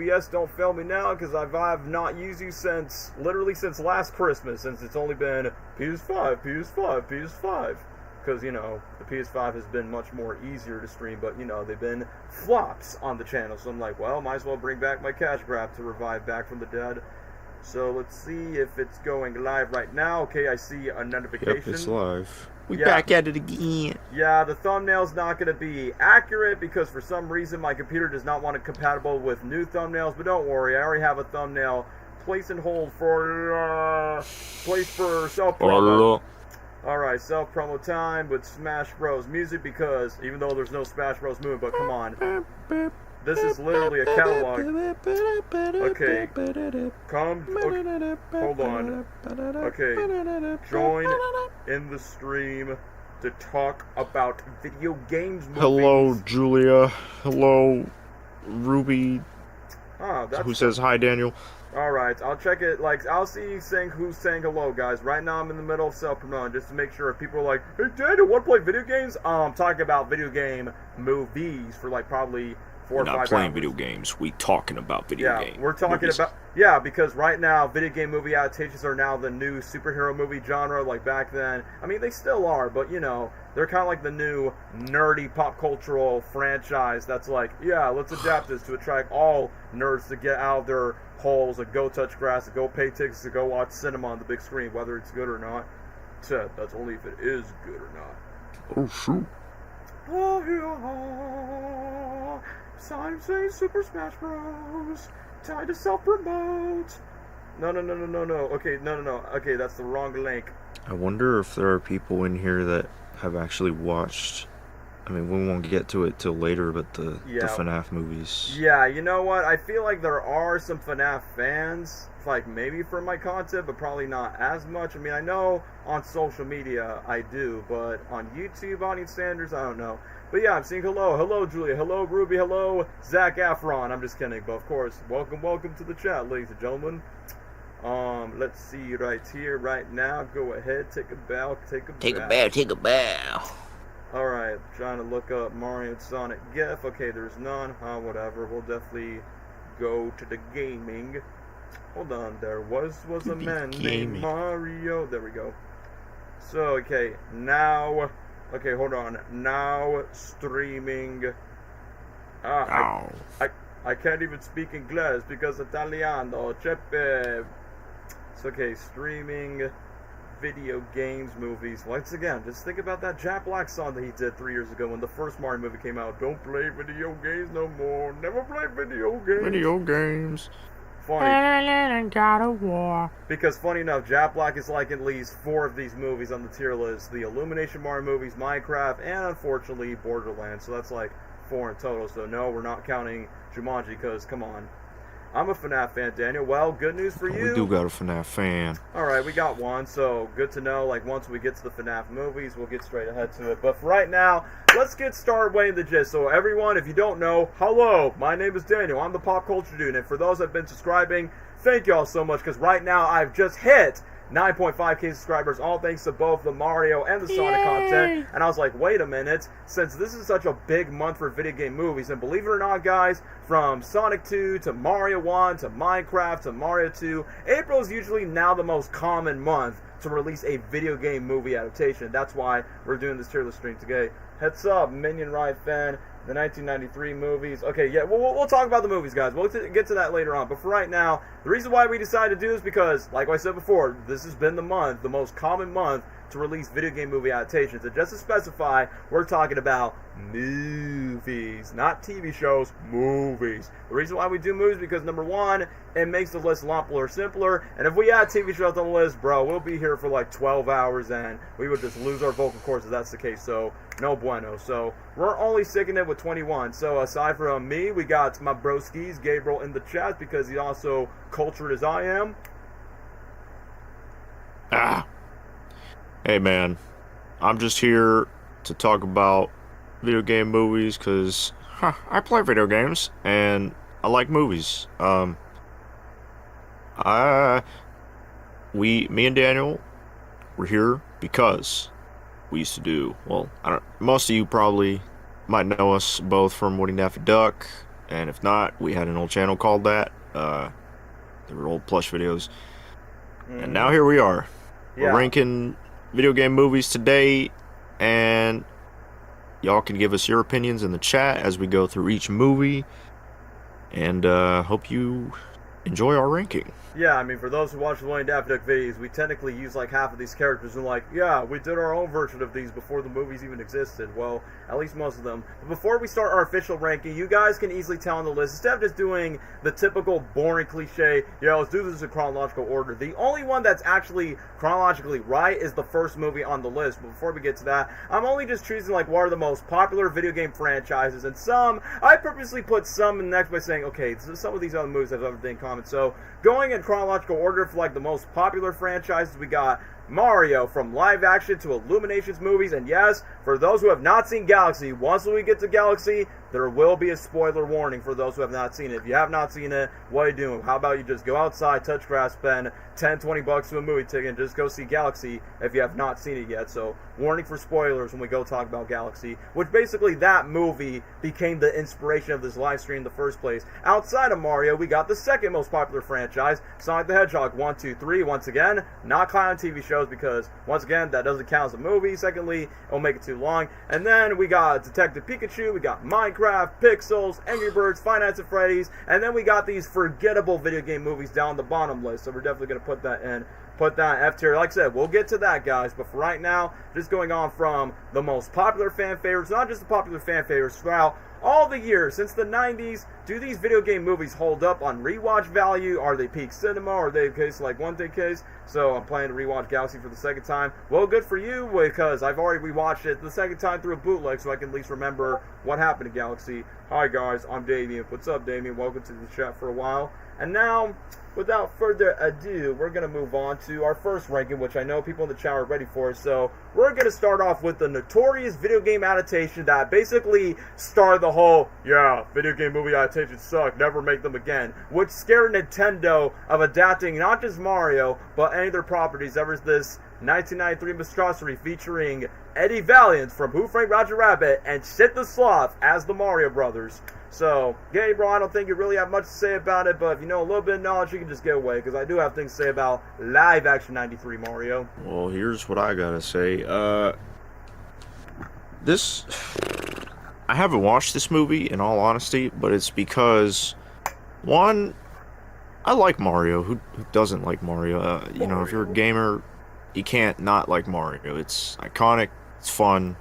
OBS, don't fail me now, because I've not used you since last Christmas, since it's only been PS5, PS5, PS5. Because, you know, the PS5 has been much more easier to stream, but, you know, they've been flops on the channel. So I'm like, well, might as well bring back my cash grab to revive Back from the Dead. So let's see if it's going live right now. Okay, I see a notification. Yep, it's live. We're back at it again. Yeah, the thumbnail's not going to be accurate because for some reason my computer does not want it compatible with new thumbnails. But don't worry, I already have a thumbnail placed and hold for self-promo. Alright, self-promo time with Smash Bros. Music because, even though there's no Smash Bros. Movie, but come on. This is literally a catalog. Okay. Hold on. Okay. Join in the stream to talk about video games movies. Hello, Julia. Hello, Ruby. Who says hi, Daniel? Alright, I'll check it, like, I'll see who's saying hello, guys. Right now I'm in the middle of self-promoting, just to make sure if people are like, hey, Daniel, want to play video games? I'm talking about video game movies for, like, probably 4 or 5 hours. We're not playing video games, we talking about video games. Yeah, we're talking about, yeah, because right now, video game movie adaptations are now the new superhero movie genre, like back then. I mean, they still are, but, you know, they're kind of like the new nerdy pop cultural franchise that's like, yeah, let's adapt this to attract all nerds to get out of their holes and go touch grass and go pay tickets to go watch cinema on the big screen, whether it's good or not. That's only if it is good or not. Oh, shoot. Oh, yeah. Sign saying Super Smash Bros. Time to self-promote. No. Okay, no. Okay, that's the wrong link. I wonder if there are people in here that have actually watched... I mean, we won't get to it till later, but the FNAF movies. Yeah, you know what? I feel like there are some FNAF fans, like maybe for my content, but probably not as much. I mean, I know on social media I do, but on YouTube audience standards, I don't know. But yeah, I'm seeing hello. Hello, Julia. Hello, Ruby. Hello, Zac Efron. I'm just kidding, but of course, welcome to the chat, ladies and gentlemen. Let's see right here, right now. Go ahead, take a bow, take a bow. Alright, trying to look up Mario and Sonic GIF. Okay, there's none. Whatever. We'll definitely go to the gaming. Hold on, there was a man named Mario. There we go. So, okay, now... Okay, hold on. Now streaming... I can't even speak English because Italiano. Chepe. It's okay, streaming... video games, movies. Once again, just think about that Jack Black song that he did 3 years ago when the first Mario movie came out. Don't play video games no more. Never play video games. Video games. Funny. God of War. Because funny enough, Jack Black is like at least 4 of these movies on the tier list. The Illumination Mario movies, Minecraft, and unfortunately Borderlands. So that's like 4 in total. So no, we're not counting Jumanji because, come on. I'm a FNAF fan, Daniel. Well, good news for you. We do got a FNAF fan. Alright, we got one, so good to know. Like, once we get to the FNAF movies, we'll get straight ahead to it. But for right now, let's get started weighing the gist. So everyone, if you don't know, hello, my name is Daniel. I'm the Pop Culture Dude. And for those that have been subscribing, thank y'all so much, because right now I've just hit 9.5k subscribers, all thanks to both the Mario and the Sonic content. And I was like, wait a minute, since this is such a big month for video game movies, and believe it or not, guys, from Sonic 2 to Mario 1 to Minecraft to Mario 2, April is usually now the most common month to release a video game movie adaptation. That's why we're doing this tier list stream today. Heads up, Minion Ride fan. The 1993 movies. Okay, yeah, we'll talk about the movies, guys. We'll get to that later on. But for right now, the reason why we decided to do this is because, like I said before, this has been the month, the most common month to release video game movie adaptations. And just to specify, we're talking about movies, not TV shows, movies. The reason why we do movies is because, number one, it makes the list a lot more simpler. And if we add TV shows on the list, bro, we'll be here for like 12 hours and we would just lose our vocal cords if that's the case. So, no bueno. So, we're only sticking it with 21. So, aside from me, we got my broskies, Gabriel, in the chat because he's also cultured as I am. Hey, man. I'm just here to talk about video game movies because I play video games and I like movies. Me and Daniel, we're here because we used to do, well, most of you probably might know us both from Woody Daffy Duck and if not, we had an old channel called that. They were old plush videos. And now here we are. We're ranking video game movies today, and y'all can give us your opinions in the chat as we go through each movie, and hope you enjoy our ranking. Yeah, I mean, for those who watch the William Daffy Duck videos, we technically use like half of these characters and like, yeah, we did our own version of these before the movies even existed. Well, at least most of them. But before we start our official ranking, you guys can easily tell on the list, instead of just doing the typical boring cliche, yeah, let's do this in chronological order, the only one that's actually chronologically right is the first movie on the list. But before we get to that, I'm only just choosing like what are the most popular video game franchises, and some, I purposely put some in next by saying, okay, so some of these other movies have everything in common. So, going in chronological order for like the most popular franchises, we got Mario, from live action to Illuminations movies, and yes, for those who have not seen Galaxy, once we get to Galaxy, there will be a spoiler warning for those who have not seen it. If you have not seen it, what are you doing? How about you just go outside, touch grass, spend 10, 20 bucks to a movie ticket, and just go see Galaxy if you have not seen it yet. So, warning for spoilers when we go talk about Galaxy, which basically that movie became the inspiration of this live stream in the first place. Outside of Mario, we got the second most popular franchise, Sonic the Hedgehog 1, 2, 3. Once again, not counting TV shows because, once again, that doesn't count as a movie. Secondly, it'll make it too long. And then we got Detective Pikachu, we got Minecraft, Pixels, Angry Birds, Five Nights at Freddy's, and then we got these forgettable video game movies down the bottom list. So we're definitely going to put that in. Put that in F tier. Like I said, we'll get to that, guys. But for right now, just going on from the most popular fan favorites, not just the popular fan favorites, throughout all the years since the 90s, do these video game movies hold up on rewatch value? Are they peak cinema? Are they a case like one day case? So I'm planning to rewatch Galaxy for the second time. Well, good for you, because I've already rewatched it the second time through a bootleg, so I can at least remember what happened in Galaxy. Hi guys, I'm Damien. What's up, Damien? Welcome to the chat for a while. And now, without further ado, we're going to move on to our first ranking, which I know people in the chat are ready for. So, we're going to start off with the notorious video game adaptation that basically started the whole, yeah, video game movie adaptations suck, never make them again, which scared Nintendo of adapting not just Mario, but any of their properties ever since this 1993 monstrosity featuring Eddie Valiant from Who Framed Roger Rabbit and Sid the Sloth as the Mario Brothers. So, Gabriel, I don't think you really have much to say about it, but if you know a little bit of knowledge, you can just get away, because I do have things to say about live-action 93 Mario. Well, here's what I gotta say. I haven't watched this movie, in all honesty, but it's because, one, I like Mario. Who doesn't like Mario? You know, if you're a gamer, you can't not like Mario. It's iconic, it's fun.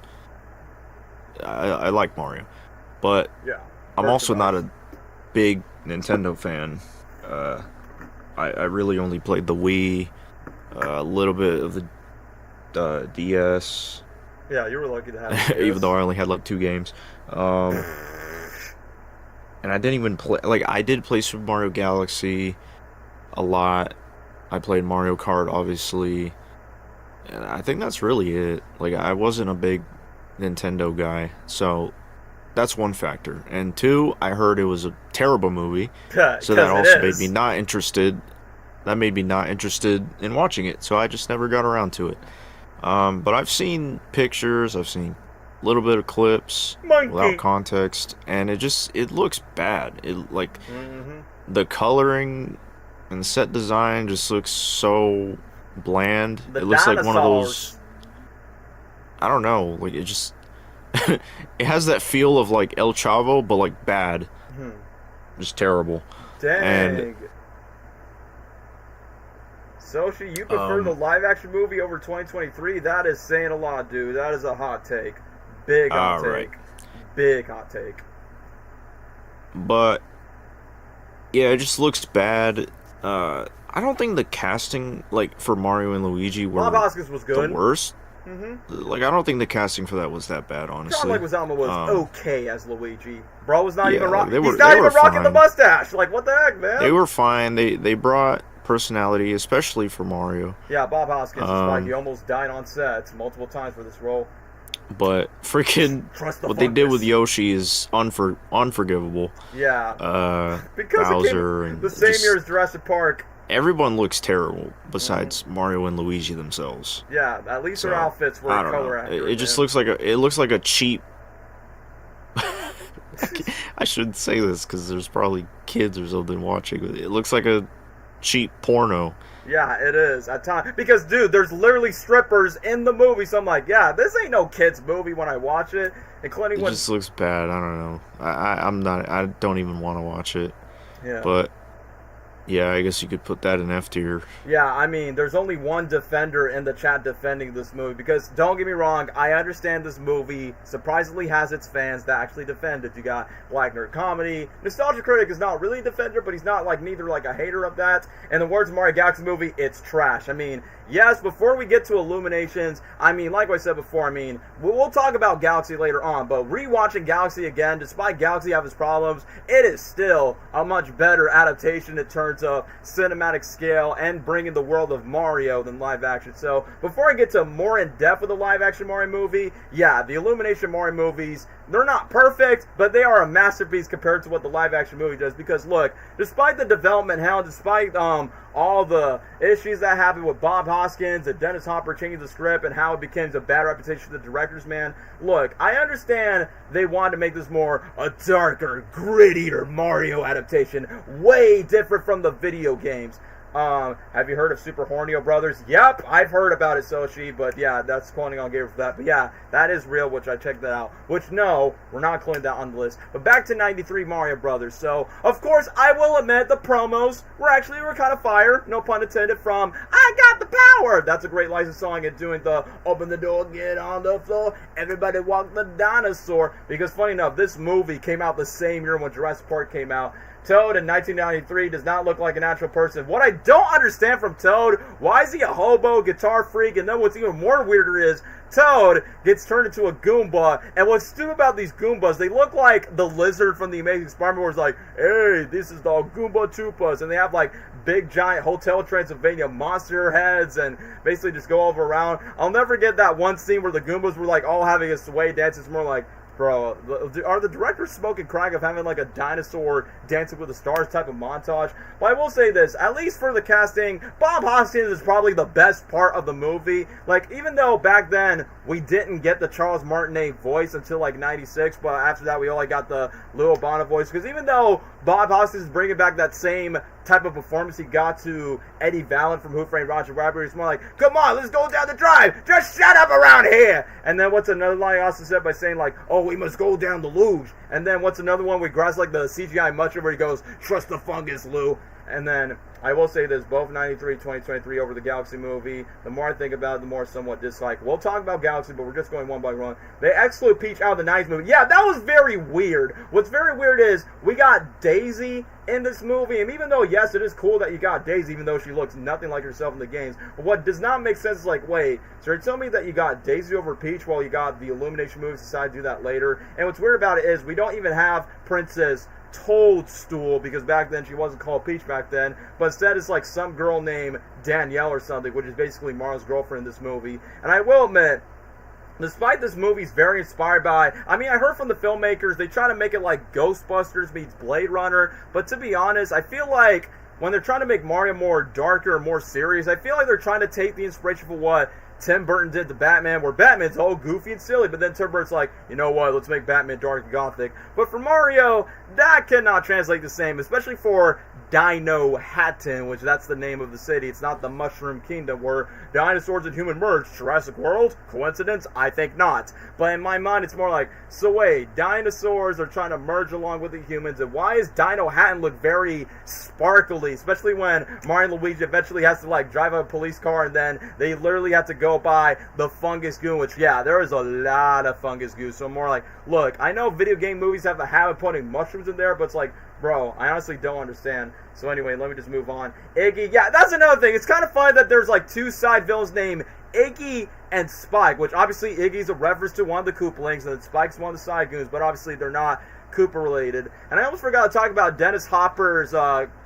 I like Mario. But yeah. I'm also not a big Nintendo fan. I really only played the Wii, a little bit of the DS. Yeah, you were lucky to have it. Even though I only had like 2 games. And I didn't even play, like, I did play Super Mario Galaxy a lot. I played Mario Kart, obviously. And I think that's really it. Like, I wasn't a big Nintendo guy, so that's one factor. And 2, I heard it was a terrible movie, so that also made me not interested. That made me not interested in watching it, so I just never got around to it. But I've seen pictures, I've seen a little bit of clips without context, and it looks bad. It like the coloring and set design just looks so bland. It looks like one of those, I don't know, like it just it has that feel of like El Chavo, but like bad. Just terrible. Dang. And Soshi, you prefer the live action movie over 2023? That is saying a lot, dude. That is a hot take. Big hot take. Right. Big hot take. But yeah, it just looks bad. I don't think the casting, like, for Mario and Luigi were Bob Hoskins was good. The worst. Like, I don't think the casting for that was that bad, honestly. John Leguizamo was okay as Luigi. Bro was not even rocking. Like, he's not even rocking the mustache. Like, what the heck, man? They were fine. They brought personality, especially for Mario. Yeah, Bob Hoskins is like he almost died on set multiple times for this role. But freaking what they did with Yoshi is unforgivable. Yeah. Because Bowser it came the same year as Jurassic Park. Everyone looks terrible besides Mario and Luigi themselves. Yeah, at least their outfits were color accurate. It just looks like a cheap. I shouldn't say this because there's probably kids or something watching. It looks like a cheap porno. Yeah, it is at times because, dude, there's literally strippers in the movie. So I'm like, yeah, this ain't no kids movie when I watch it. Including It when, just looks bad. I don't know. I'm not. I don't even want to watch it. yeah. But yeah, I guess you could put that in F tier. Yeah, I mean, there's only one defender in the chat defending this movie because, don't get me wrong, I understand this movie surprisingly has its fans that actually defend it. You got Black Nerd Comedy. Nostalgia Critic is not really a defender, but he's not like neither like a hater of that. And the words of Mario Galaxy movie, it's trash. I mean, yes, before we get to Illuminations, I mean, like I said before, I mean, we'll talk about Galaxy later on, but rewatching Galaxy again, despite Galaxy having its problems, it is still a much better adaptation in terms of cinematic scale and bringing the world of Mario than live action. So, before I get to more in depth with the live action Mario movie, yeah, the Illumination Mario movies, they're not perfect, but they are a masterpiece compared to what the live action movie does. Because look, despite the development hell, despite all the issues that happened with Bob Hoskins and Dennis Hopper changing the script and how it became a bad reputation for the directors, man. Look, I understand they wanted to make this more a darker, grittier Mario adaptation, way different from the video games. Have you heard of Super Hornio Brothers? Yep, I've heard about it, Soshi, but yeah, that's quoting on Gamer for that. But yeah, that is real, which I checked that out. Which, no, we're not including that on the list. But back to 93 Mario Brothers. So, of course, I will admit the promos were kind of fire, no pun intended, from I Got the Power! That's a great licensed song, and doing the open the door, get on the floor, everybody walk the dinosaur. Because, funny enough, this movie came out the same year when Jurassic Park came out. Toad in 1993 does not look like a natural person. What I don't understand from Toad, why is he a hobo, guitar freak, and then what's even more weirder is Toad gets turned into a Goomba, and what's stupid about these Goombas, they look like the lizard from the Amazing Spider-Man where it's like, hey, this is the Goomba Toopas, and they have like big giant Hotel Transylvania monster heads and basically just go all around. I'll never get that one scene where the Goombas were like all having a sway dance. It's more like, bro, are the directors smoking crack of having like a dinosaur Dancing with the Stars type of montage? But I will say this, at least for the casting, Bob Hoskins is probably the best part of the movie. Like, even though back then we didn't get the Charles Martinet voice until like 96, but after that we only got the Lou Albano voice. Because even though Bob Hoskins is bringing back that same type of performance he got to Eddie Valiant from Who Framed Roger Rabbit, it's more like, come on, let's go down the drive, just shut up around here. And then what's another line he also said by saying like, oh, we must go down the luge. And then what's another one where he grabs like the CGI mushroom where he goes, trust the fungus, Lou. And then I will say this, both 93 2023 over the Galaxy movie, the more I think about it, the more somewhat dislike. We'll talk about Galaxy, but we're just going one by one. They exclude Peach out of the 90s movie. Yeah, that was very weird. What's very weird is we got Daisy in this movie, and even though, yes, it is cool that you got Daisy, even though she looks nothing like herself in the games, but what does not make sense is like, wait, so you're telling me that you got Daisy over Peach while you got the Illumination movies, decided to do that later? And what's weird about it is we don't even have Princess Toadstool, because back then she wasn't called Peach back then, but instead it's like some girl named Danielle or something, which is basically Mario's girlfriend in this movie. And I will admit, despite this movie's very inspired by, I mean, I heard from the filmmakers, they try to make it like Ghostbusters meets Blade Runner, but to be honest, I feel like when they're trying to make Mario more darker or more serious, I feel like they're trying to take the inspiration for what Tim Burton did to Batman, where Batman's all goofy and silly, but then Tim Burton's like, you know what, let's make Batman dark and gothic. But for Mario, that cannot translate the same, especially for Dino Hatton, which that's the name of the city. It's not the Mushroom Kingdom where dinosaurs and human merge. Jurassic World? Coincidence? I think not. But in my mind, it's more like, so wait, dinosaurs are trying to merge along with the humans, and why is Dino Hatton look very sparkly, especially when Mario and Luigi eventually has to like drive a police car, and then they literally have to go by the fungus goo, which, yeah, there is a lot of fungus goo. So I'm more like, look, I know video game movies have the habit of putting mushrooms in there, but it's like, bro, I honestly don't understand. So anyway, let me just move on. Iggy, yeah, that's another thing. It's kind of funny that there's like two side villains named Iggy and Spike, which obviously Iggy's a reference to one of the Koopalings, and Spike's one of the side goons, but obviously they're not Koopa related. And I almost forgot to talk about Dennis Hopper's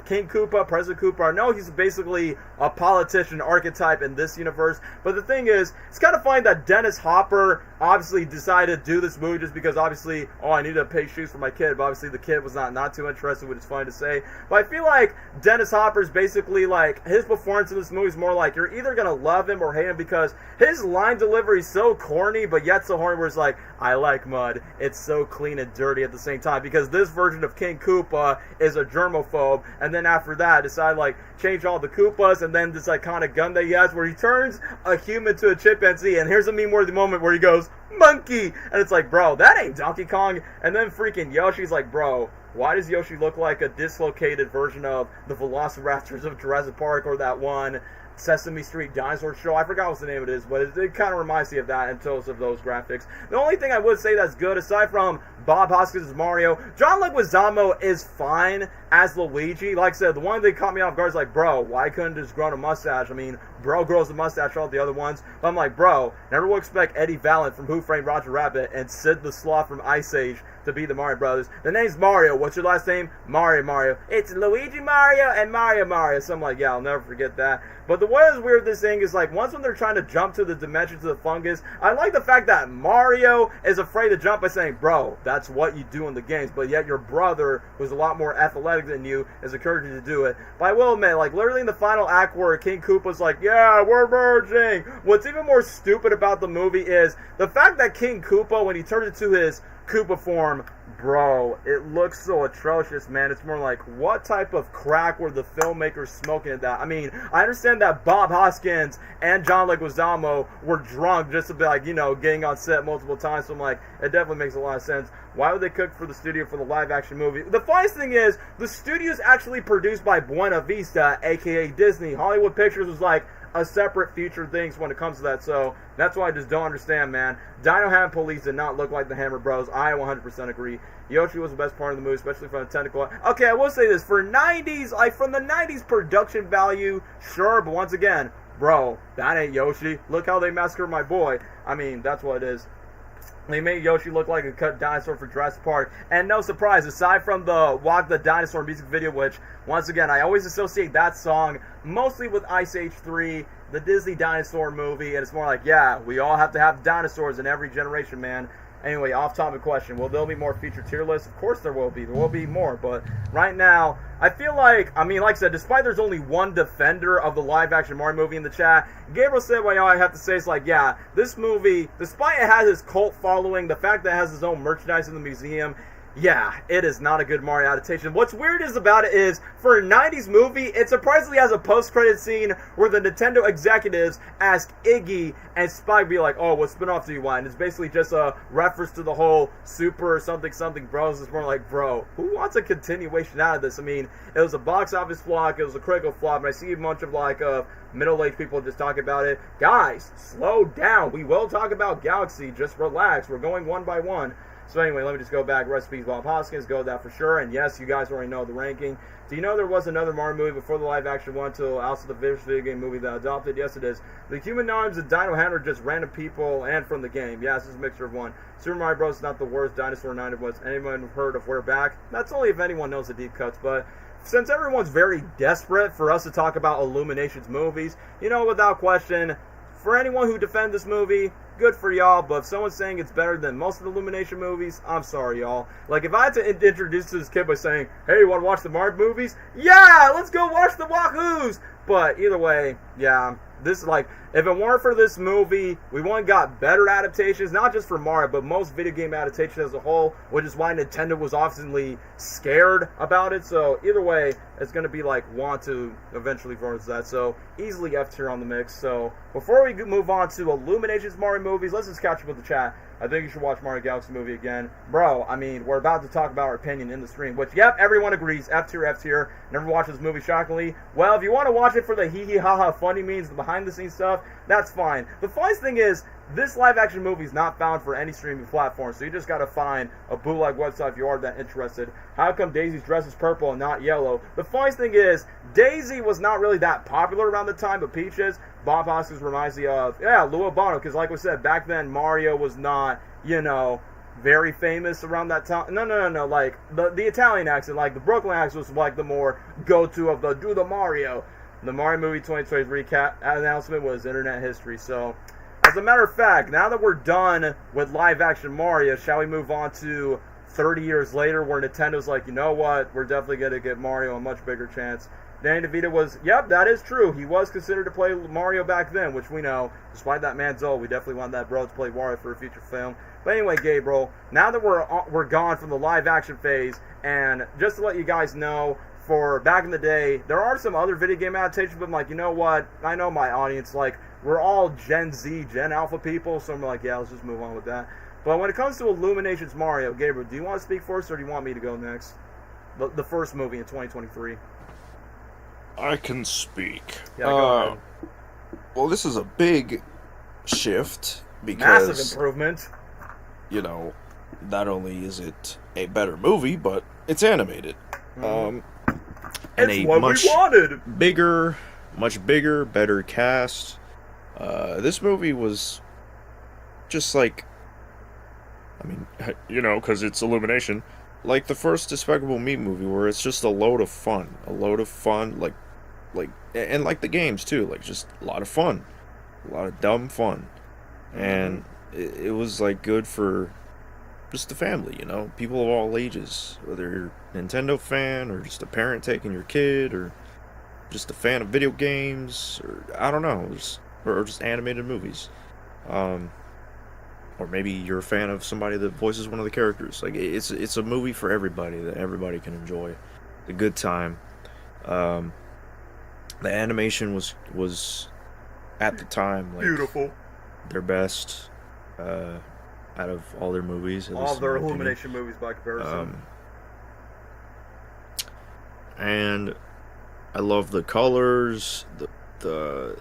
King Koopa, President Koopa. I know he's basically a politician archetype in this universe, but the thing is, it's kind of funny that Dennis Hopper obviously decided to do this movie just because obviously, oh, I need to pay shoes for my kid, but obviously the kid was not too interested, which is fine to say. But I feel like Dennis Hopper's basically like, his performance in this movie is more like, you're either gonna love him or hate him, because his line delivery is so corny, but yet so horny, where it's like, I like mud. It's so clean and dirty at the same time, because this version of King Koopa is a germaphobe, and then after that, decide like, change all the Koopas, and then this iconic gun that he has where he turns a human to a chimpanzee, and here's a meme-worthy moment where he goes, monkey! And it's like, bro, that ain't Donkey Kong. And then freaking Yoshi's like, bro, why does Yoshi look like a dislocated version of the Velociraptors of Jurassic Park, or that one Sesame Street dinosaur show? I forgot what the name of it is, but it kind of reminds me of that in terms of those graphics. The only thing I would say that's good, aside from Bob Hoskins as Mario, John Leguizamo is fine as Luigi. Like I said, the one that caught me off guard is like, bro, why couldn't just grow a mustache? I mean, bro grows a mustache, all the other ones. But I'm like, bro, never will expect Eddie Valiant from Who Framed Roger Rabbit and Sid the Sloth from Ice Age to be the Mario Brothers. The name's Mario. What's your last name? Mario. It's Luigi Mario and Mario. So I'm like, yeah, I'll never forget that. But the what is weird this thing is like, once when they're trying to jump to the dimensions of the fungus, I like the fact that Mario is afraid to jump by saying, bro, that's what you do in the games, but yet your brother, who's a lot more athletic than you, is encouraging you to do it. But I will admit, like, literally in the final act where King Koopa's like, yeah, we're merging, what's even more stupid about the movie is the fact that King Koopa, when he turns into his Koopa form, bro, it looks so atrocious, man. It's more like, what type of crack were the filmmakers smoking at that? I mean, I understand that Bob Hoskins and John Leguizamo were drunk just to be like, you know, getting on set multiple times. So I'm like, it definitely makes a lot of sense. Why would they cook for the studio for the live action movie? The funniest thing is, the studio is actually produced by Buena Vista, aka Disney. Hollywood Pictures was like a separate future things when it comes to that, so that's why I just don't understand, man. Dino Ham Police did not look like the Hammer Bros. I 100% agree. Yoshi was the best part of the movie, especially from the technical. Okay, I will say this, for 90s, like from the 90s production value, sure, but once again, bro, that ain't Yoshi. Look how they massacred my boy. I mean, that's what it is. They made Yoshi look like a cut dinosaur for Jurassic Park. And no surprise, aside from the Walk the Dinosaur music video, which, once again, I always associate that song mostly with Ice Age 3, the Disney dinosaur movie, and it's more like, yeah, we all have to have dinosaurs in every generation, man. Anyway, off-topic question. Will there be more feature tier lists? Of course there will be. There will be more. But right now, I feel like, I mean, like I said, despite there's only one defender of the live-action Mario movie in the chat, Gabriel said, well, all I have to say is like, yeah, this movie, despite it has its cult following, the fact that it has its own merchandise in the museum, yeah, it is not a good Mario adaptation. What's weird is about it is, for a 90s movie, it surprisingly has a post-credit scene where the Nintendo executives ask Iggy and Spike be like, oh, what spin-off do you want? And it's basically just a reference to the whole Super something Bros. It's more like, bro, who wants a continuation out of this? I mean, it was a box office flop, it was a critical flop, and I see a bunch of like middle-aged people just talk about it. Guys, slow down. We will talk about Galaxy. Just relax. We're going one by one. So anyway, let me just go back. Recipes Bob Hoskins, go with that for sure. And yes, you guys already know the ranking. Do you know there was another Mario movie before the live action one until also the video game movie that adopted? Yes, it is. The human gnomes and Dino Hand are just random people and from the game. Yes, it's a mixture of one. Super Mario Bros. Is not the worst dinosaur 9 was. Anyone heard of We're Back? That's only if anyone knows the deep cuts, but since everyone's very desperate for us to talk about Illumination's movies, you know, without question, for anyone who defends this movie, good for y'all, but if someone's saying it's better than most of the Illumination movies, I'm sorry, y'all. Like, if I had to introduce this kid by saying, hey, you want to watch the Mario movies? Yeah, let's go watch the Wahoos! But either way, yeah, this is like, if it weren't for this movie, we wouldn't got better adaptations, not just for Mario, but most video game adaptations as a whole, which is why Nintendo was obviously scared about it. So either way, it's going to be like want to eventually versus that. So easily F tier on the mix. So before we move on to Illumination's Mario movies, let's just catch up with the chat. I think you should watch Mario Galaxy movie again. Bro, I mean, we're about to talk about our opinion in the stream, which, yep, everyone agrees. F tier. Never watched this movie, shockingly. Well, if you want to watch it for the hee hee ha ha funny memes, the behind the scenes stuff, that's fine. The funniest thing is, this live action movie is not found for any streaming platform, so you just gotta find a bootleg website if you are that interested. How come Daisy's dress is purple and not yellow? The funniest thing is, Daisy was not really that popular around the time, but Peach is. Bob Hoskins reminds me of, yeah, Lou Albano, because like we said, back then Mario was not, you know, very famous around that time. No, like, the Italian accent, like, the Brooklyn accent was like the more go-to of the Mario. The Mario movie 2023 announcement was internet history, so As a matter of fact, now that we're done with live-action Mario, shall we move on to 30 years later, where Nintendo's like, you know what, we're definitely going to give Mario a much bigger chance. Danny DeVito was, yep, that is true. He was considered to play Mario back then, which we know. Despite that man's old, we definitely want that bro to play Wario for a future film. But anyway, Gabriel, now that we're gone from the live-action phase, and just to let you guys know, for back in the day, there are some other video game adaptations, but I'm like, you know what? I know my audience, like, we're all Gen Z, Gen Alpha people, so I'm like, yeah, let's just move on with that. But when it comes to Illumination's Mario, Gabriel, do you want to speak first, or do you want me to go next? The first movie in 2023. I can speak. Yeah, go ahead. Well, this is a big shift because Massive improvement. You know, not only is it a better movie, but it's animated. And it's what we wanted. Much bigger, better cast. This movie was just like, I mean, you know, because it's Illumination, like the first Despicable Me movie, where it's just a load of fun, and like the games too, like just a lot of fun, a lot of dumb fun, and it was like good for just the family, you know, people of all ages, whether you're a Nintendo fan or just a parent taking your kid or just a fan of video games or I don't know, or just animated movies, or maybe you're a fan of somebody that voices one of the characters. Like it's a movie for everybody that everybody can enjoy, a good time. The animation was at the time like beautiful, their best out of all their movies. All their Illumination movies by comparison. And I love the colors, the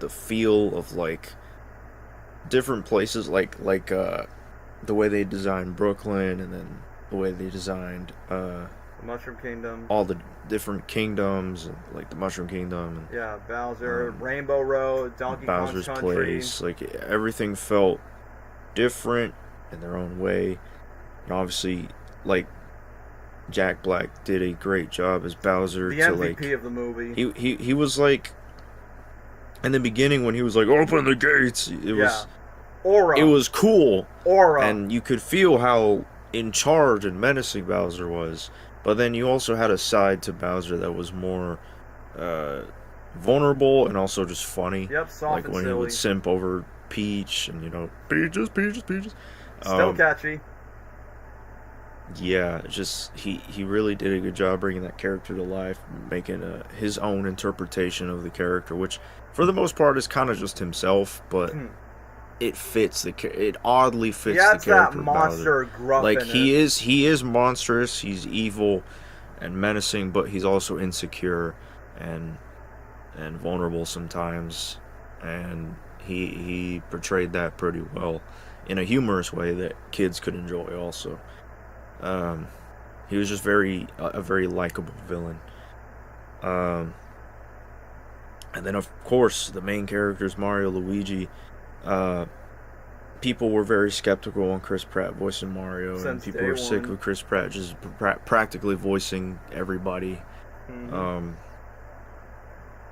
feel of like different places, like the way they designed Brooklyn, and then the way they designed the Mushroom Kingdom, all the different kingdoms, like the Mushroom Kingdom, and Bowser, Rainbow Road, Donkey Bowser's Kong's Country. Place. Like everything felt different in their own way. And obviously, like Jack Black did a great job as Bowser. The MVP of the movie. He was like, in the beginning when he was like, open the gates, it was aura. It was cool. Aura. And you could feel how in charge and menacing Bowser was. But then you also had a side to Bowser that was more vulnerable and also just funny. Yep, soft like and when silly. he would simp over Peach and, you know, Peaches. Still catchy. Yeah, just he really did a good job bringing that character to life, making his own interpretation of the character, which for the most part is kind of just himself, but it fits it oddly fits the character. Yeah, it's that monster gruff. Like he is monstrous, he's evil and menacing, but he's also insecure and vulnerable sometimes, and he portrayed that pretty well in a humorous way that kids could enjoy also. He was just a very likable villain. And then of course the main characters, Mario, Luigi. People were very skeptical on Chris Pratt voicing Mario, and people were sick of Chris Pratt just practically voicing everybody.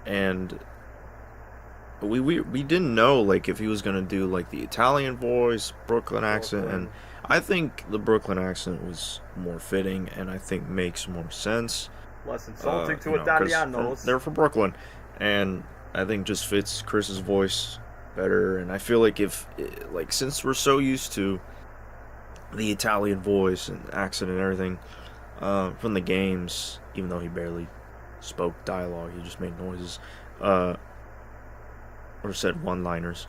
And we didn't know like if he was gonna do like the Italian voice, Brooklyn accent, and I think the Brooklyn accent was more fitting, and I think makes more sense. Less insulting to Italianos. They're from Brooklyn, and I think just fits Chris's voice better. And I feel like since we're so used to the Italian voice and accent and everything from the games, even though he barely spoke dialogue, he just made noises or said one-liners.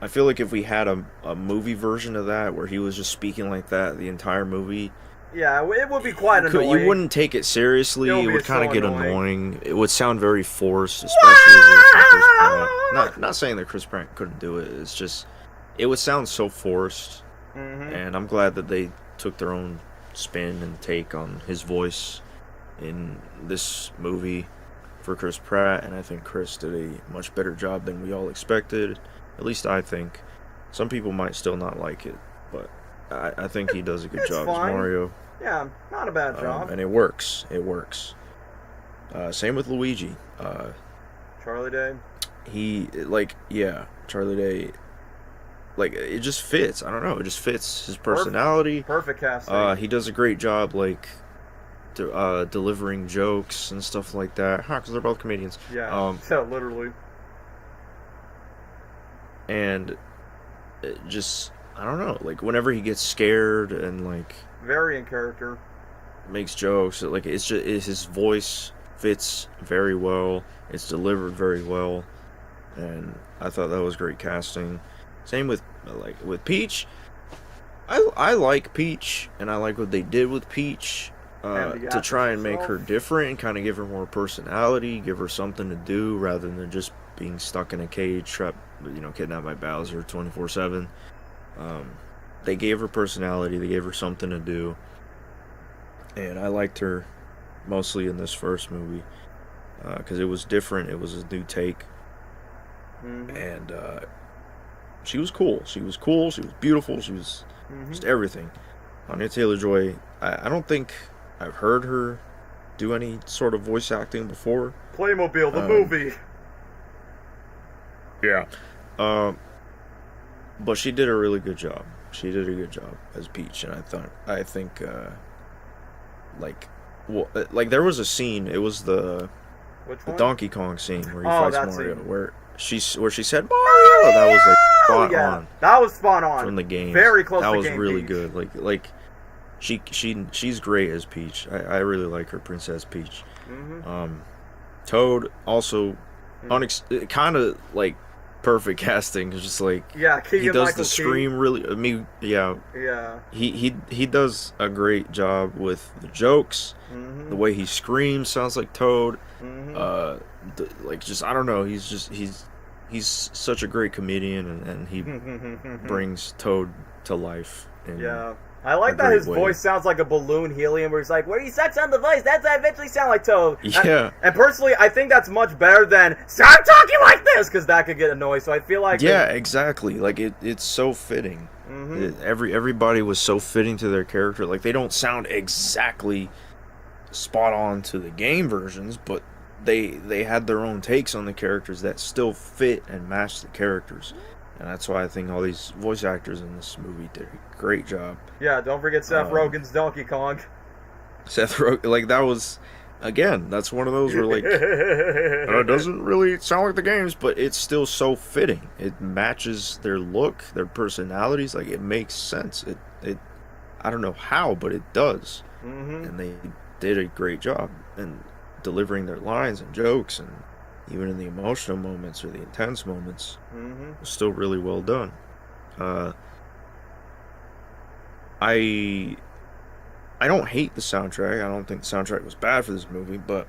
I feel like if we had a movie version of that where he was just speaking like that the entire movie, yeah, it would be quite annoying. You wouldn't take it seriously. It would kind of get annoying. It would sound very forced, especially with Chris Pratt. Not saying that Chris Pratt couldn't do it. It's just it would sound so forced. And I'm glad that they took their own spin and take on his voice in this movie for Chris Pratt, and I think Chris did a much better job than we all expected. At least I think. Some people might still not like it, but I think he does a good job as Mario. Yeah, not a bad job. And it works. Same with Luigi. Charlie Day. Charlie Day, like, it just fits. I don't know. It just fits his Perfect, personality. perfect casting. He does a great job, like, delivering jokes and stuff like that. Because they're both comedians. Yeah, so literally. And it just, I don't know. Like, whenever he gets scared and, like, very in character, makes jokes, like, his voice fits very well. It's delivered very well. And I thought that was great casting. Same with Peach. I like Peach, and I like what they did with Peach to try and make her different and kind of give her more personality, give her something to do rather than just being stuck in a cage, trapped, kidnapped by Bowser 24/7. They gave her personality, they gave her something to do, and I liked her mostly in this first movie because it was different. It was a new take, and she was cool. She was cool. She was beautiful. She was just everything. Anya Taylor-Joy, I don't think I've heard her do any sort of voice acting before. Playmobil, the movie. Yeah. But she did a really good job. She did a good job as Peach, and I think there was a scene. It was the Donkey Kong scene where he fights Mario, where she said Mario. That was like spot on. That was spot on from the game. Very close. That to was game really Peach. good. Like she's great as Peach. I really like her, Princess Peach. Toad also kind of like perfect casting. It's just like he does the scream really. I mean, yeah. He does a great job with the jokes. The way he screams sounds like Toad. I don't know. He's such a great comedian, and he brings Toad to life. I like that his voice sounds like a balloon helium, where he's like, where he sucks on the voice, that's how I eventually sound like Toad. Yeah. And personally, I think that's much better than, start talking like this, because that could get annoying, so I feel like... Yeah, exactly. Like, it's so fitting. Everybody was so fitting to their character. Like, they don't sound exactly spot on to the game versions, but they had their own takes on the characters that still fit and match the characters. And that's why I think all these voice actors in this movie did a great job. Yeah, don't forget Seth Rogen's Donkey Kong. Seth Rogen, like, that was, again, that's one of those where, like, it doesn't really sound like the games, but it's still so fitting. It matches their look, their personalities, like, it makes sense. It I don't know how, but it does. And they did a great job in delivering their lines and jokes, and even in the emotional moments or the intense moments, it was still really well done. I don't hate the soundtrack. I don't think the soundtrack was bad for this movie, but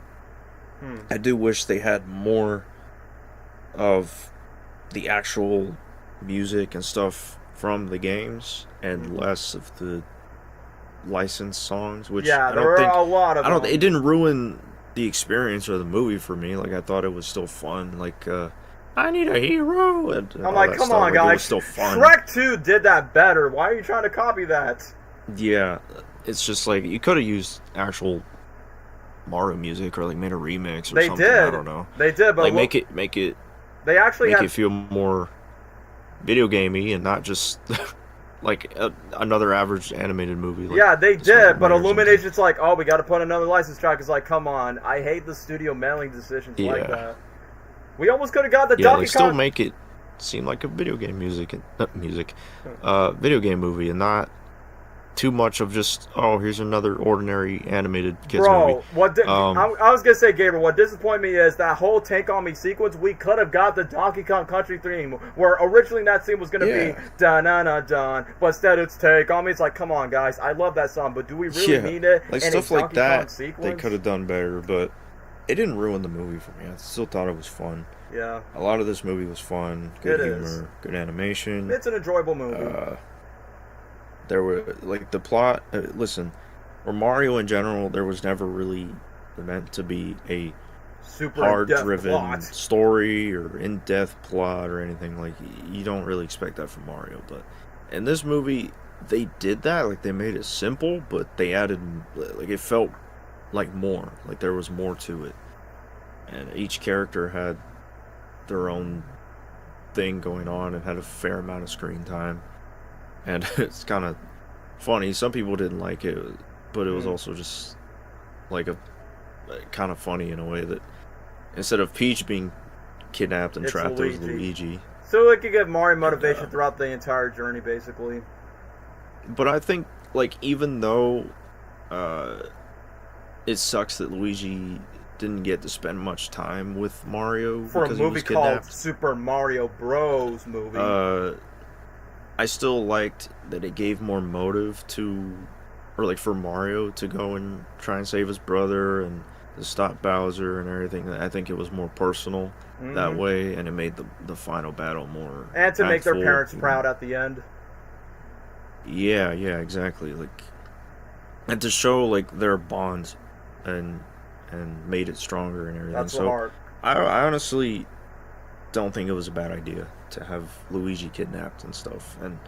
I do wish they had more of the actual music and stuff from the games and less of the licensed songs. Which there were a lot of them. It didn't ruin the experience or the movie for me. Like, I thought it was still fun. Like, I need a hero. And I'm like, come on, guys. It was still fun. Shrek 2 did that better. Why are you trying to copy that? Yeah, it's just like you could have used actual Mario music or like made a remix or something. They did. I don't know. They did, but like make it. They actually make it feel more video gamey and not just like another average animated movie. Like, yeah, they did, but Illumination's like, oh, we got to put another license track. It's like, come on, I hate the studio meddling decisions like that. We almost could have got the Donkey Kong. Still make it seem like a video game video game movie, and not too much of just, oh, here's another ordinary animated kids movie. I was gonna say, Gabriel, what disappointed me is that whole Take On Me sequence. We could have got the Donkey Kong Country theme, where originally that scene was gonna be dun dun dun dun, but instead it's Take On Me. It's like, come on, guys, I love that song, but do we really need it? Like in stuff a like Donkey Kong that, sequence? they could have done better, but it didn't ruin the movie for me. I still thought it was fun. Yeah, a lot of this movie was fun. Good humor, good animation. It's an enjoyable movie. There were, like, the plot, listen, for Mario in general, there was never really meant to be a super hard-driven story or in-depth plot or anything. Like, you don't really expect that from Mario, but in this movie, they did that. Like, they made it simple, but they added, like, it felt like more. Like, there was more to it. And each character had their own thing going on and had a fair amount of screen time. And it's kind of funny. Some people didn't like it, but it was also just like a kind of funny in a way that instead of Peach being kidnapped and trapped, there was Luigi. So it could give Mario motivation throughout the entire journey, basically. But I think, like, even though it sucks that Luigi didn't get to spend much time with Mario for a movie called Super Mario Bros. Movie. I still liked that it gave more motive to, or like for Mario to go and try and save his brother and to stop Bowser and everything. I think it was more personal that way, and it made the final battle more and to make their impactful, parents proud at the end. Yeah, exactly. Like, and to show like their bond and made it stronger and everything. That's so hard. I honestly don't think it was a bad idea to have Luigi kidnapped and stuff. And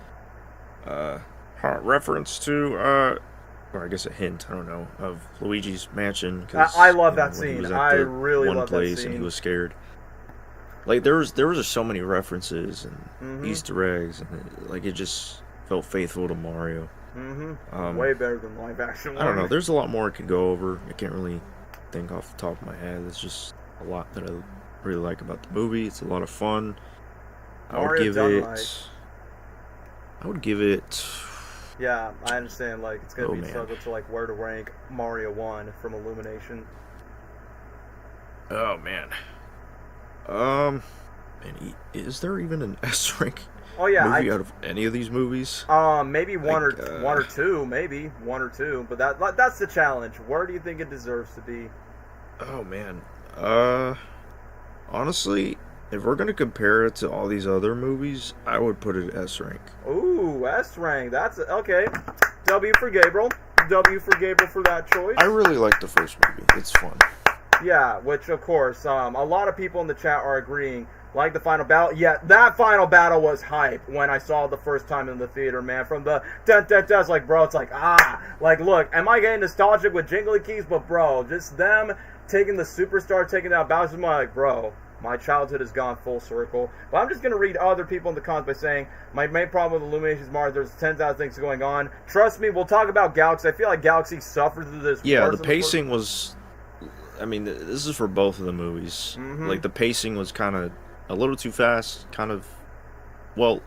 reference to or I guess a hint, I don't know, of Luigi's mansion. I love that scene. I really love that scene. And he was scared. Like there was just so many references and Easter eggs, and it just felt faithful to Mario. Way better than live action. I don't know. There's a lot more I could go over. I can't really think off the top of my head. There's just a lot that I really like about the movie. It's a lot of fun. I would give it. Yeah, I understand. Like it's gonna be struggle to like where to rank Mario 1 from Illumination. Oh man. And is there even an S rank? Oh yeah, movie out of any of these movies? Maybe one or two, maybe one or two. But that's the challenge. Where do you think it deserves to be? Oh man, honestly, if we're gonna compare it to all these other movies, I would put it S rank. Ooh, S rank. That's okay. W for Gabriel. W for Gabriel for that choice. I really like the first movie. It's fun. Yeah, which of course, a lot of people in the chat are agreeing. Like the final battle, yeah, that final battle was hype when I saw it the first time in the theater, man. From the it's like, bro, it's like, like, look, am I getting nostalgic with Jingly Keys? But bro, just them taking the superstar, taking out Bowser, I'm like, bro, my childhood has gone full circle. But I'm just gonna read other people in the comments by saying my main problem with Illuminations Mars, there's 10,000 things going on. Trust me, we'll talk about Galaxy. I feel like Galaxy suffered through this. Yeah, the pacing was. I mean, this is for both of the movies. Like the pacing was kind of a little too fast, kind of. Well,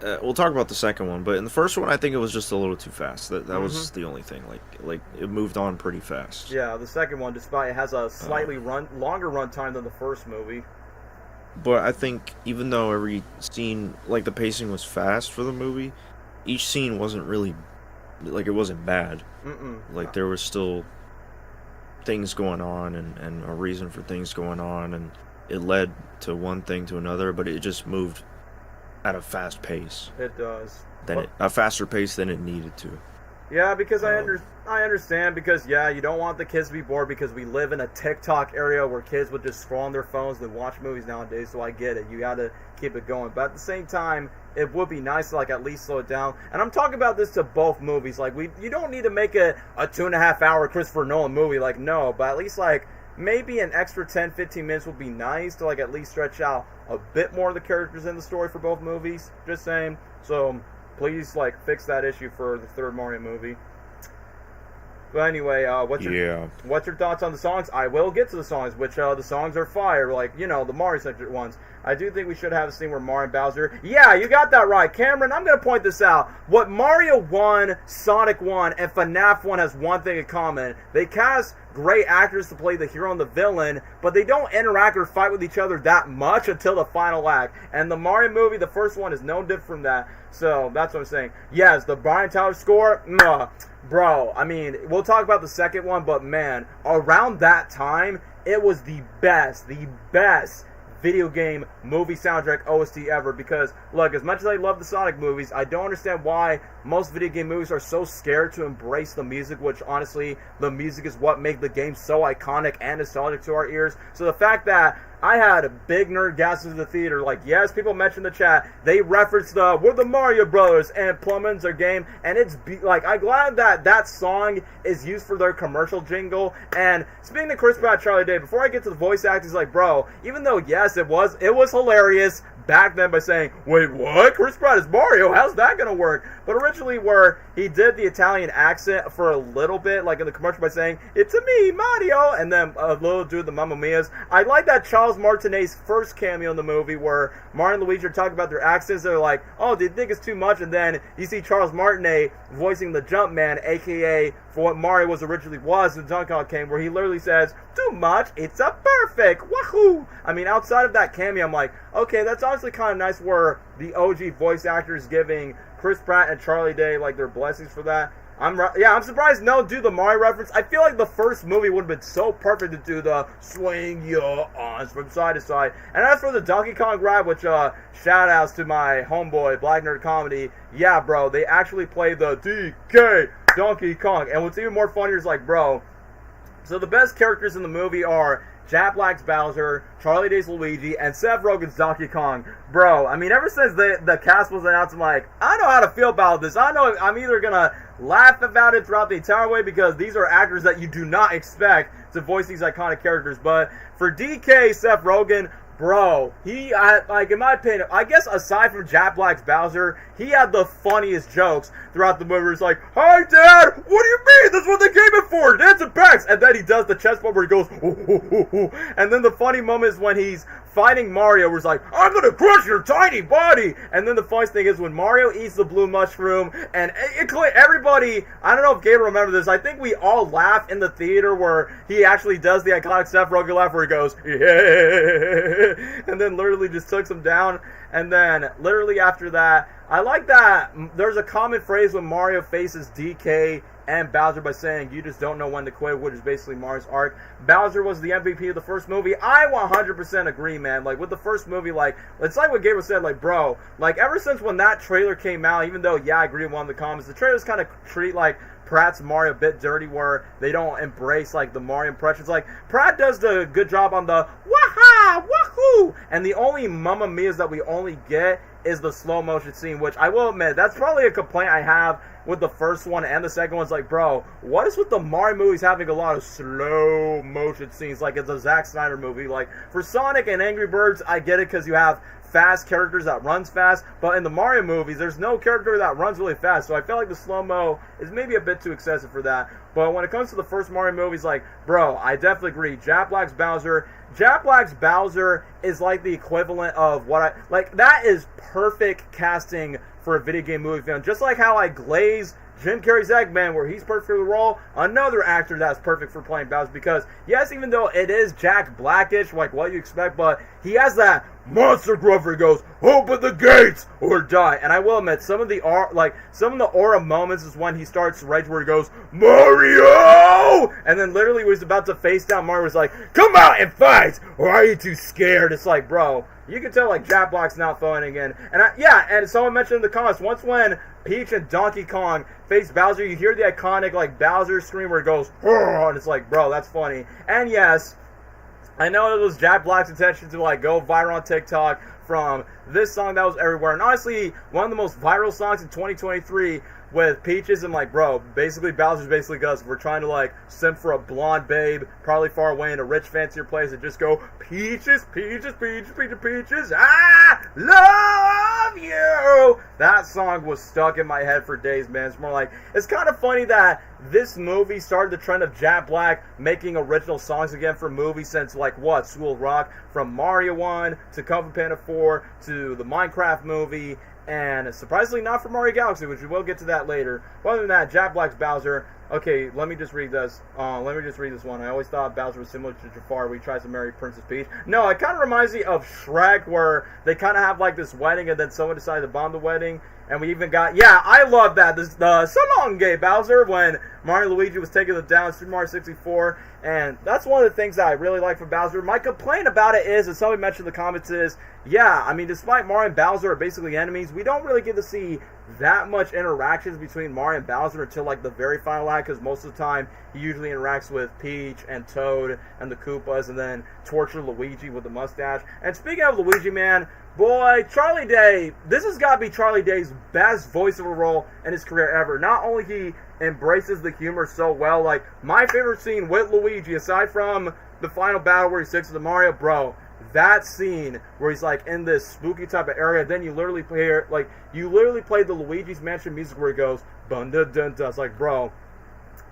we'll talk about the second one, but in the first one, I think it was just a little too fast. That was the only thing. Like it moved on pretty fast. Yeah, the second one, despite it has a slightly longer run time than the first movie. But I think even though every scene, like the pacing was fast for the movie, each scene wasn't really, like it wasn't bad. Like there was still things going on and a reason for things going on, and it led to one thing to another, but it just moved at a fast pace. It does. A faster pace than it needed to. Yeah, because I understand, because yeah, you don't want the kids to be bored, because we live in a TikTok area where kids would just scroll on their phones and watch movies nowadays, so I get it. You gotta keep it going. But at the same time, it would be nice to like at least slow it down. And I'm talking about this to both movies. Like you don't need to make a 2.5 hour Christopher Nolan movie, like no, but at least like maybe an extra 10-15 minutes would be nice to like at least stretch out a bit more of the characters in the story for both movies. Just saying. So please like fix that issue for the third Mario movie. But anyway, what's your thoughts on the songs? I will get to the songs, which the songs are fire, like, you know, the Mario-centric ones. I do think we should have a scene where Mario and Bowser... Yeah, you got that right, Cameron. I'm going to point this out. What Mario 1, Sonic 1, and FNAF 1 has one thing in common. They cast great actors to play the hero and the villain, but they don't interact or fight with each other that much until the final act. And the Mario movie, the first one, is no different from that. So, that's what I'm saying. Yes, the Brian Tyler score, bro, I mean, we'll talk about the second one, but man, around that time, it was the best video game movie soundtrack OST ever. Because look, as much as I love the Sonic movies, I don't understand why most video game movies are so scared to embrace the music, which honestly, the music is what made the game so iconic and nostalgic to our ears. So the fact that I had a big nerd gasses in the theater, like, yes, people mentioned in the chat, they referenced we're the Mario Brothers and Plumman's their game, and it's like, I'm glad that that song is used for their commercial jingle. And speaking of Chris Pratt, Charlie Day, before I get to the voice acting, like, bro, even though yes, it was hilarious, back then by saying, wait, what? Chris Pratt is Mario? How's that going to work? But originally where he did the Italian accent for a little bit, like in the commercial by saying, it's a me, Mario, and then a little dude, the Mamma Mia's. I like that Charles Martinet's first cameo in the movie where Mario and Luigi are talking about their accents. They're like, oh, do you think it's too much? And then you see Charles Martinet voicing the Jumpman, a.k.a. for what Mario was originally was when Donkey Kong came, where he literally says, too much, it's a perfect, wahoo! I mean, outside of that cameo, I'm like, okay, that's honestly kind of nice where the OG voice actors giving Chris Pratt and Charlie Day, like, their blessings for that. I'm surprised no do the Mario reference. I feel like the first movie would have been so perfect to do the swing your arms from side to side. And as for the Donkey Kong ride, which shout outs to my homeboy Black Nerd Comedy, yeah, bro, they actually play the DK Donkey Kong. And what's even more funnier is like, bro, so the best characters in the movie are Jack Black's Bowser, Charlie Day's Luigi, and Seth Rogen's Donkey Kong. Bro, I mean, ever since the cast was announced, I'm like, I know how to feel about this. I know I'm either going to laugh about it throughout the entire way because these are actors that you do not expect to voice these iconic characters. But for DK, Seth Rogen, bro, he, like, in my opinion, I guess aside from Jack Black's Bowser, he had the funniest jokes throughout the movie. It's like, hi, Dad, what do you mean? That's what they came in for, dancing packs. And then he does the chest bump where he goes, ooh, ooh, ooh, ooh. And then the funny moment is when he's fighting Mario, where he's like, I'm going to crush your tiny body. And then the funniest thing is when Mario eats the blue mushroom, and everybody, I don't know if Gabe remembers this, I think we all laugh in the theater where he actually does the iconic Seth Rogen laugh where he goes, yeah, and then literally just took him down. And then literally after that, I like that there's a common phrase when Mario faces DK and Bowser by saying, you just don't know when to quit, which is basically Mario's arc. Bowser was the MVP of the first movie. I 100% agree, man. Like, with the first movie, like, it's like what Gabriel said, like, bro, like, ever since when that trailer came out, even though, yeah, I agree with one of the comments, the trailers kind of treat, like, Pratt's Mario a bit dirty where they don't embrace, like, the Mario impressions. Like, Pratt does the good job on the waha, wahoo, and the only Mamma Mia's that we only get is the slow motion scene, which I will admit, that's probably a complaint I have with the first one and the second one's like, bro, what is with the Mario movies having a lot of slow motion scenes? Like, it's a Zack Snyder movie. Like, for Sonic and Angry Birds, I get it because you have fast characters that runs fast, but in the Mario movies, there's no character that runs really fast, so I feel like the slow-mo is maybe a bit too excessive for that. But when it comes to the first Mario movies, like, bro, I definitely agree. Jack Black's Bowser is like the equivalent of what I, like, that is perfect casting for a video game movie film. Just like how I glaze Jim Carrey's Eggman, where he's perfect for the role, another actor that's perfect for playing Bowser, because, yes, even though it is Jack Blackish, like what you expect, but he has that monster gruff where he goes, open the gates or die. And I will admit, some of the aura moments is when he starts rage where he goes, Mario! And then literally when he's about to face down, Mario was like, come out and fight, or are you too scared? It's like, bro, you can tell, like, Jack Black's not phone again. And and someone mentioned in the comments, once when Peach and Donkey Kong face Bowser, you hear the iconic, like, Bowser scream where it goes, and it's like, bro, that's funny. And yes, I know it was Jack Black's intention to, like, go viral on TikTok from this song that was everywhere. And honestly, one of the most viral songs in 2023 with Peaches and, like, bro, basically Bowser's basically goes, we're trying to, like, simp for a blonde babe, probably far away in a rich, fancier place, and just go, Peaches, Peaches, Peaches, Peaches, Peaches, I love you! That song was stuck in my head for days, man. It's more like, it's kind of funny that this movie started the trend of Jack Black making original songs again for movies since, like, what, School of Rock, from Mario 1 to Kung Fu Panda 4 to the Minecraft movie, and surprisingly not for Mario Galaxy, which we will get to that later. But other than that, Jack Black's Bowser. Okay, let me just read this. Let me just read this one. I always thought Bowser was similar to Jafar, where he tries to marry Princess Peach. No, it kind of reminds me of Shrek, where they kind of have, like, this wedding, and then someone decided to bomb the wedding. And we even got, yeah, I love that. So long, gay Bowser, when Mario and Luigi was taking them down in Super Mario 64. And that's one of the things that I really like from Bowser. My complaint about it is, as somebody mentioned in the comments, is, yeah, I mean, despite Mario and Bowser are basically enemies, we don't really get to see that much interactions between Mario and Bowser until, like, the very final act, because most of the time he usually interacts with Peach and Toad and the Koopas, and then torture Luigi with the mustache. And speaking of Luigi, man, boy, Charlie Day, this has got to be Charlie Day's best voiceover role in his career ever. Not only he embraces the humor so well, like, my favorite scene with Luigi, aside from the final battle where he sticks to the Mario, bro, that scene where he's like in this spooky type of area, then you literally play the Luigi's Mansion music where he goes dun dun dun dun. It's like, bro,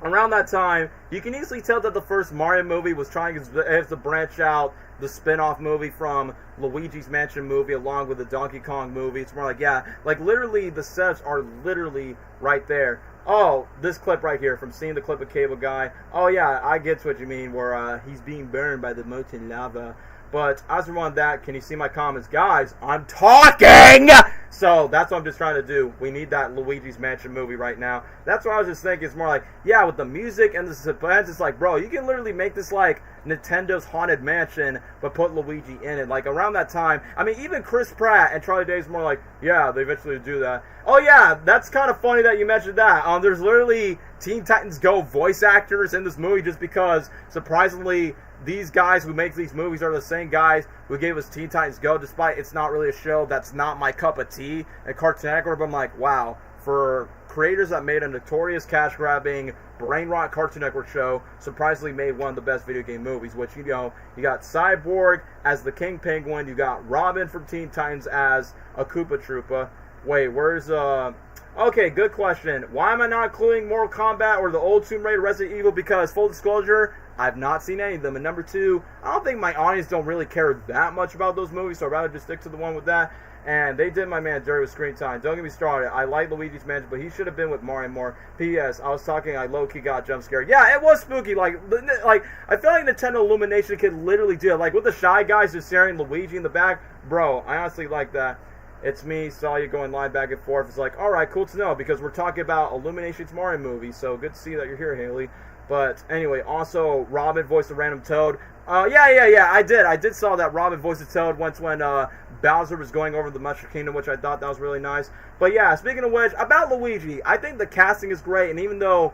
around that time, you can easily tell that the first Mario movie was trying to branch out the spin-off movie from Luigi's Mansion movie along with the Donkey Kong movie. It's more like, yeah, like literally the sets are literally right there. Oh, this clip right here from seeing the clip of Cable Guy. Oh yeah, I get what you mean, where he's being burned by the molten lava. But as we're on that, can you see my comments? Guys, I'm talking! So that's what I'm just trying to do. We need that Luigi's Mansion movie right now. That's what I was just thinking. It's more like, yeah, with the music and the suspense, it's like, bro, you can literally make this like Nintendo's Haunted Mansion, but put Luigi in it. Like around that time, I mean, even Chris Pratt and Charlie Day's more like, yeah, they eventually do that. Oh yeah, that's kind of funny that you mentioned that. There's literally Teen Titans Go voice actors in this movie just because, surprisingly, these guys who make these movies are the same guys who gave us Teen Titans Go, despite it's not really a show that's not my cup of tea at Cartoon Network. But I'm like, wow, for creators that made a notorious cash-grabbing, brain-rot Cartoon Network show, surprisingly made one of the best video game movies, which, you know, you got Cyborg as the King Penguin, you got Robin from Teen Titans as a Koopa Troopa. Wait, where's, okay, good question. Why am I not including Mortal Kombat or the old Tomb Raider, Resident Evil? Because, full disclosure, I've not seen any of them. And number two, I don't think my audience don't really care that much about those movies, so I'd rather just stick to the one with that. And they did my man dirty with screen time. Don't get me started. I like Luigi's Mansion, but he should have been with Mario more. P.S. I was talking, I low-key got jump scared. Yeah, it was spooky. Like I feel like Nintendo Illumination could literally do it. Like, with the Shy Guys just staring Luigi in the back. Bro, I honestly like that. It's me, saw you going live back and forth. It's like, alright, cool to know, because we're talking about Illumination's Mario movie, so good to see that you're here, Haley. But anyway, also, Robin voiced the random Toad. Yeah, I did saw that Robin voiced the Toad once when Bowser was going over the Mushroom Kingdom, which I thought that was really nice. But yeah, speaking of which, about Luigi, I think the casting is great, and even though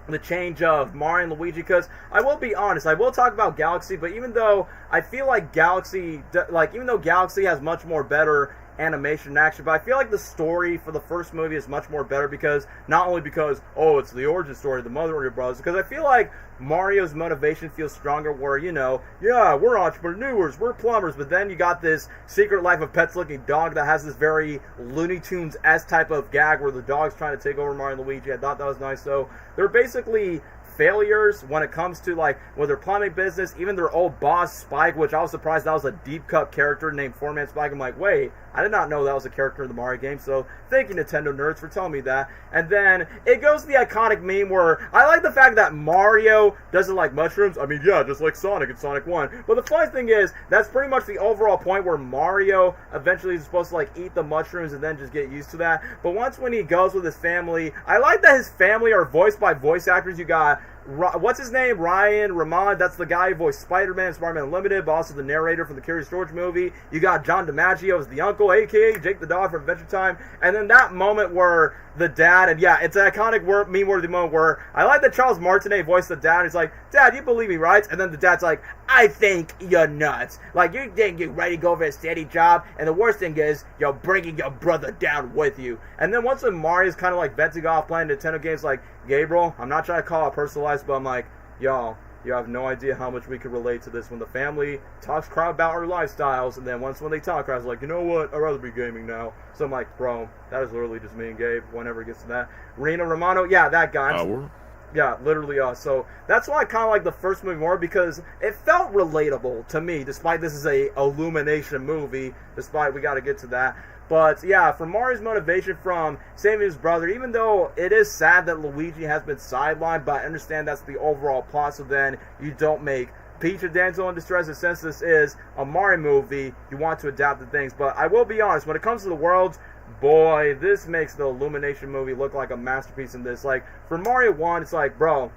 the change of Mario and Luigi, because I will be honest, I will talk about Galaxy, but even though I feel like Galaxy has much more better animation and action, but I feel like the story for the first movie is much more better, because not only because, oh, it's the origin story of the Mario Brothers, because I feel like Mario's motivation feels stronger, where, you know, yeah, we're entrepreneurs, we're plumbers, but then you got this Secret Life of Pets looking dog that has this very Looney Tunes-esque type of gag where the dog's trying to take over Mario and Luigi. I thought that was nice. So they're basically failures when it comes to, like, with their plumbing business. Even their old boss Spike, which I was surprised that was a deep cut character named Foreman Spike. I'm like, wait, I did not know that was a character in the Mario game, so thank you, Nintendo nerds, for telling me that. And then it goes to the iconic meme where I like the fact that Mario doesn't like mushrooms. I mean, yeah, just like Sonic in Sonic 1. But the funny thing is, that's pretty much the overall point, where Mario eventually is supposed to, like, eat the mushrooms and then just get used to that. But once when he goes with his family, I like that his family are voiced by voice actors. You got, what's his name? Ryan Ramon. That's the guy who voiced Spider-Man, Spider-Man Unlimited, but also the narrator from the Curious George movie. You got John DiMaggio as the uncle, a.k.a. Jake the dog from Adventure Time. And then that moment where the dad, and yeah, it's an iconic meme-worthy moment where I like that Charles Martinet voiced the dad. He's like, Dad, you believe me, right? And then the dad's like, I think you're nuts. Like, you think you're ready to go for a steady job, and the worst thing is, you're bringing your brother down with you. And then once when Mario's kind of like venting off playing Nintendo games, like, Gabriel, I'm not trying to call it personalized, but I'm like, y'all, you have no idea how much we can relate to this when the family talks crap about our lifestyles, and then once when they talk crap, it's like, you know what, I'd rather be gaming now. So I'm like, bro, that is literally just me and Gabe whenever it gets to that. Reno Romano, yeah, that guy. Yeah, literally us. So that's why I kind of like the first movie more, because it felt relatable to me, despite this is a Illumination movie, despite we got to get to that. But yeah, for Mario's motivation from saving his brother, even though it is sad that Luigi has been sidelined, but I understand that's the overall plot, so then you don't make Peach a damsel in distress. And since this is a Mario movie, you want to adapt the things. But I will be honest, when it comes to the worlds, boy, this makes the Illumination movie look like a masterpiece in this. Like, for Mario 1, it's like, bro,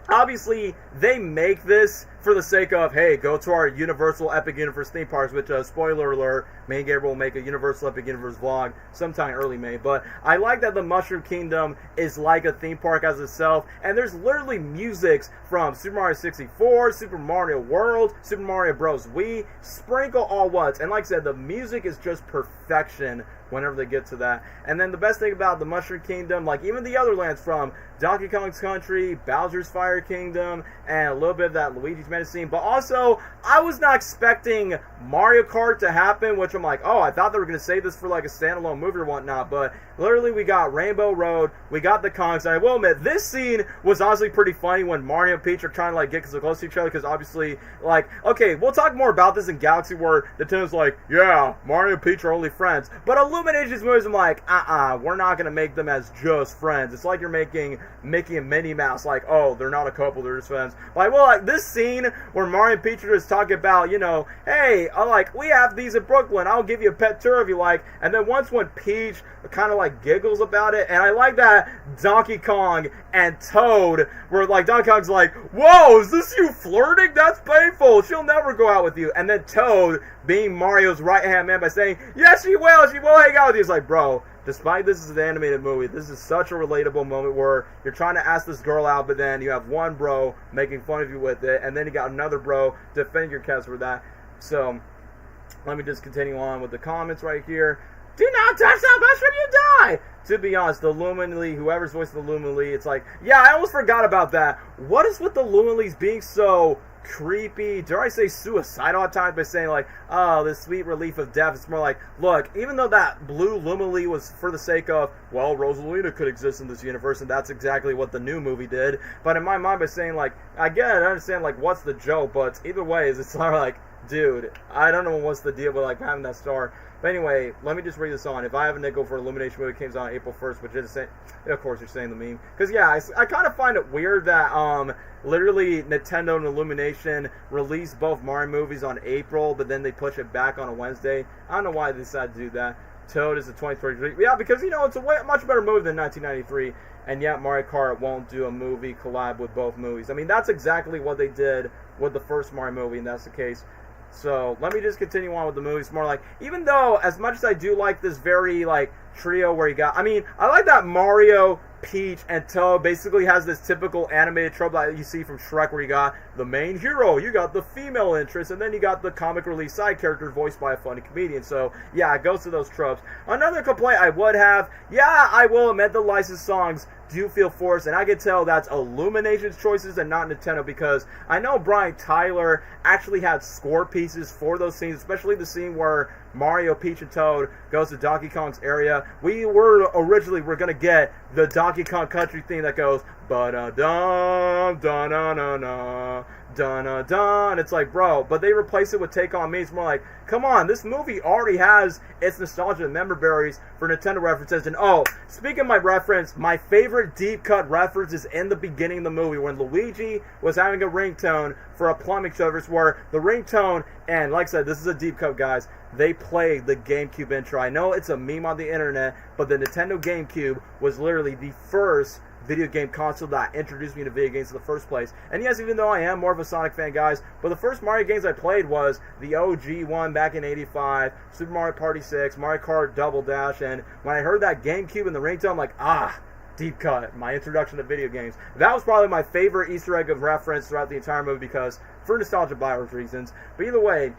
obviously, they make this for the sake of, hey, go to our Universal Epic Universe theme parks, which, spoiler alert, me and Gabriel will make a Universal Epic Universe vlog sometime early May. But I like that the Mushroom Kingdom is like a theme park as itself, and there's literally musics from Super Mario 64, Super Mario World, Super Mario Bros. Wii, sprinkle all what's. And like I said, the music is just perfection whenever they get to that. And then the best thing about the Mushroom Kingdom, like even the other lands from Donkey Kong's Country, Bowser's Fire Kingdom, and a little bit of that Luigi's Mansion scene. But also, I was not expecting Mario Kart to happen, which I'm like, oh, I thought they were going to save this for like a standalone movie or whatnot. But literally, we got Rainbow Road, we got the Kongs. And I will admit, this scene was honestly pretty funny when Mario and Peach are trying to like get so close to each other, because obviously, like, okay, we'll talk more about this in Galaxy, where Nintendo's like, yeah, Mario and Peach are only friends. But Illumination's movies, I'm like, we're not going to make them as just friends. It's like you're making Mickey and Minnie Mouse, like, oh, they're not a couple, they're just friends. Like, well, like, this scene where Mario and Peach are just talking about, you know, hey, like, we have these in Brooklyn, I'll give you a pet tour if you like. And then once when Peach kind of, like, giggles about it, and I like that Donkey Kong and Toad, where, like, Donkey Kong's like, whoa, is this you flirting? That's painful, she'll never go out with you. And then Toad, being Mario's right-hand man, by saying, yes, she will hang out with you. It's like, bro, despite this is an animated movie, this is such a relatable moment where you're trying to ask this girl out, but then you have one bro making fun of you with it, and then you got another bro defending your cast for that. So, let me just continue on with the comments right here. Do not touch that mushroom, you die! To be honest, the Luminally, whoever's voicing the Luminally, it's like, yeah, I almost forgot about that. What is with the Luminallys being so creepy, dare I say suicidal at times, by saying like, oh, this sweet relief of death? It's more like, look, even though that blue Luminally was for the sake of, well, Rosalina could exist in this universe, and that's exactly what the new movie did, but in my mind, by saying like, I get it, I understand like, what's the joke, but either way, it's not like, dude, I don't know what's the deal with like having that star. But anyway, let me just read this on. If I have a nickel for Illumination movie, it comes out on April 1st, which is, of course, you're saying the meme. Because, yeah, I kind of find it weird that, literally, Nintendo and Illumination released both Mario movies on April, but then they push it back on a Wednesday. I don't know why they decided to do that. Toad is a 2023. Yeah, because, you know, it's a much better movie than 1993, and yet Mario Kart won't do a movie collab with both movies. I mean, that's exactly what they did with the first Mario movie, and that's the case. So, let me just continue on with the movies. More like, even though, as much as I do like this very, like, trio where you got, I mean, I like that Mario, Peach, and Toad basically has this typical animated trope that you see from Shrek, where you got the main hero, you got the female interest, and then you got the comic relief side character voiced by a funny comedian. So, yeah, it goes to those tropes. Another complaint I would have, yeah, I will admit the licensed songs do feel forced, and I can tell that's Illumination's choices and not Nintendo, because I know Brian Tyler actually had score pieces for those scenes, especially the scene where Mario, Peach, and Toad goes to Donkey Kong's area. We were originally going to get the Donkey Kong Country theme that goes ba-da-dum, da-na-na-na, dun-dun-dun. It's like, bro, but they replace it with Take On Me. It's more like, come on, this movie already has its nostalgia and member berries for Nintendo references. And oh, speaking of my reference, my favorite deep cut reference is in the beginning of the movie when Luigi was having a ringtone for a plumbing service, where the ringtone, and like I said, this is a deep cut, guys, they played the GameCube intro. I know it's a meme on the internet, but the Nintendo GameCube was literally the first video game console that introduced me to video games in the first place. And yes, even though I am more of a Sonic fan, guys, but the first Mario games I played was the OG one back in '85, Super Mario Party 6, Mario Kart Double Dash, and when I heard that GameCube and the ringtone, I'm like, deep cut, my introduction to video games. That was probably my favorite Easter egg of reference throughout the entire movie, because for nostalgia bias reasons. But either way,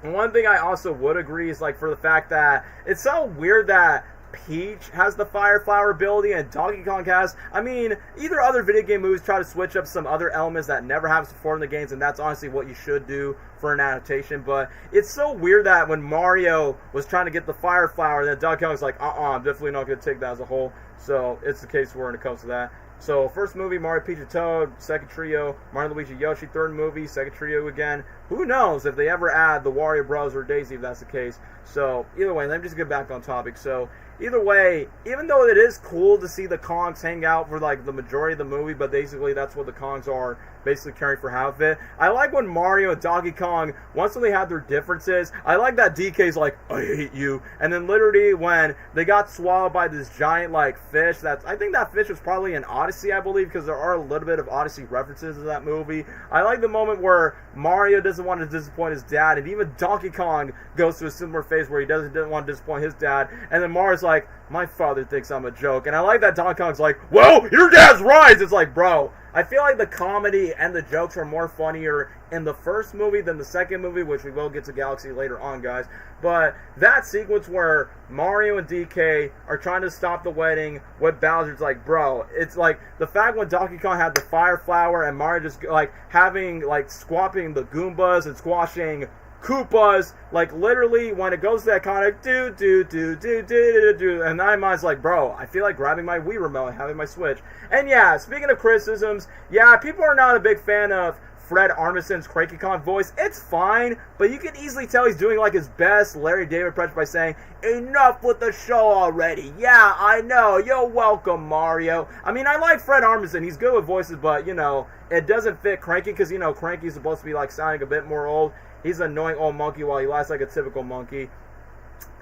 one thing I also would agree is, like, for the fact that it's so weird that Peach has the Fire Flower ability and Donkey Kong has, I mean, either other video game movies try to switch up some other elements that never happens before in the games, and that's honestly what you should do for an adaptation. But it's so weird that when Mario was trying to get the Fire Flower, then Donkey Kong's like, I'm definitely not going to take that as a whole. So it's the case when it comes to that. So, first movie, Mario, Peach, and Toad. Second trio, Mario, Luigi, Yoshi. Third movie, second trio again. Who knows if they ever add the Wario Bros. Or Daisy, if that's the case. So, either way, let me just get back on topic. So, either way, even though it is cool to see the Kongs hang out for, like, the majority of the movie, but basically that's what the Kongs are basically carrying for half of it. I like when Mario and Donkey Kong, once they had their differences, I like that DK's like, I hate you. And then literally when they got swallowed by this giant, like, fish, I think that fish was probably in Odyssey, I believe, because there are a little bit of Odyssey references in that movie. I like the moment where Mario doesn't want to disappoint his dad, and even Donkey Kong goes through a similar phase where he doesn't want to disappoint his dad, and then Mario's like, my father thinks I'm a joke. And I like that Donkey Kong's like, well, your dad's right. It's like, bro, I feel like the comedy and the jokes are more funnier in the first movie than the second movie, which we will get to Galaxy later on, guys. But that sequence where Mario and DK are trying to stop the wedding with Bowser's like, bro, it's like the fact when Donkey Kong had the fire flower and Mario just like having like squapping the Goombas and squashing Koopas, like literally when it goes to that kind of do, and my mind's like, bro, I feel like grabbing my Wii remote and having my Switch. And yeah, speaking of criticisms, yeah, people are not a big fan of Fred Armisen's Cranky Kong voice. It's fine, but you can easily tell he's doing like his best Larry David impression by saying, enough with the show already. Yeah, I know. You're welcome, Mario. I mean, I like Fred Armisen. He's good with voices, but, you know, it doesn't fit Cranky because, you know, Cranky's supposed to be like sounding a bit more old. He's an annoying old monkey while he laughs like a typical monkey.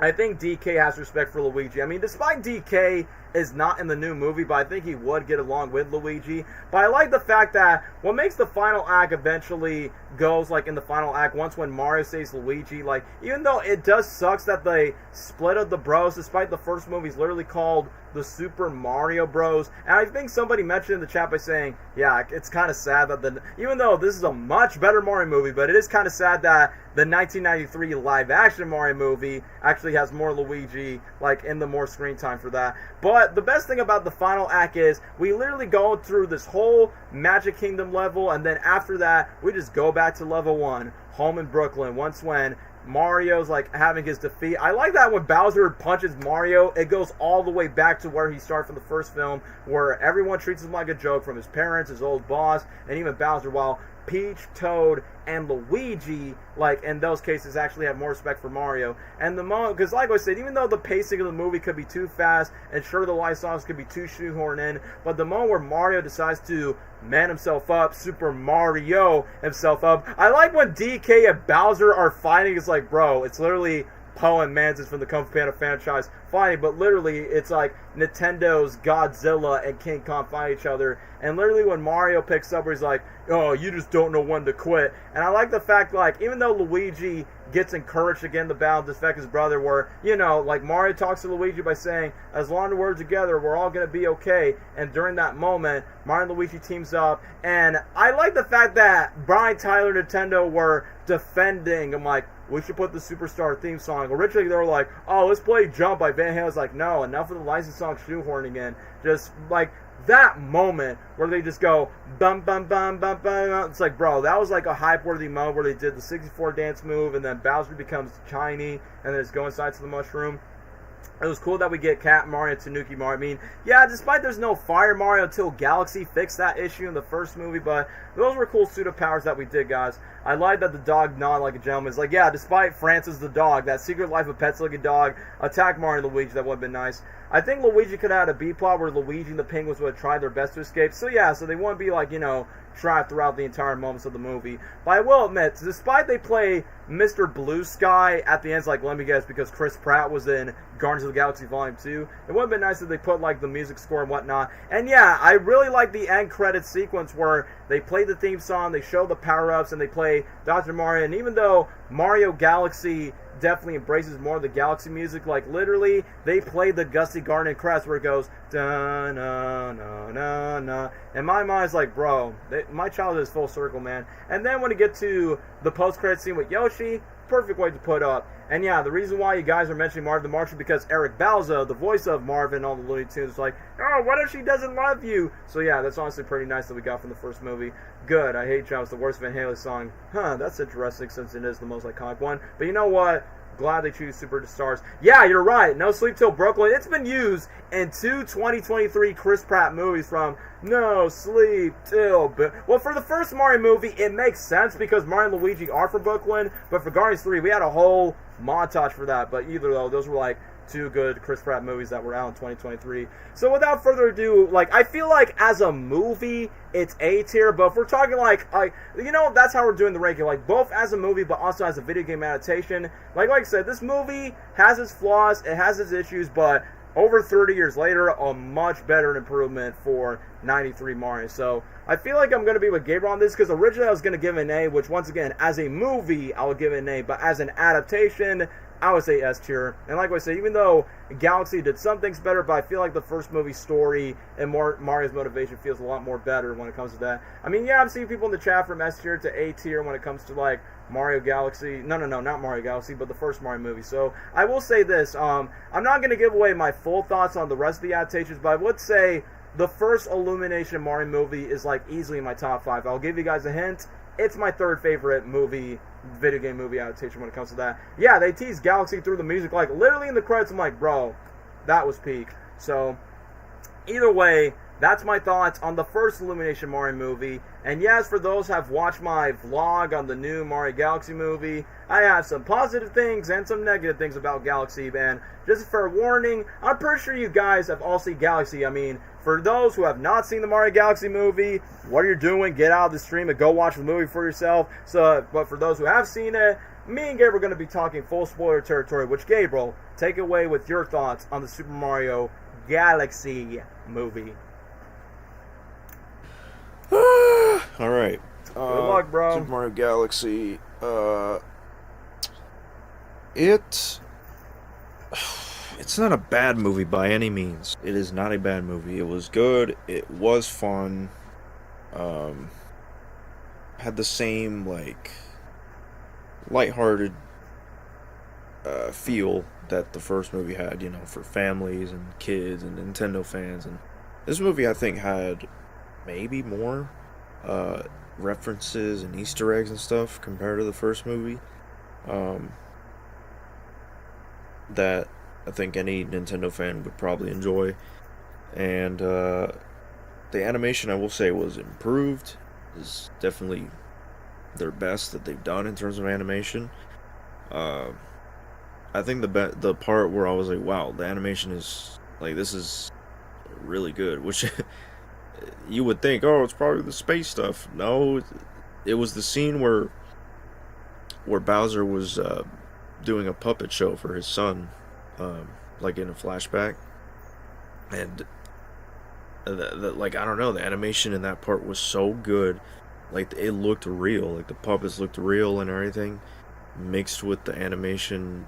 I think DK has respect for Luigi. I mean, despite DK is not in the new movie, but I think he would get along with Luigi. But I like the fact that what makes the final act eventually goes, like, in the final act, once when Mario saves Luigi, like, even though it does sucks that they split up the bros, despite the first movie's literally called the Super Mario Bros. And I think somebody mentioned in the chat by saying, yeah, it's kind of sad that even though this is a much better Mario movie, but it is kind of sad that the 1993 live-action Mario movie actually has more Luigi, like, in the more screen time for that. But the best thing about the final act is we literally go through this whole Magic Kingdom level, and then after that, we just go back to level 1, home in Brooklyn, once when Mario's like having his defeat. I like that when Bowser punches Mario, it goes all the way back to where he started from the first film, where everyone treats him like a joke, from his parents, his old boss, and even Bowser, while Peach, Toad, and Luigi, like, in those cases, actually have more respect for Mario. And the moment, because like I said, even though the pacing of the movie could be too fast, and sure, the light songs could be too shoehorned in, but the moment where Mario decides to man himself up, Super Mario himself up, I like when DK and Bowser are fighting. It's like, bro, it's literally Poe and Mantis from the Kung Fu Panda franchise fighting, but literally it's like Nintendo's Godzilla and King Kong fight each other, and literally when Mario picks up, where he's like, oh, you just don't know when to quit. And I like the fact, like, even though Luigi gets encouraged again to battle defect his brother, where, you know, like, Mario talks to Luigi by saying, as long as we're together, we're all going to be okay. And during that moment, Mario and Luigi teams up, and I like the fact that Brian Tyler and Nintendo were defending. I'm like, we should put the Superstar theme song. Originally, they were like, oh, let's play Jump by Van Halen. I was like, no, enough of the licensed song shoehorning in. Just, like, that moment where they just go bum bum bum bum bum, it's like, bro, that was like a hype-worthy moment where they did the 64 dance move, and then Bowser becomes shiny, and then just go inside to the mushroom. It was cool that we get Cat Mario and Tanuki Mario. I mean, yeah, despite there's no Fire Mario until Galaxy fixed that issue in the first movie, but those were cool pseudo powers that we did, guys. I lied that the dog gnawed like a gentleman. It's like, yeah, despite Francis the dog, that Secret Life of Pets looking dog, attack Mario and Luigi, that would have been nice. I think Luigi could have had a B-plot where Luigi and the Penguins would have tried their best to escape. So yeah, so they wouldn't be like, you know, trapped throughout the entire moments of the movie. But I will admit, despite they play Mr. Blue Sky at the end, like, let me guess, because Chris Pratt was in Guardians of the Galaxy Volume 2, it would have been nice if they put, like, the music score and whatnot. And yeah, I really like the end credits sequence where they play the theme song, they show the power-ups, and they play Dr. Mario. And even though Mario Galaxy definitely embraces more of the Galaxy music, like, literally, they play the Gusty Garden Crest where it goes, da-na-na-na-na. And my mind's like, bro, my childhood is full circle, man. And then when you get to the post-credit scene with Yoshi, perfect way to put up. And yeah, the reason why you guys are mentioning Marvin the Martian, because Eric Bauza, the voice of Marvin on the Looney Tunes, is like, oh, what if she doesn't love you? So yeah, that's honestly pretty nice that we got from the first movie. Good, I Hate You, it's the worst Van Halen song. Huh, that's interesting since it is the most iconic one. But you know what? Glad they choose Superstars. Yeah, you're right. No Sleep Till Brooklyn. It's been used in two 2023 Chris Pratt movies, from No Sleep Till... Well, for the first Mario movie, it makes sense because Mario and Luigi are from Brooklyn. But for Guardians 3, we had a whole montage for that. But either though, those were like two good Chris Pratt movies that were out in 2023. So without further ado, like, I feel like as a movie, it's A tier, but if we're talking like, you know, that's how we're doing the ranking, like, both as a movie, but also as a video game adaptation. Like I said, this movie has its flaws, it has its issues, but over 30 years later, a much better improvement for 93 Mario. So I feel like I'm going to be with Gabriel on this, because originally I was going to give it an A, which once again, as a movie, I would give it an A, but as an adaptation, I would say S tier. And like I said, even though Galaxy did some things better, but I feel like the first movie's story and Mario's motivation feels a lot more better when it comes to that. I mean, yeah, I'm seeing people in the chat from S tier to A tier when it comes to like Mario Galaxy. No, not Mario Galaxy, but the first Mario movie. So I will say this: I'm not going to give away my full thoughts on the rest of the adaptations, but I would say the first Illumination Mario movie is like easily in my top 5. I'll give you guys a hint. It's my third favorite video game movie adaptation when it comes to that. Yeah, they tease Galaxy through the music, like literally in the credits. I'm like, bro, that was peak. So either way, that's my thoughts on the first Illumination Mario movie. And yes, for those who have watched my vlog on the new Mario Galaxy movie, I have some positive things and some negative things about Galaxy. And just a fair warning, I'm pretty sure you guys have all seen Galaxy. I mean, for those who have not seen the Mario Galaxy movie, what you're doing, get out of the stream and go watch the movie for yourself. But for those who have seen it, me and Gabriel are going to be talking full spoiler territory, which, Gabriel, take away with your thoughts on the Super Mario Galaxy movie. All right. Good luck, bro. Super Mario Galaxy. It's not a bad movie by any means. It is not a bad movie. It was good. It was fun. Had the same like lighthearted feel that the first movie had, you know, for families and kids and Nintendo fans. And this movie, I think, had maybe more references and Easter eggs and stuff compared to the first movie. That I think any Nintendo fan would probably enjoy. And the animation, I will say, was improved. Is definitely their best that they've done in terms of animation. I think the part where I was like, wow, the animation is like, this is really good, which you would think, oh, it's probably the space stuff. No, it was the scene where Bowser was doing a puppet show for his son, like in a flashback, and like, I don't know, the animation in that part was so good. Like, it looked real, like the puppets looked real and everything, mixed with the animation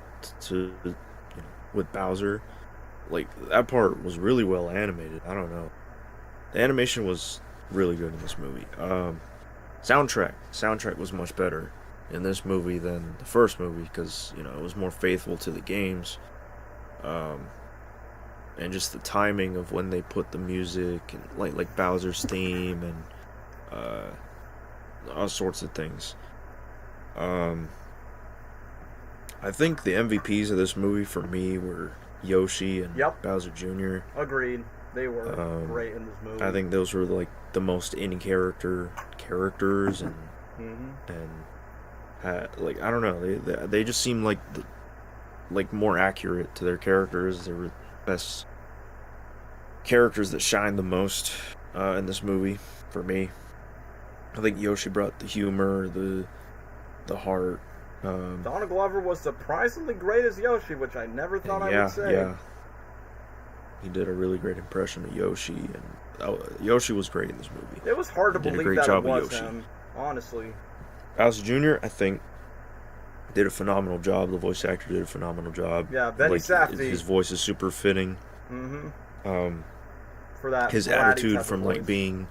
with Bowser. Like, that part was really well animated. I don't know, the animation was really good in this movie. Soundtrack was much better in this movie than the first movie, because, you know, it was more faithful to the games. And just the timing of when they put the music, and like Bowser's theme, and all sorts of things. I think the MVPs of this movie for me were Yoshi and Bowser Jr. Agreed. They were great in this movie. I think those were like the most characters, and like, I don't know, they just seemed like more accurate to their characters. They were best characters that shined the most in this movie for me. I think Yoshi brought the humor, the heart. Donald Glover was surprisingly great as Yoshi, which I never thought I would say. Yeah, he did a really great impression of Yoshi, and Yoshi was great in this movie. It was hard to believe that it was him, honestly. Bowser Jr., I think, did a phenomenal job. The voice actor did a phenomenal job. Yeah, Benny Safdie. His voice is super fitting. For that, his attitude from like being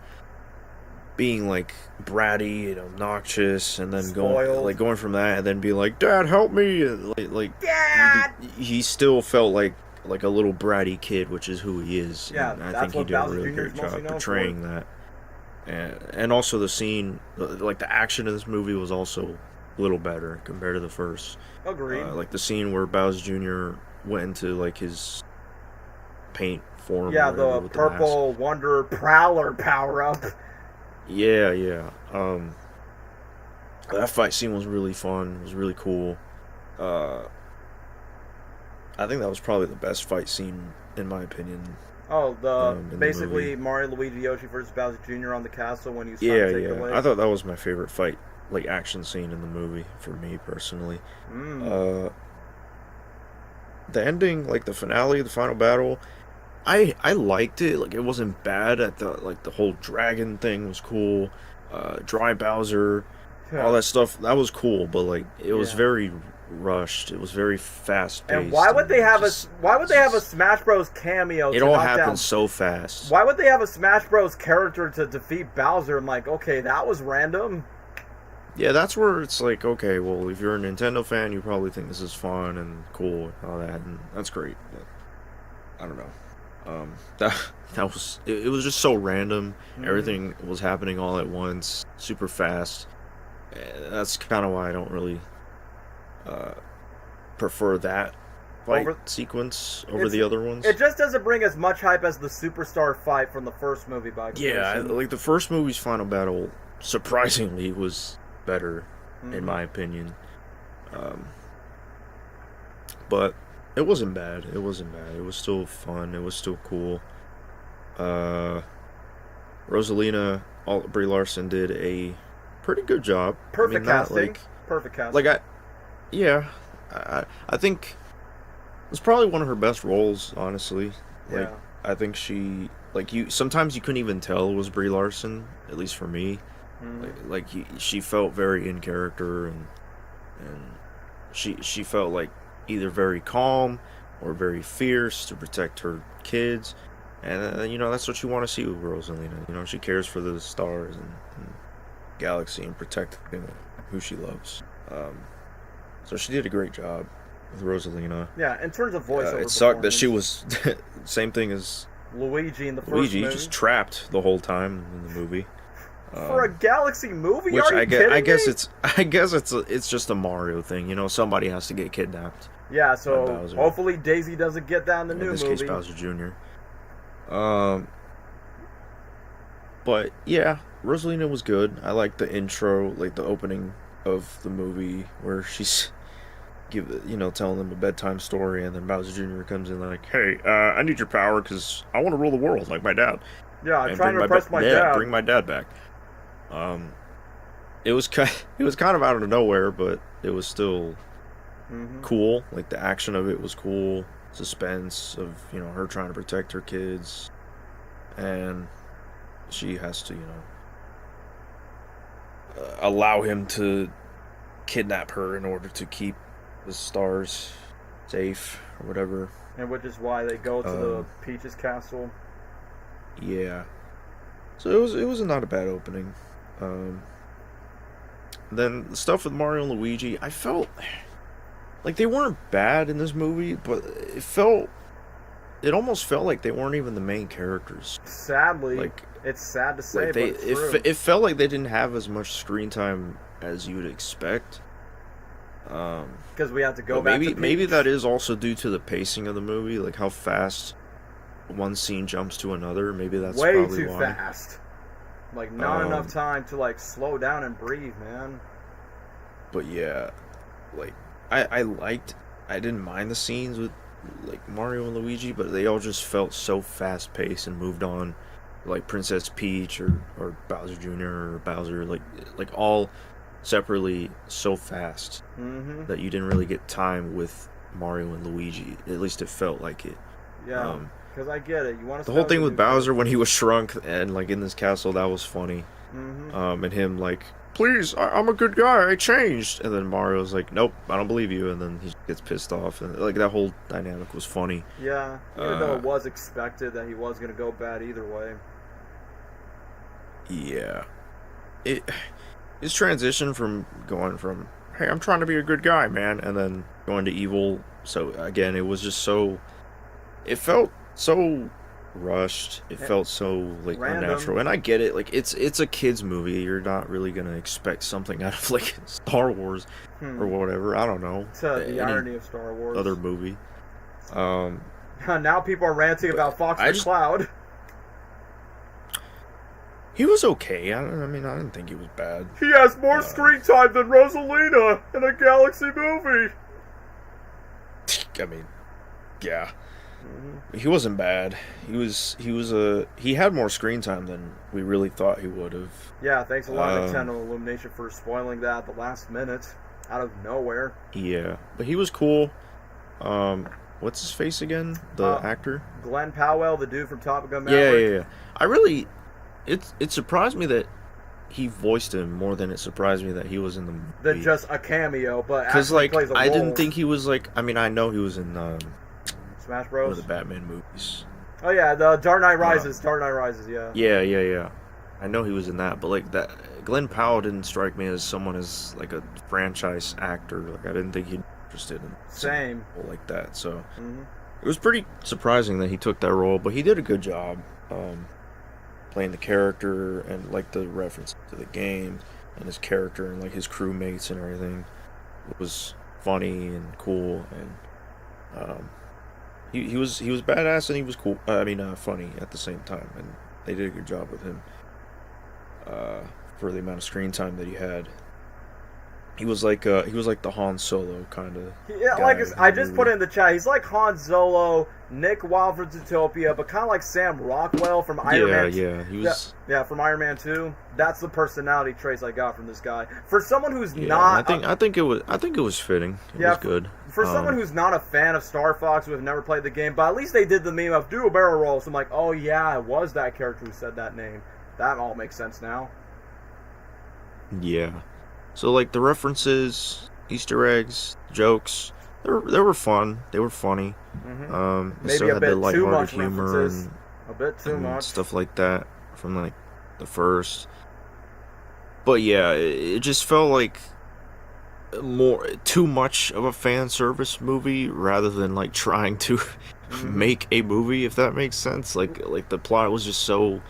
like bratty and obnoxious, and then going from that, and then be like, "Dad, help me!" Like Dad. He still felt like a little bratty kid, which is who he is. Yeah, and I think he did a really great job portraying that. And also the scene, like the action in this movie was also a little better compared to the first. Agreed. Like the scene where Bowser Jr. went into like his paint form. Yeah, the purple Wonder Prowler power up. Yeah. That fight scene was really fun. It was really cool. I think that was probably the best fight scene in my opinion. Oh, basically Mario, Luigi, Yoshi versus Bowser Jr. on the castle when he's trying to take away. I thought that was my favorite fight, like action scene in the movie for me personally. The ending, like the finale, the final battle, I liked it. Like, it wasn't bad. The whole dragon thing was cool. Dry Bowser, all that stuff, that was cool, but like it was Yeah. very rushed. It was very fast paced. And why would they have a Smash Bros cameo? It to all knock happened down, so fast. Why would they have a Smash Bros character to defeat Bowser? I'm like, okay, that was random. Yeah, that's where it's like, okay, well, if you're a Nintendo fan, you probably think this is fun and cool and all that, and that's great. But I don't know. That was it was just so random. Everything was happening all at once, super fast. That's kind of why I don't really prefer that fight sequence over the other ones. It just doesn't bring as much hype as the superstar fight from the first movie by comparison. Yeah, like the first movie's final battle, surprisingly, was better, in my opinion. But it wasn't bad. It wasn't bad. It was still fun. It was still cool. Rosalina, Brie Larson did a pretty good job. Perfect casting. Like, Perfect casting. I think it's probably one of her best roles, honestly. Like, Yeah. I think she, like, sometimes you couldn't even tell it was Brie Larson, at least for me. She felt very in character, and she felt like either very calm or very fierce to protect her kids. And that's what you want to see with Rosalina. She cares for the stars and galaxy and protecting who she loves. So she did a great job with Rosalina. Yeah, in terms of voiceover, it sucked that she was same thing as Luigi in the first Luigi, movie. just trapped the whole time in the movie. For a Galaxy movie, which are you kidding I guess me? it's just a Mario thing. Somebody has to get kidnapped. Yeah, so hopefully Daisy doesn't get that in the new movie. In this case, Bowser Jr. But yeah, Rosalina was good. I like the intro, like the opening of the movie where she's telling them a bedtime story, and then Bowser Jr. comes in like, "Hey, I need your power because I want to rule the world like my dad." Yeah, I'm trying to impress my dad. Bring my dad back. It was kind of out of nowhere, but it was still cool. Like the action of it was cool. Suspense of her trying to protect her kids, and she has to allow him to kidnap her in order to keep the stars safe or whatever. And which is why they go to the Peach's castle. Yeah. So it was not a bad opening. Then the stuff with Mario and Luigi, I felt like they weren't bad in this movie, but it almost felt like they weren't even the main characters. Sadly, like, it's sad to say, like but it's true. It felt like they didn't have as much screen time as you would expect. Because we have to go back. Maybe that is also due to the pacing of the movie, like how fast one scene jumps to another. Maybe that's way probably too why. fast. Like not enough time to like slow down and breathe, man. But yeah, like I didn't mind the scenes with like Mario and Luigi, but they all just felt so fast paced and moved on. Like Princess Peach or Bowser Jr. or Bowser, like all separately so fast that you didn't really get time with Mario and Luigi. At least it felt like it. Yeah, because I get it. You want to. The whole thing with Bowser when he was shrunk and like in this castle, that was funny. And him like, please, I'm a good guy. I changed. And then Mario's like, nope, I don't believe you. And then he gets pissed off. And like that whole dynamic was funny. Yeah, even though it was expected that he was going to go bad either way. Yeah. His transition from going from, hey, I'm trying to be a good guy, man, and then going to evil. So again, it was just so, it felt so rushed. It felt so like random. Unnatural. And I get it. Like it's a kids movie. You're not really gonna expect something out of like Star Wars or whatever. I don't know. It's the irony of Star Wars. Other movie. Now people are ranting about Fox the Cloud. He was okay. I mean, I didn't think he was bad. He has more screen time than Rosalina in a Galaxy movie. I mean, yeah. He wasn't bad. He had more screen time than we really thought he would have. Yeah, thanks a lot, Nintendo Illumination, for spoiling that at the last minute, out of nowhere. Yeah, but he was cool. What's his face again? The actor? Glenn Powell, the dude from Top Gun Maverick. Yeah. I really, it surprised me that he voiced him more than it surprised me that he was in the movie. Than just a cameo, but because actually like plays a role. I didn't think he was like. I mean, I know he was in Smash one Bros. of the Batman movies. Oh yeah, the Dark Knight Rises. Dark Knight Rises. Yeah. Yeah. I know he was in that, but like that, Glenn Powell didn't strike me as someone as like a franchise actor. Like I didn't think he'd be interested in Same role like that. So Mm-hmm. it was pretty surprising that he took that role, but he did a good job playing the character and like the reference to the game and his character and like his crewmates and everything. It was funny and cool, and he was badass and he was cool. Funny at the same time, and they did a good job with him. For the amount of screen time that he had, he was like the Han Solo kind of. Yeah, like I just put it in the chat. He's like Han Solo, Nick Wilde from Zootopia, but kind of like Sam Rockwell from Iron Man. Yeah, he was. Yeah, from Iron Man 2. That's the personality traits I got from this guy. For someone who's not, I think it was fitting. It was good. For someone who's not a fan of Star Fox, who have never played the game, but at least they did the meme of do a barrel roll. So I'm like, oh yeah, it was that character who said that name. That all makes sense now. Yeah. So like the references, Easter eggs, jokes, they were fun. They were funny. Mm-hmm. They still had the lighthearted humor and a bit too much stuff like that from like the first. But yeah, it just felt like too much of a fan service movie rather than like trying to make a movie, if that makes sense. Like the plot was just so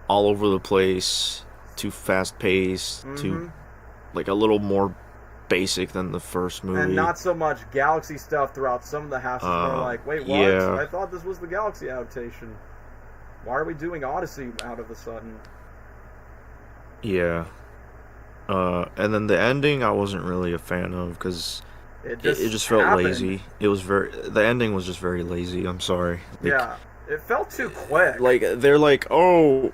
all over the place, too fast paced, too like a little more basic than the first movie, and not so much galaxy stuff throughout some of the houses. Were like, wait, what? Yeah. I thought this was the galaxy adaptation. Why are we doing Odyssey out of a sudden? Yeah. And then the ending I wasn't really a fan of because it just felt lazy. The ending was just very lazy. I'm sorry. Yeah, it felt too quick. Like they're like, oh,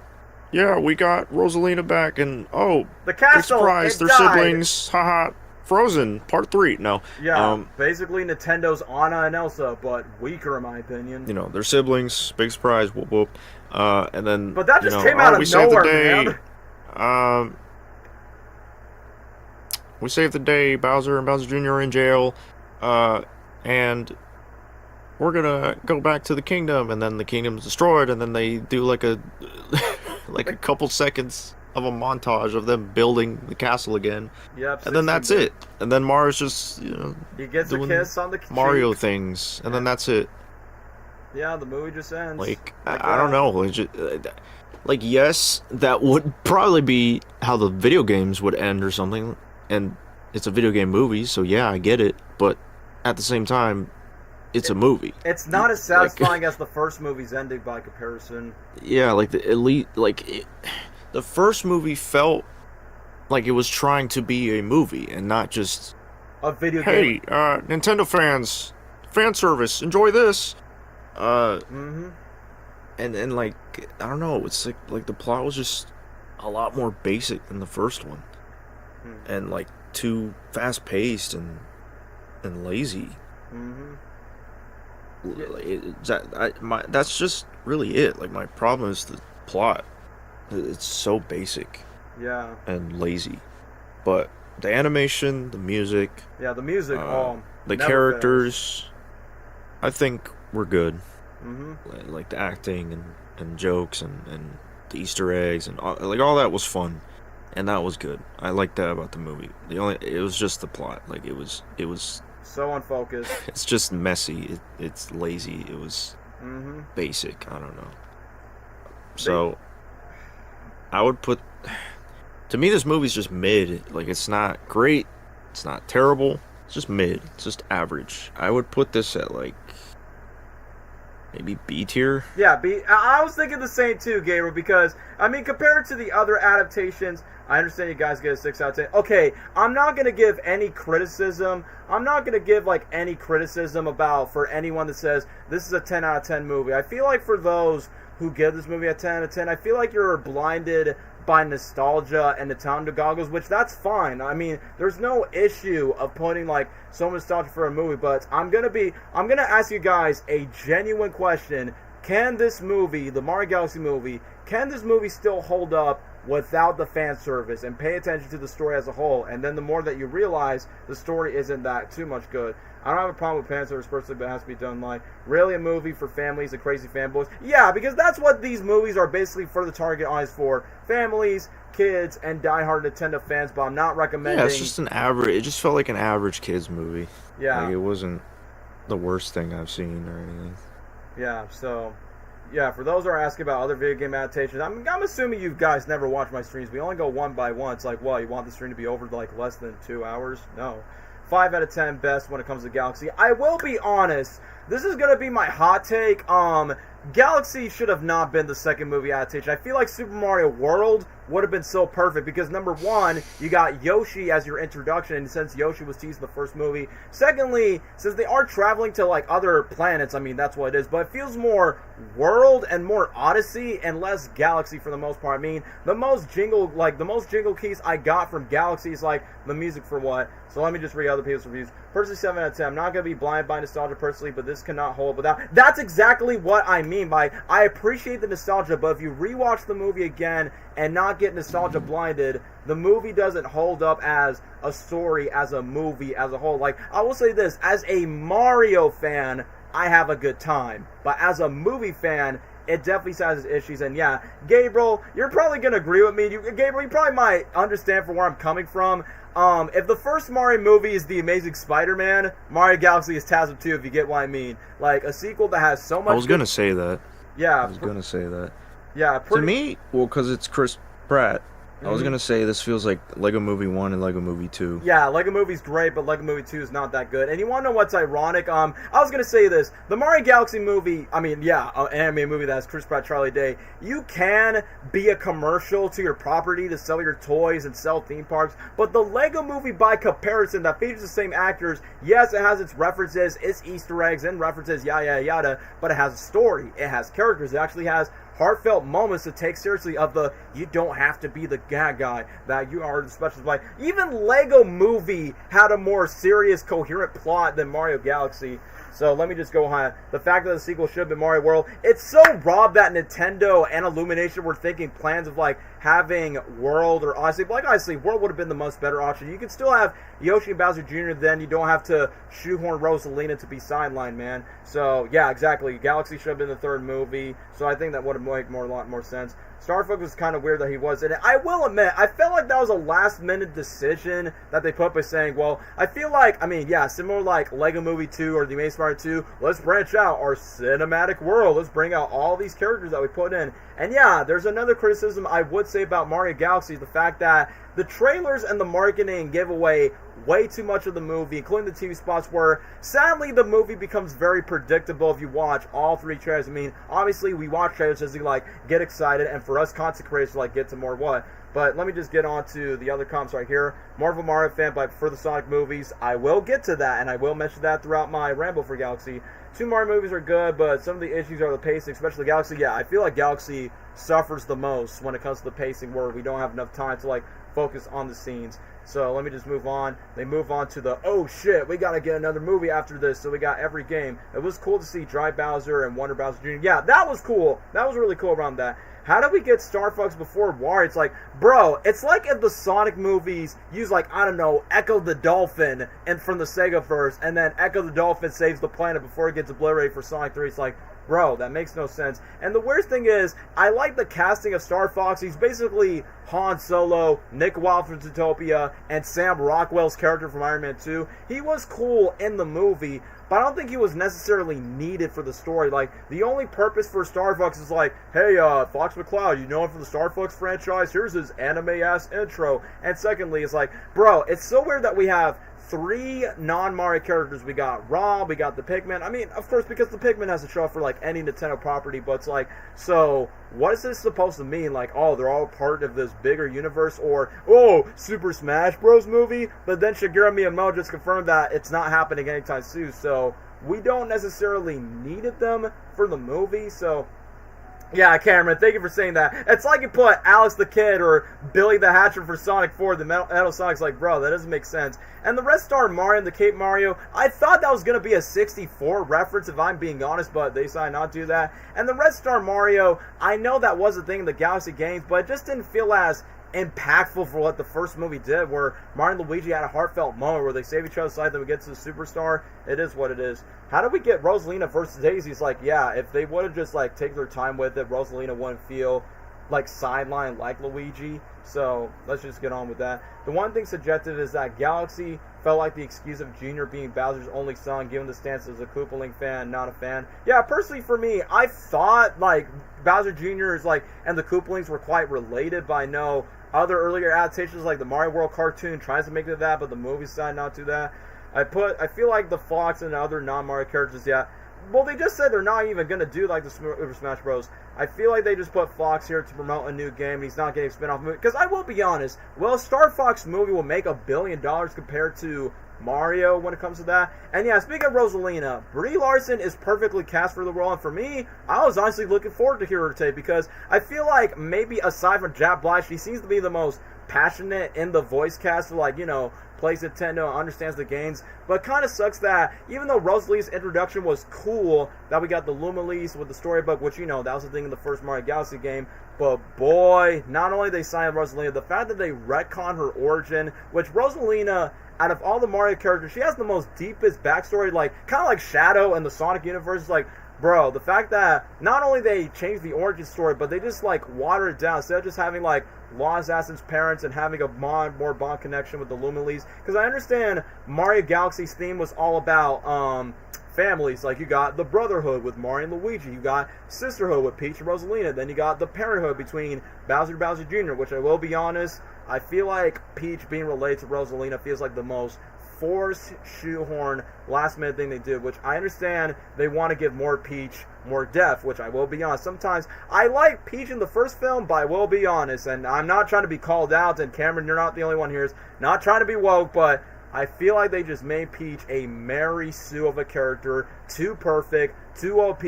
yeah, we got Rosalina back, and oh, the castle, surprise, their siblings, haha, Frozen Part 3. No, yeah, basically Nintendo's Anna and Elsa, but weaker in my opinion. You know, their siblings, big surprise, whoop whoop, and then. But that just came out of nowhere, man. We saved the day. Bowser and Bowser Jr. are in jail, and we're gonna go back to the kingdom, and then the kingdom's destroyed, and then they do like a a couple seconds of a montage of them building the castle again. Yep. And then that's it. And then Mario's just he gets a kiss on the Mario cheek. things, and then that's it. Yeah, the movie just ends. Like I don't know. Like yes, that would probably be how the video games would end or something. And it's a video game movie, so yeah, I get it. But at the same time, it's a movie. It's not as satisfying as the first movie's ending by comparison. Yeah, like the elite, the first movie felt like it was trying to be a movie and not just a video game. Hey, Nintendo fans, fan service, enjoy this. And like I don't know, it's like the plot was just a lot more basic than the first one. And like too fast paced and lazy. That's just really it. Like my problem is the plot. It's so basic. Yeah. And lazy. But the animation, the music. Yeah, the music. The characters. Fails. I think were good. Like the acting and jokes and the Easter eggs and all that was fun. And that was good. I liked that about the movie. It was just the plot. Like it was so unfocused. It's just messy. It's lazy. It was basic. I don't know. So I would put. To me, this movie's just mid. Like it's not great. It's not terrible. It's just mid. It's just average. I would put this at like maybe B tier. Yeah, B. I was thinking the same too, Gabriel. Because I mean, compared to the other adaptations. I understand you guys get a 6 out of 10. Okay, I'm not going to give any criticism. I'm not going to give, any criticism for anyone that says this is a 10 out of 10 movie. I feel like for those who give this movie a 10 out of 10, I feel like you're blinded by nostalgia and Nintendo goggles, which that's fine. I mean, there's no issue of putting, so nostalgia for a movie, but I'm going to ask you guys a genuine question. Can this movie, the Mario Galaxy movie, can this movie still hold up without the fan service and pay attention to the story as a whole. And then the more that you realize the story isn't that too much good. I don't have a problem with fan service personally, but it has to be done like, really a movie for families and crazy fanboys? Yeah, because that's what these movies are basically for the target audience for. Families, kids, and diehard Nintendo fans, but I'm not recommending... Yeah, it's just an average... It just felt like an average kids movie. Yeah. Like, it wasn't the worst thing I've seen or anything. Yeah, so... Yeah, for those who are asking about other video game adaptations, I'm assuming you guys never watch my streams. We only go one by one. It's like, well, you want the stream to be over like less than 2 hours? No. 5 out of 10 best when it comes to Galaxy. I will be honest, this is going to be my hot take. Galaxy should have not been the second movie adaptation. I feel like Super Mario World would have been so perfect because, number one, you got Yoshi as your introduction, and since Yoshi was teased in the first movie. Secondly, since they are traveling to like other planets, I mean, that's what it is, but it feels more World and more Odyssey and less Galaxy for the most part. I mean, the most jingle keys I got from Galaxy is like the music for what? So let me just read other people's reviews. Personally, 7 out of 10. I'm not going to be blinded by nostalgia personally, but this cannot hold without. That's exactly what I mean by I appreciate the nostalgia, but if you rewatch the movie again and not get nostalgia blinded, the movie doesn't hold up as a story, as a movie, as a whole. Like, I will say this, as a Mario fan, I have a good time. But as a movie fan, it definitely has its issues. And yeah, Gabriel, you're probably going to agree with me. Gabriel, you probably might understand from where I'm coming from. If the first Mario movie is The Amazing Spider-Man, Mario Galaxy is TASM 2, if you get what I mean. Like, a sequel that has so much... I was going to say that. Yeah. I was going to say that. Yeah, To me, well, because it's Chris Pratt, I was going to say this feels like Lego Movie 1 and Lego Movie 2. Yeah, Lego Movie's great, but Lego Movie 2 is not that good. And you want to know what's ironic? I was going to say this. The Mario Galaxy movie, I mean, yeah, an anime movie that has Chris Pratt, Charlie Day, you can be a commercial to your property to sell your toys and sell theme parks, but the Lego Movie, by comparison, that features the same actors, yes, it has its references, its Easter eggs and references, yada, yada, yada, but it has a story. It has characters. It actually has heartfelt moments to take seriously of the, you don't have to be the gag guy, that you are the specialist. Like, even Lego Movie had a more serious, coherent plot than Mario Galaxy. So let me just go on. The fact that the sequel should have been Mario World, it's so robbed that Nintendo and Illumination were thinking plans of like having World or Odyssey. But like honestly, World would have been the most better option. You can still have Yoshi and Bowser Jr. Then you don't have to shoehorn Rosalina to be sidelined, man. So yeah, exactly. Galaxy should have been the third movie. So I think that would have made a lot more sense. Star Fox was kind of weird that he was in it. I will admit, I felt like that was a last-minute decision that they put by saying, well, I feel like, I mean, yeah, similar like Lego Movie 2 or The Amazing Spider-Man 2, let's branch out our cinematic world. Let's bring out all these characters that we put in. And yeah, there's another criticism I would say about Mario Galaxy, the fact that the trailers and the marketing give away way too much of the movie, including the TV spots, where sadly the movie becomes very predictable if you watch all three trailers. I mean, obviously we watch trailers just to like get excited, and for us content creators to like get to more what. But let me just get on to the other comments right here. Marvel Mario fan, but I prefer the Sonic movies. I will get to that, and I will mention that throughout my ramble for Galaxy. 2 Mario movies are good, but some of the issues are the pacing, especially Galaxy. Yeah, I feel like Galaxy suffers the most when it comes to the pacing, where we don't have enough time to like focus on the scenes. So let me just move on. They move on to the, oh shit, we gotta get another movie after this, so we got every game. It was cool to see Dry Bowser and Wonder Bowser Jr. Yeah, that was cool. That was really cool around that. How did we get Star Fox before Wario? It's like, bro, it's like if the Sonic movies use, like, I don't know, Echo the Dolphin and from the Sega verse, and then Echo the Dolphin saves the planet before it gets obliterated for Sonic 3. It's like, bro, that makes no sense. And the worst thing is, I like the casting of Star Fox. He's basically Han Solo, Nick Wilde from Zootopia, and Sam Rockwell's character from Iron Man 2. He was cool in the movie, but I don't think he was necessarily needed for the story. Like, the only purpose for Star Fox is like, hey, Fox McCloud, you know him from the Star Fox franchise? Here's his anime-ass intro. And secondly, it's like, bro, it's so weird that we have 3 non-Mario characters. We got Rob, we got the Pikmin. I mean, of course, because the Pikmin has to show up for, like, any Nintendo property, but it's like, so, what is this supposed to mean? Like, oh, they're all part of this bigger universe, or, oh, Super Smash Bros. Movie? But then Shigeru Miyamoto just confirmed that it's not happening anytime soon, so we don't necessarily needed them for the movie, so Yeah, Cameron, thank you for saying that. It's like you put Alex the Kid or Billy the Hatcher for Sonic 4. The Metal Sonic's like, bro, that doesn't make sense. And the Red Star Mario and the Cape Mario, I thought that was going to be a 64 reference, if I'm being honest, but they decided not to do that. And the Red Star Mario, I know that was a thing in the Galaxy games, but it just didn't feel as impactful for what the first movie did, where Mario and Luigi had a heartfelt moment where they save each other's life, then we get to the superstar. It is what it is. How do we get Rosalina versus Daisy? It's like, yeah, if they would have just like taken their time with it, Rosalina wouldn't feel like sidelined like Luigi. So let's just get on with that. The one thing suggested is that Galaxy felt like the excuse of Junior being Bowser's only son, given the stance as a Koopaling fan, not a fan. Yeah, personally for me, I thought like Bowser Jr. is like, and the Koopalings were quite related, but I know other earlier adaptations like the Mario World cartoon tries to make it that, but the movie decided not to do that. I feel like the Fox and other non-Mario characters, yeah. Well, they just said they're not even going to do like the Super Smash Bros. I feel like they just put Fox here to promote a new game, and he's not getting a spin-off movie. Because I will be honest, well, Star Fox movie will make $1 billion compared to Mario when it comes to that. And yeah, speaking of Rosalina, Brie Larson is perfectly cast for the role, and for me, I was honestly looking forward to hearing her take, because I feel like maybe aside from Jack Black, she seems to be the most passionate in the voice cast, like, you know, plays Nintendo and understands the games. But it kind of sucks that even though Rosalina's introduction was cool, that we got the Lumilease with the storybook, which, you know, that was the thing in the first Mario Galaxy game. But boy, not only they signed Rosalina, the fact that they retcon her origin, which Rosalina, out of all the Mario characters, she has the most deepest backstory, like kind of like Shadow in the Sonic universe. Like, bro, the fact that not only they changed the origin story, but they just like water it down instead of just having like Lost Ascen's parents and having a more bond connection with the Lumilease. Because I understand Mario Galaxy's theme was all about families. Like, you got the brotherhood with Mario and Luigi, you got sisterhood with Peach and Rosalina, then you got the parenthood between Bowser and Bowser Jr., which I will be honest, I feel like Peach being related to Rosalina feels like the most forced shoehorn last minute thing they did, which I understand they want to give more Peach more depth, which I will be honest, sometimes I like Peach in the first film, but I will be honest, and I'm not trying to be called out, and Cameron, you're not the only one here, is not trying to be woke, but I feel like they just made Peach a Mary Sue of a character, too perfect, too OP,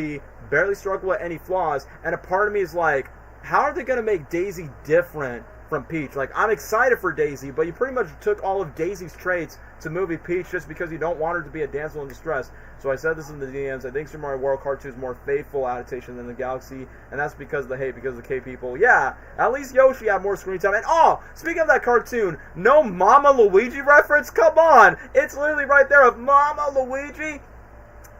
barely struggle with any flaws, and a part of me is like, how are they going to make Daisy different from Peach? Like, I'm excited for Daisy, but you pretty much took all of Daisy's traits to movie Peach just because you don't want her to be a damsel in distress. So I said this in the DMs, I think Super Mario World Cartoon is more faithful adaptation than the Galaxy, and that's because of the hate, because of the K-people. Yeah, at least Yoshi had more screen time. And oh, speaking of that cartoon, no Mama Luigi reference? Come on! It's literally right there of Mama Luigi.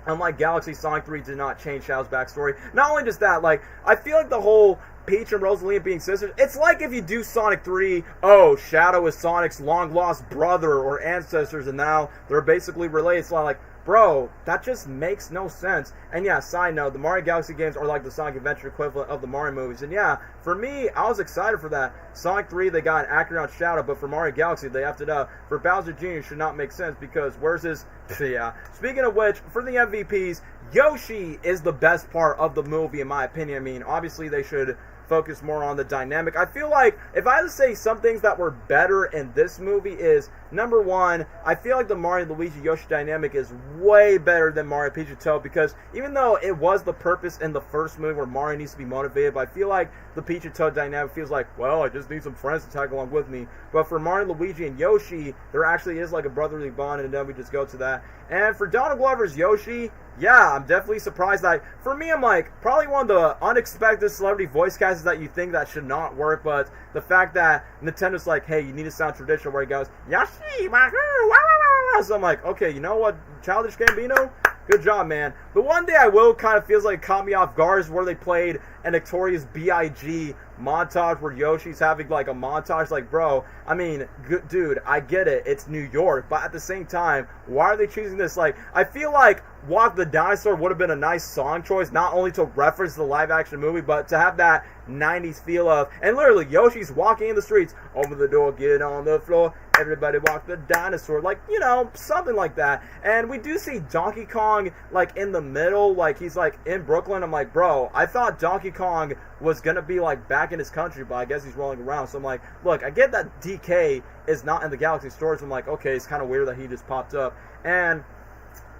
Unlike Galaxy, Sonic 3 did not change Shadow's backstory. Not only just that, like, I feel like the whole Peach and Rosalina being sisters, it's like if you do Sonic 3, oh, Shadow is Sonic's long-lost brother or ancestors, and now they're basically related. It's like, bro, that just makes no sense. And yeah, side note, the Mario Galaxy games are like the Sonic Adventure equivalent of the Mario movies. And yeah, for me, I was excited for that. Sonic 3, they got an accurate on Shadow, but for Mario Galaxy, they effed it up. For Bowser Jr., it should not make sense, because where's his... Yeah. Speaking of which, for the MVPs, Yoshi is the best part of the movie, in my opinion. I mean, obviously, they should focus more on the dynamic. I feel like if I had to say some things that were better in this movie is, number one, I feel like the Mario Luigi Yoshi dynamic is way better than Mario Peach and Toad, because even though it was the purpose in the first movie where Mario needs to be motivated, but I feel like the Peach and Toad dynamic feels like, well, I just need some friends to tag along with me. But for Mario, Luigi, and Yoshi, there actually is like a brotherly bond, and then we just go to that. And for Donald Glover's Yoshi, yeah, I'm definitely surprised that, for me, I'm like, probably one of the unexpected celebrity voice casts that you think that should not work, but the fact that Nintendo's like, hey, you need to sound traditional, where he goes, Yoshi, wahoo, wah, wah, wah. So I'm like, okay, you know what, Childish Gambino? Good job, man. The one thing I will kind of feels like caught me off guard is where they played a Notorious B.I.G. montage where Yoshi's having like a montage. Like, bro, I mean, dude, I get it. It's New York. But at the same time, why are they choosing this? Like, I feel like Walk the Dinosaur would have been a nice song choice, not only to reference the live action movie, but to have that 90s feel of, and literally, Yoshi's walking in the streets, open the door, get on the floor, everybody walk the dinosaur, like, you know, something like that. And we do see Donkey Kong, like, in the middle, like, he's, like, in Brooklyn. I'm like, bro, I thought Donkey Kong was gonna be, like, back in his country, but I guess he's rolling around. So I'm like, look, I get that DK is not in the Galaxy story, so I'm like, okay, it's kind of weird that he just popped up. And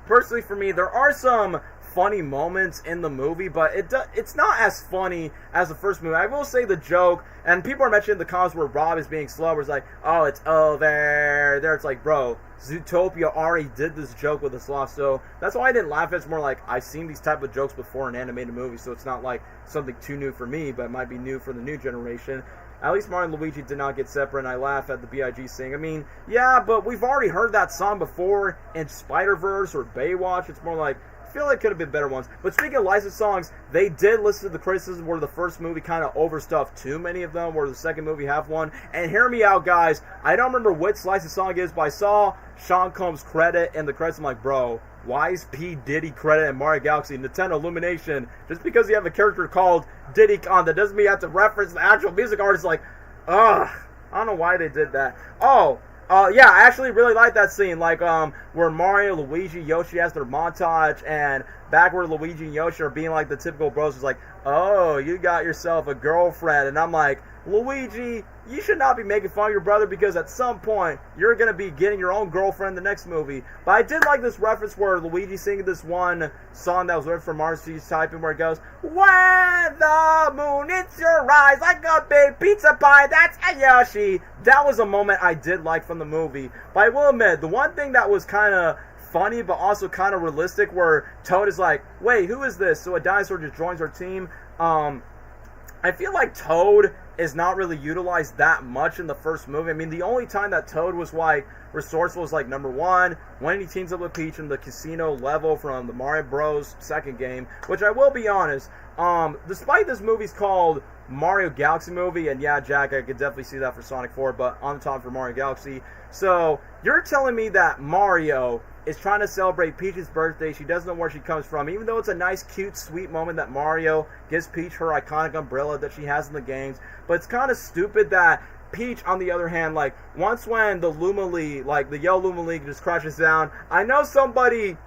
personally for me, there are some funny moments in the movie, but it's not as funny as the first movie. I will say the joke, and people are mentioning the comments where Rob is being slow, where it's like, oh, it's over there. It's like, bro, Zootopia already did this joke with the sloth, so that's why I didn't laugh. It's more like I've seen these type of jokes before in animated movies, so it's not like something too new for me, but it might be new for the new generation. At least Mario and Luigi did not get separate, and I laugh at the B.I.G. sing. I mean, yeah, but we've already heard that song before in Spider-Verse or Baywatch. It's more like, I feel like it could have been better ones. But speaking of licensed songs, they did listen to the criticism where the first movie kind of overstuffed too many of them, where the second movie have one. And hear me out, guys. I don't remember which licensed song it is, but I saw Sean Combs' credit in the credits. I'm like, bro, why is P. Diddy credit in Mario Galaxy? Nintendo Illumination. Just because you have a character called Diddy Kong, that doesn't mean you have to reference the actual music artist. Like, ugh. I don't know why they did that. Oh, yeah, I actually really like that scene. Like, where Mario, Luigi, Yoshi has their montage, and back where Luigi and Yoshi are being like the typical bros. It's like, oh, you got yourself a girlfriend. And I'm like, Luigi, you should not be making fun of your brother, because at some point you're going to be getting your own girlfriend in the next movie. But I did like this reference where Luigi singing this one song that was written from Marcy's typing, where it goes, when the moon hits your eyes like a big pizza pie, that's a Yoshi. That was a moment I did like from the movie. But I will admit, the one thing that was kind of funny but also kind of realistic, where Toad is like, wait, who is this? So a dinosaur just joins our team. I feel like Toad is not really utilized that much in the first movie. I mean, the only time that Toad was like resourceful was like number one, when he teams up with Peach in the casino level from the Mario Bros. Second game, which I will be honest, despite this movie's called Mario Galaxy movie, and yeah, Jack, I could definitely see that for Sonic 4, but on top for Mario Galaxy. So, you're telling me that Mario is trying to celebrate Peach's birthday. She doesn't know where she comes from, even though it's a nice, cute, sweet moment that Mario gives Peach her iconic umbrella that she has in the games. But it's kind of stupid that Peach, on the other hand, like, once when the Luma League, like, the Yellow Luma League just crashes down, I know somebody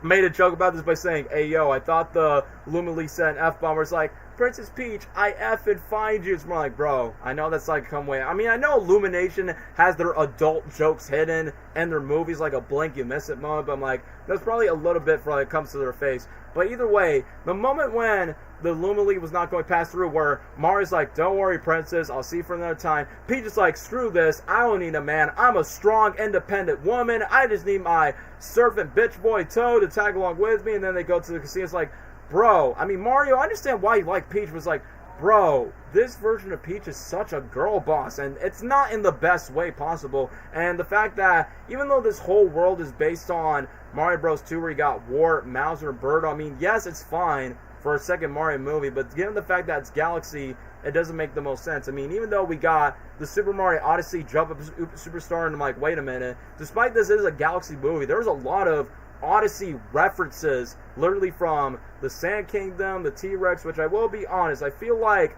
made a joke about this by saying, hey, yo, I thought the Luma League said an F-bomb, where it's like, Princess Peach, I effing find you. It's more like, bro, I know that's like come way. I mean, I know Illumination has their adult jokes hidden in their movies, like a blink you miss it moment, but I'm like, there's probably a little bit for when it comes to their face. But either way, the moment when the Luma League was not going past through, where Mario's like, don't worry, princess, I'll see you for another time. Peach is like, screw this, I don't need a man, I'm a strong, independent woman, I just need my servant bitch boy Toad to tag along with me, and then they go to the casino. It's like, bro, I mean, Mario, I understand why you like Peach, was like, bro, this version of Peach is such a girl boss, and it's not in the best way possible. And the fact that, even though this whole world is based on Mario Bros. 2, where you got Wart, Mauser, and Birdo, I mean, yes, it's fine for a second Mario movie, but given the fact that it's Galaxy, it doesn't make the most sense. I mean, even though we got the Super Mario Odyssey Jump Up Superstar, and I'm like, wait a minute, despite this is a Galaxy movie, there's a lot of Odyssey references, literally from the Sand Kingdom, the T-Rex, which I will be honest, I feel like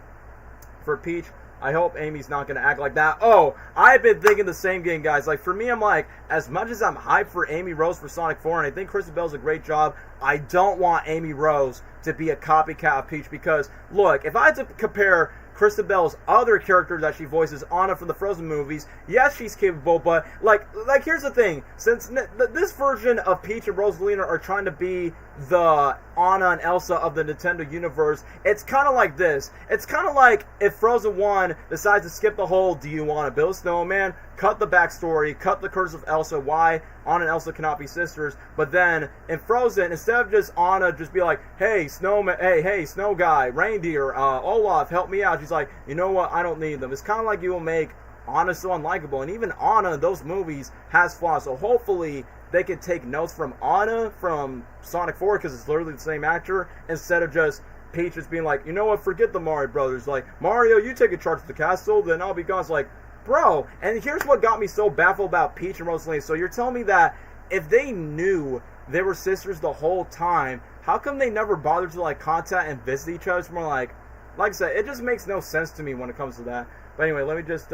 for Peach, I hope Amy's not going to act like that. Oh, I've been thinking the same game, guys. Like, for me, I'm like, as much as I'm hyped for Amy Rose for Sonic 4, and I think Kristen Bell's a great job, I don't want Amy Rose to be a copycat of Peach, because, look, if I had to compare Kristen Bell's other character that she voices, Anna from the Frozen movies, yes, she's capable, but, like here's the thing. Since this version of Peach and Rosalina are trying to be the Anna and Elsa of the Nintendo universe, it's kind of like this. It's kind of like if Frozen 1 decides to skip the whole, do you want to build a snowman, cut the backstory, cut the curse of Elsa, why Anna and Elsa cannot be sisters, but then in Frozen, instead of just Anna just be like, hey, snowman, hey, snow guy, reindeer, Olaf, help me out, she's like, you know what, I don't need them. It's kind of like you will make Anna so unlikable, and even Anna in those movies has flaws, so hopefully they can take notes from Anna from Sonic 4, because it's literally the same actor, instead of just Peach just being like, you know what, forget the Mario brothers, like, Mario, you take a charge of the castle, then I'll be gone. It's like, bro, and here's what got me so baffled about Peach and Rosalina. So you're telling me that if they knew they were sisters the whole time, how come they never bothered to, like, contact and visit each other? It's more like I said, it just makes no sense to me when it comes to that. But anyway, let me just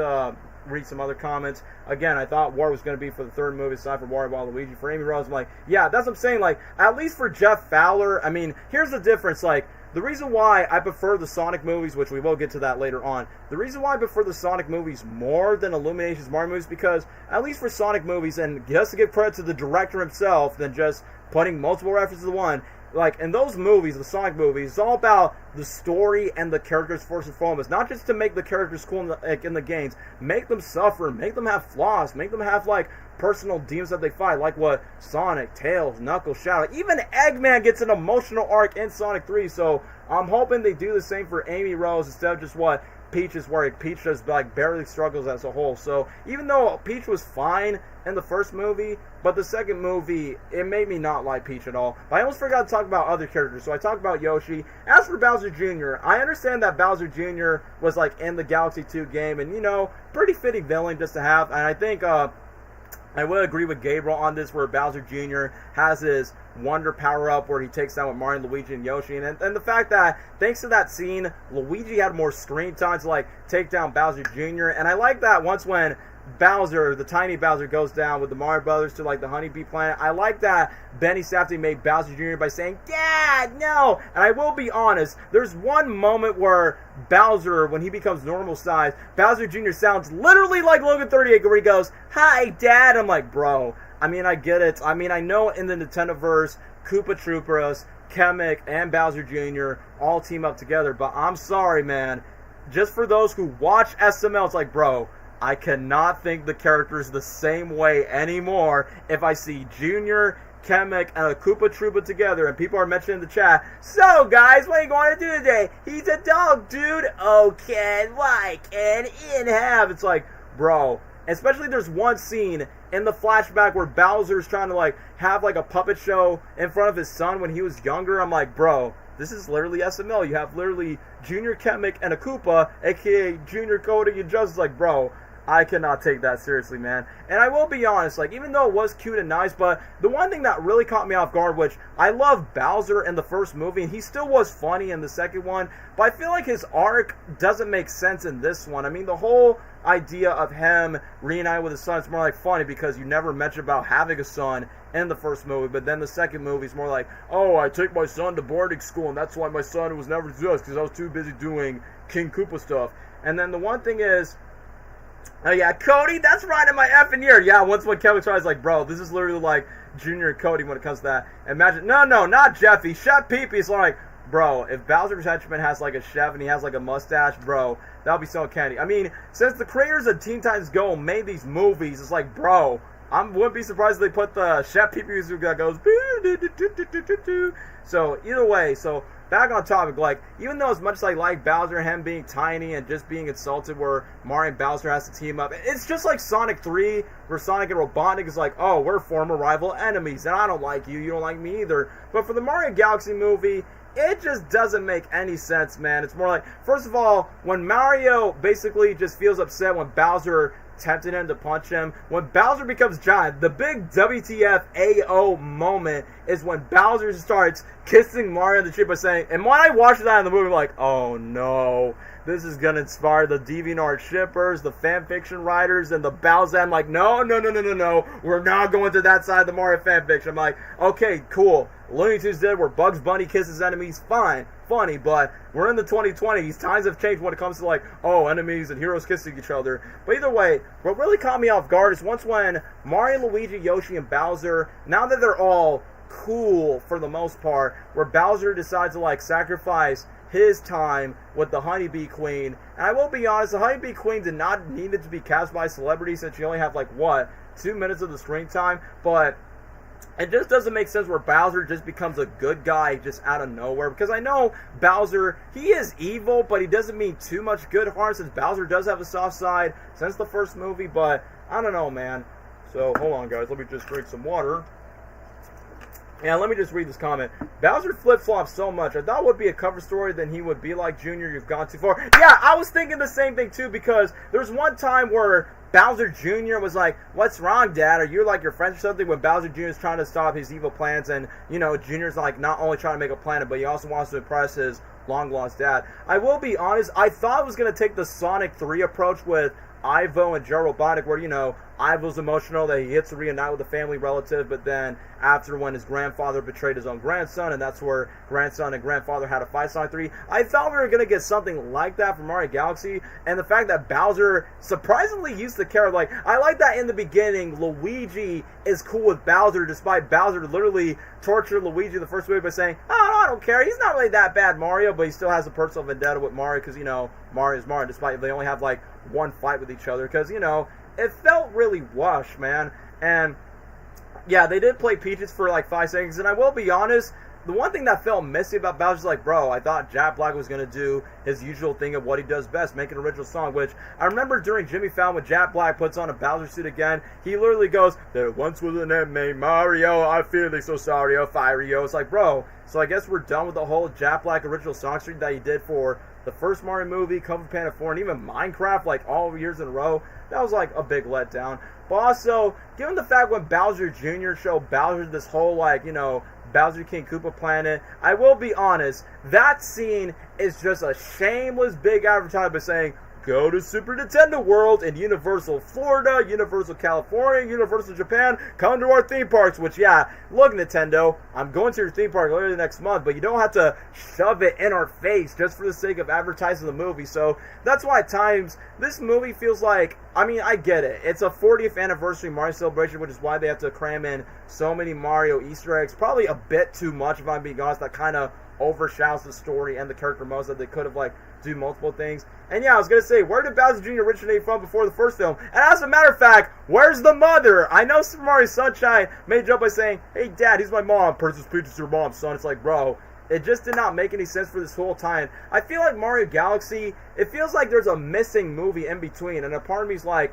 read some other comments. Again, I thought War was going to be for the third movie, aside from Wario Waluigi. For Amy Rose, I'm like, yeah, that's what I'm saying. Like, at least for Jeff Fowler, I mean, here's the difference. Like, the reason why I prefer the Sonic movies, which we will get to that later on, the reason why I prefer the Sonic movies more than Illumination's Mario movies, because at least for Sonic movies, and just to give credit to the director himself, than just putting multiple references to one, like, in those movies, the Sonic movies, it's all about the story and the characters first and foremost. Not just to make the characters cool in the games. Make them suffer. Make them have flaws. Make them have, like, personal demons that they fight. Like what Sonic, Tails, Knuckles, Shadow. Even Eggman gets an emotional arc in Sonic 3. So I'm hoping they do the same for Amy Rose instead of just what Peach is, where Peach just, like, barely struggles as a whole. So even though Peach was fine in the first movie, but the second movie, it made me not like Peach at all. But I almost forgot to talk about other characters, so I talked about Yoshi. As for Bowser Jr., I understand that Bowser Jr. was, like, in the Galaxy 2 game, and, you know, pretty fitting villain just to have, and I think, I would agree with Gabriel on this, where Bowser Jr. has his Wonder power-up where he takes down with Mario, Luigi, and Yoshi. And the fact that, thanks to that scene, Luigi had more screen time to, like, take down Bowser Jr. And I like that once when Bowser, the tiny Bowser, goes down with the Mario Brothers to, like, the Honeybee Planet. I like that Benny Safdie made Bowser Jr. by saying, "Dad, no!" And I will be honest, there's one moment where Bowser, when he becomes normal size, Bowser Jr. sounds literally like Logan 38, where he goes, "Hi, Dad." I'm like, bro, I mean, I get it. I mean, I know in the Nintendoverse, Koopa Troopas, Kamek, and Bowser Jr. all team up together, but I'm sorry, man. Just for those who watch SML, it's like, bro, I cannot think the characters the same way anymore if I see Junior, Kamek, and a Koopa Troopa together, and people are mentioning in the chat, "So, guys, what are you going to do today?" "He's a dog, dude." "Oh, Ken, why, Ken? In half." It's like, bro, especially there's one scene in the flashback where Bowser's trying to, like, have, like, a puppet show in front of his son when he was younger. I'm like, bro, this is literally SML. You have literally Junior, Kamek, and a Koopa, aka Junior, Cody, and Justice. Like, bro, I cannot take that seriously, man. And I will be honest, like, even though it was cute and nice, but the one thing that really caught me off guard, which I love Bowser in the first movie, and he still was funny in the second one, but I feel like his arc doesn't make sense in this one. I mean, the whole idea of him reuniting with his son is more like funny because you never mention about having a son in the first movie, but then the second movie is more like, "Oh, I take my son to boarding school, and that's why my son was never just because I was too busy doing King Koopa stuff." And then the one thing is, oh yeah, Cody, that's right in my effing ear. Yeah, once when Kevin tries, like, bro, this is literally like Junior and Cody when it comes to that. Imagine, no, not Jeffy. Chef Pee-Pee's like, bro, if Bowser's henchman has like a chef and he has like a mustache, bro, that would be so candy. I mean, since the creators of Teen Titans Go made these movies, it's like, bro, I wouldn't be surprised if they put the Chef Pee-Pee music that goes, so either way, so back on topic, like, even though as much as I like Bowser and him being tiny and just being insulted where Mario and Bowser has to team up, it's just like Sonic 3, where Sonic and Robotnik is like, "Oh, we're former rival enemies, and I don't like you, you don't like me either." But for the Mario Galaxy movie, it just doesn't make any sense, man. It's more like, first of all, when Mario basically just feels upset when Bowser tempted him to punch him, when Bowser becomes giant, the big WTF AO moment is when Bowser starts kissing Mario on the cheek by saying, and when I watched that in the movie, I'm like, oh no, this is going to inspire the DeviantArt shippers, the fanfiction writers, and the Bowser. I'm like, no, we're not going to that side of the Mario fanfiction. I'm like, okay, cool. Looney Tunes did where Bugs Bunny kisses enemies, fine, funny, but we're in the 2020s. Times have changed when it comes to, like, oh, enemies and heroes kissing each other. But either way, what really caught me off guard is once when Mario, Luigi, Yoshi, and Bowser, now that they're all cool for the most part, where Bowser decides to, like, sacrifice his time with the Honeybee Queen. And I will be honest, the Honeybee Queen did not need it to be cast by celebrities since you only have, like, what, 2 minutes of the screen time, but it just doesn't make sense where Bowser just becomes a good guy just out of nowhere. Because I know Bowser, he is evil, but he doesn't mean too much good harm since Bowser does have a soft side since the first movie. But I don't know, man. So, hold on, guys. Let me just drink some water. Yeah, let me just read this comment. Bowser flip-flops so much. I thought it would be a cover story, then he would be like, "Junior, you've gone too far." Yeah, I was thinking the same thing, too, because there's one time where Bowser Jr. was like, "What's wrong, Dad? Are you like your friends or something?" When Bowser Jr. is trying to stop his evil plans, and, you know, Jr.'s like not only trying to make a planet, but he also wants to impress his long-lost dad. I will be honest, I thought it was going to take the Sonic 3 approach with Ivo and Joe Robotic, where, you know, I was emotional that he gets to reunite with a family relative, but then after when his grandfather betrayed his own grandson, and that's where grandson and grandfather had a fight Sonic 3, I thought we were going to get something like that from Mario Galaxy, and the fact that Bowser surprisingly used the character, like, I like that in the beginning, Luigi is cool with Bowser, despite Bowser literally tortured Luigi the first movie by saying, oh, no, I don't care, he's not really that bad, Mario, but he still has a personal vendetta with Mario, because, you know, Mario's Mario, despite they only have, like, one fight with each other, because, you know, it felt really rushed, man. And yeah, they did play Peaches for like 5 seconds, and I will be honest, the one thing that felt messy about Bowser's like, bro, I thought Jack Black was going to do his usual thing of what he does best, make an original song, which I remember during Jimmy Fallon when Jack Black puts on a Bowser suit again, he literally goes, there once was a name named Mario, I feel like so sorry, oh, fiery, oh. It's like, bro, so I guess we're done with the whole Jack Black original song streak that he did for the first Mario movie, Kung Fu Panda 4, and even Minecraft, like all years in a row. That was like a big letdown. But also, given the fact when Bowser Jr. showed Bowser this whole, like, you know, Bowser King Koopa planet, I will be honest, that scene is just a shameless big advertisement saying, go to Super Nintendo World in Universal Florida, Universal California, Universal Japan, come to our theme parks, which, yeah, look, Nintendo, I'm going to your theme park later next month, but you don't have to shove it in our face just for the sake of advertising the movie. So that's why at times this movie feels like, I mean, I get it. It's a 40th anniversary Mario celebration, which is why they have to cram in so many Mario Easter eggs. Probably a bit too much, if I'm being honest. That kind of overshadows the story and the character most, that they could have, like, do multiple things. And yeah, I was going to say, where did Bowser Jr. originate from before the first film? And as a matter of fact, where's the mother? I know Super Mario Sunshine made a joke by saying, hey, Dad, he's my mom. Princess Peach is your mom, son. It's like, bro, it just did not make any sense for this whole time. I feel like Mario Galaxy, it feels like there's a missing movie in between. And a part of me is like,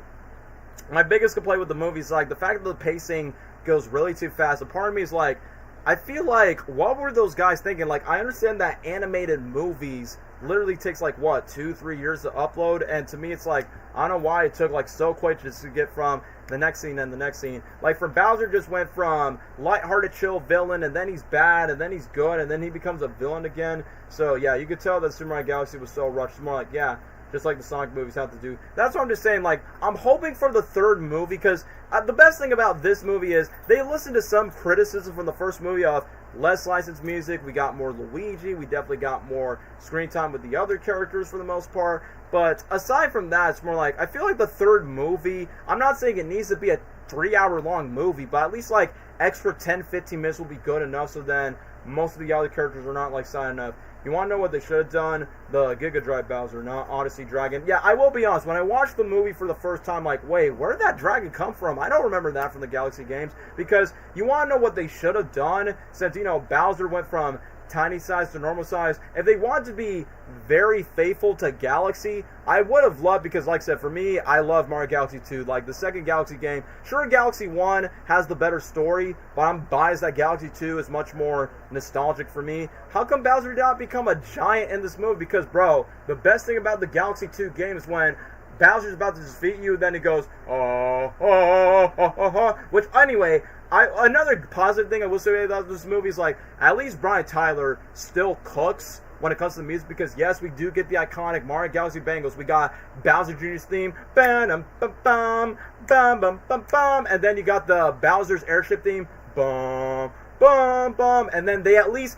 my biggest complaint with the movie is like the fact that the pacing goes really too fast. A part of me is like, I feel like, what were those guys thinking? Like, I understand that animated movies literally takes like, what, 2-3 years to upload, and to me it's like, I don't know why it took like so quick just to get from the next scene and the next scene. Like, from Bowser just went from lighthearted chill villain, and then he's bad, and then he's good, and then he becomes a villain again. So yeah, you could tell that Super Mario Galaxy was so rushed. It's more like, yeah, just like the Sonic movies have to do. That's what I'm just saying, like, I'm hoping for the third movie, because the best thing about this movie is they listened to some criticism from the first movie of less licensed music, we got more Luigi, we definitely got more screen time with the other characters for the most part, but aside from that, it's more like, I feel like the third movie, I'm not saying it needs to be a 3-hour long movie, but at least like extra 10-15 minutes will be good enough, so then most of the other characters are not like silent enough. You want to know what they should have done? The Giga Drive Bowser, not Odyssey Dragon. Yeah, I will be honest, when I watched the movie for the first time, like, wait, where did that dragon come from? I don't remember that from the Galaxy games, because you want to know what they should have done, since, you know, Bowser went from tiny size to normal size. If they wanted to be very faithful to Galaxy, I would have loved, because like I said, for me, I love Mario Galaxy 2. Like, the second Galaxy game, sure, Galaxy 1 has the better story, but I'm biased that Galaxy 2 is much more nostalgic for me. How come Bowser did not become a giant in this movie? Because, bro, the best thing about the Galaxy 2 game is when Bowser's about to defeat you, then he goes, oh, oh, oh, oh, oh, which, anyway, another positive thing I will say about this movie is, like, at least Brian Tyler still cooks when it comes to the music, because yes, we do get the iconic Mario Galaxy bangles. We got Bowser Jr.'s theme, bam bam bam bam bam bam bam, and then you got the Bowser's airship theme, bum bum bum, and then they at least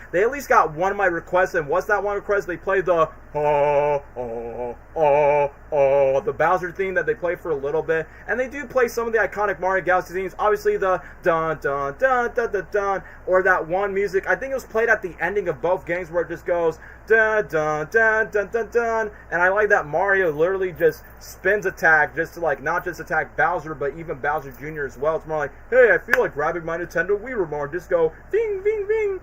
got one of my requests, and what's that one request? They played the the Bowser theme that they played for a little bit, and they do play some of the iconic Mario Galaxy themes, obviously the dun dun dun dun dun dun, or that one music, I think it was played at the ending of both games where it just goes dun dun dun dun dun dun, and I like that Mario literally just spins attack just to, like, not just attack Bowser, but even Bowser Jr. as well. It's more like, hey, I feel like grabbing my Nintendo Wii remote, just go ding ding ding.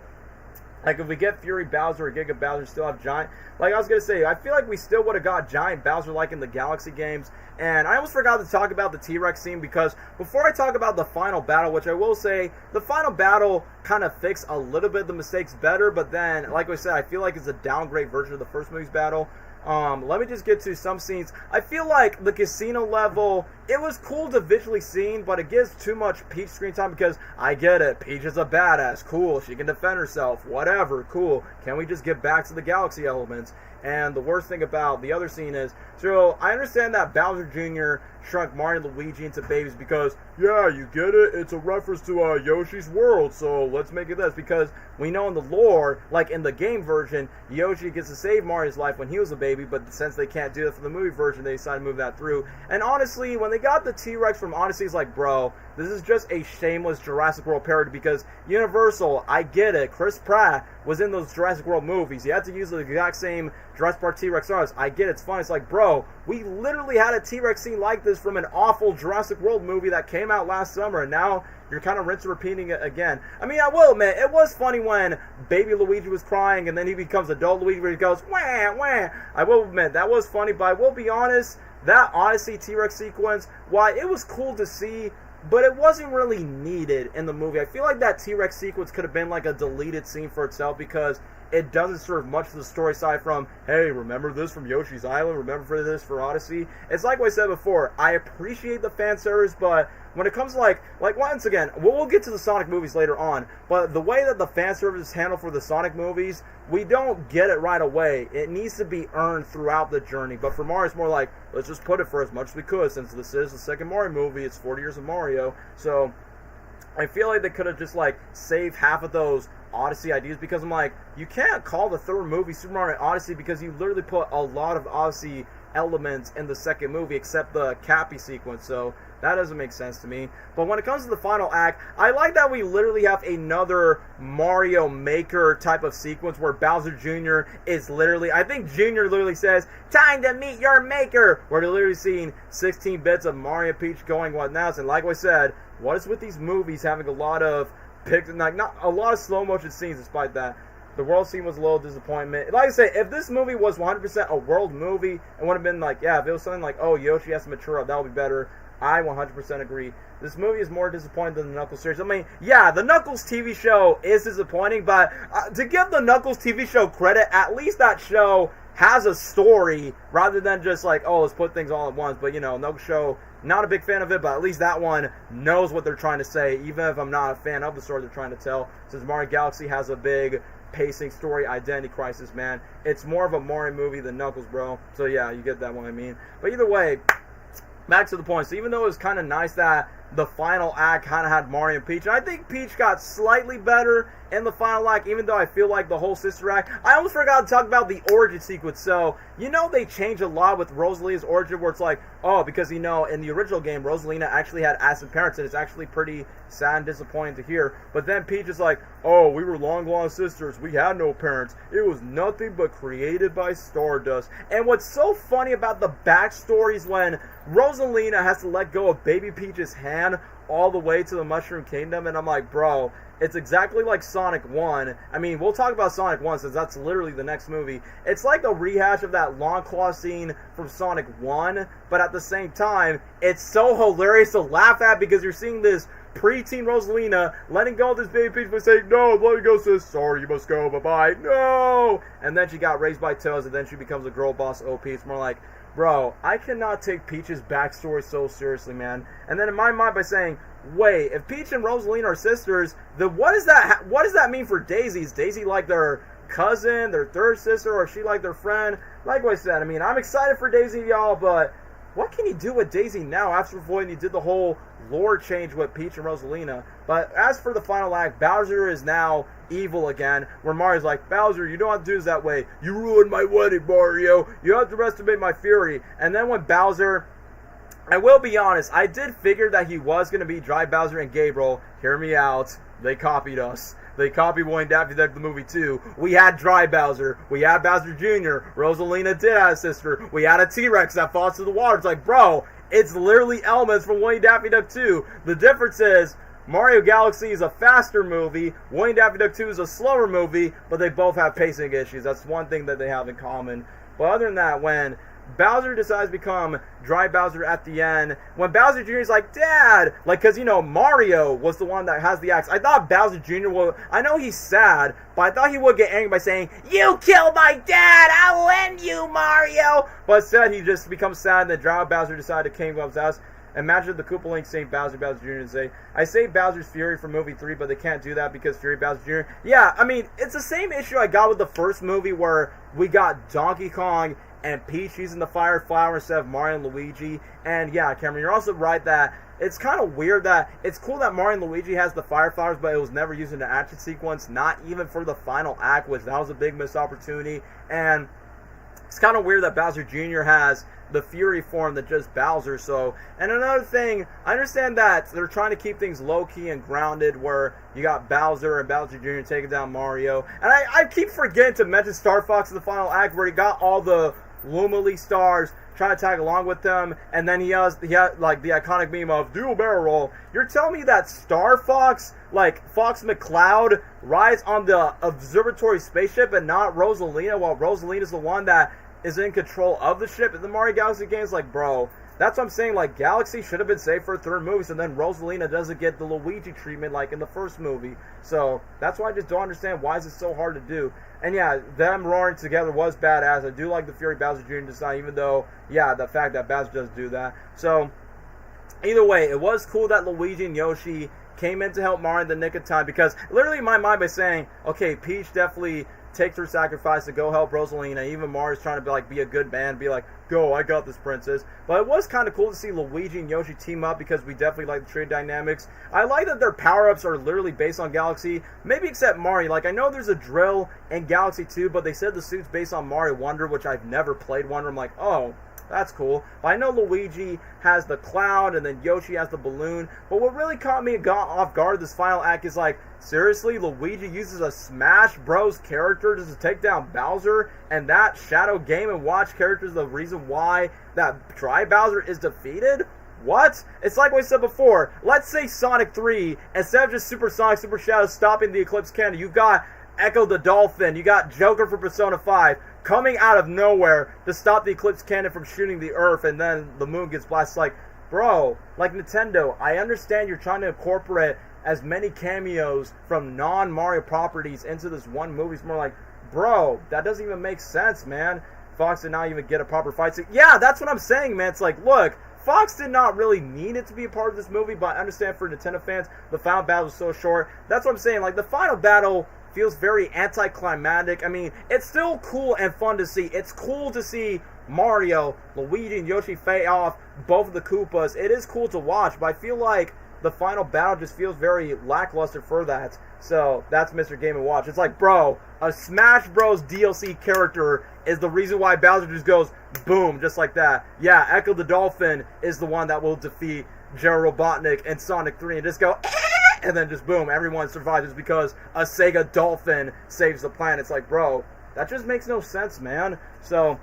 Like, if we get Fury Bowser or Giga Bowser, still have Giant. Like I was going to say, I feel like we still would have got Giant Bowser like in the Galaxy games. And I almost forgot to talk about the T-Rex scene, because before I talk about the final battle, which I will say, the final battle kind of fixed a little bit of the mistakes better, but then, like I said, I feel like it's a downgrade version of the first movie's battle. Let me just get to some scenes. I feel like the casino level it was cool to visually see, but it gives too much Peach screen time because I get it. Peach is a badass. Cool. She can defend herself. Whatever. Cool. Can we just get back to the galaxy elements? And the worst thing about the other scene is, so I understand that Bowser Jr. shrunk Mario and Luigi into babies because, yeah, you get it? It's a reference to Yoshi's World, so let's make it this. Because we know in the lore, like in the game version, Yoshi gets to save Mario's life when he was a baby, but since they can't do that for the movie version, they decided to move that through. And honestly, when they got the T-Rex from Odyssey, it's like, bro, this is just a shameless Jurassic World parody because Universal, I get it, Chris Pratt was in those Jurassic World movies. You had to use the exact same Jurassic Park T-Rex arms. I get it, it's fun. It's like, bro, we literally had a T-Rex scene like this from an awful Jurassic World movie that came out last summer, and now you're kind of repeating it again. I mean, I will admit, it was funny when baby Luigi was crying, and then he becomes adult Luigi where he goes, wah, wah. I will admit, that was funny, but I will be honest, that Odyssey T-Rex sequence, why, it was cool to see, but it wasn't really needed in the movie. I feel like that T-Rex sequence could have been like a deleted scene for itself because it doesn't serve much of the story aside from, hey, remember this from Yoshi's Island? Remember this for Odyssey? It's like what I said before. I appreciate the fan service, but when it comes to like once again, we'll get to the Sonic movies later on, but the way that the fan service is handled for the Sonic movies, we don't get it right away. It needs to be earned throughout the journey. But for Mario, it's more like, let's just put it for as much as we could, since this is the second Mario movie. It's 40 years of Mario. So I feel like they could have just like saved half of those Odyssey ideas, because I'm like, you can't call the third movie Super Mario Odyssey because you literally put a lot of Odyssey elements in the second movie except the Cappy sequence, so that doesn't make sense to me. But when it comes to the final act, I like that we literally have another Mario Maker type of sequence where Bowser Jr. is literally, I think Jr. literally says, time to meet your maker, where they're literally seeing 16 bits of Mario Peach going whatnots. And like I said, what is with these movies having a lot of not a lot of slow motion scenes? Despite that, the world scene was a little disappointment. Like I say, if this movie was 100% a world movie, it would have been like, yeah, if it was something like, oh, Yoshi has to mature up, that would be better. I 100% agree. This movie is more disappointing than the Knuckles series. I mean, yeah, the Knuckles TV show is disappointing, but to give the Knuckles TV show credit, at least that show has a story rather than just like, oh, let's put things all at once. But, you know, Knuckles show, not a big fan of it, but at least that one knows what they're trying to say, even if I'm not a fan of the story they're trying to tell. Since Mario Galaxy has a big pacing story identity crisis, man. It's more of a Mario movie than Knuckles, bro. So, yeah, you get that one, I mean. But either way, back to the point. So even though it was kind of nice that the final act kind of had Mario and Peach, and I think Peach got slightly better in the final act, even though I feel like the whole sister act. I almost forgot to talk about the origin sequence. So, you know, they changed a lot with Rosalina's origin, where it's like, oh, because, you know, in the original game, Rosalina actually had absent parents, and it's actually pretty sad and disappointing to hear. But then Peach is like, oh, we were long lost sisters. We had no parents. It was nothing but created by Stardust. And what's so funny about the backstories when Rosalina has to let go of baby Peach's hand all the way to the Mushroom Kingdom, and I'm like, bro, it's exactly like Sonic 1. I mean, we'll talk about Sonic 1 since that's literally the next movie. It's like a rehash of that Long Claw scene from Sonic 1, but at the same time, it's so hilarious to laugh at because you're seeing this preteen Rosalina letting go of this baby Peach by saying, no, let me go, sis. Sorry, you must go. Bye-bye. No! And then she got raised by Toads, and then she becomes a girl boss OP. It's more like, bro, I cannot take Peach's backstory so seriously, man. And then in my mind by saying, wait, if Peach and Rosalina are sisters, then what does that mean for Daisy? Is Daisy like their cousin, their third sister, or is she like their friend? Like I said, I mean, I'm excited for Daisy, y'all, but what can you do with Daisy now after avoiding you did the whole lore change with Peach and Rosalina? But as for the final act, Bowser is now evil again, where Mario's like, Bowser, you don't have to do this that way. You ruined my wedding, Mario. You have to underestimate my fury. And then when Bowser, I will be honest, I did figure that he was going to be Dry Bowser and Gabriel. Hear me out. They copied us. They copied Boy and Daffy Duck the movie too. We had Dry Bowser. We had Bowser Jr. Rosalina did have a sister. We had a T-Rex that falls to the water. It's like, bro, it's literally elements from Boy and Daffy Duck 2. The difference is Mario Galaxy is a faster movie. Boy and Daffy Duck 2 is a slower movie, but they both have pacing issues. That's one thing that they have in common. But other than that, when Bowser decides to become Dry Bowser at the end, when Bowser Jr. is like, Dad, like, because, you know, Mario was the one that has the axe. I thought Bowser Jr. would, I know he's sad, but I thought he would get angry by saying, you killed my dad, I'll end you, Mario. But instead, he just becomes sad, and then Dry Bowser decided to king of his house. imagine the Koopa Link saying Bowser Jr. and say, I say Bowser's Fury for movie 3, but they can't do that because Fury Bowser Jr. Yeah, I mean, it's the same issue I got with the first movie where we got Donkey Kong and Peach using the fire flower instead of Mario and Luigi. And yeah, Cameron, you're also right that it's kind of weird that it's cool that Mario and Luigi has the fire flowers, but it was never used in the action sequence, not even for the final act, which that was a big missed opportunity. And it's kind of weird that Bowser Jr. has the Fury form that just Bowser. So, and another thing, I understand that they're trying to keep things low-key and grounded, where you got Bowser and Bowser Jr. taking down Mario. And I keep forgetting to mention Star Fox in the final act, where he got all the Lumily stars, trying to tag along with them, and then he had like the iconic meme of dual barrel roll. You're telling me that Star Fox, like Fox McCloud, rides on the observatory spaceship and not Rosalina, while Rosalina's the one that is in control of the ship in the Mario Galaxy games? Like, bro, that's what I'm saying. Like, Galaxy should have been saved for a third movie, so then Rosalina doesn't get the Luigi treatment like in the first movie. So that's why I just don't understand why is it so hard to do. And yeah, them roaring together was badass. I do like the Fury Bowser Jr. design, even though, yeah, the fact that Bowser does do that. So either way, it was cool that Luigi and Yoshi came in to help Mario in the nick of time, because literally in my mind by saying, okay, Peach definitely takes her sacrifice to go help Rosalina. Even Mario's trying to be a good man, be like, go, I got this, princess. But it was kind of cool to see Luigi and Yoshi team up, because we definitely like the trade dynamics. I like that their power-ups are literally based on Galaxy, maybe except Mario. Like, I know there's a drill in Galaxy 2, but they said the suit's based on Mario Wonder, which I've never played Wonder. I'm like, oh, that's cool. But I know Luigi has the cloud, and then Yoshi has the balloon. But what really caught me off guard this final act is like, seriously, Luigi uses a Smash Bros. Character just to take down Bowser, and that Shadow Game & Watch character is the reason why that Dry Bowser is defeated? What? It's like what I said before. Let's say Sonic 3, instead of just Super Sonic, Super Shadow stopping the Eclipse Cannon, you've got Echo the Dolphin, you got Joker from Persona 5, coming out of nowhere to stop the Eclipse Cannon from shooting the Earth, and then the moon gets blasted. Like, bro, like Nintendo, I understand you're trying to incorporate as many cameos from non-Mario properties into this one movie. It's more like, bro, that doesn't even make sense, man. Fox did not even get a proper fight scene. Yeah, that's what I'm saying, man. It's like, look, Fox did not really need it to be a part of this movie, but I understand for Nintendo fans, the final battle was so short. That's what I'm saying. Like, the final battle feels very anticlimactic. I mean, it's still cool and fun to see. It's cool to see Mario, Luigi, and Yoshi fight off both of the Koopas. It is cool to watch, but I feel like the final battle just feels very lackluster for that. So that's Mr. Game & Watch. It's like, bro, a Smash Bros. DLC character is the reason why Bowser just goes boom, just like that. Yeah, Echo the Dolphin is the one that will defeat Gerald Robotnik and Sonic 3 and just go and then just boom, everyone survives just because a Sega Dolphin saves the planet. It's like, bro, that just makes no sense, man. So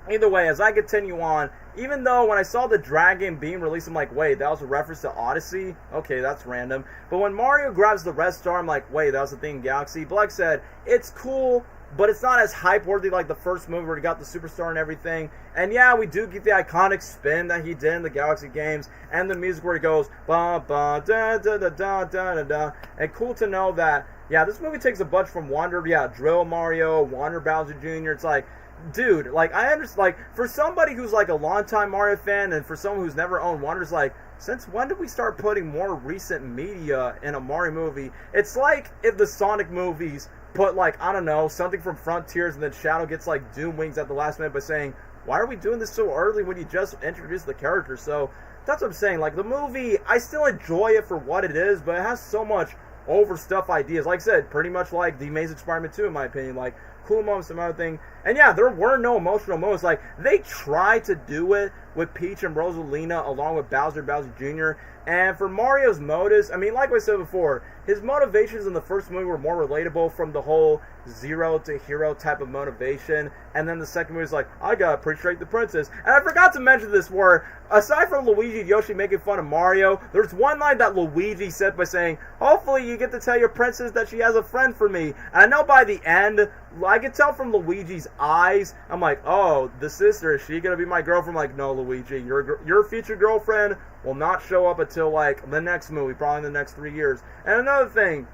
either way, as I continue on, even though when I saw the Dragon being released, I'm like, wait, that was a reference to Odyssey? Okay, that's random. But when Mario grabs the red star, I'm like, wait, that was the thing in Galaxy. But like I said, it's cool, but it's not as hype-worthy like the first movie where he got the superstar and everything. And yeah, we do get the iconic spin that he did in the Galaxy games, and the music where he goes, ba ba da da da da da da da. And cool to know that, yeah, this movie takes a bunch from Wonder, yeah, Drill Mario, Wonder Bowser Jr. It's like, dude, like, I understand, like, for somebody who's, like, a longtime Mario fan, and for someone who's never owned Wonders, like, since when did we start putting more recent media in a Mario movie? It's like if the Sonic movies put, like, I don't know, something from Frontiers, and then Shadow gets, like, Doom Wings at the last minute by saying, why are we doing this so early when you just introduced the character? So, that's what I'm saying. Like, the movie, I still enjoy it for what it is, but it has so much overstuffed ideas. Like I said, pretty much like The Amazing Spider-Man 2, in my opinion. Like, cool moments, some other thing. And yeah, there were no emotional moments. Like, they tried to do it with Peach and Rosalina along with Bowser Jr. And for Mario's motives, I mean, like I said before, his motivations in the first movie were more relatable from the whole zero to hero type of motivation. And then the second movie was like, I gotta appreciate the princess. And I forgot to mention this, where aside from Luigi and Yoshi making fun of Mario, there's one line that Luigi said by saying, hopefully you get to tell your princess that she has a friend for me. And I know by the end, I could tell from Luigi's eyes, I'm like, oh, the sister, is she gonna be my girlfriend? I'm like, no, Luigi, your future girlfriend will not show up until, like, the next movie, probably in the next 3 years. And another thing,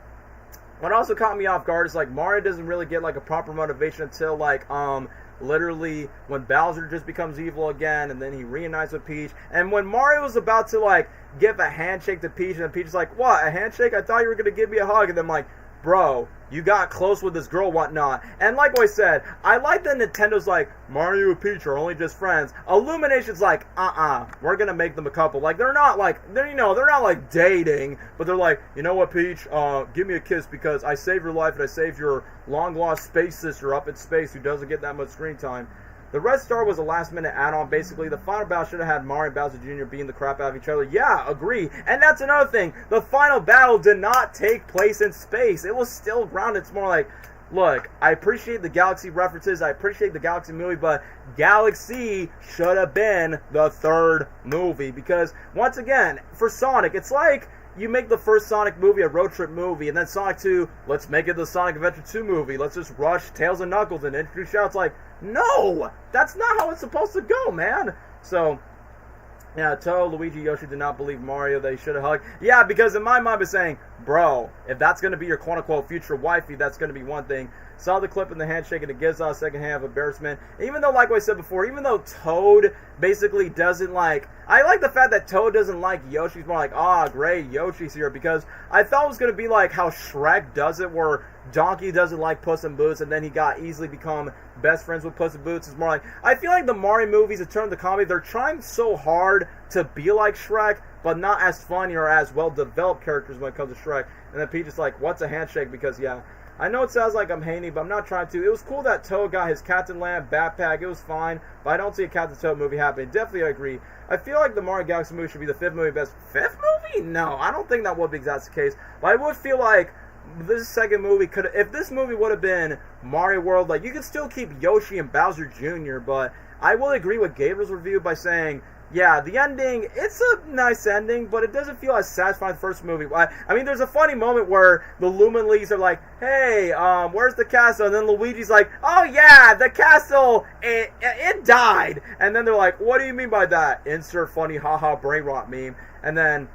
what also caught me off guard is, like, Mario doesn't really get, like, a proper motivation until, like, literally when Bowser just becomes evil again, and then he reunites with Peach, and when Mario's about to like give a handshake to Peach, and Peach is like, what, a handshake? I thought you were gonna give me a hug. And then I'm like, bro, you got close with this girl, whatnot. And like I said, I like that Nintendo's like, Mario and Peach are only just friends. Illumination's like, we're gonna make them a couple. Like, they're not like dating, but they're like, you know what, Peach, give me a kiss because I saved your life and I saved your long-lost space sister up in space who doesn't get that much screen time. The Red Star was a last-minute add-on, basically. The final battle should have had Mario and Bowser Jr. beating the crap out of each other. Yeah, agree. And that's another thing. The final battle did not take place in space. It was still grounded. It's more like, look, I appreciate the Galaxy references. I appreciate the Galaxy movie, but Galaxy should have been the third movie. Because, once again, for Sonic, it's like you make the first Sonic movie a road trip movie, and then Sonic 2, let's make it the Sonic Adventure 2 movie. Let's just rush Tails and Knuckles and introduce Shouts. Like, no! That's not how it's supposed to go, man! So, yeah, Toad, Luigi, Yoshi did not believe Mario. They should have hugged. Yeah, because in my mind, I'm saying, bro, if that's going to be your quote-unquote future wifey, that's going to be one thing. Saw the clip in the handshake, and it gives us a second hand of embarrassment. Even though, like I said before, even though Toad basically doesn't like... I like the fact that Toad doesn't like Yoshi. He's more like, great, Yoshi's here. Because I thought it was going to be like how Shrek does it, where Donkey doesn't like Puss in Boots, and then he got easily become best friends with Puss in Boots. It's more like... I feel like the Mario movies, in terms of comedy, they're trying so hard to be like Shrek, but not as funny or as well-developed characters when it comes to Shrek. And then Peach is like, what's a handshake? Because, yeah... I know it sounds like I'm hating, but I'm not trying to. It was cool that Toad got his Captain Land backpack. It was fine, but I don't see a Captain Toad movie happening. Definitely I agree. I feel like the Mario Galaxy movie should be the fifth movie best. Fifth movie? No, I don't think that would be exactly the case. But I would feel like this second movie could, if this movie would have been Mario World, like you could still keep Yoshi and Bowser Jr., but I will agree with Gabriel's review by saying, yeah, the ending, it's a nice ending, but it doesn't feel as satisfying as the first movie. I mean, there's a funny moment where the Luminlees are like, hey, where's the castle? And then Luigi's like, oh yeah, the castle, it died. And then they're like, what do you mean by that? Insert funny haha brain rot meme. And then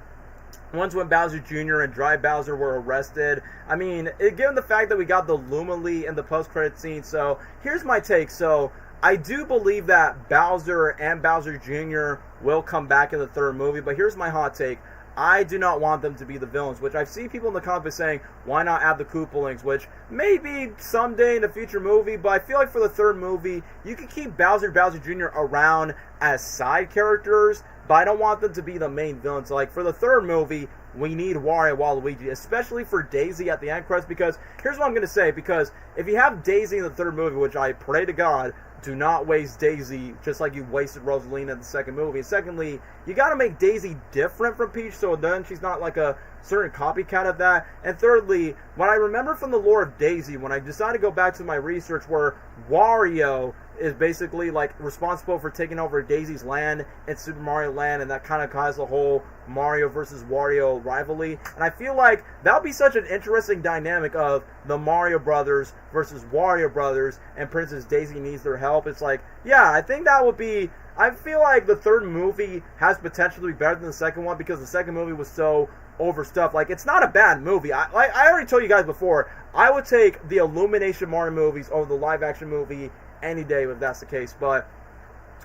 once when Bowser Jr. and Dry Bowser were arrested, I mean, given the fact that we got the Luminlee in the post-credit scene, so here's my take. So I do believe that Bowser and Bowser Jr. will come back in the third movie, but here's my hot take. I do not want them to be the villains, which I've seen people in the comments saying, why not add the Koopalings, which maybe someday in a future movie, but I feel like for the third movie, you can keep Bowser and Bowser Jr. around as side characters, but I don't want them to be the main villains. Like, for the third movie, we need Wario, Waluigi, especially for Daisy at the end credits, because here's what I'm going to say, because if you have Daisy in the third movie, which I pray to God, do not waste Daisy just like you wasted Rosalina in the second movie. And secondly, you got to make Daisy different from Peach, so then she's not like a certain copycat of that. And thirdly, what I remember from the lore of Daisy, when I decided to go back to my research, where Wario is basically like responsible for taking over Daisy's land in Super Mario Land, and that kind of caused the whole Mario versus Wario rivalry. And I feel like that would be such an interesting dynamic of the Mario Brothers versus Wario Brothers, and Princess Daisy needs their help. It's like, yeah, I think that would be... I feel like the third movie has potential to be better than the second one, because the second movie was so overstuffed. Like, it's not a bad movie. I already told you guys before, I would take the Illumination Mario movies over the live-action movie any day if that's the case. But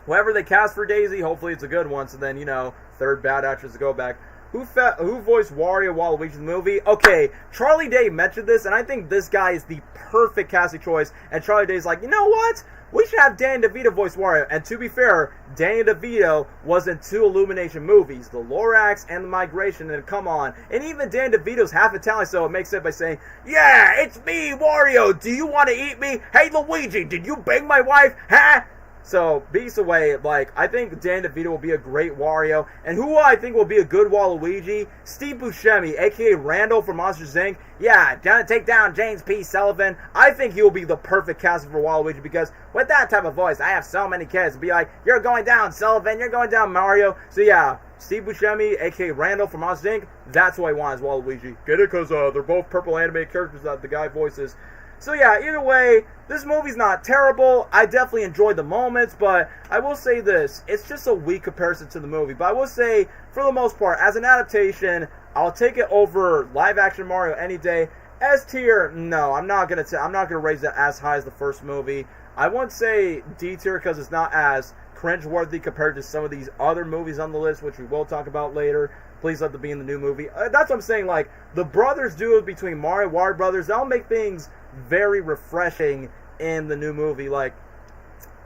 whoever they cast for Daisy, hopefully it's a good one, so then, you know, third bad actress to go back. Who voiced Wario Waluigi in the movie? Okay, Charlie Day mentioned this, and I think this guy is the perfect casting choice. And Charlie Day's like, you know what? We should have Danny DeVito voice Wario. And to be fair, Danny DeVito was in two Illumination movies, The Lorax and The Migration, and come on. And even Danny DeVito's half Italian, so it makes sense by saying, yeah, it's me, Wario. Do you want to eat me? Hey, Luigi, did you bang my wife? Huh? So, beast away, like, I think Dan DeVito will be a great Wario. And who I think will be a good Waluigi? Steve Buscemi, a.k.a. Randall from Monsters, Inc. Yeah, down to take down James P. Sullivan. I think he will be the perfect casting for Waluigi, because with that type of voice, I have so many kids to be like, you're going down, Sullivan, you're going down, Mario. So, yeah, Steve Buscemi, a.k.a. Randall from Monsters, Inc. That's what I want as Waluigi. Get it? Because they're both purple animated characters that the guy voices. So yeah, either way, this movie's not terrible. I definitely enjoyed the moments, but I will say this. It's just a weak comparison to the movie. But I will say, for the most part, as an adaptation, I'll take it over live-action Mario any day. S tier, no, I'm not gonna raise it as high as the first movie. I wouldn't say D tier because it's not as cringeworthy compared to some of these other movies on the list, which we will talk about later. Please let them be in the new movie. That's what I'm saying. Like, the brothers duo between Mario and Wario Brothers, that'll make things very refreshing in the new movie. Like,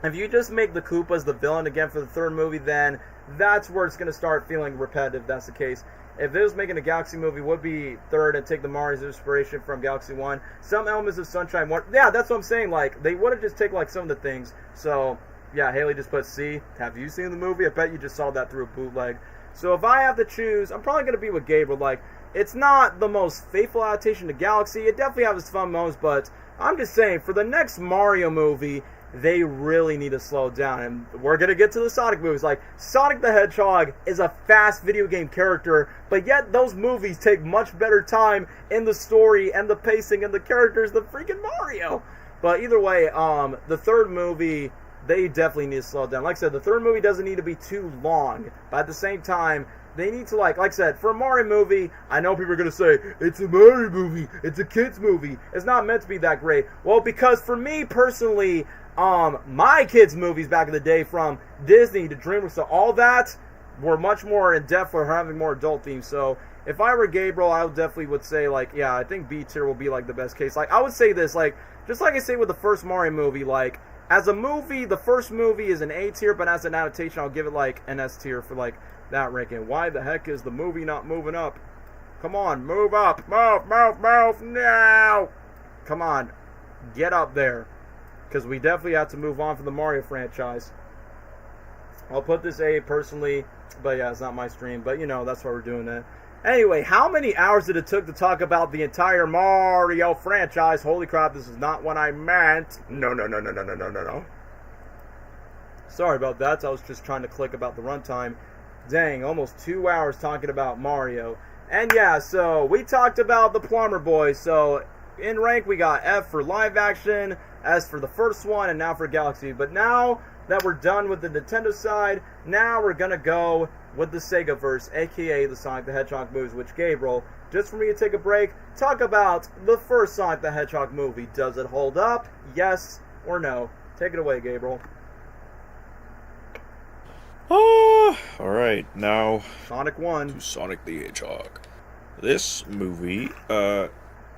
if you just make the Koopas the villain again for the third movie, then that's where it's going to start feeling repetitive, if that's the case. If it was making a Galaxy movie, would be third and take the Mario's inspiration from Galaxy 1. Some elements of Sunshine 1. Yeah, that's what I'm saying. Like, they would have just taken, like, some of the things. So, yeah, Haley just put C. Have you seen the movie? I bet you just saw that through a bootleg. So if I have to choose, I'm probably going to be with Gabriel. Like, it's not the most faithful adaptation to Galaxy. It definitely has its fun moments, but I'm just saying, for the next Mario movie, they really need to slow down. And we're going to get to the Sonic movies. Like, Sonic the Hedgehog is a fast video game character, but yet those movies take much better time in the story and the pacing and the characters than freaking Mario. But either way, the third movie, they definitely need to slow down. Like I said, the third movie doesn't need to be too long, but at the same time, they need to, like I said, for a Mario movie, I know people are going to say, it's a Mario movie, it's a kid's movie, it's not meant to be that great. Well, because for me personally, my kids' movies back in the day, from Disney to DreamWorks to all that, were much more in-depth or having more adult themes. So if I were Gabriel, I definitely would say, like, yeah, I think B tier will be, like, the best case. Like, I would say this, like, just like I say with the first Mario movie, like, as a movie, the first movie is an A tier, but as an adaptation, I'll give it, like, an S tier for, like, that ranking. Why the heck is the movie not moving up? Come on, move up. Move now. Come on, get up there. Because we definitely have to move on from the Mario franchise. I'll put this A personally, but yeah, it's not my stream. But, you know, that's why we're doing that. Anyway, how many hours did it took to talk about the entire Mario franchise? Holy crap, this is not what I meant. No. Sorry about that. I was just trying to click about the runtime. Dang, almost 2 hours talking about Mario. And yeah, so we talked about the Plumber Boys. So in rank, we got F for live action, S for the first one, and now for Galaxy. But now that we're done with the Nintendo side, now we're going to go with the Sega-verse, a.k.a. the Sonic the Hedgehog movies, which, Gabriel, just for me to take a break, talk about the first Sonic the Hedgehog movie. Does it hold up? Yes or no? Take it away, Gabriel. Alright, now Sonic 1. to Sonic the Hedgehog. This movie, I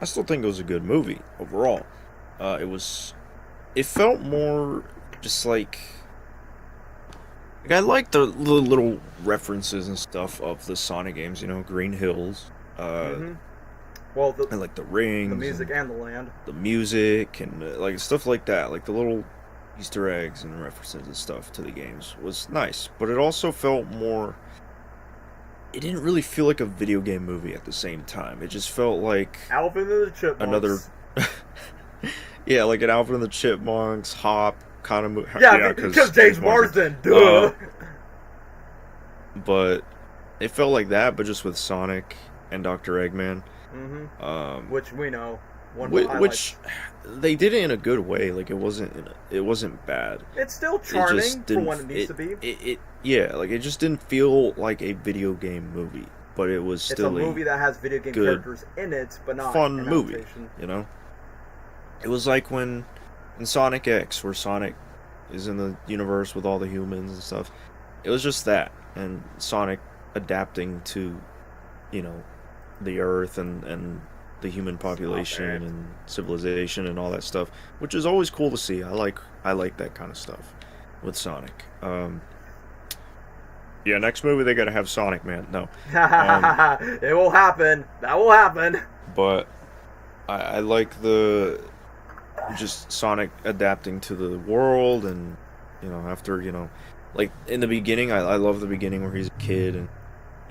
still think it was a good movie, overall. It felt more just like I liked the little references and stuff of the Sonic games, you know, Green Hills. Well, I like the rings, the music and the land. the music, and like stuff like that. Like the little Easter eggs and references and stuff to the games was nice, but it also felt more. It didn't really feel like a video game movie at the same time. It just felt like Alvin and the Chipmunks. another. Yeah, like an Alvin and the Chipmunks, Hop kind of movie. Yeah, because James Marsden, duh. But it felt like that, but just with Sonic and Dr. Eggman. Which we know. Which they did it in a good way. Like it wasn't bad. It's still charming for what it needs to be. Yeah, like it just didn't feel like a video game movie, but it was still a movie that has video game characters in it, but not fun an movie. adaptation. You know, it was like when in Sonic X, where Sonic is in the universe with all the humans and stuff. It was just that, and Sonic adapting to, you know, the Earth and the human population and civilization and all that stuff, which is always cool to see. I like that kind of stuff with Sonic. Yeah, next movie they gotta have Sonic, man. No, it will happen. That will happen. But I like the just Sonic adapting to the world, and you know, after, you know, like in the beginning, I love the beginning where he's a kid and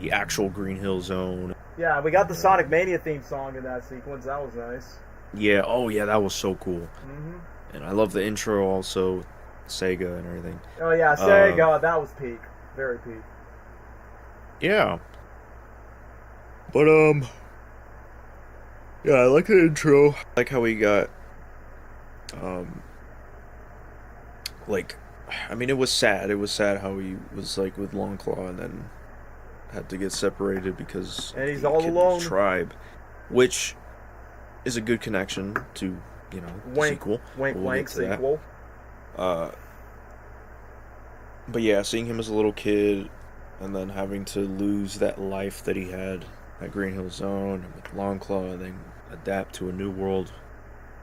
the actual Green Hill Zone. Yeah, we got the Sonic Mania theme song in that sequence. That was nice. Yeah, oh yeah, that was so cool. And I love the intro also, Sega and everything. Oh yeah, Sega, that was peak. Very peak. Yeah. But, yeah, I like the intro. I like how we got, like, I mean, it was sad. It was sad how he was, like, with Longclaw and then had to get separated because and he's all alone. Tribe, which is a good connection to, you know, the sequel. Wink, We'll wink, sequel. Uh, but yeah, seeing him as a little kid, and then having to lose that life that he had at Green Hill Zone and with Longclaw, and then adapt to a new world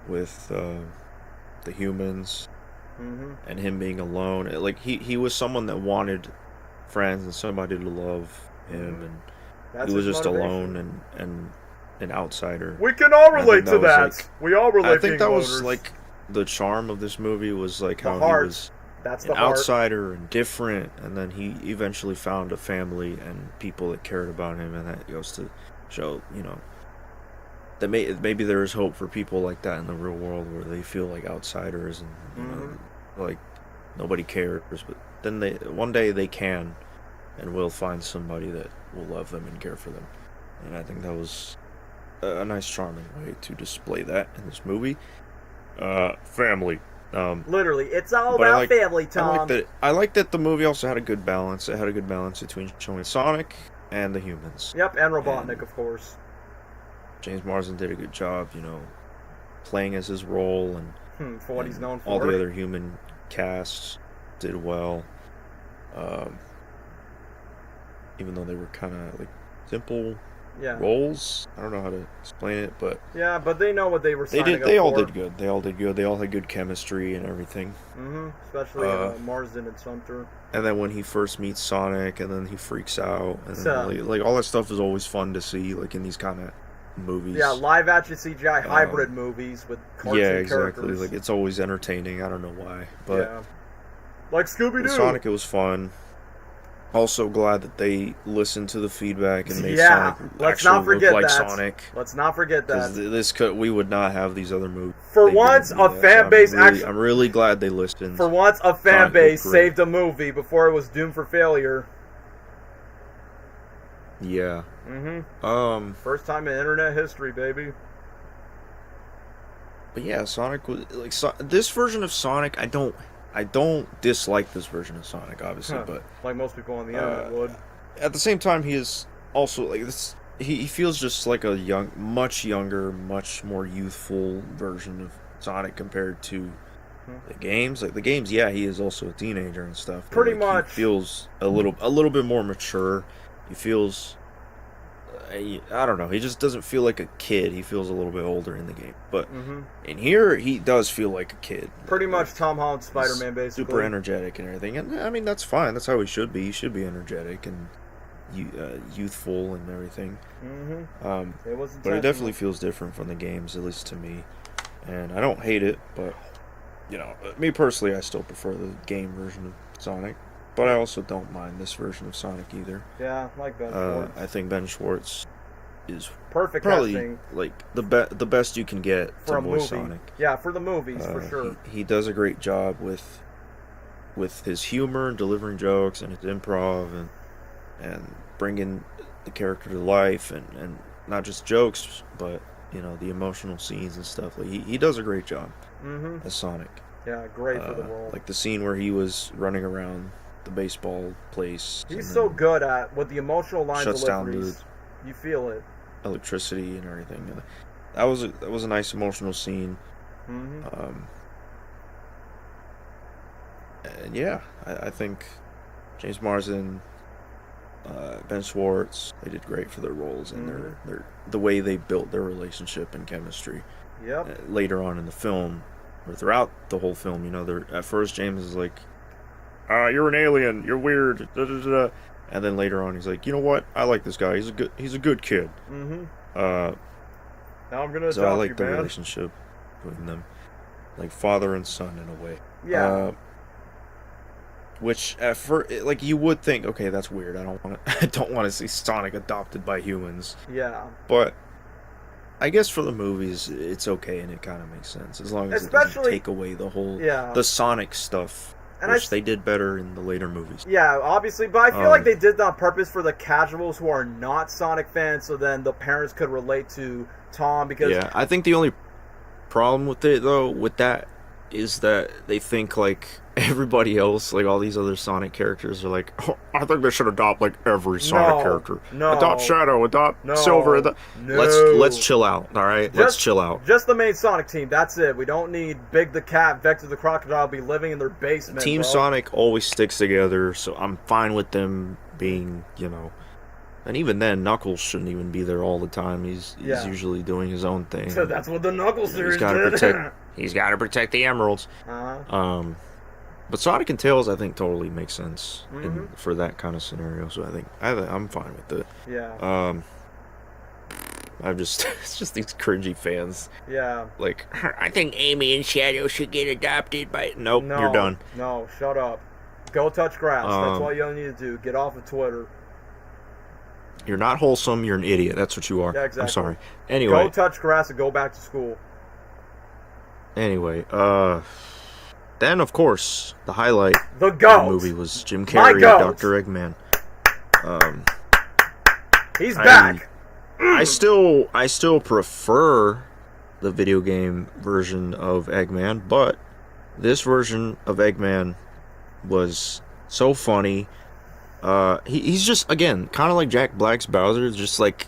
with the humans, and him being alone. Like he was someone that wanted friends and somebody to love him, and That's he was his just motivation. alone and an outsider. We can all And I relate think to that. was, like, We all relate. I think that was voters. like the charm of this movie, was like The how heart. he was That's an the heart. outsider and different, and then he eventually found a family and people that cared about him, and that goes to show, that maybe there is hope for people like that in the real world, where they feel like outsiders and like nobody cares, but then one day they can and will find somebody that will love them and care for them. And I think that was a nice, charming way to display that in this movie. Family. Literally, it's all But about family, Tom. I like that the movie also had a good balance. It had a good balance between showing Sonic and the humans. Yep, and Robotnik, of course. James Marsden did a good job, playing as his role, and for what he's known for. all the other human casts did well. Even though they were kind of like simple roles. I don't know how to explain it, but yeah, but they know what they were signing up for. They all did good. They all did good. They all had good chemistry and everything. Especially Marsden and Sumter. And then when he first meets Sonic, and then he freaks out, and then, like all that stuff is always fun to see, like in these kind of movies. Yeah, live action CGI hybrid movies with cartoon characters. Like it's always entertaining. I don't know why, but yeah. Like Scooby-Doo. Sonic, it was fun. Also glad that they listened to the feedback and made Sonic actually look like Sonic. Let's not forget that. Because we would not have these other movies. For once, a fan base I'm really glad they listened. For once, a fan base saved a movie before it was doomed for failure. Yeah. First time in internet history, baby. But yeah, Sonic was like this version of Sonic. I don't dislike this version of Sonic, obviously, but like most people on the internet would. At the same time, he is also like this. He feels just like a much younger, much more youthful version of Sonic compared to the games. Like the games, yeah, he is also a teenager and stuff. Pretty much, he feels a little bit more mature. He feels. I don't know. He just doesn't feel like a kid. He feels a little bit older in the game. But in here, he does feel like a kid. Pretty much Tom Holland's Spider-Man, basically. Super energetic and everything. And I mean, that's fine. That's how he should be. He should be energetic and youthful and everything. But it definitely feels different from the games, at least to me. And I don't hate it, but, me personally, I still prefer the game version of Sonic. But I also don't mind this version of Sonic either. Yeah, I like Ben Schwartz. I think Ben Schwartz is perfect probably casting. Like the best you can get for to voice Sonic. Yeah, for the movies, for sure. He does a great job with his humor and delivering jokes and his improv and bringing the character to life and not just jokes, but the emotional scenes and stuff. Like he does a great job as Sonic. Yeah, great for the role. Like the scene where he was running around the baseball place. He's so good at with the emotional line shuts deliveries. Down you feel it. Electricity and everything. That was a nice emotional scene. And yeah, I think James Marsden, Ben Schwartz, they did great for their roles and their the way they built their relationship and chemistry. Yep. Later on in the film, or throughout the whole film, at first James is like, you're an alien, you're weird, da, da, da. And then later on he's like, you know what, I like this guy, he's a good kid. Now I'm gonna so I like the relationship between them, like father and son in a way. Yeah. Which at first, like, you would think, okay, that's weird, I don't want to see Sonic adopted by humans. Yeah. But I guess for the movies it's okay and it kind of makes sense, as long as it doesn't take away the whole the Sonic stuff. Which they did better in the later movies. Yeah, obviously, but I feel like they did that on purpose for the casuals who are not Sonic fans, so then the parents could relate to Tom, because... Yeah, I think the only problem with it, though, with that, is that they think, like, everybody else, like all these other Sonic characters, are like, oh, I think they should adopt like every Sonic character. Adopt Shadow, adopt Silver. Let's chill out. All right, let's chill out. Just the main Sonic team. That's it. We don't need Big the Cat, Vector the Crocodile be living in their basement. Team Sonic always sticks together, so I'm fine with them being, And even then, Knuckles shouldn't even be there all the time. He's usually doing his own thing. So that's what the Knuckles series did. He's got to protect the emeralds. But Sonic and Tails, I think, totally makes sense for that kind of scenario. So I'm fine with it. Yeah. It's just these cringy fans. Yeah. Like, I think Amy and Shadow should get adopted by. Nope, you're done. No, shut up. Go touch grass. That's all you need to do. Get off of Twitter. You're not wholesome. You're an idiot. That's what you are. Yeah, exactly. I'm sorry. Anyway. Go touch grass and go back to school. Anyway, then of course the highlight of the movie was Jim Carrey, Dr. Eggman. He's back. I still prefer the video game version of Eggman, but this version of Eggman was so funny. He's just, again, kind of like Jack Black's Bowser, just like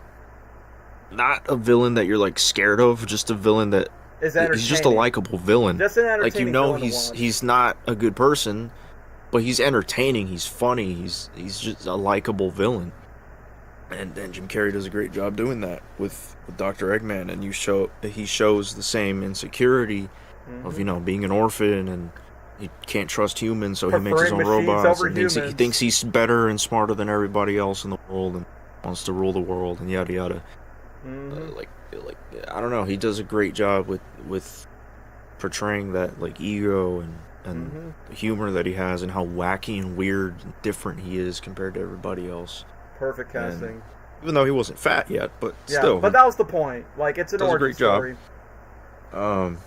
not a villain that you're like scared of, just a villain that he's just a likable villain. Just an entertaining villain he's not a good person, but he's entertaining, he's funny, he's just a likable villain. And Jim Carrey does a great job doing that with Dr. Eggman, and he shows the same insecurity of being an orphan, and he can't trust humans, so he makes his own robots and he thinks he's better and smarter than everybody else in the world and wants to rule the world and yada yada. Like I don't know, he does a great job with portraying that like ego and the humor that he has and how wacky and weird and different he is compared to everybody else. Perfect casting. And even though he wasn't fat yet, but yeah, still. But that was the point. Like, it's an origin story. And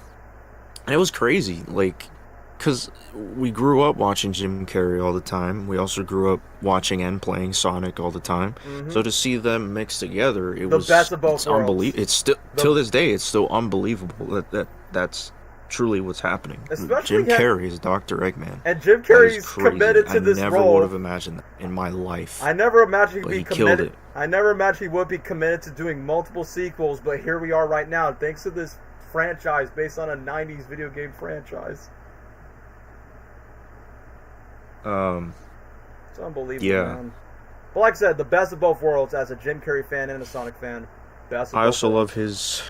it was crazy, like, because we grew up watching Jim Carrey all the time. We also grew up watching and playing Sonic all the time. So to see them mixed together, it was best of both it's unbelievable. It's still till this day, it's still unbelievable that's truly what's happening. Especially Jim Carrey is Dr. Eggman. And Jim Carrey's committed to this role. I never would have imagined that in my life. I never imagined he'd be committed. Killed it. I never imagined he would be committed to doing multiple sequels, but here we are right now, thanks to this franchise based on a 90s video game franchise. It's unbelievable, man. But like I said, the best of both worlds as a Jim Carrey fan and a Sonic fan. I also love his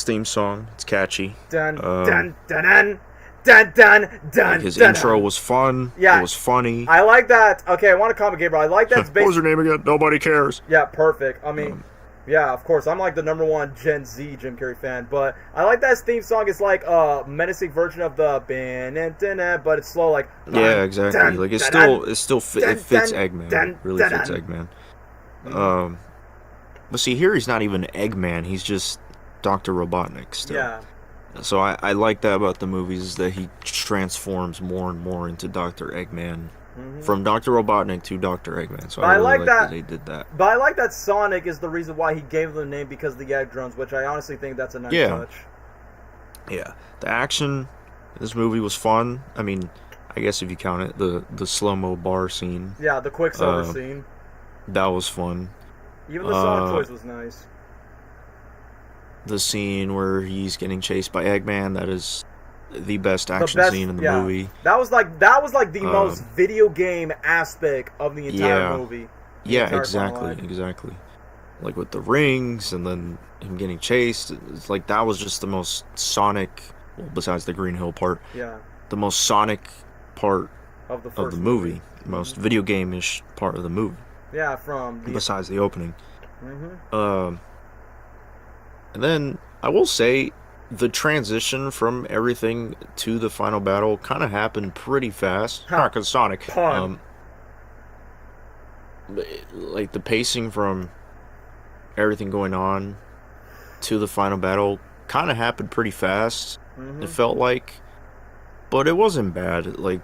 theme song. It's catchy. Dun dun dun dun dun dun dun. His intro was fun. Yeah, it was funny. I like that. Okay, I want to comment, Gabriel. I like that. What was your name again? Nobody cares. Yeah, perfect. I mean, yeah, of course. I'm like the #1 Gen Z Jim Carrey fan, but I like that his theme song is like a menacing version of the but it's slow, like. Yeah, exactly. Like it fits Eggman. It really fits Eggman. But see, here he's not even Eggman. He's just Dr. Robotnik still. Yeah. So I like that about the movies, is that he transforms more and more into Dr. Eggman. From Dr. Robotnik to Dr. Eggman. So I really like that they did that. But I like that Sonic is the reason why he gave them the name, because of the egg drones, which I honestly think that's a nice touch. Yeah. The action in this movie was fun. I mean, I guess if you count it, the slow-mo bar scene. Yeah, the Quicksilver scene. That was fun. Even the Sonic choice was nice. The scene where he's getting chased by Eggman, that is the best action scene in the movie. That was like the most video game aspect of the entire movie. Yeah, exactly. Like with the rings and then him getting chased, it's like that was just the most Sonic, well, besides the Green Hill part. Yeah. The most Sonic part of the movie. The most video game-ish part of the movie. Yeah, besides the opening. And then I will say the transition from everything to the final battle kind of happened pretty fast. Because Sonic. Like the pacing from everything going on to the final battle kind of happened pretty fast. It felt like, but it wasn't bad. Like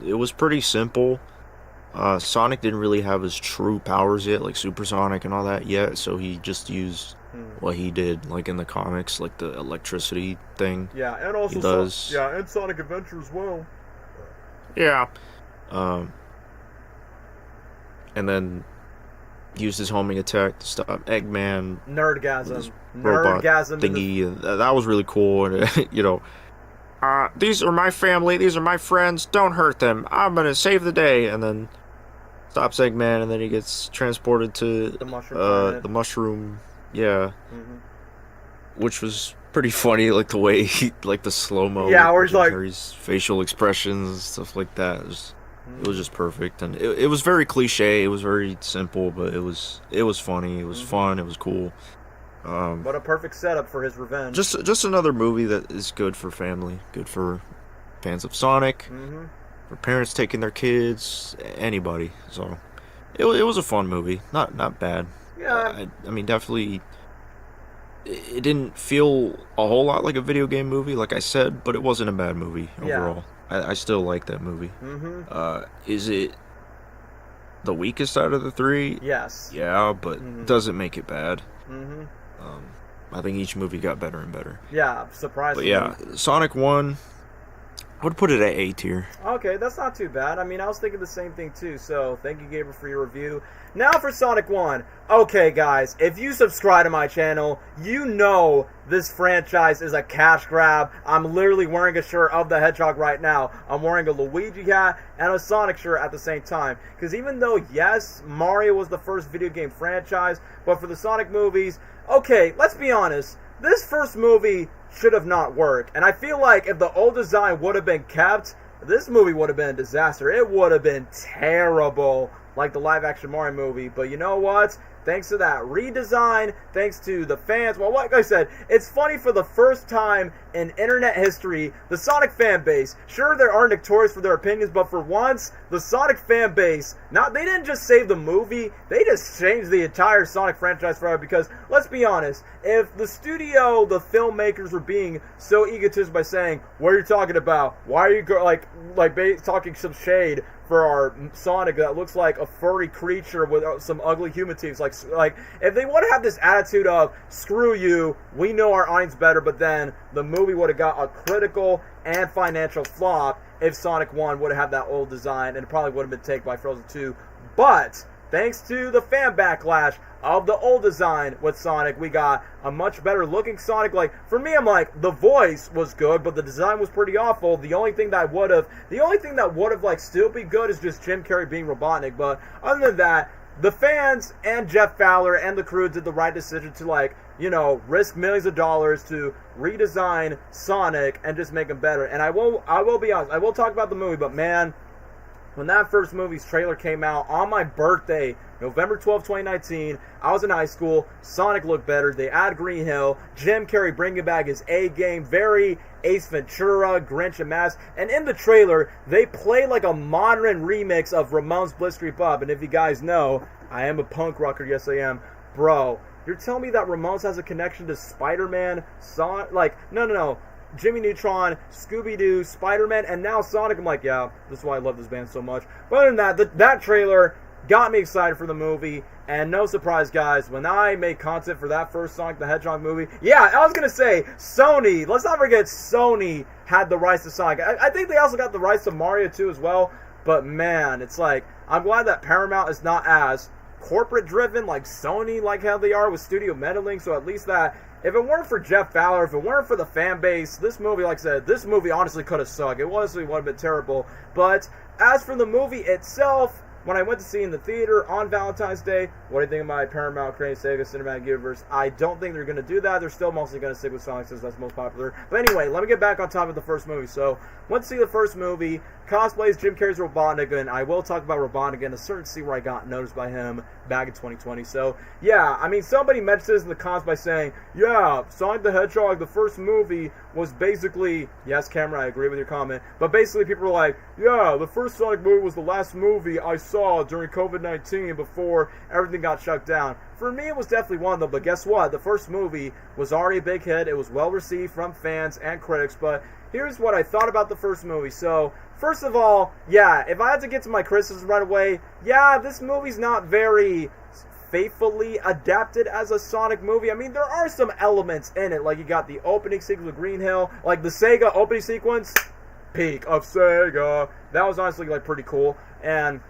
it was pretty simple. Sonic didn't really have his true powers yet, like Supersonic and all that yet, so he just used what he did, like in the comics, like the electricity thing. Yeah, and also he does. and Sonic Adventure as well. Yeah. And then used his homing attack to stop Eggman. Nerdgasm. Robot Nerdgasm thingy. That was really cool. And, you know, these are my family. These are my friends. Don't hurt them. I'm gonna save the day. And then stops Eggman, and then he gets transported to the mushroom. The mushroom. Yeah. Which was pretty funny, like the way like the slow mo. Yeah, where he's like Harry's facial expressions and stuff like that. It was just perfect, and it was very cliche. It was very simple, but it was funny. It was fun. It was cool. What a perfect setup for his revenge. Just another movie that is good for family, good for fans of Sonic, for parents taking their kids, anybody. So it was a fun movie, not bad. Yeah, I mean, definitely. It didn't feel a whole lot like a video game movie, like I said, but it wasn't a bad movie overall. I still like that movie. Is it the weakest out of the three? Yes. Yeah, but doesn't make it bad. I think each movie got better and better. Yeah, surprisingly. But yeah, Sonic 1, I would put it at A tier. Okay, that's not too bad. I mean, I was thinking the same thing too, so thank you, Gabriel, for your review. Now for Sonic 1. Okay, guys, if you subscribe to my channel, you know this franchise is a cash grab. I'm literally wearing a shirt of the Hedgehog right now. I'm wearing a Luigi hat and a Sonic shirt at the same time. Because even though, yes, Mario was the first video game franchise, but for the Sonic movies, okay, let's be honest. This first movie should have not worked. And I feel like if the old design would have been kept, this movie would have been a disaster. It would have been terrible, like the live-action Mario movie. But you know what? Thanks to that redesign, thanks to the fans, well, like I said, it's funny for the first time in internet history, the Sonic fan base, sure, they are notorious for their opinions, but for once, the Sonic fan base, they didn't just save the movie, they just changed the entire Sonic franchise forever, because, let's be honest, if the studio, the filmmakers were being so egotistic by saying, what are you talking about? Why are you, talking some shade for our Sonic that looks like a furry creature with some ugly human teeth? Like if they want to have this attitude of screw you, we know our audience better, but then the movie would have got a critical and financial flop if Sonic 1 would have had that old design, and it probably would have been taken by Frozen 2. But thanks to the fan backlash of the old design with Sonic, we got a much better looking Sonic. Like, for me, I'm like, the voice was good, but the design was pretty awful. The only thing that would have, like, still be good is just Jim Carrey being Robotnik. But other than that, the fans and Jeff Fowler and the crew did the right decision to, like, you know, risk millions of dollars to redesign Sonic and just make him better. And I will be honest, I will talk about the movie, but man, when that first movie's trailer came out on my birthday, November 12, 2019, I was in high school, Sonic looked better, they add Green Hill, Jim Carrey bringing back his A-game, very Ace Ventura, Grinch and Mask, and in the trailer, they play like a modern remix of Ramones Blitzkrieg Bob, and if you guys know, I am a punk rocker, yes I am, bro, you're telling me that Ramones has a connection to Spider-Man, no, Jimmy Neutron, Scooby-Doo, Spider-Man, and now Sonic. I'm like, yeah, this is why I love this band so much. But other than that, that trailer got me excited for the movie, and no surprise, guys, when I made content for that first Sonic the Hedgehog movie, yeah, I was going to say, Sony, let's not forget Sony had the rights to Sonic. I think they also got the rights to Mario too as well, but man, it's like, I'm glad that Paramount is not as corporate-driven like Sony, like how they are with studio meddling, so at least that, if it weren't for Jeff Fowler, if it weren't for the fan base, this movie, like I said, this movie honestly could have sucked. It honestly would have been terrible. But as for the movie itself, when I went to see it in the theater on Valentine's Day, what do you think of my Paramount Creative Sega Cinematic Universe? I don't think they're going to do that. They're still mostly going to stick with Sonic since that's most popular. But anyway, let me get back on top of the first movie. So, went to see the first movie, cosplays Jim Carrey's Robotnik, and I will talk about Robotnik in a certain scene where I got noticed by him back in 2020. So, yeah, I mean, somebody mentioned this in the comments by saying, yeah, Sonic the Hedgehog, the first movie, was basically, yes, Cameron, I agree with your comment, but basically people were like, yeah, the first Sonic movie was the last movie I saw during COVID-19 before everything got shut down. For me, it was definitely one of them, but guess what? The first movie was already a big hit. It was well received from fans and critics, but here's what I thought about the first movie. So, first of all, yeah, if I had to get to my criticism right away, yeah, this movie's not very faithfully adapted as a Sonic movie. I mean, there are some elements in it, like you got the opening sequence with Green Hill, like the Sega opening sequence, peak of Sega. That was honestly like pretty cool. And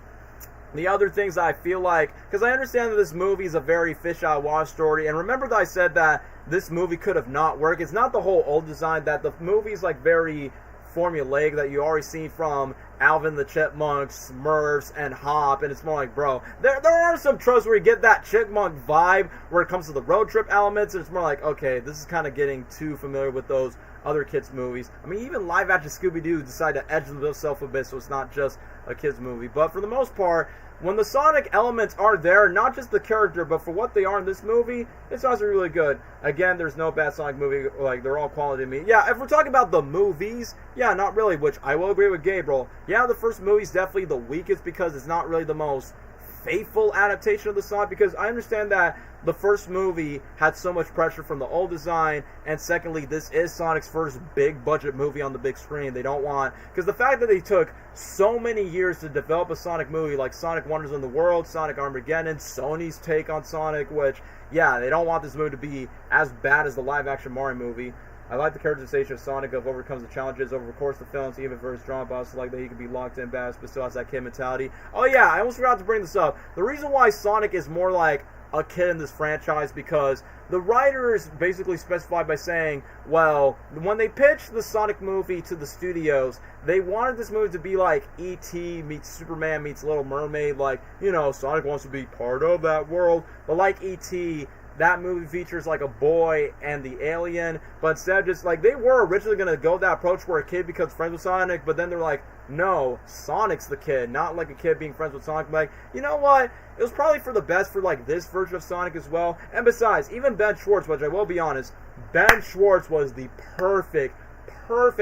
the other things that I feel like, because I understand that this movie is a very fish out of water story, and remember that I said that this movie could have not worked. It's not the whole old design, that the movie's like very formulaic, that you already see from Alvin the Chipmunks, Smurfs, and Hop, and it's more like, bro, there are some tropes where you get that chipmunk vibe where it comes to the road trip elements, and it's more like, okay, this is kind of getting too familiar with those other kids' movies. I mean, even live action Scooby-Doo decided to edge themselves a bit, so it's not just a kids' movie. But for the most part, when the Sonic elements are there, not just the character, but for what they are in this movie, it's also really good. Again, there's no bad Sonic movie. Like, they're all quality to me. Yeah, if we're talking about the movies, yeah, not really, which I will agree with Gabriel. Yeah, the first movie's definitely the weakest because it's not really the most faithful adaptation of the Sonic, because I understand that the first movie had so much pressure from the old design, and secondly, this is Sonic's first big budget movie on the big screen. They don't want, because the fact that they took so many years to develop a Sonic movie, like Sonic Wonders in the World, Sonic Armageddon, Sony's take on Sonic, which, yeah, they don't want this movie to be as bad as the live action Mario movie. I like the characterization of Sonic of overcomes the challenges over the course of the films, even for his drama, but I also like that he can be locked in badass, but still has that kid mentality. Oh yeah, I almost forgot to bring this up. The reason why Sonic is more like a kid in this franchise, because the writers basically specified by saying, well, when they pitched the Sonic movie to the studios, they wanted this movie to be like E.T. meets Superman meets Little Mermaid, like, you know, Sonic wants to be part of that world, but like E.T., that movie features like a boy and the alien, but instead of just like, they were originally going to go that approach where a kid becomes friends with Sonic, but then they're like, no, Sonic's the kid, not like a kid being friends with Sonic. Like, you know what? It was probably for the best for like this version of Sonic as well. And besides, even Ben Schwartz, which I will be honest, Ben Schwartz was the perfect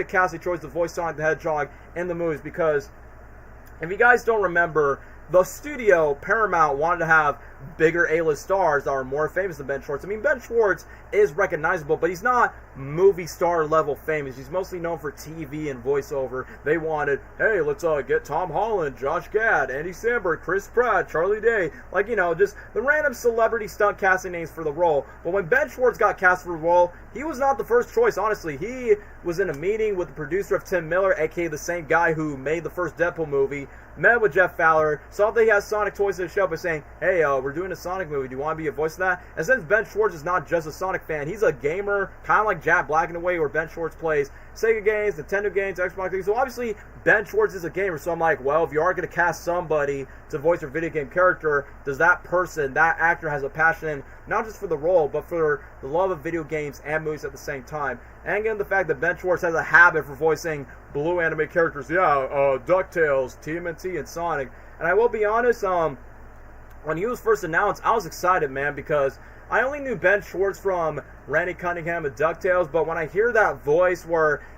casting choice to voice Sonic the Hedgehog in the movies, because if you guys don't remember, the studio, Paramount, wanted to have bigger A-list stars that are more famous than Ben Schwartz. I mean, Ben Schwartz is recognizable, but he's not movie star level famous. He's mostly known for TV and voiceover. They wanted, hey, let's get Tom Holland, Josh Gad, Andy Samberg, Chris Pratt, Charlie Day, like, you know, just the random celebrity stunt casting names for the role. But when Ben Schwartz got cast for the role, he was not the first choice, honestly. He was in a meeting with the producer of Tim Miller, aka the same guy who made the first Deadpool movie, met with Jeff Fowler, saw that he has Sonic toys in the show by saying, hey, we're doing a Sonic movie, do you want to be a voice of that? And since Ben Schwartz is not just a Sonic fan, he's a gamer, kind of like Jack Black in a way, where Ben Schwartz plays Sega games, Nintendo games, Xbox games. So obviously, Ben Schwartz is a gamer, so I'm like, well, if you are going to cast somebody to voice a video game character, does that person, that actor has a passion, not just for the role, but for the love of video games and movies at the same time. And again, the fact that Ben Schwartz has a habit for voicing blue anime characters, DuckTales, TMNT, and Sonic. And I will be honest, when he was first announced, I was excited, man, because I only knew Ben Schwartz from Randy Cunningham and DuckTales, but when I hear that voice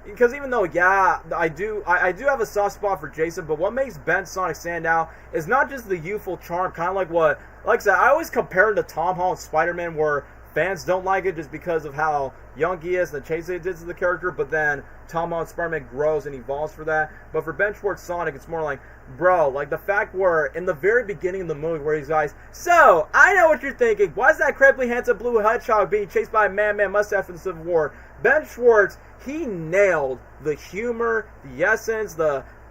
because even though, yeah, I do have a soft spot for Jason, but what makes Ben Sonic stand out is not just the youthful charm, kind of like I said, I always compare him to Tom Holland's Spider-Man, where fans don't like it just because of how young he is and the change they did to the character, but then Tom Holland's Spider-Man grows and evolves for that. But for Ben Schwartz Sonic, it's more like, bro, like the fact where in the very beginning of the movie where he's guys, so I know what you're thinking, why is that incredibly handsome blue hedgehog being chased by a man mustache in the Civil War? Ben Schwartz, he nailed the humor, the essence,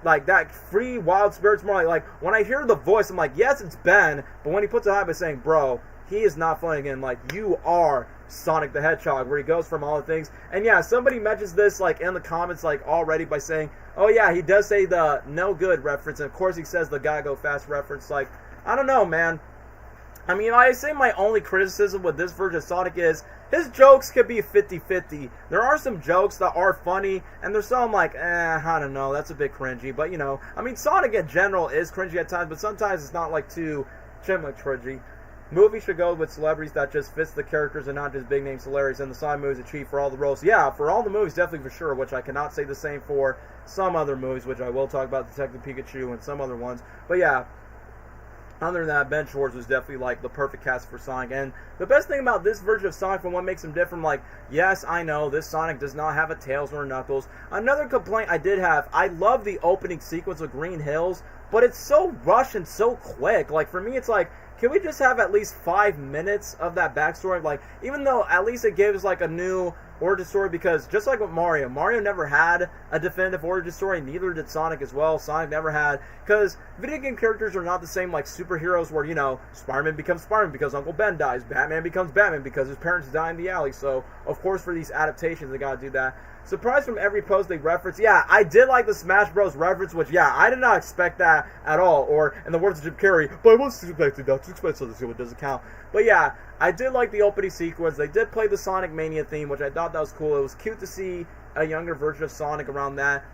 like that free wild spirit's more like when I hear the voice, I'm like, yes, it's Ben, but when he puts it high by saying, bro, he is not funny again, like, you are Sonic the Hedgehog, where he goes from all the things. And yeah, somebody mentions this like in the comments like already by saying, oh yeah, he does say the no good reference, and of course he says the gotta go fast reference. Like, I don't know, man. I mean, I say my only criticism with this version of Sonic is his jokes could be 50-50. There are some jokes that are funny, and there's some like, I don't know, that's a bit cringy. But you know, I mean, Sonic in general is cringy at times, but sometimes it's not like too chipmunk cringy. Movies should go with celebrities that just fits the characters and not just big name celebrities, and the Sonic movies achieve for all the roles. Yeah, for all the movies, definitely for sure, which I cannot say the same for some other movies, which I will talk about, Detective Pikachu and some other ones. But yeah, other than that, Ben Schwartz was definitely like the perfect cast for Sonic. And the best thing about this version of Sonic, from what makes him different, like, yes, I know this Sonic does not have a Tails or a Knuckles. Another complaint I did have, I love the opening sequence of Green Hills, but it's so rushed and so quick. Like, for me, it's like, can we just have at least 5 minutes of that backstory? Like, even though at least it gives like a new origin story, because just like with Mario never had a definitive origin story, neither did Sonic as well. Sonic never had, because video game characters are not the same like superheroes where, you know, Spider-Man becomes Spider-Man because Uncle Ben dies, Batman becomes Batman because his parents die in the alley. So, of course, for these adaptations, they gotta do that. Surprised from every post they reference. Yeah, I did like the Smash Bros. Reference, which, yeah, I did not expect that at all. Or, in the words of Jim Carrey, but I wasn't expecting that to expect something so it doesn't count. But yeah, I did like the opening sequence. They did play the Sonic Mania theme, which I thought that was cool. It was cute to see a younger version of Sonic around that.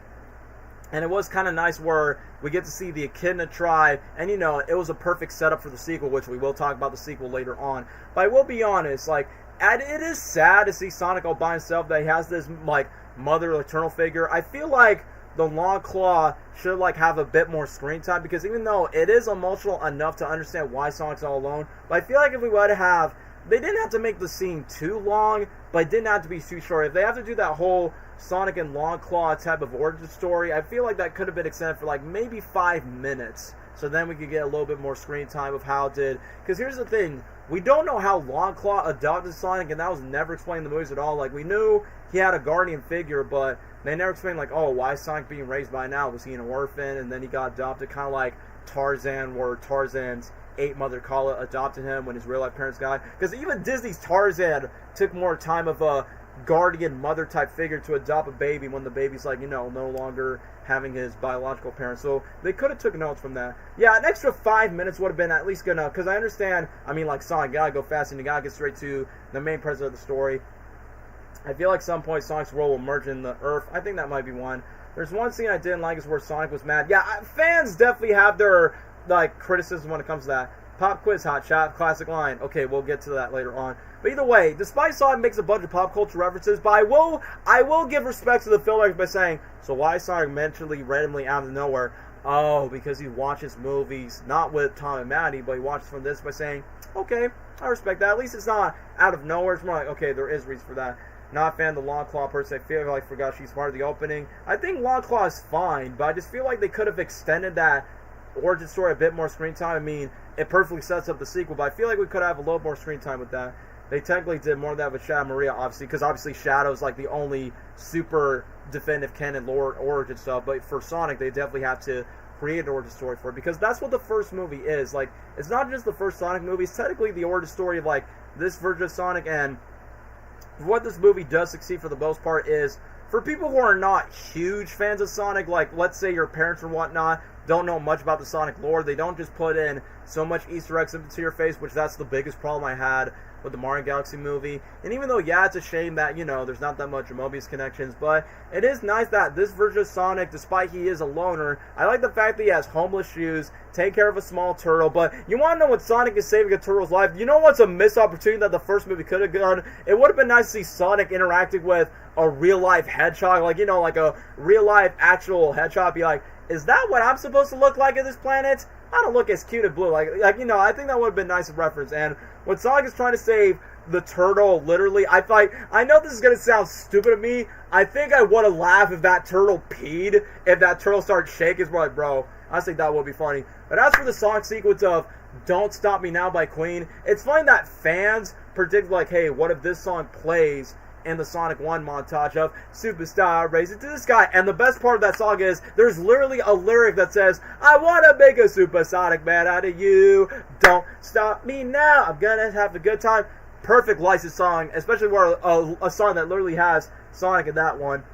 And it was kind of nice where we get to see the Echidna tribe. And, you know, it was a perfect setup for the sequel, which we will talk about the sequel later on. But I will be honest, like, it is sad to see Sonic all by himself, that he has this, like, mother eternal figure. I feel like the Long Claw should like have a bit more screen time, because even though it is emotional enough to understand why Sonic's all alone, but I feel like if we were to have, they didn't have to make the scene too long, but it didn't have to be too short. If they have to do that whole Sonic and Long Claw type of origin story, I feel like that could have been extended for like maybe 5 minutes, so then we could get a little bit more screen time of how it did. Because here's the thing, we don't know how Long Claw adopted Sonic, and that was never explained in the movies at all. Like, we knew he had a guardian figure, but they never explained, like, oh, why is Sonic being raised by now? Was he an orphan, and then he got adopted, kind of like Tarzan, where Tarzan's ape mother, Kala, adopted him when his real-life parents died? Because even Disney's Tarzan took more time of a guardian mother-type figure to adopt a baby when the baby's, like, you know, no longer having his biological parents. So they could have took notes from that. Yeah, an extra 5 minutes would have been at least good enough, because I understand, I mean, like, Sonic, you gotta go fast and you gotta get straight to the main premise of the story. I feel like some point Sonic's role will merge in the Earth. I think that might be one. There's one scene I didn't like, is where Sonic was mad. Yeah, fans definitely have their, like, criticism when it comes to that. Pop quiz, hot shot, classic line. Okay, we'll get to that later on. But either way, despite Sonic makes a bunch of pop culture references, but I will give respect to the filmmakers by saying, so why is Sonic mentally randomly out of nowhere? Oh, because he watches movies, not with Tom and Maddie, but he watches from this by saying, okay, I respect that. At least it's not out of nowhere. It's more like, okay, there is reason for that. Not a fan of the Long Claw person. I feel like I forgot she's part of the opening. I think Long Claw is fine, but I just feel like they could have extended that origin story a bit more screen time. I mean, it perfectly sets up the sequel, but I feel like we could have a little more screen time with that. They technically did more of that with Shadow Maria, obviously, because obviously Shadow's like the only super definitive canon lore origin stuff, but for Sonic, they definitely have to create an origin story for it, because that's what the first movie is. Like, it's not just the first Sonic movie, it's technically the origin story of, like, this version of Sonic, and what this movie does succeed for the most part is, for people who are not huge fans of Sonic, like, let's say your parents or whatnot, don't know much about the Sonic lore, they don't just put in so much Easter eggs into your face, which that's the biggest problem I had with the Mario Galaxy movie. And even though, yeah, it's a shame that, you know, there's not that much Mobius connections, but it is nice that this version of Sonic, despite he is a loner, I like the fact that he has homeless shoes, take care of a small turtle. But you want to know when Sonic is saving a turtle's life? You know what's a missed opportunity that the first movie could have done? It would have been nice to see Sonic interacting with a real-life hedgehog, like, you know, like a real-life actual hedgehog. Be like, is that what I'm supposed to look like in this planet? I don't look as cute and blue. Like you know, I think that would have been nice of reference. And when Sonic is trying to save the turtle, literally, I know this is going to sound stupid to me. I think I would have laughed if that turtle peed, if that turtle started shaking. It's like, bro, I think that would be funny. But as for the Sonic sequence of Don't Stop Me Now by Queen, it's funny that fans predict, like, hey, what if this song plays in the Sonic 1 montage of Superstar, Raise It to the Sky. And the best part of that song is there's literally a lyric that says, I want to make a supersonic man out of you. Don't stop me now. I'm going to have a good time. Perfect licensed song, especially where a song that literally has Sonic in that one.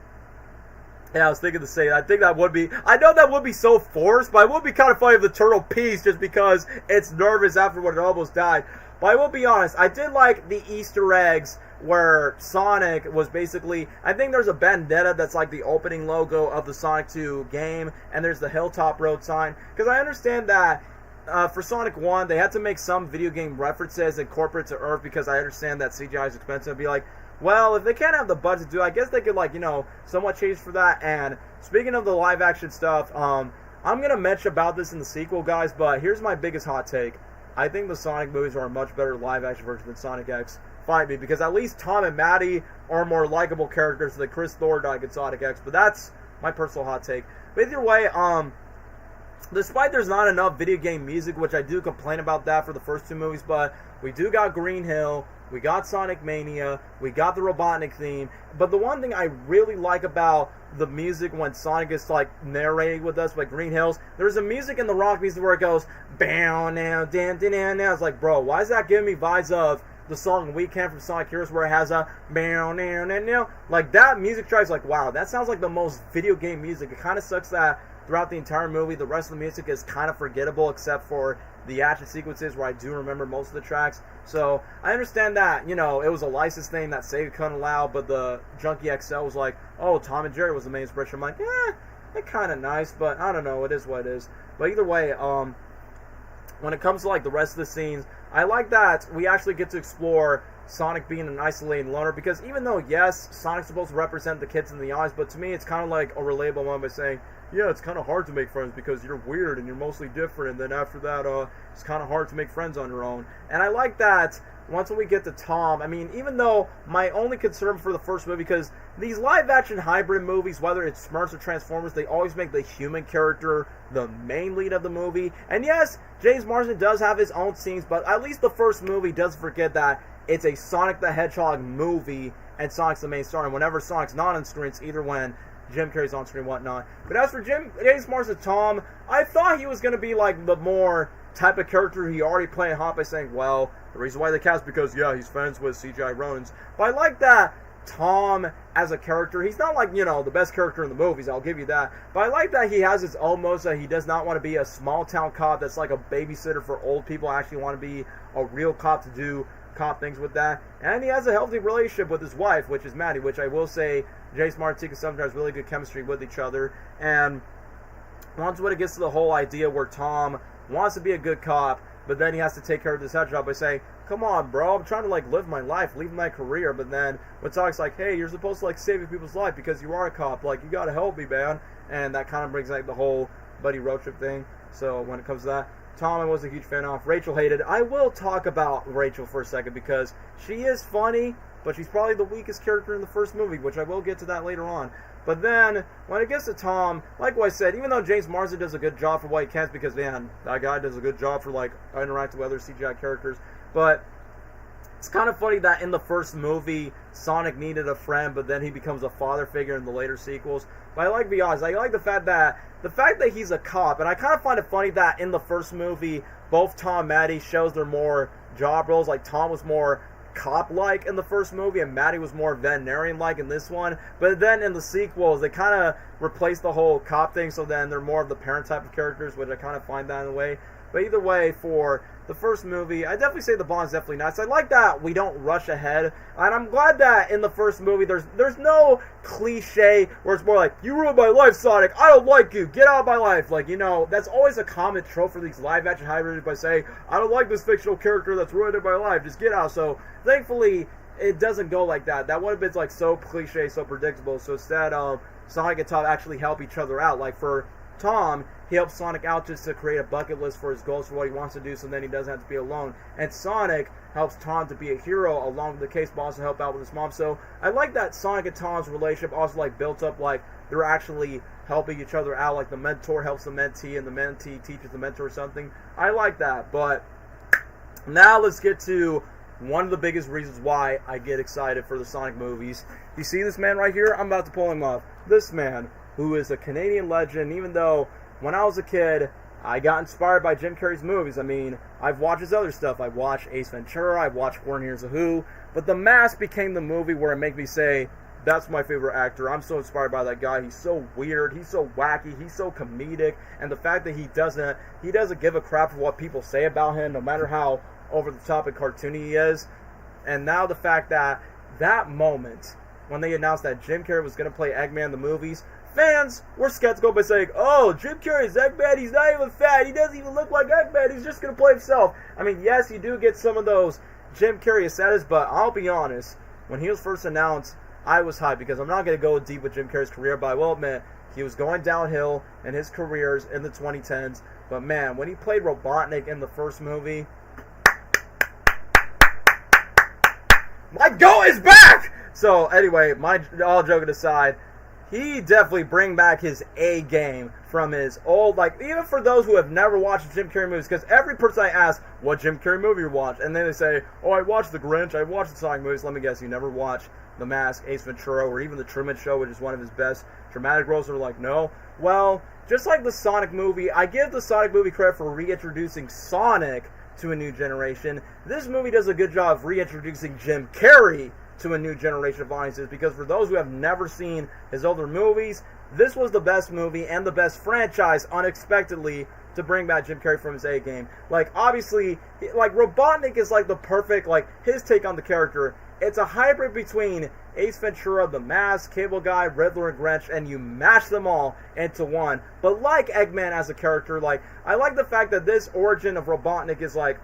Yeah, I was thinking to say, I think that would be, I know that would be so forced, but it would be kind of funny if the turtle pees just because it's nervous after when it almost died. But I will be honest, I did like the Easter eggs where Sonic was basically, I think there's a vendetta that's like the opening logo of the Sonic 2 game, and there's the Hilltop Road sign, because I understand that for Sonic 1, they had to make some video game references and incorporate to Earth, because I understand that CGI is expensive. Be like, well, if they can't have the budget to do it, I guess they could, like, you know, somewhat change for that. And speaking of the live action stuff, I'm going to mention about this in the sequel, guys, but here's my biggest hot take. I think the Sonic movies are a much better live action version than Sonic X. Fight me, because at least Tom and Maddie are more likable characters than Chris Thorndike and Sonic X, but that's my personal hot take. But either way, despite there's not enough video game music, which I do complain about that for the first two movies, but we do got Green Hill, we got Sonic Mania, we got the Robotnik theme. But the one thing I really like about the music when Sonic is like narrating with us, like Green Hills, there's a music in the rock music where it goes bow now, dan dan dan now. It's like, bro, why is that giving me vibes of the song Weekend from Sonic Heroes where it has a bow now now now? Like that music track's like, wow, that sounds like the most video game music. It kind of sucks that throughout the entire movie, the rest of the music is kind of forgettable except for the action sequences where I do remember most of the tracks. So I understand that, you know, it was a license thing that Sega couldn't allow, but the Junkie XL was like, oh, Tom and Jerry was the main inspiration. I'm like, it's kind of nice, but I don't know, it is what it is. But either way, when it comes to like the rest of the scenes, I like that we actually get to explore Sonic being an isolated loner, because even though, yes, Sonic's supposed to represent the kids in the eyes, but to me it's kind of like a relatable moment by saying, yeah, it's kind of hard to make friends because you're weird and you're mostly different, and then after that, it's kind of hard to make friends on your own. And I like that once we get to Tom, I mean, even though my only concern for the first movie, because these live-action hybrid movies, whether it's Smurfs or Transformers, they always make the human character the main lead of the movie. And yes, James Marsden does have his own scenes, but at least the first movie doesn't forget that it's a Sonic the Hedgehog movie, and Sonic's the main star. And whenever Sonic's not on screen, it's either when Jim Carrey's on screen and whatnot. But as for James Marsden's Tom, I thought he was going to be like the more type of character he already played Hot by saying, well, the reason why they cast because, yeah, he's friends with CGI Ronins. But I like that Tom as a character, he's not like, you know, the best character in the movies, I'll give you that. But I like that he has his own modes, that he does not want to be a small town cop that's like a babysitter for old people. I actually want to be a real cop to do cop things with that. And he has a healthy relationship with his wife, which is Maddie, which I will say Jace Martin and sometimes has really good chemistry with each other. And once when it gets to the whole idea where Tom wants to be a good cop, but then he has to take care of this hedgehog by saying, come on, bro, I'm trying to like live my life, leave my career. But then when Sonic's like, hey, you're supposed to like saving people's life because you are a cop, like you gotta help me, man. And that kind of brings like the whole buddy road trip thing. So when it comes to that, Tom I was a huge fan of. Rachel hated. I will talk about Rachel for a second because she is funny, but she's probably the weakest character in the first movie, which I will get to that later on. But then, when it gets to Tom, like what I said, even though James Marsden does a good job for what he can, because, man, that guy does a good job for, like, interacting with other CGI characters, but it's kind of funny that in the first movie, Sonic needed a friend, but then he becomes a father figure in the later sequels. But I like to be honest, I like the fact that he's a cop, and I kind of find it funny that in the first movie, both Tom and Maddie shows their more job roles. Like, Tom was more cop-like in the first movie, and Maddie was more veterinarian-like in this one. But then in the sequels, they kind of replaced the whole cop thing, so then they're more of the parent type of characters, which I kind of find that in a way. But either way, for the first movie, I definitely say the bond's definitely nice. I like that we don't rush ahead, and I'm glad that in the first movie there's no cliche where it's more like, you ruined my life, Sonic, I don't like you, get out of my life. Like, you know, that's always a common trope for these live-action hybrids by saying, I don't like this fictional character that's ruined my life, just get out. So, thankfully, it doesn't go like that. That would have been, like, so cliche, so predictable. So instead, Sonic and Tom actually help each other out. Like, for Tom, he helps Sonic out just to create a bucket list for his goals, for what he wants to do, so then he doesn't have to be alone. And Sonic helps Tom to be a hero along with the case, but also help out with his mom. So I like that Sonic and Tom's relationship also like built up, like they're actually helping each other out. Like the mentor helps the mentee, and the mentee teaches the mentor something. I like that. But now let's get to one of the biggest reasons why I get excited for the Sonic movies. You see this man right here? I'm about to pull him off. This man, who is a Canadian legend, even though when I was a kid, I got inspired by Jim Carrey's movies. I mean, I've watched his other stuff. I've watched Ace Ventura, I've watched Four Years of Who, but The Mask became the movie where it made me say, that's my favorite actor. I'm so inspired by that guy. He's so weird, he's so wacky, he's so comedic, and the fact that he doesn't give a crap for what people say about him, no matter how over-the-top and cartoony he is. And now the fact that that moment, when they announced that Jim Carrey was going to play Eggman in the movies, fans were skeptical by saying, oh, Jim Carrey's Eggman, he's not even fat, he doesn't even look like Eggman, he's just going to play himself. I mean, yes, you do get some of those Jim Carrey aesthetics, but I'll be honest, when he was first announced, I was hyped, because I'm not going to go deep with Jim Carrey's career, but I will admit, he was going downhill in his careers in the 2010s, but man, when he played Robotnik in the first movie, my goat is back! So, anyway, all joking aside, he definitely bring back his A game from his old, like, even for those who have never watched Jim Carrey movies, because every person I ask, what Jim Carrey movie you watch? And then they say, oh, I watched The Grinch, I watched the Sonic movies. Let me guess, you never watched The Mask, Ace Ventura, or even The Truman Show, which is one of his best dramatic roles. They're like, no. Well, just like the Sonic movie, I give the Sonic movie credit for reintroducing Sonic to a new generation. This movie does a good job of reintroducing Jim Carrey to a new generation of audiences, because for those who have never seen his older movies, this was the best movie and the best franchise, unexpectedly, to bring back Jim Carrey from his A game. Like, obviously, like, Robotnik is like the perfect, like, his take on the character. It's a hybrid between Ace Ventura, The Mask, Cable Guy, Riddler, and Grinch, and you mash them all into one. But like Eggman as a character, like, I like the fact that this origin of Robotnik is like,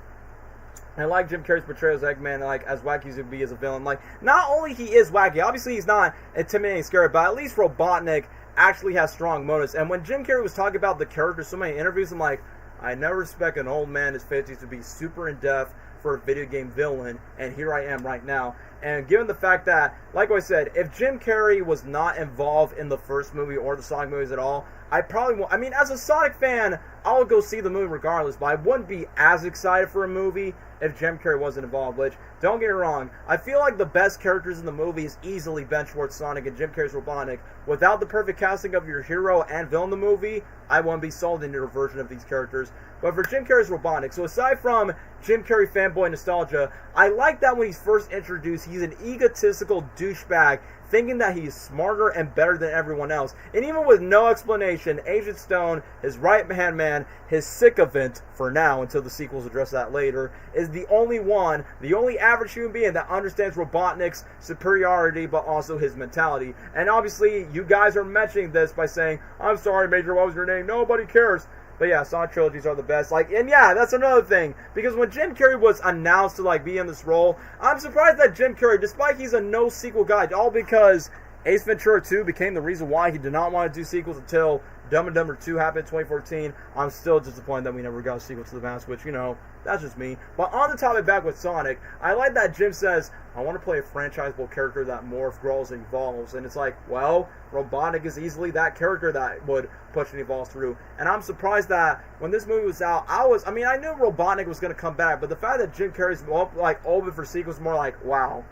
I like Jim Carrey's portrayal as Eggman, like, as wacky as he would be as a villain. Like, not only he is wacky, obviously he's not intimidating and scary, but at least Robotnik actually has strong motives. And when Jim Carrey was talking about the character in so many interviews, I'm like, I never expect an old man in his 50s to be super in-depth for a video game villain, and here I am right now. And given the fact that, like I said, if Jim Carrey was not involved in the first movie or the Sonic movies at all, I probably won't. I mean, as a Sonic fan, I'll go see the movie regardless, but I wouldn't be as excited for a movie if Jim Carrey wasn't involved, which, don't get me wrong, I feel like the best characters in the movie is easily Ben Schwartz's Sonic and Jim Carrey's Robotnik. Without the perfect casting of your hero and villain in the movie, I wouldn't be sold into your version of these characters. But for Jim Carrey's Robotnik, so aside from Jim Carrey fanboy nostalgia, I like that when he's first introduced, he's an egotistical douchebag, thinking that he's smarter and better than everyone else. And even with no explanation, Agent Stone, his right-hand man, his sycophant, for now, until the sequels address that later, is the only one, the only average human being that understands Robotnik's superiority, but also his mentality. And obviously, you guys are mentioning this by saying, I'm sorry, Major, what was your name? Nobody cares. But yeah, Sonic trilogies are the best. Like, and yeah, that's another thing. Because when Jim Carrey was announced to, like, be in this role, I'm surprised that Jim Carrey, despite he's a no-sequel guy, all because Ace Ventura 2 became the reason why he did not want to do sequels until Dumb and Dumber 2 happened in 2014. I'm still disappointed that we never got a sequel to The Mask, which, you know, that's just me. But on the topic back with Sonic, I like that Jim says, I want to play a franchisable character that morphs, grows, and evolves. And it's like, well, Robotnik is easily that character that would push and evolve through. And I'm surprised that when this movie was out, I knew Robotnik was going to come back, but the fact that Jim Carrey's, like, open for sequels, more like, wow.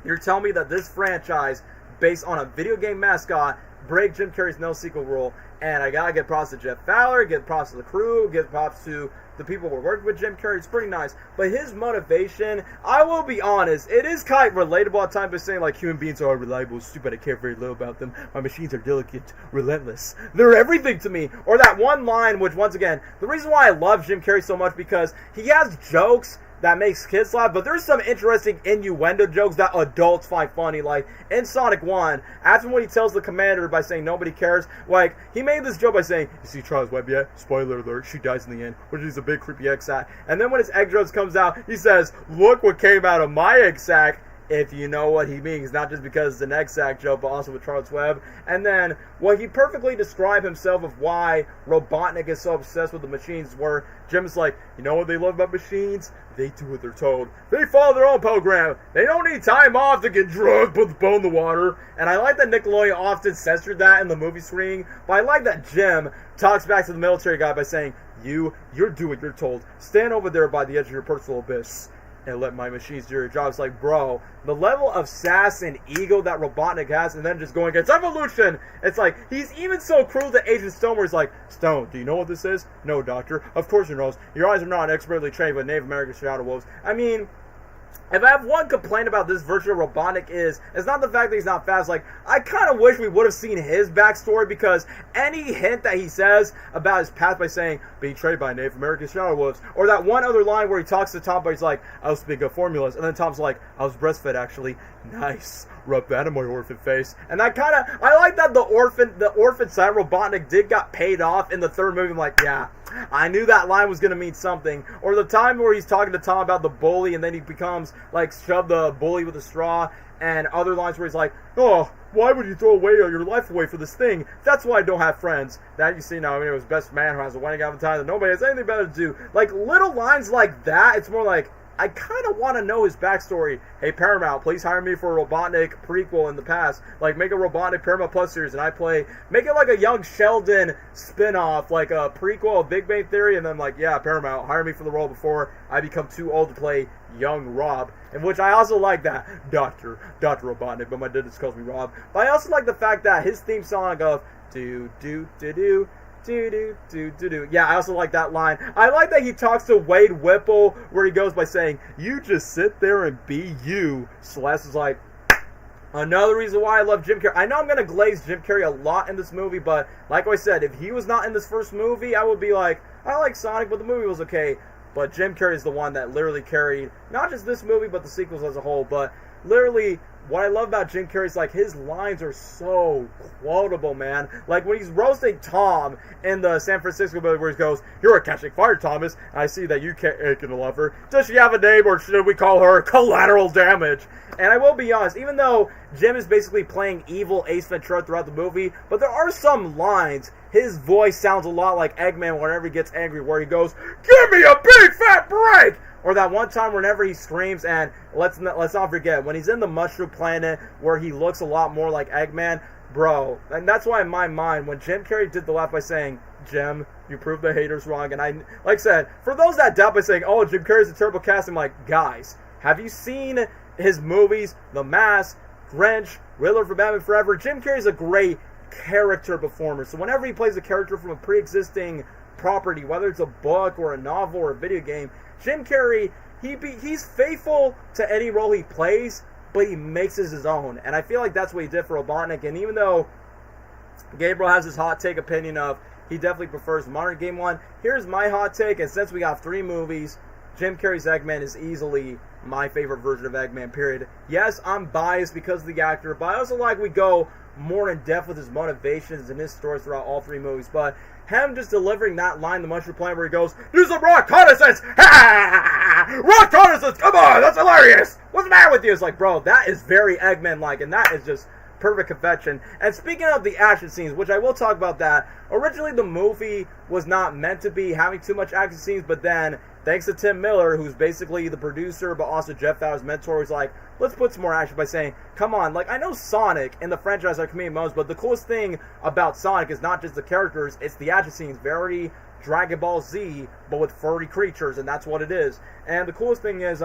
You're telling me that this franchise, based on a video game mascot, break Jim Carrey's no-sequel rule, and I gotta give props to Jeff Fowler, give props to the crew, give props to the people who are working with Jim Carrey. It's pretty nice. But his motivation, I will be honest, it is kind of relatable at times by saying, like, human beings are reliable, stupid, I care very little about them. My machines are delicate, relentless. They're everything to me. Or that one line, which, once again, the reason why I love Jim Carrey so much, because he has jokes that makes kids laugh, but there's some interesting innuendo jokes that adults find funny. Like, in Sonic 1, after when he tells the commander by saying nobody cares, like, he made this joke by saying, you see Charles Webb yet? Spoiler alert, she dies in the end, which is a big creepy egg sack. And then when his egg drones comes out, he says, look what came out of my egg sack. If you know what he means, not just because it's an egg sack joke, but also with Charles Webb. And then, well, he perfectly described himself of why Robotnik is so obsessed with the machines, where Jim's like, you know what they love about machines? They do what they're told. They follow their own program. They don't need time off to get drunk, put the bone in the water. And I like that Nickelodeon often censored that in the movie screening, but I like that Jim talks back to the military guy by saying, you're doing what you're told. Stand over there by the edge of your personal abyss and let my machines do your job. It's like, bro, the level of sass and ego that Robotnik has, and then just going against evolution. It's like, he's even so cruel to Agent Stone, where he's like, Stone, do you know what this is? No, doctor. Of course you know. Your eyes are not expertly trained by Native American shadow wolves. I mean, if I have one complaint about this version of Robotnik is, it's not the fact that he's not fast. Like, I kind of wish we would have seen his backstory, because any hint that he says about his past by saying, being trained by Native American shadow wolves, or that one other line where he talks to Tom, but he's like, I was speaking of formulas, and then Tom's like, I was breastfed actually. Nice. Rub that in my orphan face. And I like that the orphan side Robotnik did got paid off in the third movie. I'm like, yeah, I knew that line was going to mean something. Or the time where he's talking to Tom about the bully, and then he becomes, like, shove the bully with a straw. And other lines where he's like, oh, why would you throw away your life away for this thing? That's why I don't have friends. That you see now, I mean, it was best man who has a wedding out of time that nobody has anything better to do. Like, little lines like that, it's more like, I kind of want to know his backstory. Hey, Paramount, please hire me for a Robotnik prequel in the past. Like, make a Robotnik Paramount Plus series, and make it like a Young Sheldon spin-off, like a prequel of Big Bang Theory, and then like, yeah, Paramount, hire me for the role before I become too old to play young Rob. In which I also like that, Dr. Robotnik, but my dentist calls me Rob. But I also like the fact that his theme song of do-do-do-do, do-do-do-do-do. Yeah, I also like that line. I like that he talks to Wade Whipple, where he goes by saying, you just sit there and be you. Celeste is like, another reason why I love Jim Carrey. I know I'm going to glaze Jim Carrey a lot in this movie, but like I said, if he was not in this first movie, I would be like, I like Sonic, but the movie was okay. But Jim Carrey is the one that literally carried, not just this movie, but the sequels as a whole, but literally, what I love about Jim Carrey is, like, his lines are so quotable, man. Like, when he's roasting Tom in the San Francisco movie where he goes, you're a catching fire, Thomas, and I see that you can love her. Does she have a name, or should we call her collateral damage? And I will be honest, even though Jim is basically playing evil Ace Ventura throughout the movie, but there are some lines, his voice sounds a lot like Eggman whenever he gets angry, where he goes, give me a big fat break! Or that one time whenever he screams, and let's not forget, when he's in the Mushroom Planet, where he looks a lot more like Eggman, bro. And that's why in my mind, when Jim Carrey did the laugh by saying, Jim, you proved the haters wrong, and I, like I said, for those that doubt by saying, oh, Jim Carrey's a terrible cast, I'm like, guys, have you seen his movies, The Mask, Grinch, Riddler for Batman Forever? Jim Carrey's a great character performer, so whenever he plays a character from a pre-existing property, whether it's a book or a novel or a video game, Jim Carrey, he's faithful to any role he plays, but he makes it his own. And I feel like that's what he did for Robotnik. And even though Gabriel has his hot take opinion of he definitely prefers modern game one, here's my hot take. And since we got 3 movies, Jim Carrey's Eggman is easily my favorite version of Eggman, period. Yes, I'm biased because of the actor, but I also like we go more in depth with his motivations and his stories throughout all 3 movies. But him just delivering that line, the Mushroom Planet, where he goes, do some rock reconnaissance! Ha! Rock reconnaissance! Come on, that's hilarious! What's the matter with you? It's like, bro, that is very Eggman-like, and that is just perfect confection. And speaking of the action scenes, which I will talk about that, originally the movie was not meant to be having too much action scenes, but then, thanks to Tim Miller, who's basically the producer, but also Jeff Fowler's mentor, was like, let's put some more action by saying, come on, like, I know Sonic and the franchise are comedic moments, but the coolest thing about Sonic is not just the characters, it's the action scenes, very Dragon Ball Z, but with furry creatures, and that's what it is. And the coolest thing is,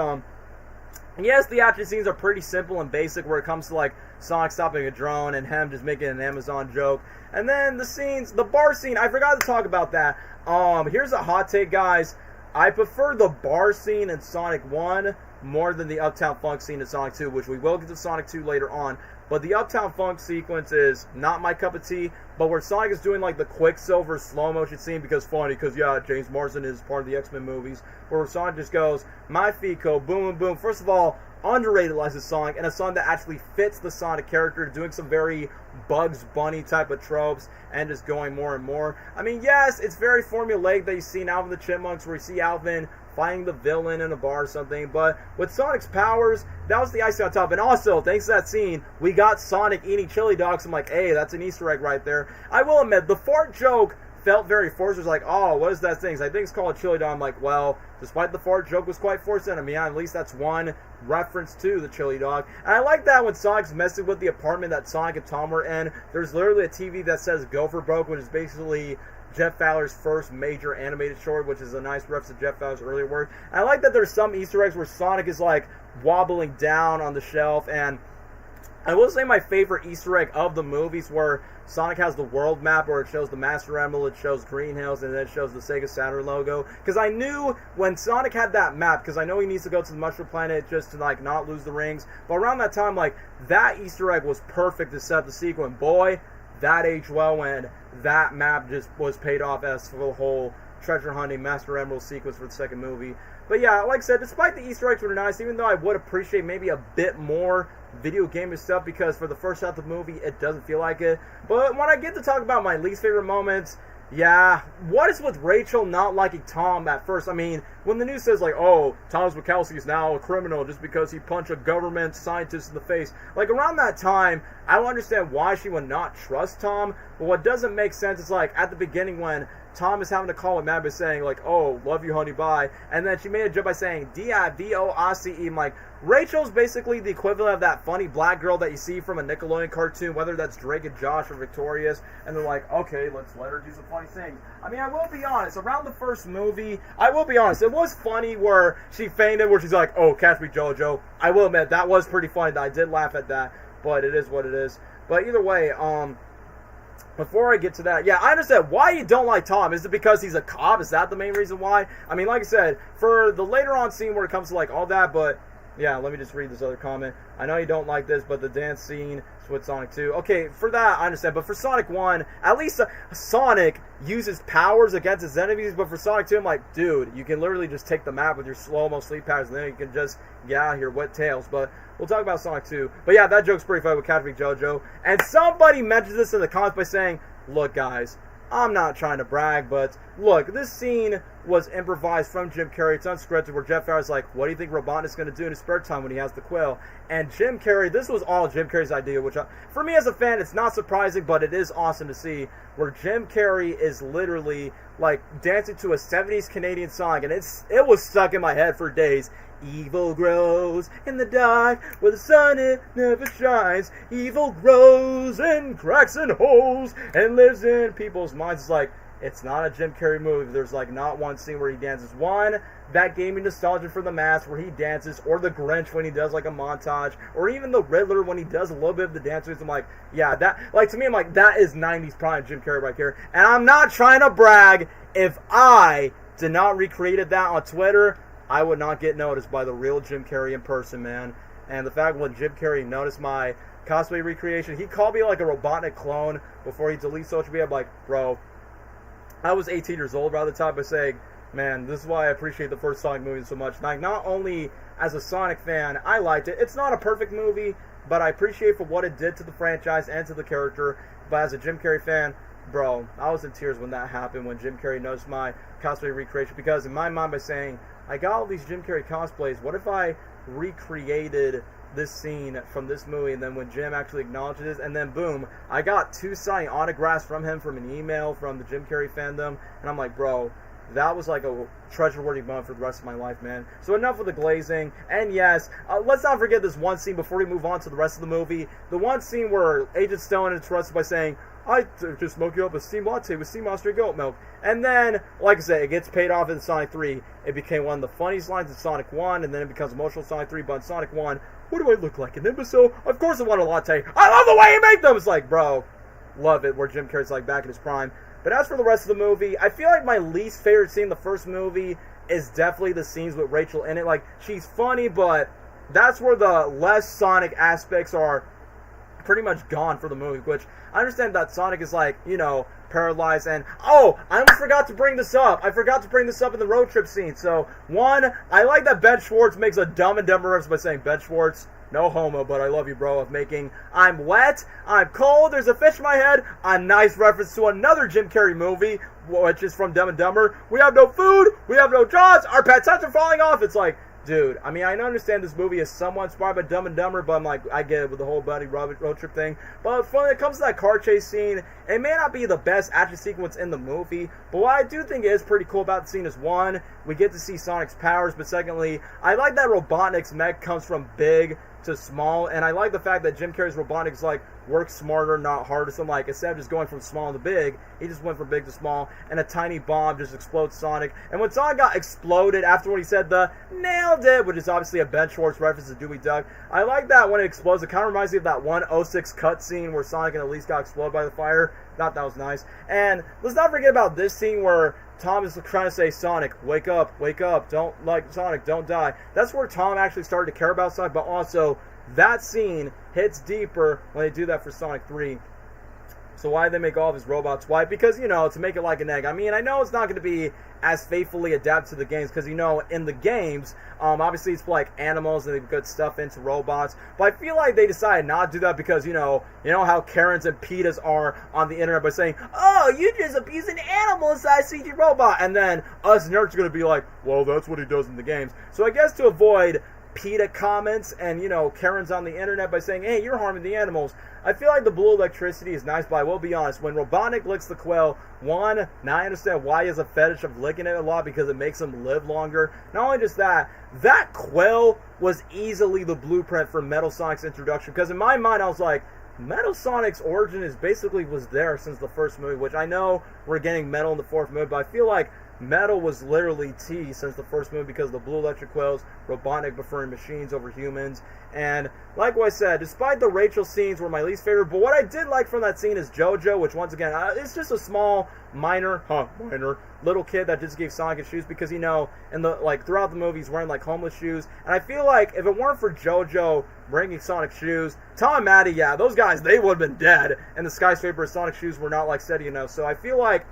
yes, the action scenes are pretty simple and basic where it comes to, like, Sonic stopping a drone and him just making an Amazon joke. And then the scenes, the bar scene, I forgot to talk about that. Here's a hot take, guys. I prefer the bar scene in Sonic 1 more than the Uptown Funk scene in Sonic 2, which we will get to Sonic 2 later on. But the Uptown Funk sequence is not my cup of tea, but where Sonic is doing like the Quicksilver slow motion scene, because yeah, James Marsden is part of the X-Men movies, where Sonic just goes, my feet go boom, boom. First of all, underrated Liza Sonic, and a song that actually fits the Sonic character, doing some very Bugs Bunny type of tropes, and just going more and more. I mean, yes, it's very formulaic that you see in Alvin the Chipmunks, where you see Alvin fighting the villain in a bar or something, but with Sonic's powers, that was the icing on top. And also, thanks to that scene, we got Sonic eating chili dogs. I'm like, hey, that's an Easter egg right there. I will admit, the fart joke felt very forced. It was like, oh, what is that thing? I think it's called a chili dog. I'm like, well, despite the fart joke was quite forced in, I mean, at least that's one reference to the chili dog. And I like that when Sonic's messing with the apartment that Sonic and Tom were in, there's literally a TV that says Gopher Broke, which is basically Jeff Fowler's first major animated short, which is a nice reference to Jeff Fowler's earlier work. And I like that there's some Easter eggs where Sonic is like wobbling down on the shelf. And I will say my favorite Easter egg of the movies where Sonic has the world map where it shows the Master Emerald, it shows Green Hills, and then it shows the Sega Saturn logo. Because I knew when Sonic had that map, because I know he needs to go to the Mushroom Planet just to like not lose the rings. But around that time, like, that Easter egg was perfect to set the sequel. And boy, that aged well when that map just was paid off as for the whole treasure hunting Master Emerald sequence for the second movie. But yeah, like I said, despite the Easter eggs were nice, even though I would appreciate maybe a bit more video game stuff, because for the first half of the movie, it doesn't feel like it. But when I get to talk about my least favorite moments, yeah, what is with Rachel not liking Tom at first? I mean, when the news says, like, oh, Thomas Wachowski is now a criminal just because he punched a government scientist in the face, like, around that time, I don't understand why she would not trust Tom. But what doesn't make sense is, like, at the beginning when Tom is having to call with Matt by saying, like, oh, love you, honey, bye. And then she made a joke by saying, D-I-V-O-I-C-E. I'm like, Rachel's basically the equivalent of that funny black girl that you see from a Nickelodeon cartoon, whether that's Drake and Josh or Victorious, and they're like, okay, let's let her do some funny things. I mean, I will be honest, around the first movie, I will be honest, it was funny where she fainted, where she's like, oh, catch me, JoJo. I will admit, that was pretty funny. I did laugh at that, but it is what it is. But either way, before I get to that, yeah, I understand why you don't like Tom. Is it because he's a cop? Is that the main reason why? I mean, like I said, for the later on scene where it comes to, like, all that, but yeah, let me just read this other comment. I know you don't like this, but the dance scene is with Sonic 2. Okay, for that, I understand. But for Sonic 1, at least Sonic uses powers against his enemies. But for Sonic 2, I'm like, dude, you can literally just take the map with your slow-mo sleep powers, and then you can just get out of here, wet tails. But we'll talk about Sonic 2. But yeah, that joke's pretty funny with Catfish JoJo. And somebody mentions this in the comments by saying, look, guys, I'm not trying to brag, but look, this scene was improvised from Jim Carrey. It's unscripted, where Jeff Farrell's like, what do you think Robotnik's going to do in his spare time when he has the quill? And Jim Carrey, this was all Jim Carrey's idea, which for me as a fan, it's not surprising, but it is awesome to see, where Jim Carrey is literally like dancing to a 70s Canadian song, and it was stuck in my head for days. Evil grows in the dark where the sun it never shines. Evil grows in cracks and holes and lives in people's minds. It's like, it's not a Jim Carrey movie. There's like not one scene where he dances. One that gave me nostalgia for The Mask where he dances, or The Grinch when he does like a montage, or even The Riddler when he does a little bit of the dance moves. I'm like, yeah, that, like, to me, I'm like, that is 90s prime Jim Carrey right here. And I'm not trying to brag. If I did not recreated that on Twitter, I would not get noticed by the real Jim Carrey in person, man. And the fact when Jim Carrey noticed my cosplay recreation, he called me like a Robotnik clone before he deleted social media. I'm like, bro, I was 18 years old around the time by saying, man, this is why I appreciate the first Sonic movie so much. Like, not only as a Sonic fan, I liked it. It's not a perfect movie, but I appreciate it for what it did to the franchise and to the character. But as a Jim Carrey fan, bro, I was in tears when that happened, when Jim Carrey noticed my cosplay recreation. Because in my mind, by saying, I got all these Jim Carrey cosplays, what if I recreated this scene from this movie, and then when Jim actually acknowledged this, and then boom, I got 2 signed autographs from him from an email from the Jim Carrey fandom, and I'm like, bro, that was like a treasure-worthy moment for the rest of my life, man. So enough with the glazing, and yes, let's not forget this one scene before we move on to the rest of the movie. The one scene where Agent Stone interrupts by saying, I just smoke you up a steam latte with sea monster goat milk. And then, like I said, it gets paid off in Sonic 3. It became one of the funniest lines in Sonic 1, and then it becomes emotional in Sonic 3. But in Sonic 1, what do I look like, an imbecile? Of course I want a latte. I love the way you make them! It's like, bro, love it, where Jim Carrey's like back in his prime. But as for the rest of the movie, I feel like my least favorite scene in the first movie is definitely the scenes with Rachel in it. Like, she's funny, but that's where the less Sonic aspects are pretty much gone for the movie, which I understand that Sonic is like, you know, paralyzed. And oh, I almost forgot to bring this up. I forgot to bring this up in the road trip scene. So one, I like that Ben Schwartz makes a Dumb and Dumber reference by saying, Ben Schwartz, no homo, but I love you, bro, of making I'm wet, I'm cold, there's a fish in my head, a nice reference to another Jim Carrey movie, which is from Dumb and Dumber. We have no food, we have no jobs, our pets' heads are falling off. It's like, dude, I mean, I understand this movie is somewhat inspired by Dumb and Dumber, but I'm like, I get it with the whole buddy road trip thing. But when it comes to that car chase scene, it may not be the best action sequence in the movie, but what I do think is pretty cool about the scene is, one, we get to see Sonic's powers, but secondly, I like that Robotnik's mech comes from big to small, and I like the fact that Jim Carrey's Robotnik's like, work smarter, not harder. So I'm like, instead of just going from small to big, he just went from big to small, and a tiny bomb just explodes Sonic. And when Sonic got exploded after when he said the nailed it, which is obviously a Ben Schwartz reference to Dewey Duck, I like that when it explodes. It kind of reminds me of that 106 cutscene where Sonic and Elise got exploded by the fire. Thought that was nice. And let's not forget about this scene where Tom is trying to say, Sonic, wake up, don't, like, Sonic, don't die. That's where Tom actually started to care about Sonic, but also that scene hits deeper when they do that for Sonic 3. So why did they make all of his robots white? Because, you know, to make it like an egg. I mean, I know it's not going to be as faithfully adapted to the games, because, you know, in the games, obviously it's like animals and they put stuff into robots. But I feel like they decided not to do that because, you know how Karens and Pitas are on the internet by saying, oh, you just abused an animal inside CG robot. And then us nerds are going to be like, well, that's what he does in the games. So I guess to avoid PETA comments and, Karen's on the internet by saying, hey, you're harming the animals. I feel like the blue electricity is nice, but I will be honest, when Robotnik licks the quail, now I understand why he has a fetish of licking it a lot, because it makes him live longer. Not only just that quail was easily the blueprint for Metal Sonic's introduction, because in my mind I was like, Metal Sonic's origin was there since the first movie, which I know we're getting Metal in the fourth movie, but I feel like Metal was literally T since the first movie because of the blue electric quails, Robotnik preferring machines over humans. And like what I said, despite the Rachel scenes were my least favorite, but what I did like from that scene is JoJo, which once again, it's just a small, minor little kid that just gave Sonic his shoes because, throughout the movie he's wearing homeless shoes. And I feel like if it weren't for JoJo bringing Sonic shoes, Tom and Maddie, those guys, they would have been dead. And the skyscraper Sonic shoes were not steady enough. So I feel like,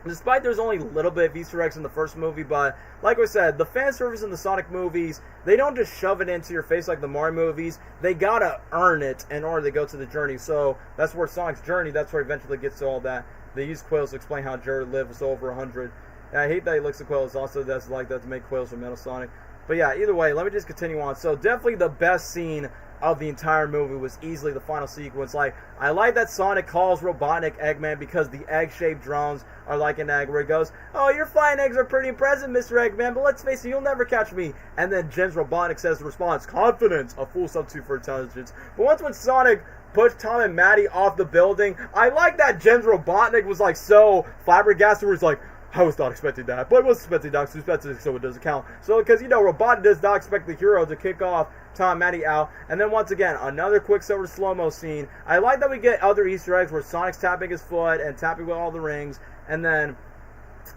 despite there's only a little bit of Easter eggs in the first movie, but like I said, the fan service in the Sonic movies, they don't just shove it into your face like the Mario movies. They gotta earn it in order to go to the journey. So that's where Sonic's journey, that's where he eventually gets to all that. They use quails to explain how Jared lives over 100. And I hate that he licks the quails. Also, that's like that to make quails from Metal Sonic. But yeah, either way, let me just continue on. So definitely the best scene of the entire movie was easily the final sequence. I like that Sonic calls Robotnik Eggman because the egg-shaped drones are like an egg, where he goes, oh, your flying eggs are pretty impressive, Mr. Eggman, but let's face it, you'll never catch me. And then Jim's Robotnik says the response, confidence, a full substitute for intelligence. But when Sonic pushed Tom and Maddie off the building, I like that Jim's Robotnik was so flabbergasted, where he's like, I was not expecting that, but I was expecting that, so it doesn't count. So, because, Robotnik does not expect the hero to kick off Tom and Maddie out. And then, once again, another Quicksilver slow-mo scene. I like that we get other Easter eggs where Sonic's tapping his foot and tapping with all the rings. And then,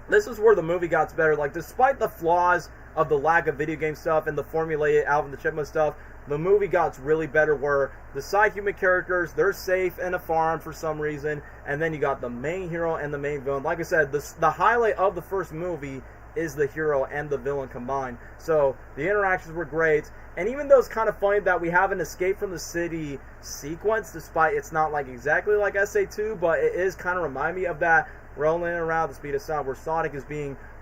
this is where the movie got better. Despite the flaws of the lack of video game stuff and the formulated Alvin the Chipmunk stuff, the movie got really better where the side human characters, they're safe in a farm for some reason, and then you got the main hero and the main villain. Like I said, the highlight of the first movie is the hero and the villain combined. So the interactions were great, and even though it's kind of funny that we have an escape from the city sequence, despite it's not exactly like SA2, but it is kind of remind me of that rolling around the speed of sound where Sonic is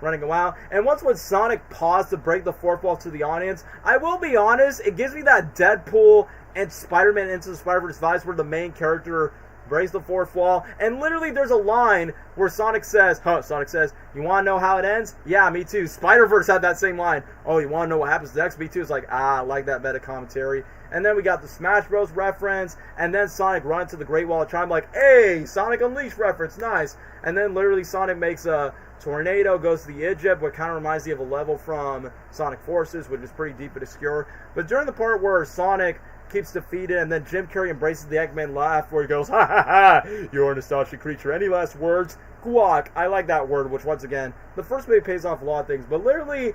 running around. And when Sonic paused to break the fourth wall to the audience, I will be honest, it gives me that Deadpool and Spider-Man Into the Spider-Verse vibes where the main character breaks the fourth wall. And literally there's a line where Sonic says, you want to know how it ends? Yeah, me too. Spider-Verse had that same line. Oh, you want to know what happens next? Me too. It's I like that meta commentary. And then we got the Smash Bros. Reference, and then Sonic running to the Great Wall of China, hey, Sonic Unleashed reference, nice. And then literally Sonic makes a tornado, goes to the Egypt, what kind of reminds me of a level from Sonic Forces, which is pretty deep and obscure. But during the part where Sonic keeps defeated, and then Jim Carrey embraces the Eggman laugh, where he goes, ha ha ha, you're a nostalgic creature. Any last words? Guac. I like that word, which once again, the first movie pays off a lot of things, but literally,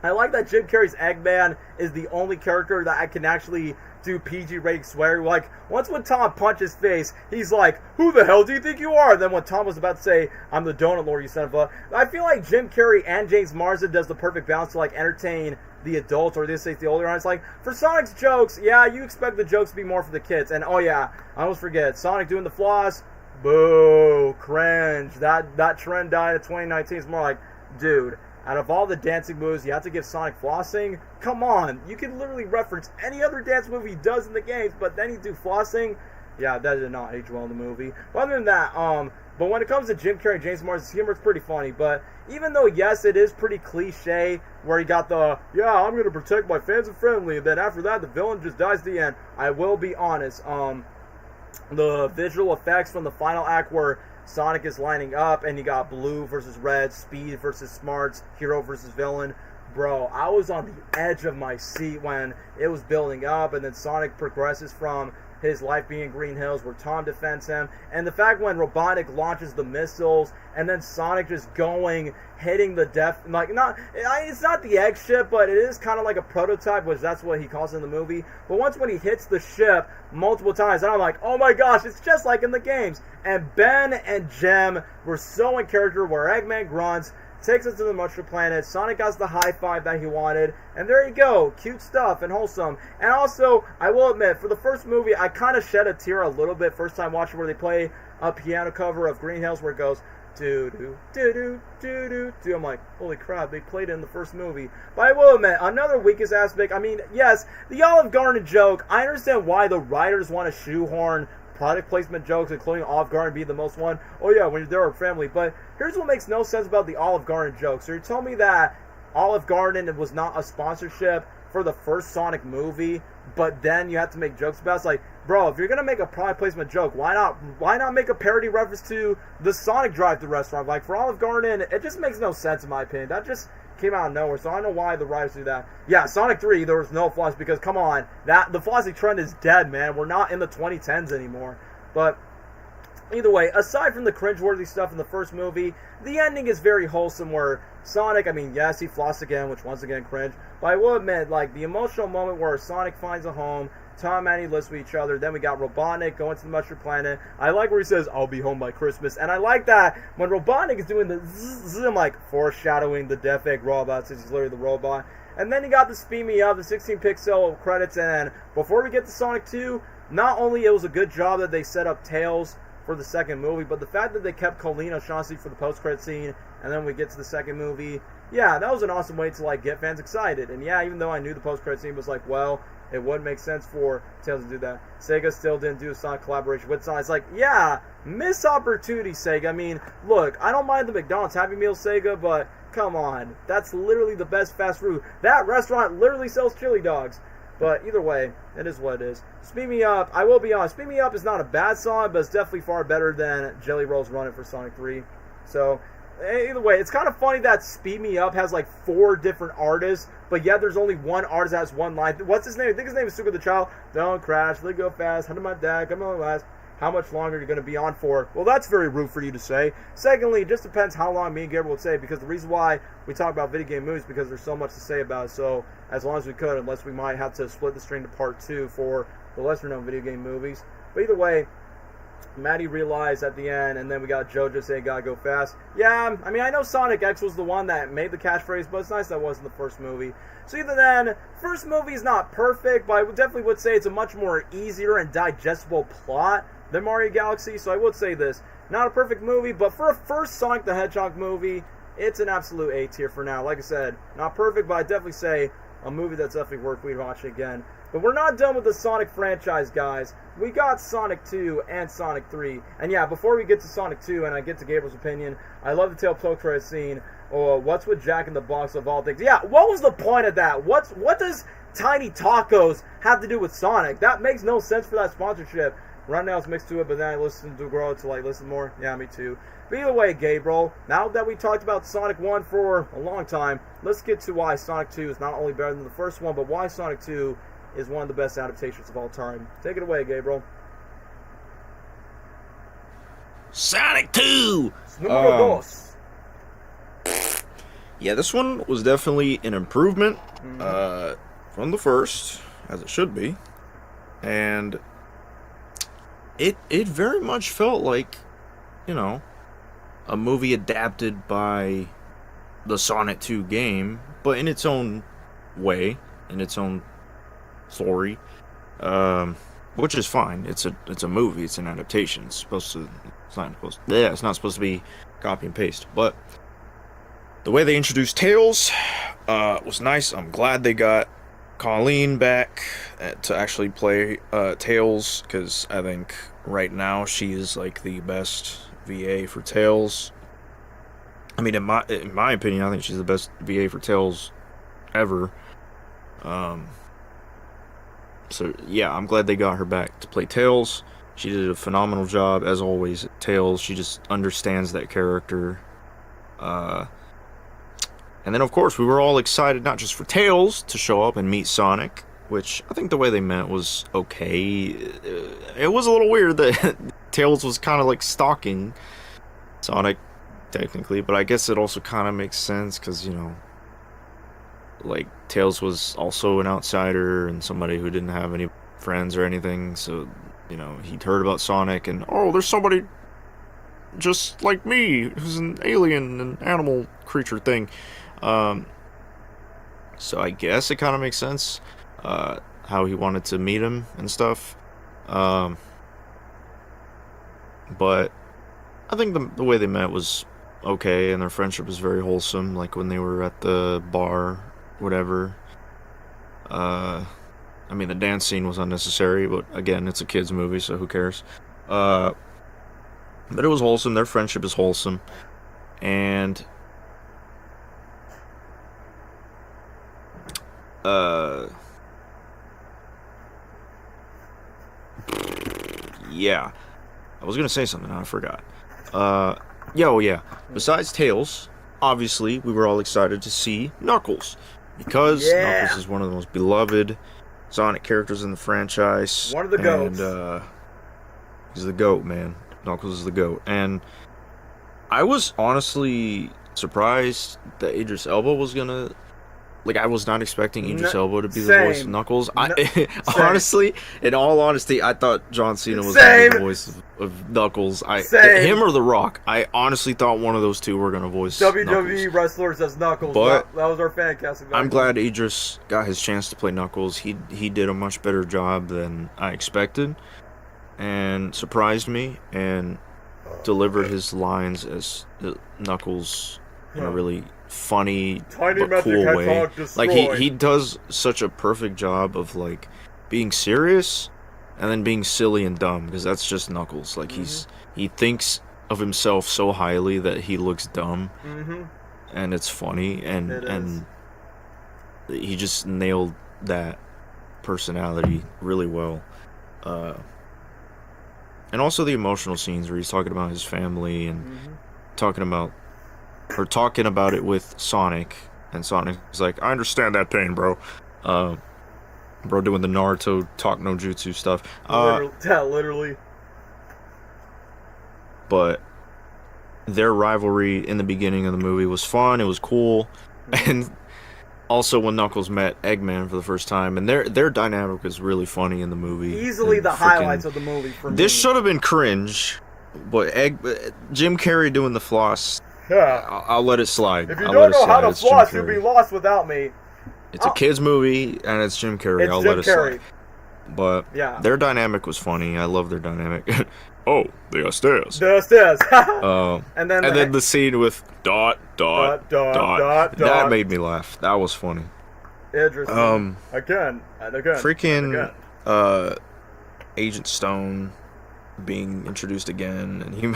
I like that Jim Carrey's Eggman is the only character that I can actually do PG rated swearing. Once when Tom punches his face, he's like, who the hell do you think you are? And then when Tom was about to say, I'm the donut lord, you son of a... I feel like Jim Carrey and James Marsden does the perfect balance to entertain the adults, or this say the older audience. For Sonic's jokes, yeah, you expect the jokes to be more for the kids. And oh yeah, I almost forget, Sonic doing the floss, boo, cringe. That trend died in 2019. It's more dude, out of all the dancing moves, you have to give Sonic flossing? Come on, you can literally reference any other dance move he does in the games, but then you do flossing? Yeah, that did not age well in the movie. But other than that, but when it comes to Jim Carrey and James Marsden's humor, it's pretty funny. But even though, yes, it is pretty cliche, where he got yeah, I'm going to protect my fans and friendly, and then after that, the villain just dies at the end. I will be honest, the visual effects from the final act where Sonic is lining up, and you got blue versus red, speed versus smarts, hero versus villain. Bro, I was on the edge of my seat when it was building up, and then Sonic progresses from his life being in Green Hills, where Tom defends him, and the fact when Robotnik launches the missiles, and then Sonic just hitting the it's not the egg ship, but it is kind of like a prototype, which that's what he calls it in the movie. But when he hits the ship multiple times, and I'm like, oh my gosh, it's just like in the games. And Ben and Jim were so in character, where Eggman grunts, takes us to the Mushroom Planet, Sonic has the high five that he wanted, and there you go, cute stuff and wholesome. And also, I will admit, for the first movie, I kind of shed a tear a little bit first time watching, where they play a piano cover of Green Hills, where it goes, do do do do do do do. I'm like, holy crap, they played it in the first movie. But I will admit, another weakest aspect, I mean, yes, the Olive Garden joke, I understand why the writers want to shoehorn product placement jokes, including Olive Garden being the most one. Oh yeah, when you're there with family. But here's what makes no sense about the Olive Garden joke. So you're telling me that Olive Garden was not a sponsorship for the first Sonic movie, but then you have to make jokes about it? It's like, bro, if you're gonna make a product placement joke, why not make a parody reference to the Sonic drive-thru restaurant? Like, for Olive Garden, it just makes no sense in my opinion. That just came out of nowhere, so I don't know why the writers do that. Yeah, Sonic 3, there was no floss, because come on, the flossy trend is dead, man. We're not in the 2010s anymore. But either way, aside from the cringeworthy stuff in the first movie, the ending is very wholesome, where Sonic, I mean, yes, he flossed again, which once again cringe, but I will admit, like, the emotional moment where Sonic finds a home, Tom and Annie live with each other, then we got Robotnik going to the Mushroom Planet. I like where he says, I'll be home by Christmas, and I like that when Robotnik is doing the zzz, I'm like, foreshadowing the Death Egg robot, since he's literally the robot. And then you got the Speed Me Up, the 16 pixel credits, and before we get to Sonic 2, not only it was a good job that they set up Tails for the second movie, but the fact that they kept Colleen O'Shaughnessy for the post-credit scene, and then we get to the second movie, yeah, that was an awesome way to, like, get fans excited. And yeah, even though I knew the post-credit scene was like, well, it wouldn't make sense for Tails to do that. Sega still didn't do a Sonic collaboration with Sonic. It's like, yeah, missed opportunity, Sega. I mean, look, I don't mind the McDonald's Happy Meal, Sega, but come on. That's literally the best fast food. That restaurant literally sells chili dogs. But either way, it is what it is. Speed Me Up, I will be honest, Speed Me Up is not a bad song, but it's definitely far better than Jelly Roll's Running for Sonic 3. So, either way, it's kind of funny that Speed Me Up has like 4 different artists, but yet there's only one artist that has one line. What's his name? I think his name is Sugar the Child. Don't crash, let go fast, under my dad, come on last. How much longer are you going to be on for? Well, that's very rude for you to say. Secondly, it just depends how long me and Gabriel would say, because the reason why we talk about video game movies is because there's so much to say about it. So, as long as we could, unless we might have to split the string to part 2 for the lesser-known video game movies. But either way, Maddie realized at the end, and then we got JoJo saying, gotta go fast. Yeah, I mean, I know Sonic X was the one that made the catchphrase, but it's nice that wasn't the first movie. So either then, first movie is not perfect, but I definitely would say it's a much more easier and digestible plot than Mario Galaxy, so I would say this. Not a perfect movie, but for a first Sonic the Hedgehog movie, it's an absolute A tier for now. Like I said, not perfect, but I'd definitely say a movie that's definitely worth rewatching again. But we're not done with the Sonic franchise, guys. We got Sonic 2 and Sonic 3. And yeah, before we get to Sonic 2 and I get to Gabriel's opinion, I love the tail post-credit scene. What's with Jack in the Box of all things? Yeah, what was the point of that? What does Tiny Tacos have to do with Sonic? That makes no sense for that sponsorship. Rundown's mixed to it, but then I listened to grow to like listen more. Yeah, me too. But either way, Gabriel, now that we talked about Sonic 1 for a long time, let's get to why Sonic 2 is not only better than the first one, but why Sonic 2 is one of the best adaptations of all time. Take it away, Gabriel. Sonic 2! Numero dos. Yeah, this one was definitely an improvement from the first, as it should be. And it very much felt like, you know, a movie adapted by the Sonic 2 game, but in its own way, in its own story, which is fine. It's a movie. It's an adaptation. It's not supposed to be copy and paste. But the way they introduced Tails was nice. I'm glad they got Colleen back to actually play Tails, because I think right now she is like the best VA for Tails. I mean, in my opinion, I think she's the best VA for Tails ever. So yeah, I'm glad they got her back to play Tails. She did a phenomenal job, as always, at Tails. She just understands that character. And then, of course, we were all excited, not just for Tails to show up and meet Sonic, which I think the way they meant was okay. It was a little weird that Tails was kind of like stalking Sonic, technically, but I guess it also kind of makes sense, because, you know, like, Tails was also an outsider and somebody who didn't have any friends or anything, so, you know, he'd heard about Sonic, and, oh, there's somebody just like me who's an alien and animal creature thing. So I guess it kind of makes sense how he wanted to meet him and stuff. But I think the way they met was okay, and their friendship was very wholesome. Like when they were at the bar, whatever. Uh, I mean, the dance scene was unnecessary, but again, it's a kids' movie, so who cares? Uh, but it was wholesome. Their friendship is wholesome, and yeah, I was gonna say something, I forgot. Yeah. Besides Tails, obviously, we were all excited to see Knuckles, because Knuckles is one of the most beloved Sonic characters in the franchise. One of the goats. And, he's the GOAT, man. Knuckles is the GOAT. And I was honestly surprised that Idris Elba was gonna... Like, I was not expecting Idris Elba to be the voice of Knuckles. Honestly, in all honesty, I thought John Cena was going to be the voice of Knuckles. Him or The Rock. I honestly thought one of those two were going to voice WWE Knuckles. wrestlers as Knuckles. But that was our fan casting. I'm glad Idris got his chance to play Knuckles. He did a much better job than I expected, and surprised me, and delivered his lines as Knuckles in a really funny but cool way. Like he does such a perfect job of like being serious and then being silly and dumb, because that's just Knuckles. Like he thinks of himself so highly that he looks dumb, and it's funny, and he just nailed that personality really well. And also the emotional scenes where he's talking about his family and talking about it with Sonic, and Sonic's like, I understand that pain, bro. Bro doing the Naruto talk no jutsu stuff. Literally. But their rivalry in the beginning of the movie was fun, it was cool. And also when Knuckles met Eggman for the first time, and their dynamic was really funny in the movie. Easily the highlights of the movie for me. This should have been cringe, but Jim Carrey doing the floss... Yeah. I'll let it slide. If you don't know how to floss, you'll be lost without me. It's a kid's movie, and it's Jim Carrey. I'll let it slide. But their dynamic was funny. I love their dynamic. Oh, they are stairs. There are stairs. And then the scene with dot. That made me laugh. That was funny. Interesting. Again and again. Freaking Agent Stone being introduced again, and he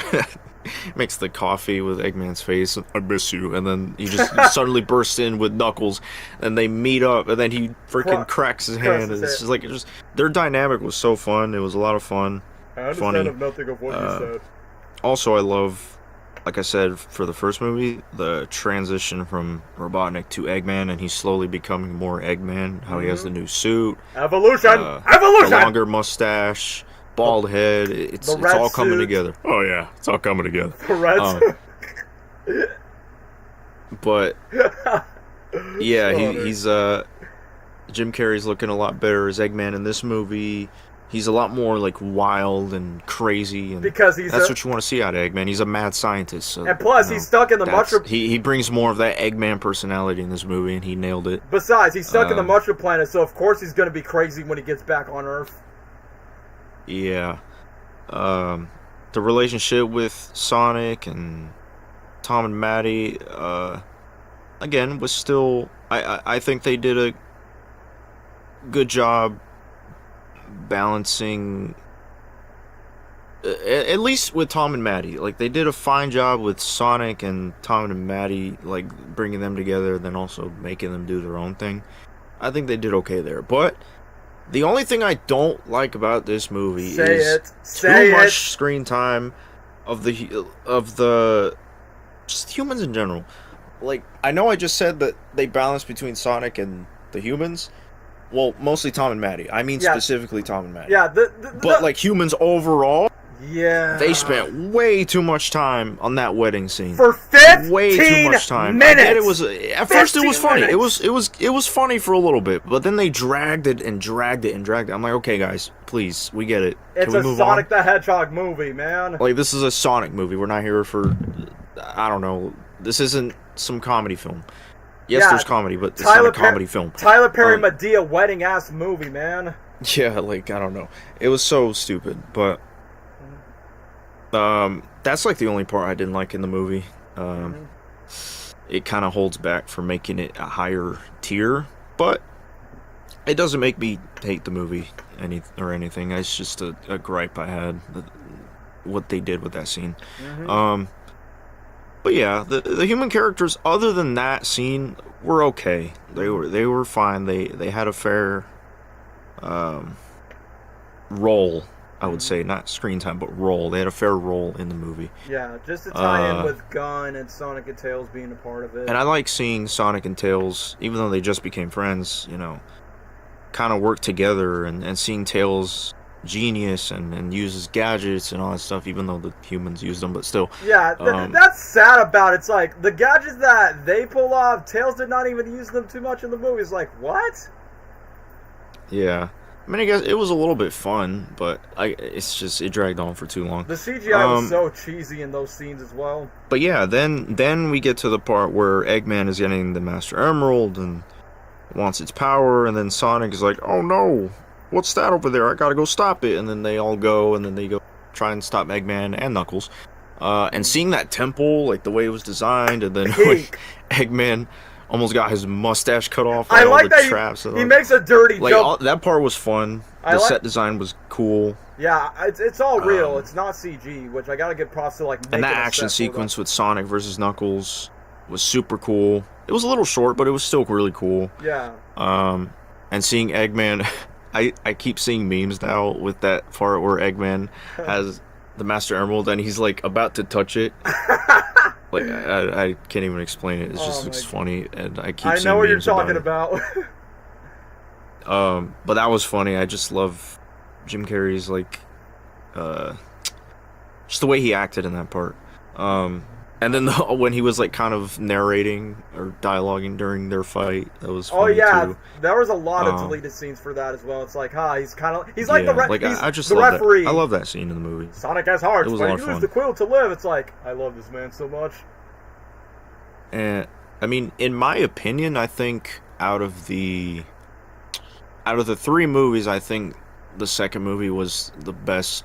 makes the coffee with Eggman's face. I miss you. And then he just suddenly bursts in with Knuckles, and they meet up, and then he freaking cracks his hand. And it's just like, their dynamic was so fun. It was a lot of fun. I understand of nothing of what you said. Also, I love, like I said, for the first movie, the transition from Robotnik to Eggman, and he's slowly becoming more Eggman. How he has the new suit, evolution, the longer mustache, bald head. It's all coming together. Oh yeah, it's all coming together. The red but yeah, he's Jim Carrey's looking a lot better as Eggman in this movie. He's a lot more like wild and crazy, and because that's what you want to see out of Eggman. He's a mad scientist, so, and plus he's stuck in the mushroom. He brings more of that Eggman personality in this movie, and he nailed it. Besides, he's stuck in the mushroom planet, so of course he's going to be crazy when he gets back on Earth. Yeah. The relationship with Sonic and Tom and Maddie, again, was still... I think they did a good job balancing... At least with Tom and Maddie. Like, they did a fine job with Sonic and Tom and Maddie, like, bringing them together, then also making them do their own thing. I think they did okay there. But... the only thing I don't like about this movie is too much screen time of the just humans in general. Like, I know I just said that they balance between Sonic and the humans. Well, mostly Tom and Maddie. I mean specifically Tom and Maddie. Yeah, but like humans overall, they spent way too much time on that wedding scene. For 15 way too much time. minutes. I get it was at first it was funny. It was funny for a little bit, but then they dragged it. I'm like, okay, guys, please, we get it. It's a Sonic the Hedgehog movie, man. Like, this is a Sonic movie. We're not here for, I don't know. This isn't some comedy film. Yes, there's comedy, but it's not a comedy film. Tyler Perry Madea wedding ass movie, man. Yeah, like, I don't know. It was so stupid, but That's like the only part I didn't like in the movie. Hmm. It kind of holds back from making it a higher tier, but it doesn't make me hate the movie anything. It's just a gripe I had, what they did with that scene. Hmm. Um, but yeah, the human characters, other than that scene, were okay. They were fine. They had a fair um, role, I would say, not screen time, but role. They had a fair role in the movie. Yeah, just to tie in with Gun and Sonic and Tails being a part of it. And I like seeing Sonic and Tails, even though they just became friends, kind of work together, and seeing Tails genius and uses gadgets and all that stuff, even though the humans use them, but still. Yeah, that's sad about it. It's like, the gadgets that they pull off, Tails did not even use them too much in the movie. It's like, what? Yeah. I mean, I guess it was a little bit fun, but it's just, it dragged on for too long. The CGI was so cheesy in those scenes as well. But yeah, then we get to the part where Eggman is getting the Master Emerald and wants its power, and then Sonic is like, oh no, what's that over there? I gotta go stop it. And then they all go, and then they go try and stop Eggman and Knuckles. And seeing that temple, like the way it was designed, and then when Eggman almost got his mustache cut off. I like all the that traps he makes a dirty jump. That part was fun. The set design was cool. Yeah, it's all real. It's not CG, which I gotta give props to. And that action sequence with Sonic versus Knuckles was super cool. It was a little short, but it was still really cool. Yeah. And seeing Eggman, I keep seeing memes now with that part where Eggman has the Master Emerald and he's like about to touch it. Like I can't even explain it. It just looks funny, and I keep. I know what you're talking about. But that was funny. I just love Jim Carrey's just the way he acted in that part. And then when he was like kind of narrating or dialoguing during their fight, that was funny too. There was a lot of deleted scenes for that as well. It's like, he's like the the referee. I love that scene in the movie. Sonic has hearts, but he used the quill to live. It's like, I love this man so much. And I mean, in my opinion, I think out of the 3 movies, I think the second movie was the best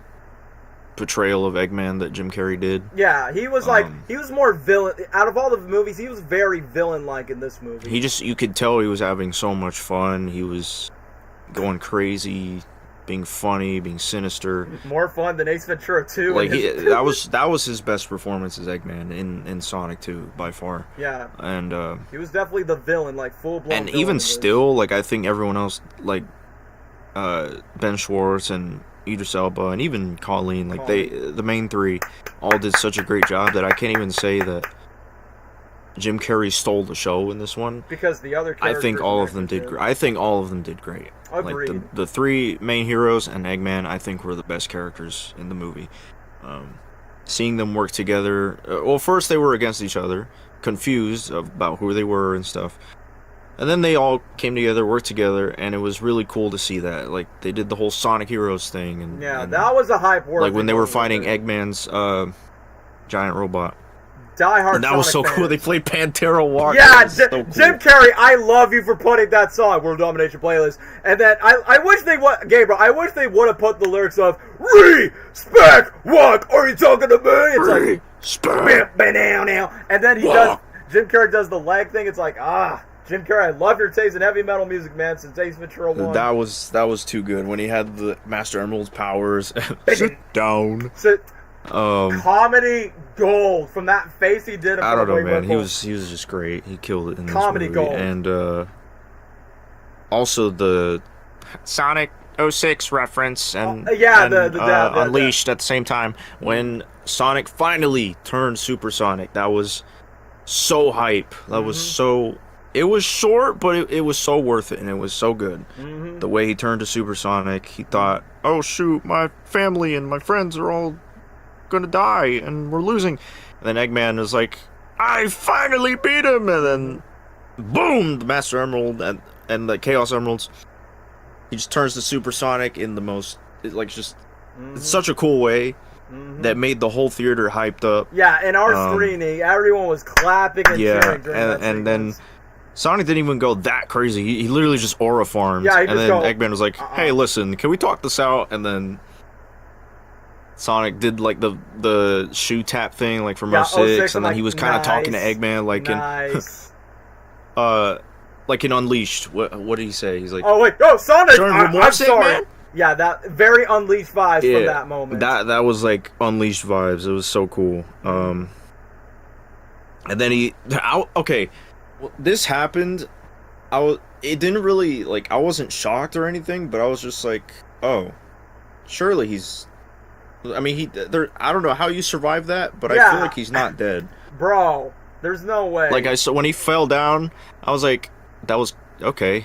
portrayal of Eggman that Jim Carrey did. Yeah, he was he was more villain out of all the movies. He was very villain-like in this movie. You could tell he was having so much fun. He was going crazy, being funny, being sinister. More fun than Ace Ventura 2. Like that was his best performance as Eggman in Sonic 2 by far. Yeah, and he was definitely the villain, like full blown. And even still, like I think everyone else, like Ben Schwartz and Idris Elba and even Colleen, like the main 3 all did such a great job that I can't even say that Jim Carrey stole the show in this one, because the other characters, I think all of them did great. Agreed. Like the 3 main heroes and Eggman, I think, were the best characters in the movie. Seeing them work together, well, first they were against each other, confused about who they were and stuff. And then they all came together, worked together, and it was really cool to see that. Like, they did the whole Sonic Heroes thing. And that was a hype word. Like, when they were fighting Eggman's giant robot. Die-hard and that was so cool. They played Pantera Walker. Yeah, so cool. Jim Carrey, I love you for putting that song, World Domination Playlist. And then, I wish they would, Gabriel, I wish they would have put the lyrics of, Respect, what are you talking to me? It's like, Respect. And then Jim Carrey does the leg thing. It's like, Jim Carrey, I love your taste in heavy metal music, man, since Ace Ventura 1. That was too good. When he had the Master Emerald's powers. Sit down. Comedy gold from that face he did. I don't know, man. He was just great. He killed it in this comedy movie. Gold. And also the Sonic 06 reference and Unleashed at the same time when Sonic finally turned supersonic. That was so hype. That was so. It was short, but it was so worth it, and it was so good. The way he turned to supersonic, he thought, "Oh shoot, my family and my friends are all gonna die, and we're losing." And then Eggman is like, "I finally beat him!" And then, boom, the Master Emerald and the Chaos Emeralds. He just turns to supersonic in the most, it's such a cool way. That made the whole theater hyped up. Yeah, in our screening, everyone was clapping and cheering during that and then Sonic didn't even go that crazy. He literally just aura farmed. Yeah, and then Eggman was like, "Hey, listen, can we talk this out?" And then Sonic did like the shoe tap thing, like from Yeah, '06, 06, and then like, he was kind of talking to nice, Eggman, nice. like in Unleashed. What did he say? He's like, Oh wait, oh Sonic! showing I'm remorse, sorry. Eggman? Yeah, that very Unleashed vibes from that moment. That was like Unleashed vibes. It was so cool. And then okay, well, this happened. It didn't really like. I wasn't shocked or anything, but I was just like, oh, surely he's. I mean, I don't know how you survive that, but I feel like he's not dead. Bro, there's no way. Like so when he fell down, I was like, that was okay.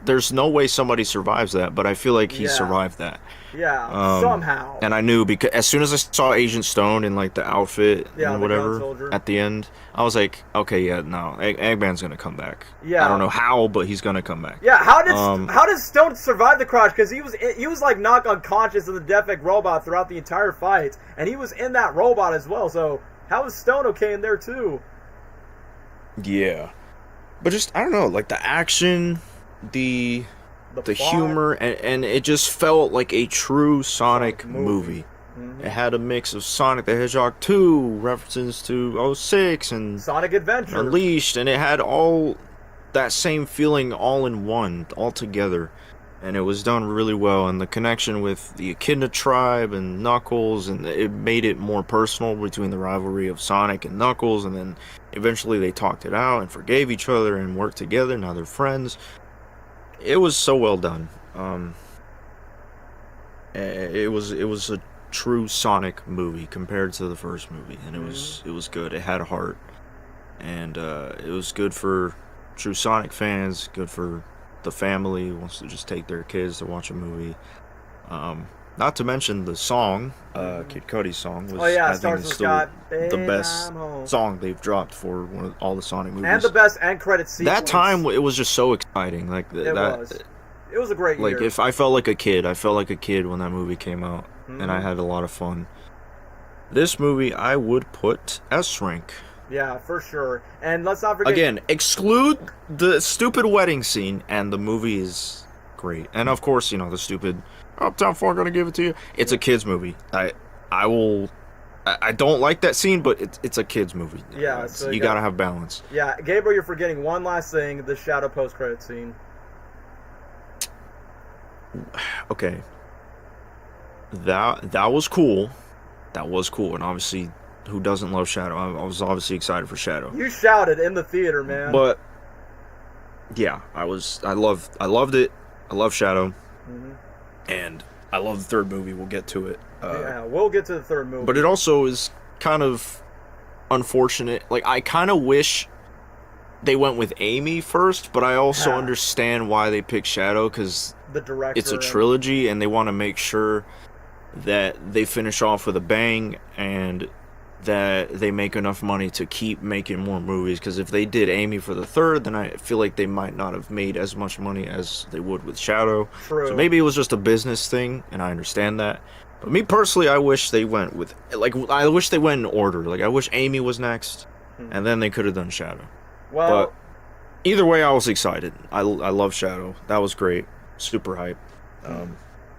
There's no way somebody survives that, but I feel like he survived that. Yeah, somehow. And I knew because as soon as I saw Agent Stone in like the outfit and whatever at the end, I was like, okay, yeah, no, Eggman's gonna come back. Yeah, I don't know how, but he's gonna come back. Yeah, how did Stone survive the crash? Because he was like knocked unconscious in the Defect robot throughout the entire fight, and he was in that robot as well. So how is Stone okay in there too? Yeah, but just I don't know, like the action, the humor, and it just felt like a true Sonic movie. It had a mix of Sonic the Hedgehog 2 references to '06 and Sonic Adventure Unleashed, and it had all that same feeling all in one, all together. And it was done really well, and the connection with the Echidna tribe and Knuckles, and it made it more personal between the rivalry of Sonic and Knuckles, and then eventually they talked it out and forgave each other and worked together. Now they're friends. It was so well done. It was a true Sonic movie compared to the first movie, and it was good. It had a heart, and it was good for true Sonic fans. Good for the family who wants to just take their kids to watch a movie. Not to mention the song, Kid Cudi's song, was I think is still the best song they've dropped for all the Sonic movies. And the best end credit sequence. That time it was just so exciting. Like it was a great year. Like if I felt like a kid, when that movie came out, and I had a lot of fun. This movie I would put S rank. Yeah, for sure. And let's not forget... Again, exclude the stupid wedding scene, and the movie is great. And of course, you know, the stupid Uptown 4 gonna give it to you. It's a kid's movie. I don't like that scene, but it's a kid's movie. Yeah, so you gotta have balance. Yeah, Gabriel, you're forgetting one last thing, the Shadow post-credit scene. Okay. That was cool. That was cool, and obviously, who doesn't love Shadow? I was obviously excited for Shadow. You shouted in the theater, man. But yeah, I loved it. I love Shadow, and I love the third movie. We'll get to it. Yeah, we'll get to the third movie. But it also is kind of unfortunate. Like, I kind of wish they went with Amy first, but I also understand why they picked Shadow, because it's a trilogy, and they want to make sure that they finish off with a bang, and that they make enough money to keep making more movies. Because if they did Amy for the third, then I feel like they might not have made as much money as they would with Shadow. True. So maybe it was just a business thing, and I understand that. But me personally, I wish they went with, like, I wish they went in order. Like, I wish Amy was next, and then they could have done Shadow. Well, but either way, I was excited. I love Shadow. That was great. Super hype.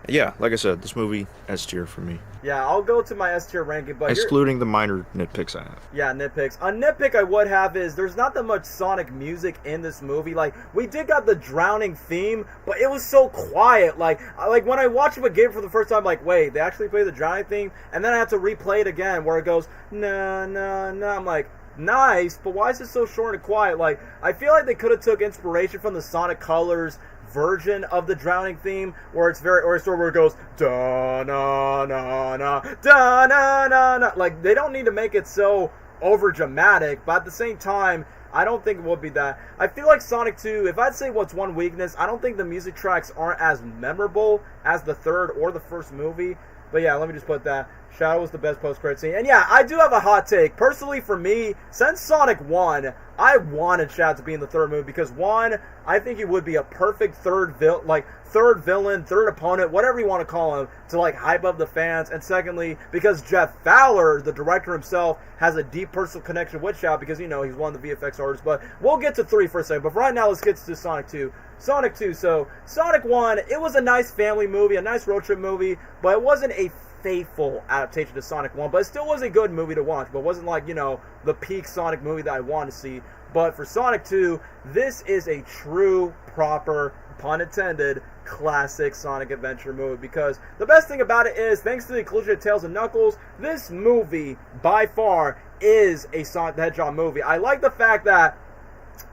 Yeah, like I said, this movie S tier for me. Yeah, I'll go to my S tier ranking, but excluding the minor nitpicks I have. Yeah, nitpicks. A nitpick I would have is there's not that much Sonic music in this movie. Like, we did got the drowning theme, but it was so quiet. Like when I watched it with Gabe for the first time, like, wait, they actually play the drowning theme, and then I have to replay it again where it goes na na na. I'm like, nice, but why is it so short and quiet? Like, I feel like they could have took inspiration from the Sonic Colors version of the drowning theme, where it's where it goes da na na na da na na na. Like, they don't need to make it so over dramatic, but at the same time, I don't think it would be that. I feel like Sonic 2, if I'd say what's one weakness, I don't think the music tracks aren't as memorable as the third or the first movie. But yeah, let me just put that. Shadow was the best post-credit scene. And yeah, I do have a hot take. Personally, for me, since Sonic 1, I wanted Shadow to be in the third movie because, one, I think he would be a perfect third villain, third opponent, whatever you want to call him, to like hype up the fans. And secondly, because Jeff Fowler, the director himself, has a deep personal connection with Shadow because, you know, he's one of the VFX artists. But we'll get to 3 for a second. But for right now, let's get to Sonic 2. Sonic 2. So, Sonic 1, it was a nice family movie, a nice road trip movie, but it wasn't a faithful adaptation to Sonic 1, but it still was a good movie to watch, but it wasn't like, the peak Sonic movie that I wanted to see. But for Sonic 2, this is a true, proper, pun intended, classic Sonic Adventure movie, because the best thing about it is, thanks to the inclusion of Tails and Knuckles, this movie, by far, is a Sonic the Hedgehog movie. I like the fact that,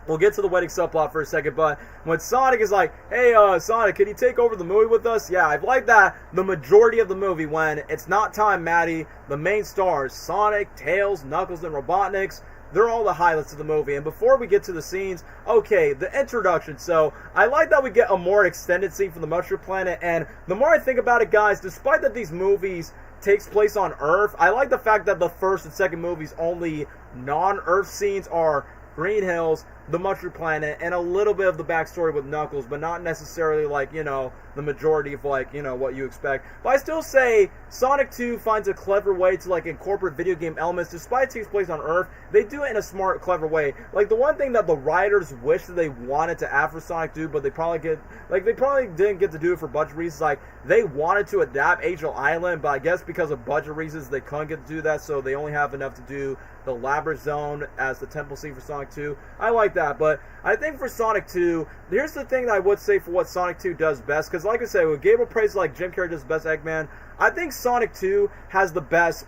we'll get to the wedding subplot for a second, but when Sonic is like, hey, Sonic, can you take over the movie with us? Yeah, I've liked that the majority of the movie, when it's not time, Maddie, the main stars, Sonic, Tails, Knuckles, and Robotnik's, they're all the highlights of the movie. And before we get to the scenes, okay, the introduction. So, I like that we get a more extended scene from the Mushroom Planet, and the more I think about it, guys, despite that these movies takes place on Earth, I like the fact that the first and second movies' only non-Earth scenes are Green Hills, the Mushroom Planet, and a little bit of the backstory with Knuckles, but not necessarily like, the majority of like, what you expect. But I still say Sonic 2 finds a clever way to like incorporate video game elements. Despite it takes place on Earth, they do it in a smart, clever way. Like the one thing that the writers wish that they wanted to add for Sonic 2, but they probably didn't get to do it for budget reasons. Like they wanted to adapt Angel Island, but I guess because of budget reasons they couldn't get to do that, so they only have enough to do the Labyrinth Zone as the temple scene for Sonic 2. I like that, but I think for Sonic 2, here's the thing that I would say for what Sonic 2 does best, because like I said, with Gabriel praise like Jim Carrey does the best Eggman, I think Sonic 2 has the best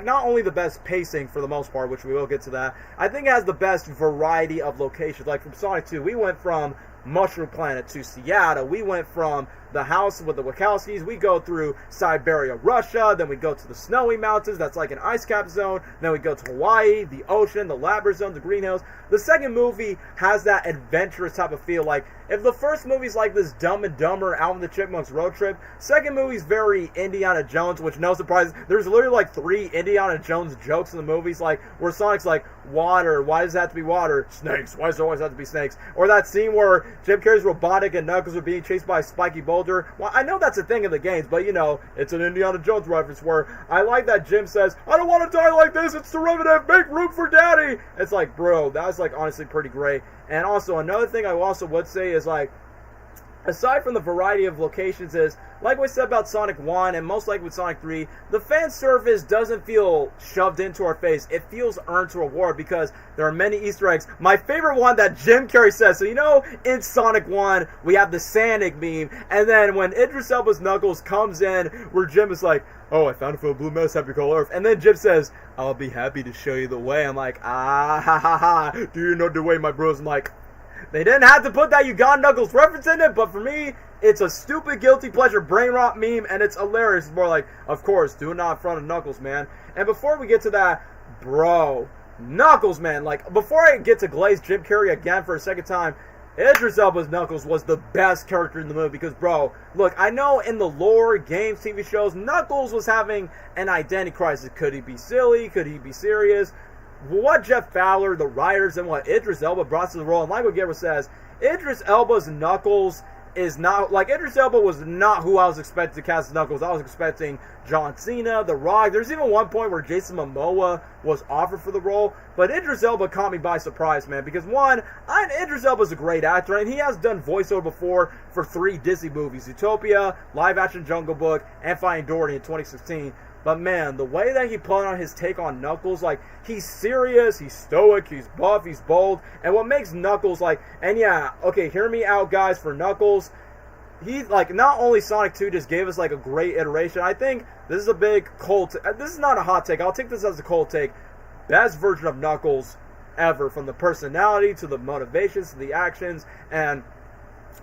not only the best pacing for the most part, which we will get to that, I think it has the best variety of locations. Like from Sonic 2, we went from Mushroom Planet to Seattle, we went from the house with the Wachowskis, we go through Siberia, Russia, then we go to the Snowy Mountains, that's like an ice cap zone, then we go to Hawaii, the ocean, the Labyrinth Zone, the Green Hills. The second movie has that adventurous type of feel. Like, if the first movie's like this Dumb and Dumber, Alvin the Chipmunks road trip, second movie's very Indiana Jones, which no surprise, there's literally like 3 Indiana Jones jokes in the movies, like, where Sonic's like, water, why does it have to be water? Snakes, why does it always have to be snakes? Or that scene where Jim Carrey's Robotnik and Knuckles are being chased by a spiky boulder. Well, I know that's a thing in the games, but it's an Indiana Jones reference where I like that Jim says, I don't want to die like this, it's derivative, make room for daddy! It's like, bro, that's like honestly pretty great. And also, another thing I also would say is like, aside from the variety of locations is, like we said about Sonic 1 and most likely with Sonic 3, the fan service doesn't feel shoved into our face. It feels earned to reward because there are many Easter eggs. My favorite one that Jim Carrey says, so in Sonic 1, we have the Sonic meme, and then when Idris Elba's Knuckles comes in, where Jim is like, oh, I found it for a blue mess, happy to call Earth. And then Jim says, I'll be happy to show you the way. I'm like, ah, ha, ha, ha, do you know the way, my bros? I'm like, they didn't have to put that Uganda Knuckles reference in it, but for me, it's a stupid guilty pleasure brain rot meme, and it's hilarious. It's more like, of course, do it not in front of Knuckles, man. And before we get to that, bro, Knuckles, man, like, before I get to glaze Jim Carrey again for a second time, Idris Elba's Knuckles was the best character in the movie because, bro, look, I know in the lore, games, TV shows, Knuckles was having an identity crisis. Could he be silly? Could he be serious? What Jeff Fowler, the writers, and what Idris Elba brought to the role, and like what Gabriel says, Idris Elba's Knuckles is not, like, Idris Elba was not who I was expecting to cast as Knuckles. I was expecting John Cena, The Rock. There's even one point where Jason Momoa was offered for the role, but Idris Elba caught me by surprise, man, because one, Idris Elba's a great actor, and he has done voiceover before for 3 Disney movies, Zootopia, live-action Jungle Book, and Finding Dory in 2016. But man, the way that he put on his take on Knuckles, like, he's serious, he's stoic, he's buff, he's bold, and what makes Knuckles, like, and yeah, okay, hear me out, guys, for Knuckles, he's, like, not only Sonic 2 just gave us, like, a great iteration, I think this is a big cold, this is not a hot take, I'll take this as a cold take, best version of Knuckles ever, from the personality, to the motivations, to the actions, and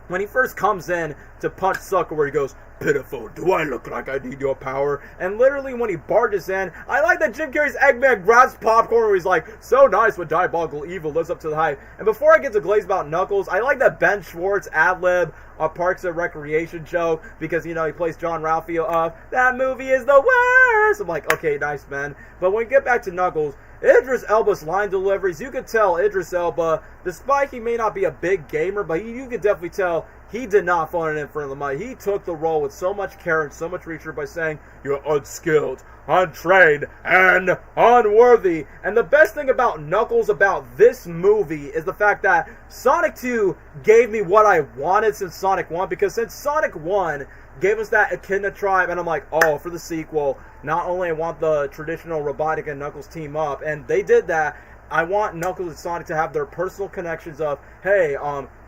when he first comes in to punch Sucker where he goes, pitiful, do I look like I need your power? And literally when he barges in, I like that Jim Carrey's Eggman grabs popcorn where he's like, so nice when diabolical evil lives up to the hype. And before I get to glaze about Knuckles, I like that Ben Schwartz ad-lib a Parks and Recreation joke because, he plays John Ralphio of, that movie is the worst! I'm like, okay, nice, man. But when we get back to Knuckles, Idris Elba's line deliveries, you could tell Idris Elba, despite he may not be a big gamer, but you could definitely tell he did not phone it in front of the mic. He took the role with so much care and so much research by saying, you're unskilled, untrained, and unworthy. And the best thing about Knuckles about this movie is the fact that Sonic 2 gave me what I wanted since Sonic 1, because since Sonic 1, gave us that Echidna tribe, and I'm like, oh, for the sequel, not only I want the traditional Robotnik and Knuckles team up, and they did that, I want Knuckles and Sonic to have their personal connections of, hey,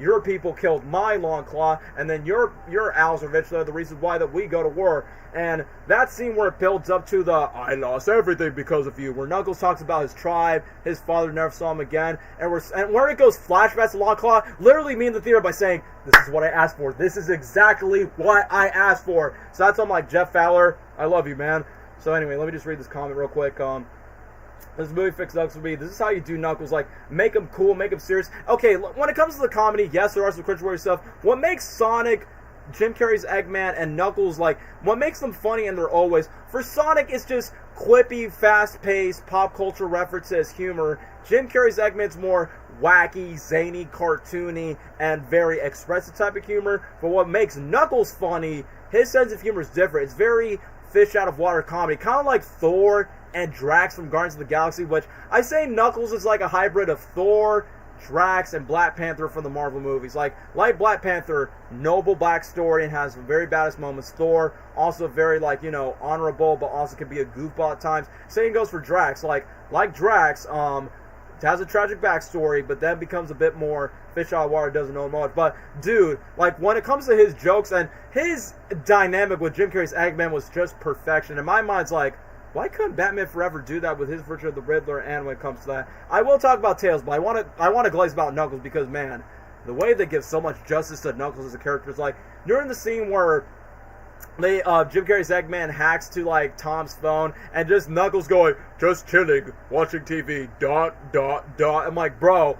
your people killed my Long Claw, and then your owls are eventually the reason why that we go to war. And that scene where it builds up to the, I lost everything because of you, where Knuckles talks about his tribe, his father never saw him again, and where it goes flashbacks to Long Claw, literally me in the theater by saying, this is what I asked for. This is exactly what I asked for. So that's on like Jeff Fowler. I love you, man. So anyway, let me just read this comment real quick. This movie fixed Knuckles for me. This is how you do Knuckles. Like, make him cool, make him serious. Okay, when it comes to the comedy, yes, there are some cringeworthy stuff. What makes Sonic, Jim Carrey's Eggman, and Knuckles, like, what makes them funny and they're always... For Sonic, it's just quippy, fast-paced, pop culture references, humor. Jim Carrey's Eggman's more wacky, zany, cartoony, and very expressive type of humor. But what makes Knuckles funny, his sense of humor is different. It's very fish-out-of-water comedy. Kind of like Thor and Drax from Guardians of the Galaxy, which I say Knuckles is like a hybrid of Thor, Drax, and Black Panther from the Marvel movies. Like Black Panther, noble backstory and has some very badass moments. Thor, also very, like, you know, honorable, but also can be a goofball at times. Same goes for Drax. Like Drax, has a tragic backstory, but then becomes a bit more fish out of water, doesn't know much. But, dude, like, when it comes to his jokes and his dynamic with Jim Carrey's Eggman was just perfection. In my mind, it's like, why couldn't Batman Forever do that with his version of the Riddler? And when it comes to that, I will talk about Tails, but I want to glaze about Knuckles because, man, the way they give so much justice to Knuckles as a character is like during the scene where Jim Carrey's Eggman hacks to like Tom's phone and just Knuckles going, just chilling, watching TV, ... I'm like, bro.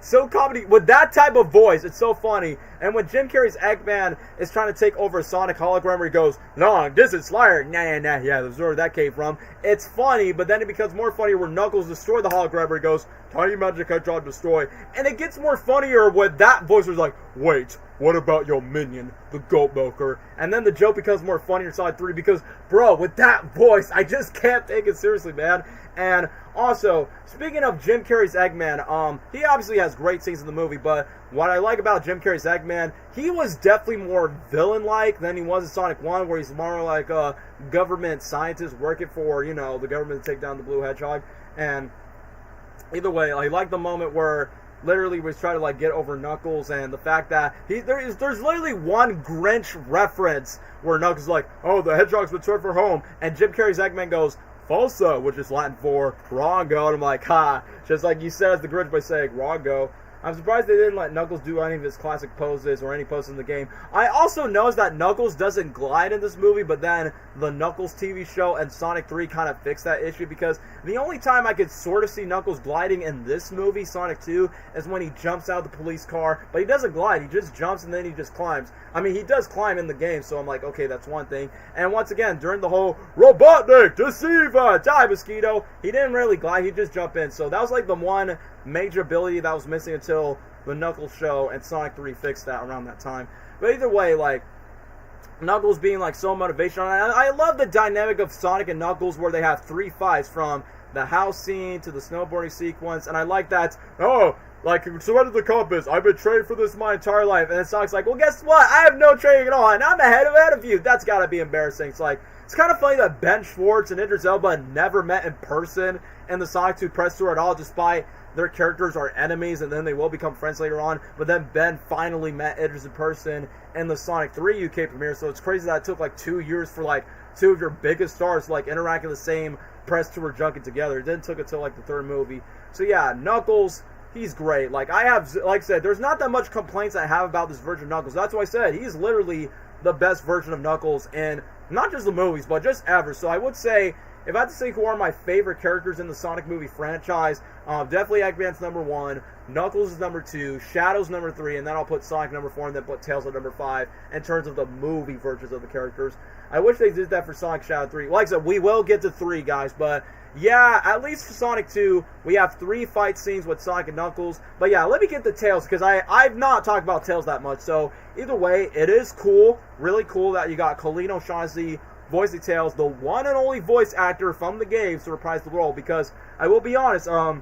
So comedy with that type of voice, it's so funny. And when Jim Carrey's Eggman is trying to take over a Sonic hologram where he goes, long distance flyer, yeah, that's where that came from. It's funny, but then it becomes more funny where Knuckles destroy the hologram where he goes, tiny magic hedgehog destroy. And it gets more funnier with that voice where he's like, wait, what about your minion, the goat milker? And then the joke becomes more funny in Sonic 3 because, bro, with that voice, I just can't take it seriously, man. And also, speaking of Jim Carrey's Eggman, he obviously has great scenes in the movie, but what I like about Jim Carrey's Eggman, he was definitely more villain-like than he was in Sonic 1, where he's more like a government scientist working for, you know, the government to take down the Blue Hedgehog. And either way, I like the moment where literally was trying to like get over Knuckles, and the fact that there's literally one Grinch reference where Knuckles is like, oh, the Hedgehog's returned for home, and Jim Carrey's Eggman goes, Falsa, which is Latin for Rongo, and I'm like, ha, just like you said as the Grinch by saying Rongo. I'm surprised they didn't let Knuckles do any of his classic poses or any poses in the game. I also noticed that Knuckles doesn't glide in this movie, but then the Knuckles TV show and Sonic 3 kind of fixed that issue, because the only time I could sort of see Knuckles gliding in this movie, Sonic 2, is when he jumps out of the police car, but he doesn't glide, he just jumps and then he just climbs. I mean, he does climb in the game, so I'm like, okay, that's one thing. And once again, during the whole Robotnik, Deceiver, Die Mosquito, he didn't really glide, he just jumped in. So that was like the one major ability that was missing until the Knuckles show, and Sonic 3 fixed that around that time. But either way, like, Knuckles being like so motivational. I love the dynamic of Sonic and Knuckles where they have three fights, from the house scene to the snowboarding sequence, and I like that, oh, like, surrender the compass, I've been training for this my entire life, and then Sonic's like, well, guess what, I have no training at all, and I'm ahead of you. That's gotta be embarrassing. It's like, it's kind of funny that Ben Schwartz and Idris Elba never met in person in the Sonic 2 press tour at all, despite their characters are enemies, and then they will become friends later on. But then Ben finally met Idris in person in the Sonic 3 UK premiere, so it's crazy that it took like 2 years for like two of your biggest stars to like interact in the same press tour junket together. It didn't took until like the third movie. So yeah, Knuckles, he's great. Like, I have, like I said, there's not that much complaints I have about this version of Knuckles. That's why I said he's literally the best version of Knuckles in not just the movies, but just ever. So I would say, if I had to say who are my favorite characters in the Sonic movie franchise, definitely Eggman's number 1, Knuckles is number 2, Shadow's number 3, and then I'll put Sonic number 4, and then put Tails at number 5 in terms of the movie versions of the characters. I wish they did that for Sonic Shadow 3. Like I said, we will get to 3, guys, but yeah, at least for Sonic 2, we have 3 fight scenes with Sonic and Knuckles. But yeah, let me get to Tails, because I've not talked about Tails that much. So either way, it is cool, really cool that you got Colleen O'Shaughnessy voicing Tails, the one and only voice actor from the games to reprise the role. Because I will be honest, I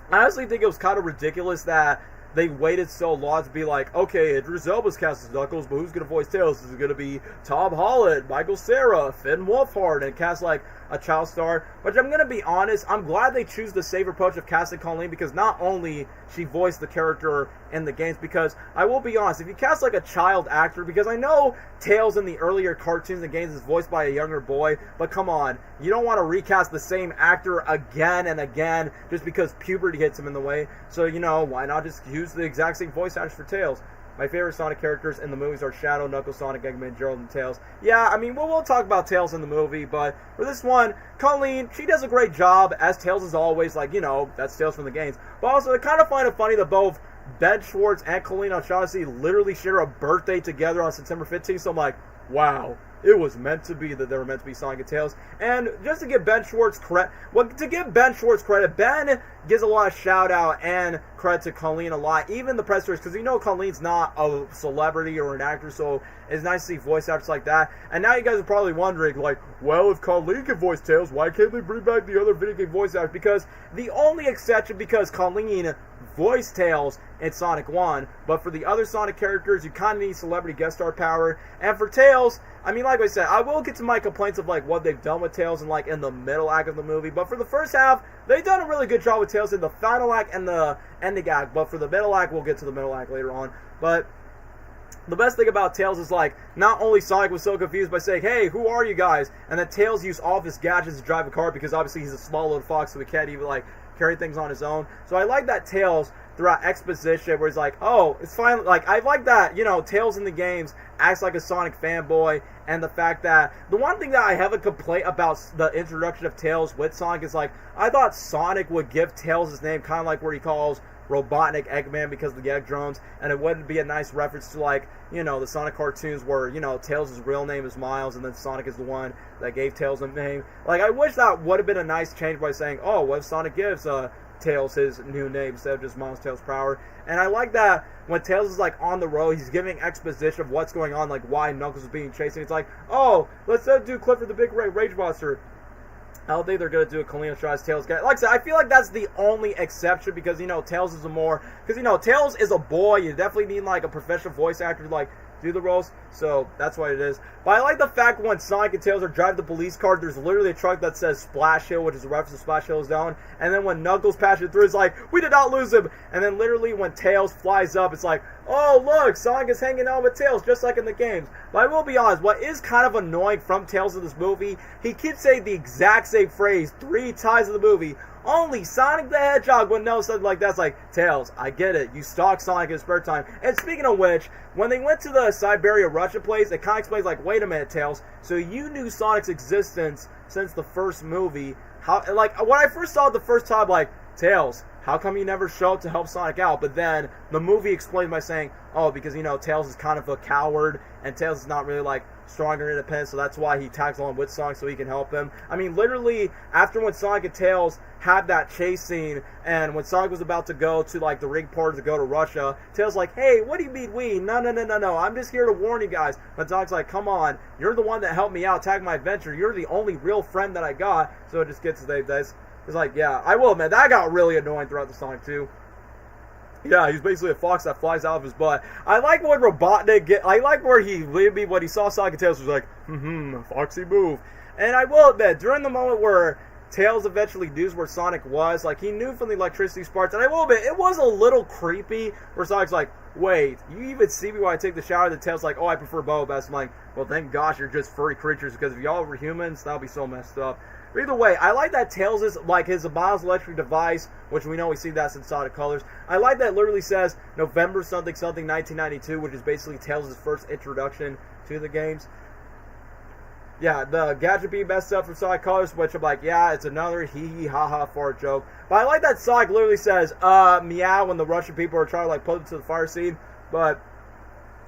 honestly think it was kind of ridiculous that they waited so long to be like, okay, Idris Elba's cast as Knuckles, but who's going to voice Tails? Is it going to be Tom Holland, Michael Cera, Finn Wolfhard, and cast like a child star? Which I'm going to be honest, I'm glad they choose the safe approach of casting Colleen, because not only she voiced the character in the games, because I will be honest, if you cast like a child actor, because I know Tails in the earlier cartoons and games is voiced by a younger boy, but come on, you don't want to recast the same actor again and again just because puberty hits him in the way. So, you know, why not just use the exact same voice actors for Tails? My favorite Sonic characters in the movies are Shadow, Knuckles, Sonic, Eggman, Gerald, and Tails. Yeah, I mean, we'll talk about Tails in the movie, but for this one, Colleen, she does a great job, as Tails is always, like, you know, that's Tails from the games. But also, I kind of find it funny that both Ben Schwartz and Colleen O'Shaughnessy literally share a birthday together on September 15th, so I'm like, wow. It was meant to be that they were meant to be Sonic and Tails. And just to give Ben Schwartz credit, Ben gives a lot of shout out and credit to Colleen a lot, even the press tours, because you know Colleen's not a celebrity or an actor, so it's nice to see voice actors like that. And now you guys are probably wondering, like, well, if Colleen can voice Tails, why can't they bring back the other video game voice actors? Because the only exception, because Colleen voiced Tails in Sonic 1, but for the other Sonic characters, you kind of need celebrity guest star power. And for Tails, I mean, like I said, I will get to my complaints of like what they've done with Tails and like in the middle act of the movie, but for the first half, they've done a really good job with Tails in the final act and the ending act. But for the middle act, we'll get to the middle act later on. But the best thing about Tails is, like, not only Sonic was so confused by saying, hey, who are you guys? And then Tails used all of his gadgets to drive a car, because obviously he's a small little fox, so he can't even, like, carry things on his own. So I like that Tails, throughout exposition, where he's like, oh, it's fine. Like, I like that, you know, Tails in the games acts like a Sonic fanboy, and the fact that, the one thing that I have a complaint about the introduction of Tails with Sonic is, like, I thought Sonic would give Tails his name, kind of like where he calls Robotnik Eggman because of the egg drones, and it wouldn't be a nice reference to, like, you know, the Sonic cartoons where, you know, Tails' real name is Miles, and then Sonic is the one that gave Tails a name. Like, I wish that would have been a nice change by saying, oh, what if Sonic gives Tails his new name instead of just Miles Tails Prower. And I like that when Tails is, like, on the road, he's giving exposition of what's going on, like, why Knuckles is being chased, and it's like, oh, let's do Clifford the Big Rage Monster. I don't think they're going to do a Colleen Tries Tails guy. Like I said, I feel like that's the only exception, because, you know, Tails is because, you know, Tails is a boy. You definitely need, like, a professional voice actor to, like, do the roles. So, that's what it is. But I like the fact when Sonic and Tails are driving the police car, there's literally a truck that says Splash Hill, which is a reference to Splash Hill is down. And then when Knuckles passes through, it's like, we did not lose him. And then literally when Tails flies up, it's like, oh, look, Sonic is hanging out with Tails, just like in the games. But I will be honest, what is kind of annoying from Tails in this movie, he keeps saying the exact same phrase 3 times in the movie. Only Sonic the Hedgehog would know something like that. It's like, Tails, I get it. You stalk Sonic in his spare time. And speaking of which, when they went to the Siberia Russia place, it kind of explains, like, wait a minute, Tails. So you knew Sonic's existence since the first movie. How, like, when I first saw it the first time, like, Tails, how come you never show up to help Sonic out? But then the movie explained by saying, oh, because, you know, Tails is kind of a coward, and Tails is not really, like, strong or independent, so that's why he tags along with Sonic so he can help him. I mean, literally, after when Sonic and Tails had that chase scene, and when Sonic was about to go to, like, the rig party to go to Russia, Tails like, hey, what do you mean we? No, I'm just here to warn you guys. But Sonic's like, come on, you're the one that helped me out, tag my adventure, you're the only real friend that I got. So it just gets to this. It's like, yeah, I will admit, that got really annoying throughout the Sonic 2. Yeah, he's basically a fox that flies out of his butt. I like when Robotnik I like where when he saw Sonic and Tails, was like, foxy move. And I will admit, during the moment where Tails eventually knew where Sonic was, like, he knew from the electricity sparks, and I will admit, it was a little creepy, where Sonic's like, wait, you even see me when I take the shower? The Tails like, oh, I prefer Boba Best. I'm like, well, thank gosh you're just furry creatures, because if y'all were humans, that would be so messed up. But either way, I like that Tails is, like, his Miles electric device, which we know we see that in Sonic Colors. I like that it literally says November something 1992, which is basically Tails' first introduction to the games. Yeah, the gadget being messed up from Sonic Colors, which I'm like, yeah, it's another hee-hee ha-ha fart joke. But I like that Sonic literally says, meow, when the Russian people are trying to, like, put him to the fire scene. But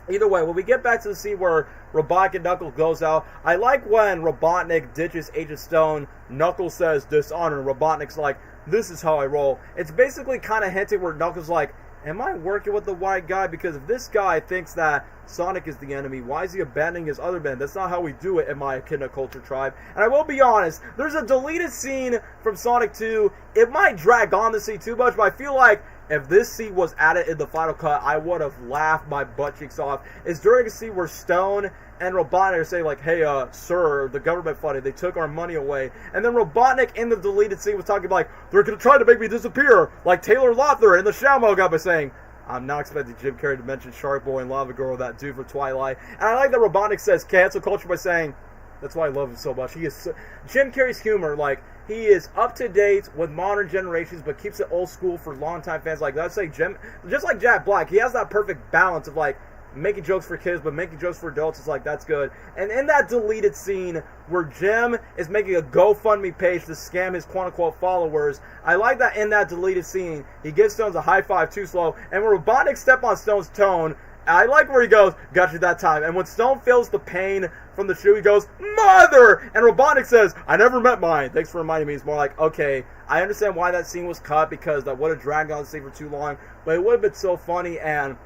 either way, when we get back to the scene where Robotnik and Knuckles goes out, I like when Robotnik ditches Agent Stone, Knuckles says dishonor, and Robotnik's like, this is how I roll. It's basically kind of hinting where Knuckles like, am I working with the white guy? Because if this guy thinks that Sonic is the enemy, why is he abandoning his other men? That's not how we do it in my Echidna culture tribe. And I will be honest, there's a deleted scene from Sonic 2. It might drag on the scene too much, but I feel like if this scene was added in the final cut, I would have laughed my butt cheeks off. Is during a scene where Stone and Robotnik are saying like, hey, sir, the government funded, they took our money away. And then Robotnik in the deleted scene was talking like, they're going to try to make me disappear, like Taylor Lautner in the Shamo guy by saying, I'm not expecting Jim Carrey to mention Shark Boy and Lava Girl, that dude from Twilight. And I like that Robotnik says cancel culture by saying, that's why I love him so much. He is Jim Carrey's humor, like, he is up to date with modern generations, but keeps it old school for longtime fans. Like, let's say Jim, just like Jack Black, he has that perfect balance of like making jokes for kids, but making jokes for adults is like, that's good. And in that deleted scene where Jim is making a GoFundMe page to scam his quote-unquote followers, I like that in that deleted scene, he gives Stones a high five too slow, and when Robotnik step on Stone's tone, I like where he goes, got you that time. And when Stone feels the pain from the shoe, he goes, mother! And Robotnik says, I never met mine. Thanks for reminding me. It's more like, okay, I understand why that scene was cut, because that would have dragged on the scene for too long, but it would have been so funny. And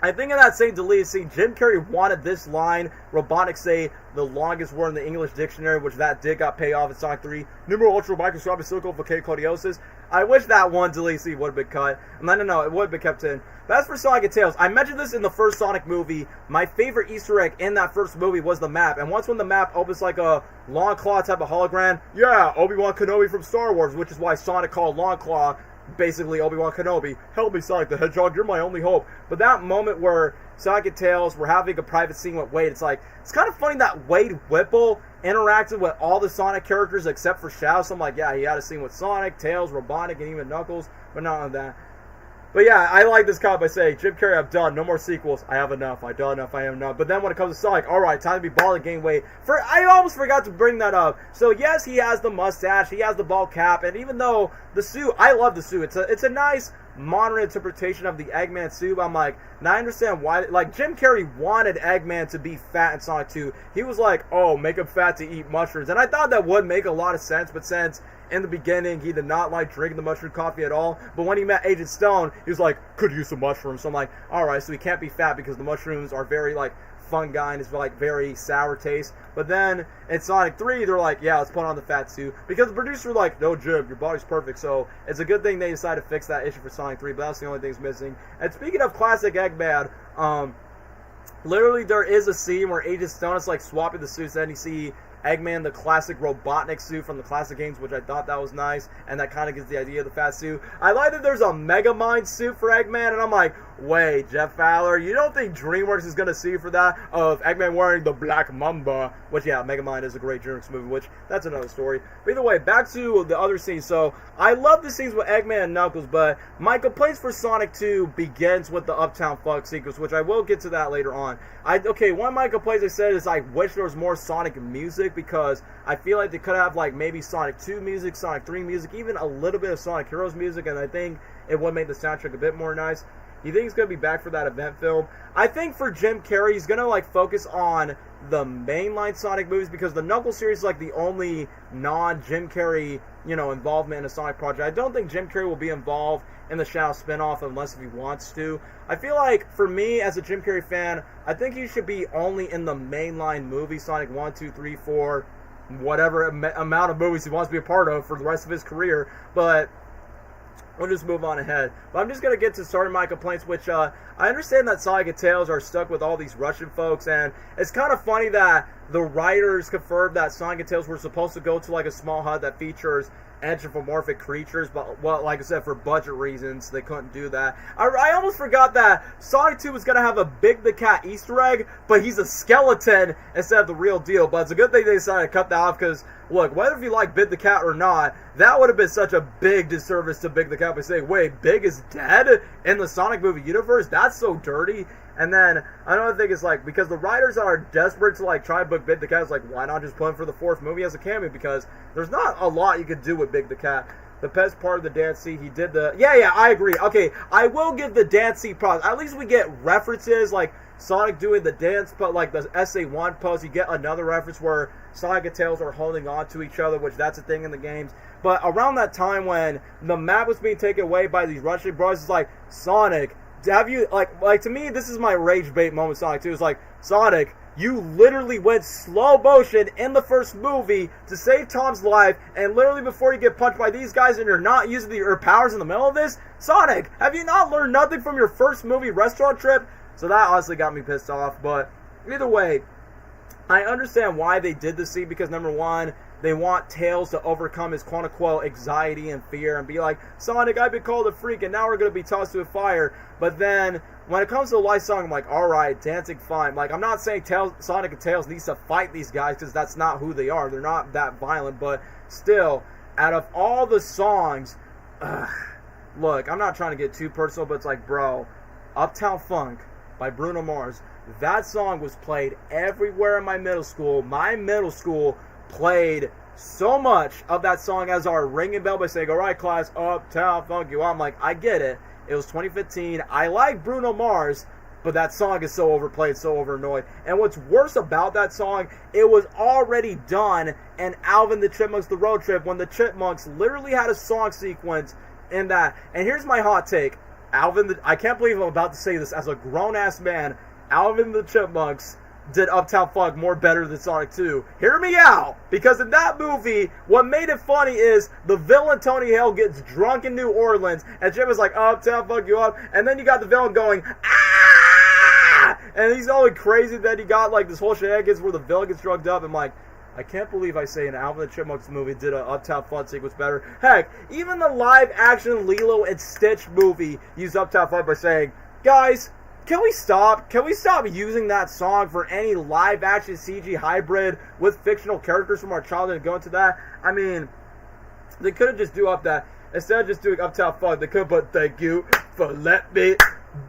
I think in that same deleted scene, Jim Carrey wanted this line, Robotnik say the longest word in the English dictionary, which that did got paid off in Sonic 3, numero ultra microscopic silicon cordiosis. I wish that one deleted scene would have been cut. No, it would have been kept in. But as for Sonic and Tails, I mentioned this in the first Sonic movie. My favorite Easter egg in that first movie was the map. And once when the map opens like a Long Claw type of hologram, yeah, Obi-Wan Kenobi from Star Wars, which is why Sonic called Long Claw basically Obi-Wan Kenobi. Help me, Sonic the Hedgehog, you're my only hope. But that moment where Sonic and Tails were having a private scene with Wade, it's like, it's kind of funny that Wade Whipple interacted with all the Sonic characters except for Shadow. So I'm like, yeah, he had a scene with Sonic, Tails, Robotnik, and even Knuckles, but not on that. But yeah, I like this comment by saying, Jim Carrey, I'm done. No more sequels. I have enough. I've done enough. I have enough. But then when it comes to Sonic, alright, time to be bald and gain weight. I almost forgot to bring that up. So yes, he has the mustache. He has the bald cap. And even though the suit, I love the suit. It's a nice modern interpretation of the Eggman suit. I'm like, now I understand why. Like, Jim Carrey wanted Eggman to be fat in Sonic 2. He was like, oh, make him fat to eat mushrooms. And I thought that would make a lot of sense. But since in the beginning, he did not like drinking the mushroom coffee at all. But when he met Agent Stone, he was like, could use some mushrooms. So I'm like, alright, so he can't be fat because the mushrooms are very, like, fungi and it's, like, very sour taste. But then in Sonic 3, they're like, yeah, let's put on the fat suit. Because the producers were like, no, Jim, your body's perfect. So it's a good thing they decided to fix that issue for Sonic 3. But that's the only thing that's missing. And speaking of classic Eggman, literally there is a scene where Agent Stone is, like, swapping the suits. And you see Eggman, the classic Robotnik suit from the classic games, which I thought that was nice, and that kind of gives the idea of the fat suit. I like that there's a Megamind suit for Eggman, and I'm like, wait, Jeff Fowler, you don't think DreamWorks is going to sue for that? Of Eggman wearing the Black Mamba, which, yeah, Megamind is a great DreamWorks movie, which, that's another story. But either way, back to the other scenes. So, I love the scenes with Eggman and Knuckles, but my complaints for Sonic 2 begins with the Uptown Funk sequence, which I will get to that later on. One of my complaints I said is I wish there was more Sonic music, because I feel like they could have, like, maybe Sonic 2 music, Sonic 3 music, even a little bit of Sonic Heroes music, and I think it would make the soundtrack a bit more nice. You think he's going to be back for that event film? I think for Jim Carrey, he's going to, like, focus on the mainline Sonic movies, because the Knuckles series is, like, the only non-Jim Carrey, involvement in a Sonic project. I don't think Jim Carrey will be involved in the Shadow spinoff unless if he wants to. I feel like, for me, as a Jim Carrey fan, I think he should be only in the mainline movie, Sonic 1, 2, 3, 4, whatever amount of movies he wants to be a part of for the rest of his career. But we'll just move on ahead. But I'm just going to get to starting my complaints, which I understand that Sonic and Tails are stuck with all these Russian folks, and it's kind of funny that the writers confirmed that Sonic and Tails were supposed to go to, like, a small hut that features anthropomorphic creatures, but, well, like I said, for budget reasons, they couldn't do that. I almost forgot that Sonic 2 was going to have a Big the Cat Easter egg, but he's a skeleton instead of the real deal. But it's a good thing they decided to cut that off, because, look, whether if you like Big the Cat or not, that would have been such a big disservice to Big the Cat by saying, wait, Big is dead in the Sonic movie universe? That's so dirty. And then, another thing is, like, because the writers are desperate to, like, try and book Big the Cat, it's like, why not just put him for the fourth movie as a cameo? Because there's not a lot you could do with Big the Cat. The best part of the dance scene, he did the... Yeah, I agree. Okay, I will give the dance scene props. At least we get references, like Sonic doing the dance, but like the SA1 pose, you get another reference where Sonic and Tails are holding on to each other, which that's a thing in the games. But around that time when the map was being taken away by these Russian brothers, it's like, Sonic... Have you, like to me, this is my rage bait moment, Sonic 2. It's like, Sonic, You literally went slow motion in the first movie to save Tom's life, and literally before you get punched by these guys and you're not using your powers in the middle of this? Sonic, have you not learned nothing from your first movie restaurant trip? So that honestly got me pissed off, but either way, I understand why they did this scene, because number one, they want Tails to overcome his quote-unquote anxiety and fear and be like, Sonic, I've been called a freak and now we're going to be tossed to a fire. But then, when it comes to the light song, I'm like, alright, dancing fine. Like, I'm not saying Sonic and Tails needs to fight these guys, because that's not who they are. They're not that violent, but still, out of all the songs, look, I'm not trying to get too personal, but it's like, bro, Uptown Funk by Bruno Mars, that song was played everywhere in my middle school. My middle school played so much of that song as our ringing bell by saying, alright class, Uptown Funk you. I'm like, I get it. It was 2015. I like Bruno Mars, but that song is so overplayed, so overannoyed. And what's worse about that song, it was already done in Alvin the Chipmunks The Road Trip, when the Chipmunks literally had a song sequence in that. And here's my hot take. I can't believe I'm about to say this as a grown-ass man. Alvin the Chipmunks did Uptown Funk more better than Sonic 2. Hear me out! Because in that movie, what made it funny is the villain Tony Hale gets drunk in New Orleans, and Jim is like, Uptown Funk you up, and then you got the villain going, ah! And he's all crazy that he got like this whole shenanigans where the villain gets drugged up. I'm like, I can't believe I say an Alvin the Chipmunks movie did an Uptown Funk sequence better. Heck, even the live-action Lilo and Stitch movie used Uptown Funk by saying, guys, can we stop? Can we stop using that song for any live-action CG hybrid with fictional characters from our childhood and go into that? I mean, they could have just do up that. Instead of just doing Uptown Funk, they could have put, thank you for let me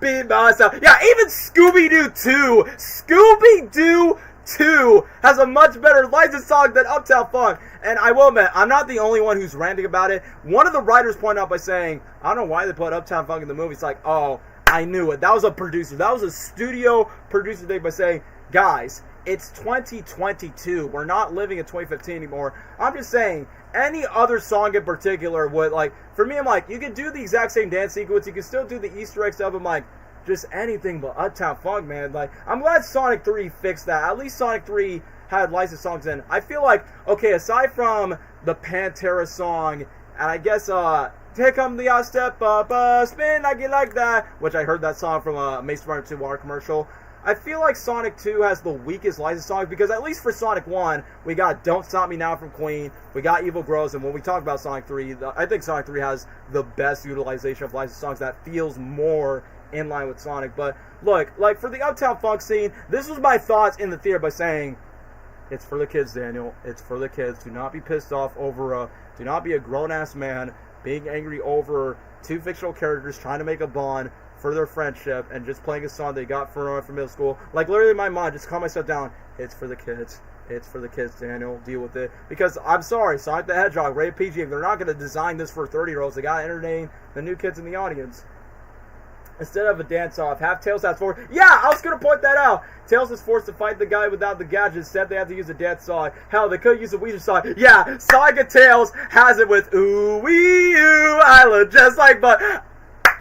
be myself. Yeah, even Scooby-Doo 2. Scooby-Doo 2 has a much better licensed song than Uptown Funk. And I will admit, I'm not the only one who's ranting about it. One of the writers pointed out by saying, I don't know why they put Uptown Funk in the movie. It's like, oh, I knew it. That was a producer. That was a studio producer thing by saying, guys, it's 2022. We're not living in 2015 anymore. I'm just saying, any other song in particular would, like, for me, I'm like, you can do the exact same dance sequence. You can still do the Easter egg stuff. I'm like, just anything but Uptown Funk, man. Like, I'm glad Sonic 3 fixed that. At least Sonic 3 had licensed songs in. I feel like, okay, aside from the Pantera song, and I guess, here come the step up, spin like you like that, which I heard that song from a Mace Runner 2 water commercial. I feel like Sonic 2 has the weakest licensed songs, because at least for Sonic 1, we got Don't Stop Me Now from Queen, we got Evil Grows, and when we talk about Sonic 3, I think Sonic 3 has the best utilization of licensed songs that feels more in line with Sonic. But look, like for the Uptown Funk scene, this was my thoughts in the theater by saying, it's for the kids, Daniel. It's for the kids. Do not be pissed off over do not be a grown-ass man being angry over two fictional characters trying to make a bond for their friendship and just playing a song they got from middle school. Like, literally in my mind, just calm myself down. It's for the kids. It's for the kids, Daniel. Deal with it. Because, I'm sorry, Sonic the Hedgehog, rated PG, they're not going to design this for 30-year-olds. They got to entertain the new kids in the audience. Instead of a dance-off, have Tails fast forward. Yeah, I was going to point that out. Tails is forced to fight the guy without the gadget. Instead, they have to use a dance song. Hell, they could use a Weezer song. Yeah, Sonic and Tails has it with ooh wee ooh, I look just like, but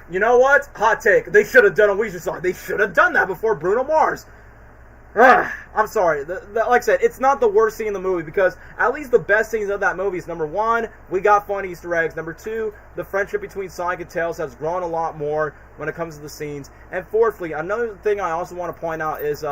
you know what? Hot take. They should have done a Weezer song. They should have done that before Bruno Mars. I'm sorry. Like I said, it's not the worst scene in the movie, because at least the best scenes of that movie is, number one, we got fun Easter eggs. Number two, the friendship between Sonic and Tails has grown a lot more when it comes to the scenes. And fourthly, another thing I also want to point out is,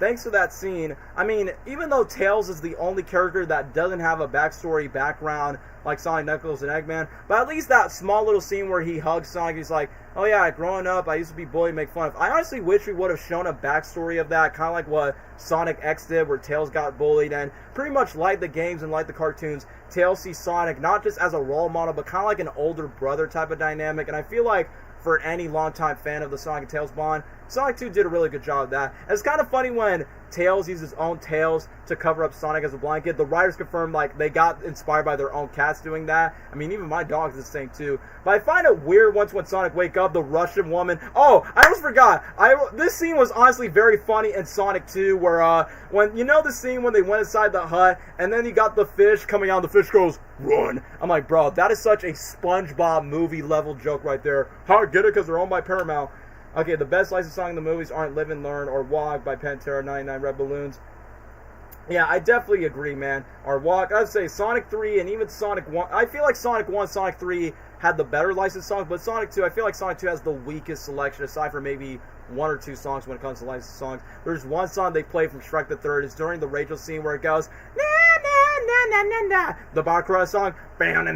thanks to that scene, I mean, even though Tails is the only character that doesn't have a backstory background like Sonic, Knuckles, and Eggman, but at least that small little scene where he hugs Sonic, he's like, oh yeah, growing up, I used to be bullied, make fun of. I honestly wish we would have shown a backstory of that, kind of like what Sonic X did, where Tails got bullied, and pretty much like the games and like the cartoons, Tails sees Sonic not just as a role model, but kind of like an older brother type of dynamic, and I feel like for any longtime fan of the Sonic and Tails bond, Sonic 2 did a really good job of that. And it's kind of funny when Tails uses his own tails to cover up Sonic as a blanket. The writers confirmed, like, they got inspired by their own cats doing that. I mean, even my dog is the same too. But I find it weird once when Sonic wake up, the Russian woman. Oh, I almost forgot. This scene was honestly very funny in Sonic 2, where when you know the scene when they went inside the hut and then you got the fish coming out, and the fish goes, run. I'm like, bro, that is such a SpongeBob movie level joke right there. How get it? Because they're owned by Paramount. Okay, the best licensed song in the movies aren't Live and Learn or Walk by Pantera, 99 Red Balloons. Yeah, I definitely agree, man. Or Walk, I'd say Sonic 3 and even Sonic 1. I feel like Sonic 1, Sonic 3 had the better licensed songs, but Sonic 2, I feel like Sonic 2 has the weakest selection, aside from maybe one or two songs when it comes to licensed songs. There's one song they play from Shrek the Third. It's during the Rachel scene where it goes, na na na na na na. The Baccarat song, and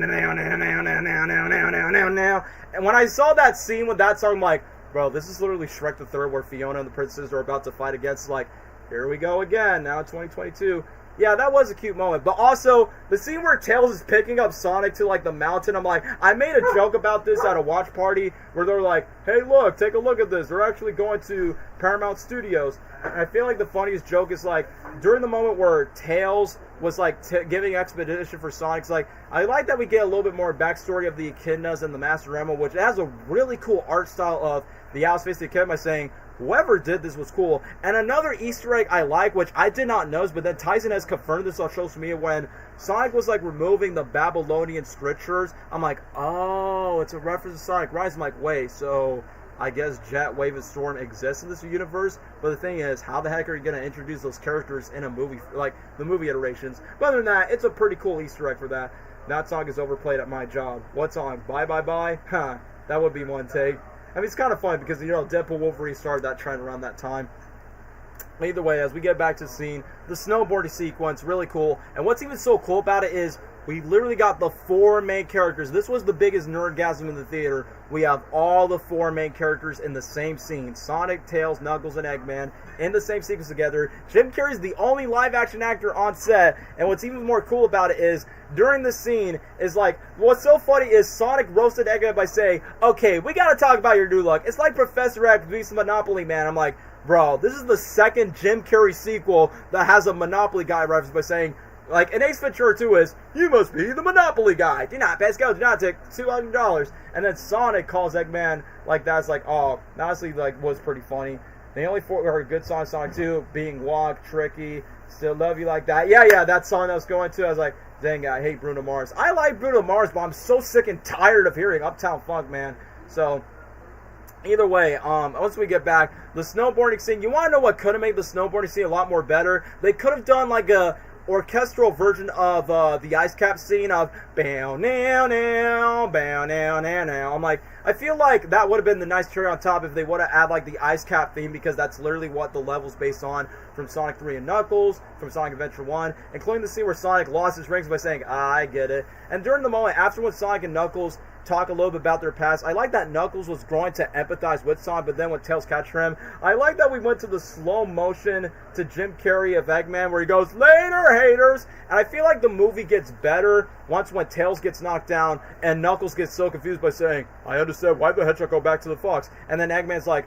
when I saw that scene with that song, I'm like, bro, this is literally Shrek the Third, where Fiona and the princesses are about to fight against, like, here we go again, now 2022. Yeah, that was a cute moment. But also, the scene where Tails is picking up Sonic to, like, the mountain, I'm like, I made a joke about this at a watch party where they're like, hey, look, take a look at this. They're actually going to Paramount Studios. And I feel like the funniest joke is, like, during the moment where Tails was, like, giving expedition for Sonic, it's like, I like that we get a little bit more backstory of the Echidnas and the Master Emerald, which has a really cool art style of the Alice Face the Echidna by saying, whoever did this was cool. And another Easter egg I like, which I did not notice, but then Tyson has confirmed this on social media, when Sonic was, like, removing the Babylonian scriptures, I'm like, oh, it's a reference to Sonic Rise. I'm like, wait, so I guess Jet, Wave, and Storm exist in this universe? But the thing is, how the heck are you going to introduce those characters in a movie, like the movie iterations? But other than that, it's a pretty cool Easter egg for that. That song is overplayed at my job. What song? Bye Bye Bye? Huh, that would be one take. I mean, it's kind of fun because, you know, Deadpool Wolverine started that trend around that time. Either way, as we get back to the scene, the snowboarding sequence, really cool. And what's even so cool about it is we literally got the four main characters. This was the biggest nerdgasm in the theater. We have all the four main characters in the same scene. Sonic, Tails, Knuckles, and Eggman in the same sequence together. Jim Carrey's the only live-action actor on set. And what's even more cool about it is, during this scene, is like, what's so funny is Sonic roasted Eggman by saying, okay, we gotta talk about your new look. It's like Professor X beats Monopoly Man. I'm like, bro, this is the second Jim Carrey sequel that has a Monopoly guy reference by saying, like, in Ace Ventura 2 is, you must be the Monopoly guy. Do not pass go, do not take $200. And then Sonic calls Eggman like that. It's like, oh, honestly, like, was pretty funny. The only four were good songs, Sonic 2, being Walk, Tricky, Still Love You Like That. Yeah, that song I was going to, I was like, dang, I hate Bruno Mars. I like Bruno Mars, but I'm so sick and tired of hearing Uptown Funk, man. So, either way, once we get back, the snowboarding scene, you want to know what could have made the snowboarding scene a lot more better? They could have done, like, a orchestral version of the ice cap scene of bow now now bow now now now. I'm like, I feel like that would have been the nice cherry on top if they would have added like the ice cap theme, because that's literally what the level's based on from Sonic 3 and Knuckles, from Sonic Adventure 1, including the scene where Sonic lost his rings by saying, I get it. And during the moment after when Sonic and Knuckles talk a little bit about their past, I like that Knuckles was growing to empathize with Sonic, but then when Tails captured him, I like that we went to the slow motion to Jim Carrey of Eggman where he goes, later haters, and I feel like the movie gets better once when Tails gets knocked down and Knuckles gets so confused by saying, I understand, why the hedgehog go back to the fox? And then Eggman's like,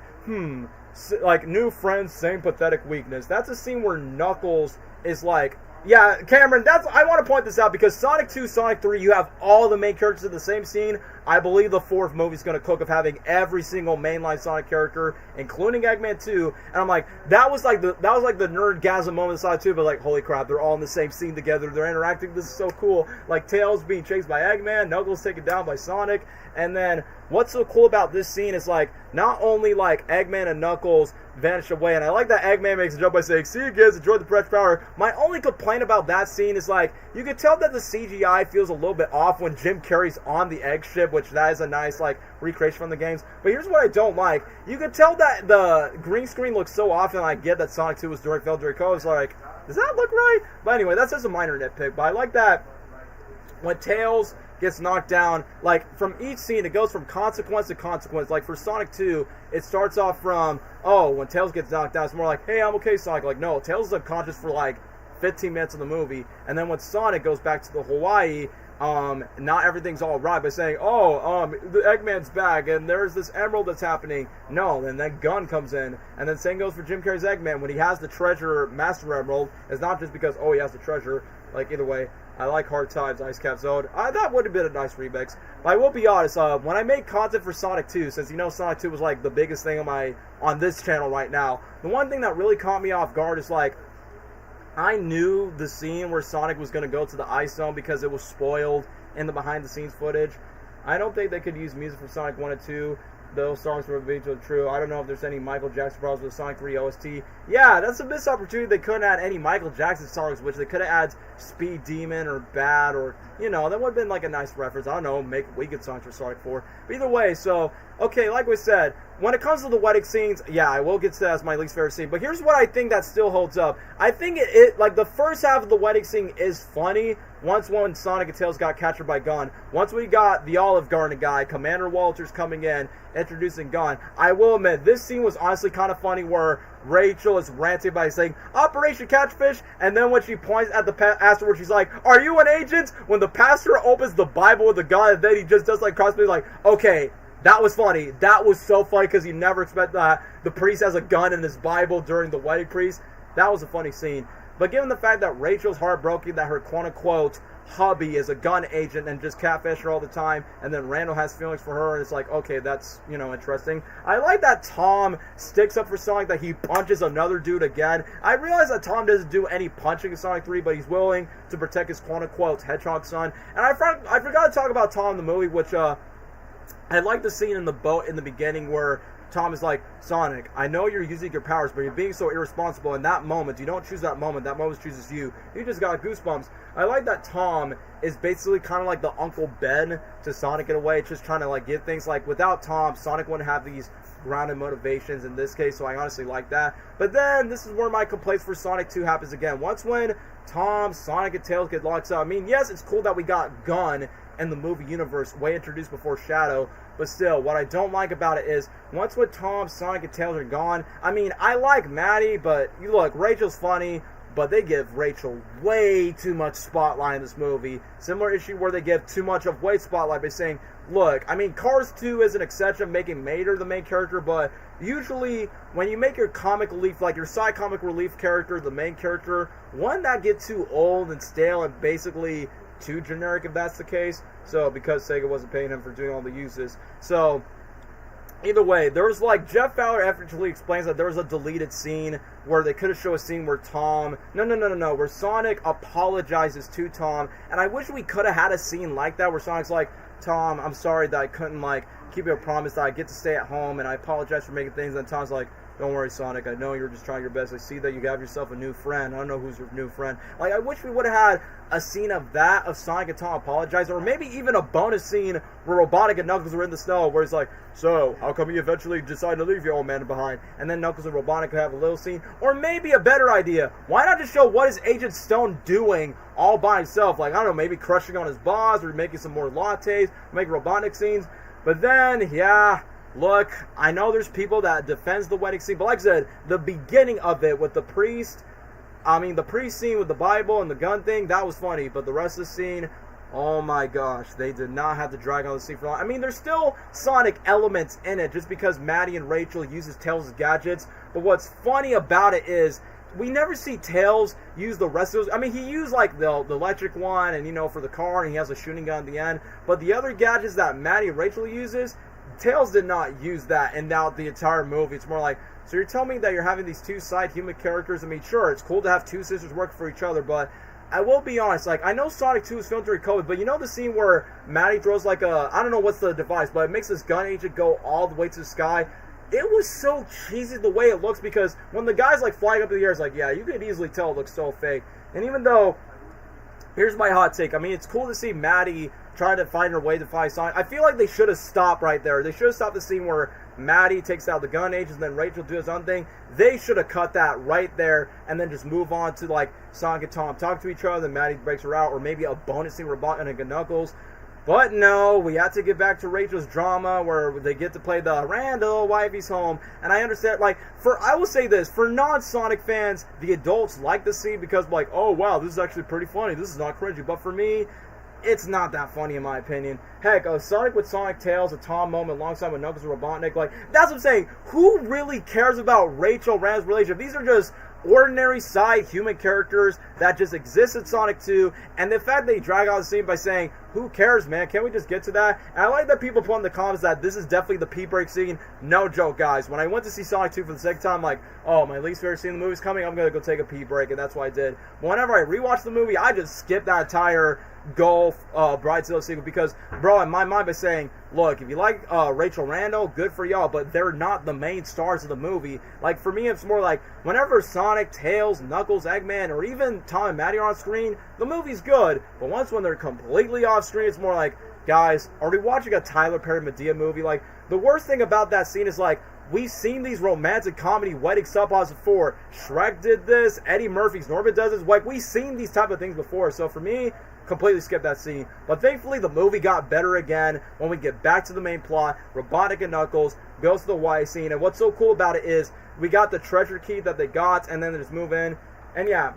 like, new friends, same pathetic weakness. That's a scene where Knuckles is like, yeah, Cameron, I want to point this out because Sonic 2, Sonic 3, you have all the main characters in the same scene. I believe the fourth movie's going to cook of having every single mainline Sonic character, including Eggman 2. And I'm like, that was like the nerdgasm moment of Sonic 2, but like, holy crap, they're all in the same scene together. They're interacting. This is so cool. Like, Tails being chased by Eggman, Knuckles taken down by Sonic. And then what's so cool about this scene is like, not only like Eggman and Knuckles vanish away, and I like that Eggman makes a joke by saying, see you kids, enjoy the fresh power. My only complaint about that scene is like, you can tell that the CGI feels a little bit off when Jim Carrey's on the egg ship, which that is a nice like recreation from the games. But here's what I don't like. You can tell that the green screen looks so off, and I get that Sonic 2 was during Phil Draco. It's like, does that look right? But anyway, that's just a minor nitpick. But I like that when Tails gets knocked down, like, from each scene, it goes from consequence to consequence. Like, for Sonic 2, it starts off from, oh, when Tails gets knocked down, it's more like, hey, I'm okay, Sonic. Like, no, Tails is unconscious for, like, 15 minutes of the movie. And then when Sonic goes back to the Hawaii, not everything's all right by saying, the Eggman's back, and there's this emerald that's happening. No, and then Gun comes in, and then same goes for Jim Carrey's Eggman. When he has the treasure, Master Emerald, it's not just because, he has the treasure. Like, either way, I like Hard Times, Ice Cap Zone. That would have been a nice remix. But I will be honest, when I made content for Sonic 2, since you know Sonic 2 was like the biggest thing on this channel right now, the one thing that really caught me off guard is like, I knew the scene where Sonic was going to go to the Ice Zone because it was spoiled in the behind the scenes footage. I don't think they could use music from Sonic 1 and 2. those songs were being so true. I don't know if there's any Michael Jackson problems with Sonic 3 OST. Yeah, that's a missed opportunity. They couldn't add any Michael Jackson songs, which they could have added Speed Demon or Bad, or, you know, that would have been like a nice reference. I don't know, make Wicked songs for Sonic 4. But either way, so, okay, like we said, when it comes to the wedding scenes, yeah, I will get to that as my least favorite scene. But here's what I think that still holds up. I think it like, the first half of the wedding scene is funny. Once when Sonic and Tails got captured by Gun. Once we got the Olive Garden guy, Commander Walters, coming in, introducing Gun. I will admit, this scene was honestly kind of funny where Rachel is ranting by saying, Operation Catchfish, and then when she points at the pastor where she's like, are you an agent? When the pastor opens the Bible with the gun, and then he just does like crossplay, like, okay, that was funny. That was so funny because you never expect that the priest has a gun in his Bible during the wedding priest. That was a funny scene. But given the fact that Rachel's heartbroken that her quote-unquote hubby is a gun agent and just catfish her all the time, and then Randall has feelings for her, and it's like, okay, that's, you know, interesting. I like that Tom sticks up for Sonic, that he punches another dude again. I realize that Tom doesn't do any punching in Sonic 3, but he's willing to protect his quote-unquote hedgehog son. And I forgot to talk about Tom in the movie, which, I like the scene in the boat in the beginning where Tom is like, Sonic, I know you're using your powers, but you're being so irresponsible in that moment. You don't choose that moment chooses you. You just got goosebumps. I like that Tom is basically kind of like the Uncle Ben to Sonic in a way, just trying to like give things like, without Tom, Sonic wouldn't have these grounded motivations in this case, so I honestly like that. But then, this is where my complaints for Sonic 2 happens again. Once when Tom, Sonic, and Tails get locked up, I mean, yes, it's cool that we got Gun in the movie universe, way introduced before Shadow, but still, what I don't like about it is, once when Tom, Sonic, and Tails are gone, I mean, I like Maddie, but, you look, Rachel's funny, but they give Rachel way too much spotlight in this movie. Similar issue where they give too much of weight spotlight by saying, look, I mean, Cars 2 is an exception, making Mater the main character, but usually, when you make your comic relief, like your side comic relief character, the main character, wouldn't that get too old and stale and basically too generic if that's the case? So, because Sega wasn't paying him for doing all the uses. So, either way, there was like, Jeff Fowler effortlessly explains that there was a deleted scene where they could have shown a scene where Tom, where Sonic apologizes to Tom, and I wish we could have had a scene like that where Sonic's like, Tom, I'm sorry that I couldn't like keep you a promise that I get to stay at home, and I apologize for making things, and Tom's like, don't worry, Sonic, I know you're just trying your best. I see that you have yourself a new friend. I don't know who's your new friend. Like, I wish we would have had a scene of that, of Sonic and Tom apologizing, or maybe even a bonus scene where Robotnik and Knuckles were in the snow, where he's like, so, how come you eventually decide to leave your old man behind? And then Knuckles and Robotnik could have a little scene. Or maybe a better idea, why not just show what is Agent Stone doing all by himself? Like, I don't know, maybe crushing on his boss, or making some more lattes, make Robotnik scenes. But then, yeah, look, I know there's people that defends the wedding scene, but like I said, the beginning of it with the priest, the priest scene with the Bible and the gun thing, that was funny, but the rest of the scene, oh my gosh, they did not have to drag on the scene for long. I mean, there's still Sonic elements in it, just because Maddie and Rachel uses Tails' gadgets, but what's funny about it is, we never see Tails use the rest of those. I mean, he used like the electric one, and you know, for the car, and he has a shooting gun at the end, but the other gadgets that Maddie and Rachel uses, Tails did not use that in the entire movie. It's more like, so you're telling me that you're having these two side human characters? I mean, sure, it's cool to have two sisters working for each other, but I will be honest, like, I know Sonic 2 is filmed during COVID, but you know the scene where Maddie throws like I don't know what's the device, but it makes this gun agent go all the way to the sky? It was so cheesy the way it looks, because when the guy's like flying up in the air, it's like, yeah, you could easily tell it looks so fake. And even though, here's my hot take, I mean, it's cool to see Maddie trying to find her way to fight Sonic. I feel like they should have stopped right there. They should have stopped the scene where Maddie takes out the gun agents and then Rachel does his own thing. They should have cut that right there and then just move on to like Sonic and Tom talk to each other, then Maddie breaks her out, or maybe a bonus scene where Robotnik and Knuckles. But no, we have to get back to Rachel's drama where they get to play the Randall, wifey's home. And I understand, like, I will say this, for non-Sonic fans, the adults like the scene because, like, oh wow, this is actually pretty funny. This is not cringy. But for me, it's not that funny in my opinion. Heck, a Sonic with Sonic Tails, a Tom moment alongside with Knuckles and Robotnik, like, that's what I'm saying. Who really cares about Rachel Randall's relationship? These are just ordinary side human characters that just exist in Sonic 2, and the fact they drag out the scene by saying, who cares, man, can't we just get to that? And I like that people put in the comments that this is definitely the pee break scene. No joke, guys. When I went to see Sonic 2 for the second time, I'm like, oh, my least favorite scene in the movie's coming, I'm gonna go take a pee break, and that's what I did. But whenever I rewatch the movie, I just skip that entire golf, Bridezilla sequel, because, bro, in my mind, by saying, look, if you like Rachel Randall, good for y'all, but they're not the main stars of the movie. Like, for me, it's more like, whenever Sonic, Tails, Knuckles, Eggman, or even Tom and Maddie are on screen, the movie's good, but once when they're completely off screen, it's more like, guys, are we watching a Tyler Perry Madea movie? Like, the worst thing about that scene is, like, we've seen these romantic comedy wedding subplots before. Shrek did this, Eddie Murphy's Norbit does this. Like, we've seen these type of things before. So for me, completely skip that scene. But thankfully, the movie got better again when we get back to the main plot. Robotnik and Knuckles goes to the Y scene. And what's so cool about it is we got the treasure key that they got, and then they just move in. And yeah,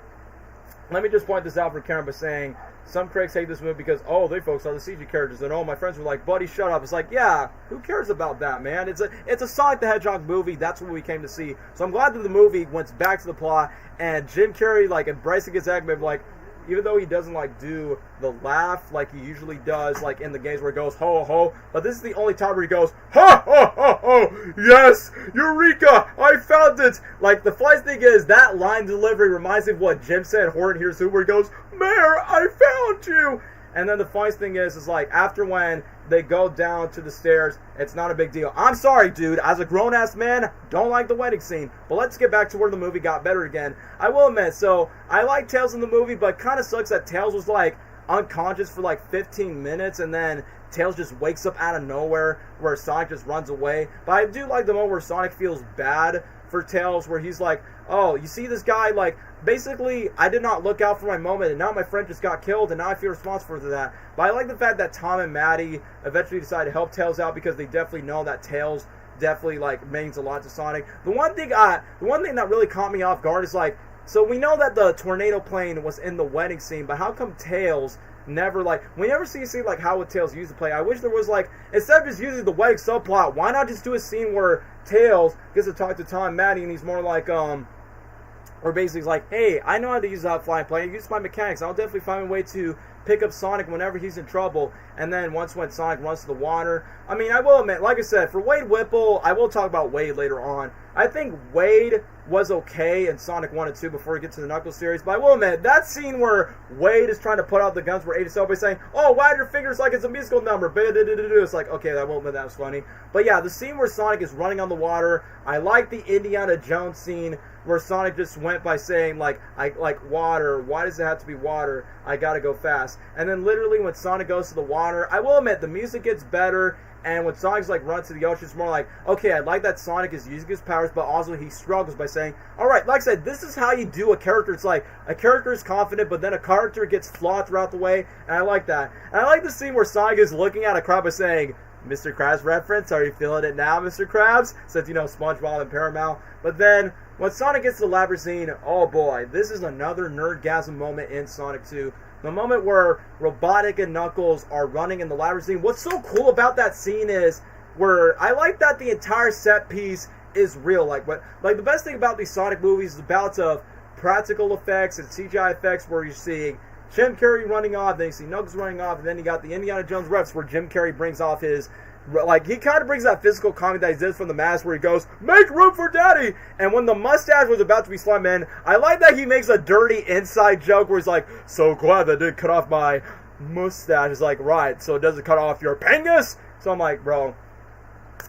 let me just point this out for Karen by saying, some critics hate this movie because, oh, they focus on the CG characters, and oh, my friends were like, buddy, shut up. It's like, yeah, who cares about that, man? It's a Sonic the Hedgehog movie. That's what we came to see. So I'm glad that the movie went back to the plot, and Jim Carrey, like, embracing his Eggman, like, even though he doesn't, like, do the laugh like he usually does, like, in the games where he goes, ho, ho, but this is the only time where he goes, ha, ha, ha, ha, yes, Eureka, I found it. Like, the funniest thing is, that line delivery reminds me of what Jim said, Horton Hears Who, where he goes, Mayor, I found you. And then the funniest thing is like, after when they go down to the stairs, it's not a big deal. I'm sorry, dude. As a grown-ass man, don't like the wedding scene. But let's get back to where the movie got better again. I will admit, so, I like Tails in the movie, but it kind of sucks that Tails was, like, unconscious for, like, 15 minutes, and then Tails just wakes up out of nowhere, where Sonic just runs away. But I do like the moment where Sonic feels bad for Tails, where he's like, oh, you see this guy, like, basically, I did not look out for my moment, and now my friend just got killed, and now I feel responsible for that. But I like the fact that Tom and Maddie eventually decide to help Tails out, because they definitely know that Tails definitely, like, means a lot to Sonic. The one thing that really caught me off guard is, like, so we know that the tornado plane was in the wedding scene, but how come Tails never, like, we never see a scene like how would Tails use the plane? I wish there was, like, instead of just using the wedding subplot, why not just do a scene where Tails gets to talk to Tom and Maddie, and he's more like, or basically he's like, hey, I know how to use that flying plane. Use my mechanics. I'll definitely find a way to pick up Sonic whenever he's in trouble. And then once when Sonic runs to the water, I mean, I will admit, like I said, for Wade Whipple, I will talk about Wade later on. I think Wade was okay in Sonic 1 and 2 before we get to the Knuckles series. But I will admit, that scene where Wade is trying to put out the guns where 8 is by saying, oh, wag your fingers like it's a musical number. It's like, okay, I will admit that was funny. But yeah, the scene where Sonic is running on the water, I like the Indiana Jones scene where Sonic just went by saying, like, I like water. Why does it have to be water? I gotta go fast. And then literally when Sonic goes to the water, I will admit, the music gets better. And when Sonic's like runs to the ocean, it's more like, okay, I like that Sonic is using his powers, but also he struggles by saying, alright, like I said, this is how you do a character. It's like, a character is confident, but then a character gets flawed throughout the way, and I like that. And I like the scene where Sonic is looking at a crowd by saying, Mr. Krabs reference, are you feeling it now, Mr. Krabs? Since, you know, SpongeBob and Paramount. But then, when Sonic gets to the labyrinth scene, oh boy, this is another nerdgasm moment in Sonic 2. The moment where Robotnik and Knuckles are running in the labyrinth scene. What's so cool about that scene is where I like that the entire set piece is real. Like the best thing about these Sonic movies is the balance of practical effects and CGI effects, where you're seeing Jim Carrey running off, then you see Knuckles running off, and then you got the Indiana Jones reps where Jim Carrey brings off his, like, he kind of brings that physical comedy that he did from The Mask, where he goes, make room for daddy! And when the mustache was about to be slammed in, I like that he makes a dirty inside joke where he's like, so glad that didn't cut off my mustache. It's like, right, so it doesn't cut off your pengus? So I'm like, bro,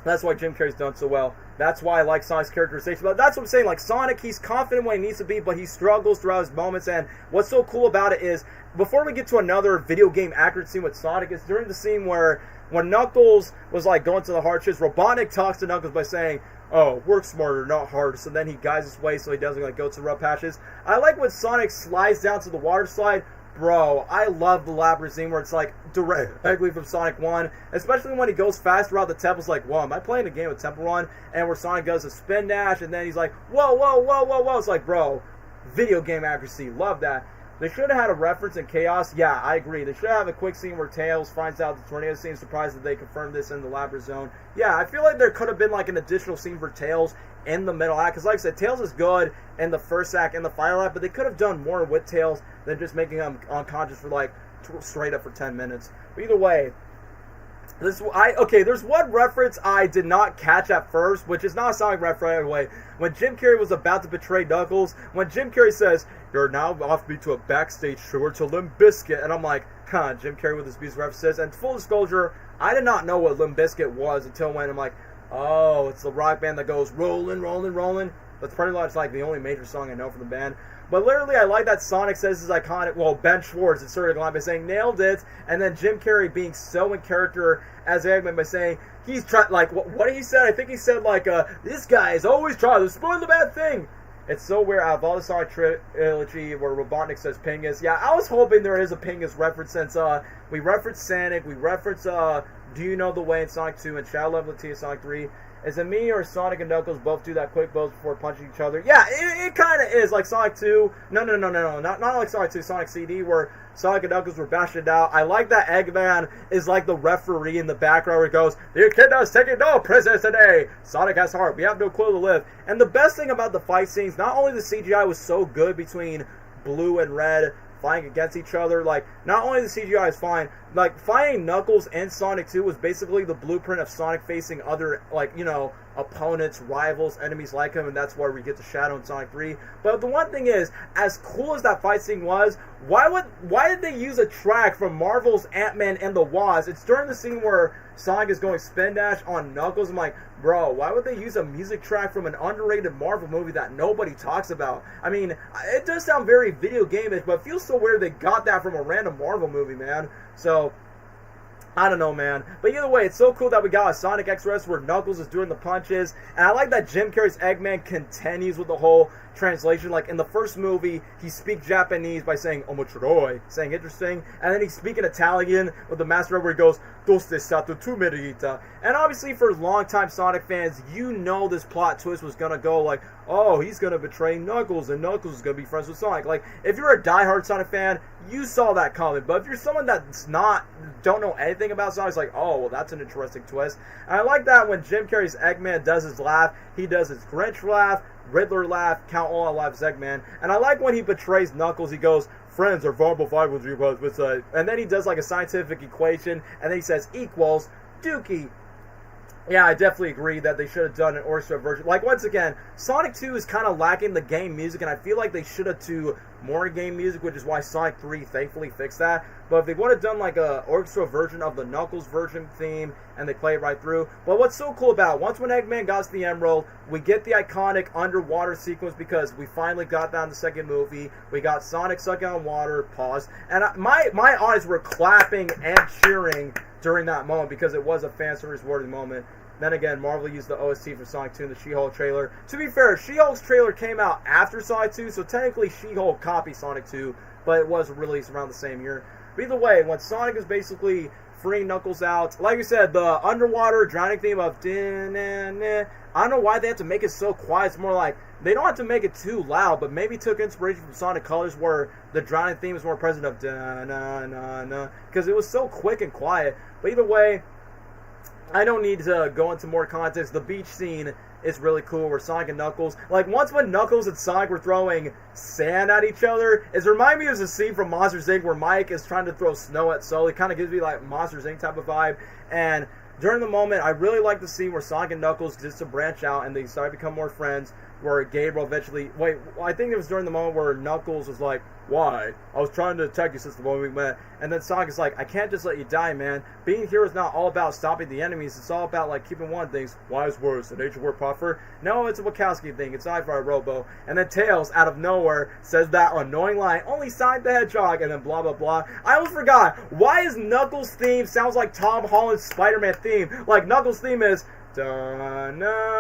that's why Jim Carrey's done so well. That's why I like Sonic's characterization. But that's what I'm saying. Like, Sonic, he's confident when he needs to be, but he struggles throughout his moments. And what's so cool about it is, before we get to another video game accurate scene with Sonic, is during the scene where when Knuckles was, like, going to the hardships, Robotnik talks to Knuckles by saying, oh, work smarter, not harder. So then he guides his way so he doesn't, like, go to the rough patches. I like when Sonic slides down to the water slide. Bro, I love the labyrinth scene where it's like directly from Sonic 1, especially when he goes fast throughout the temples. Like, whoa, am I playing a game with Temple Run? And where Sonic does a spin dash, and then he's like, whoa, whoa, whoa, whoa, whoa. It's like, bro, video game accuracy, love that. They should have had a reference in Chaos. Yeah, I agree. They should have a quick scene where Tails finds out the tornado scene. Surprised that they confirmed this in the labyrinth zone. Yeah, I feel like there could have been like an additional scene for Tails in the middle act. Because like I said, Tails is good in the first act and the final act, but they could have done more with Tails than just making him unconscious for like straight up for 10 minutes. But either way, There's one reference I did not catch at first, which is not a Sonic reference right away. When Jim Carrey was about to betray Knuckles, when Jim Carrey says, "You're now off me to a backstage tour to Limp Bizkit," and I'm like, huh, Jim Carrey with his music references. And full disclosure, I did not know what Limp Bizkit was until when I'm like, oh, it's the rock band that goes rollin', rollin', rollin'. That's pretty much like the only major song I know from the band. But literally, I like that Sonic says his iconic, well, Ben Schwartz inserted a line by saying, nailed it, and then Jim Carrey being so in character as Eggman by saying, he's trying, like, what he said, I think he said, like, this guy is always trying to spoil the bad thing. It's so weird, out of all the Sonic trilogy where Robotnik says Pingus, yeah, I was hoping there is a Pingus reference since, we reference Sonic, we reference, Do You Know the Way in Sonic 2 and Shadow Level T in Sonic 3. Is it me or Sonic and Knuckles both do that quick pose before punching each other? Yeah, it kind of is like Sonic 2. No, not like Sonic 2, Sonic CD, where Sonic and Knuckles were bashing it out. I like that Eggman is like the referee in the background where he goes, "The kid is taking no prisoners today. Sonic has heart. We have no clue to live." And the best thing about the fight scenes, not only the CGI was so good between Blue and Red fighting against each other, like, not only the CGI is fine, like, fighting Knuckles in Sonic 2 was basically the blueprint of Sonic facing other, like, you know, opponents, rivals, enemies like him, and that's where we get to Shadow in Sonic 3. But the one thing is, as cool as that fight scene was, why did they use a track from Marvel's Ant-Man and the Wasp? It's during the scene where Sonic is going spin dash on Knuckles. I'm like, bro, why would they use a music track from an underrated Marvel movie that nobody talks about? I mean, it does sound very video game-ish, but it feels so weird they got that from a random Marvel movie, man. So, I don't know, man. But either way, it's so cool that we got a Sonic X-Res where Knuckles is doing the punches. And I like that Jim Carrey's Eggman continues with the whole translation. Like, in the first movie, he speaks Japanese by saying, "Omochiroi," saying interesting. And then he's speaking Italian with the Master where he goes, "Doste stato tu merita." And obviously, for longtime Sonic fans, you know this plot twist was going to go like, oh, he's going to betray Knuckles, and Knuckles is going to be friends with Sonic. Like, if you're a diehard Sonic fan, you saw that coming. But if you're someone that's don't know anything about Sonic, it's like, oh, well, that's an interesting twist. And I like that when Jim Carrey's Eggman does his laugh, he does his Grinch laugh, Riddler laugh, Count All Our Lives Eggman. And I like when he betrays Knuckles, he goes, "Friends are vulnerable rivals," and then he does like a scientific equation, and then he says equals Dookie. Yeah, I definitely agree that they should have done an orchestra version. Like, once again, Sonic 2 is kind of lacking the game music, and I feel like they should have do more game music, which is why Sonic 3 thankfully fixed that. But if they would have done like a orchestra version of the Knuckles version theme, and they play it right through. But what's so cool about it, once when Eggman got the Emerald, we get the iconic underwater sequence because we finally got that in the second movie. We got Sonic sucking on water, pause, and my eyes were clapping and cheering during that moment because it was a fan service worthy moment. Then again, Marvel used the OST for Sonic 2 in the She-Hulk trailer. To be fair, She-Hulk's trailer came out after Sonic 2, so technically She-Hulk copied Sonic 2, but it was released around the same year. But either way, when Sonic is basically freeing Knuckles out, like you said, the underwater drowning theme of I don't know why they have to make it so quiet. It's more like, they don't have to make it too loud, but maybe took inspiration from Sonic Colors where the drowning theme is more present of da-na-na-na, because it was so quick and quiet. But either way, I don't need to go into more context. The beach scene is really cool where Sonic and Knuckles, like once when Knuckles and Sonic were throwing sand at each other, it reminds me of the scene from Monsters Inc. where Mike is trying to throw snow at Sully. It kind of gives me like Monsters Inc. type of vibe. And during the moment, I really like the scene where Sonic and Knuckles just to branch out and they start to become more friends, where Gabriel eventually, I think it was during the moment where Knuckles was like, "Why? I was trying to attack you since the moment we met." And then Sonic is like, "I can't just let you die, man. Being here is not all about stopping the enemies. It's all about, like, keeping one thing. Wise words, an ancient word proffer. No, it's a Wachowski thing. It's I for a Robo." And then Tails, out of nowhere, says that annoying line, "Only Sonic the Hedgehog," and then blah, blah, blah. I almost forgot. Why is Knuckles' theme sounds like Tom Holland's Spider-Man theme? Like, Knuckles' theme is da-na-na-na.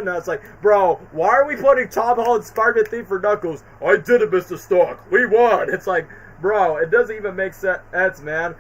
It's like, bro, why are we putting Tom Holland's Spider-Man theme for Knuckles? "I did it, Mr. Stark. We won." It's like, bro, it doesn't even make sense, man.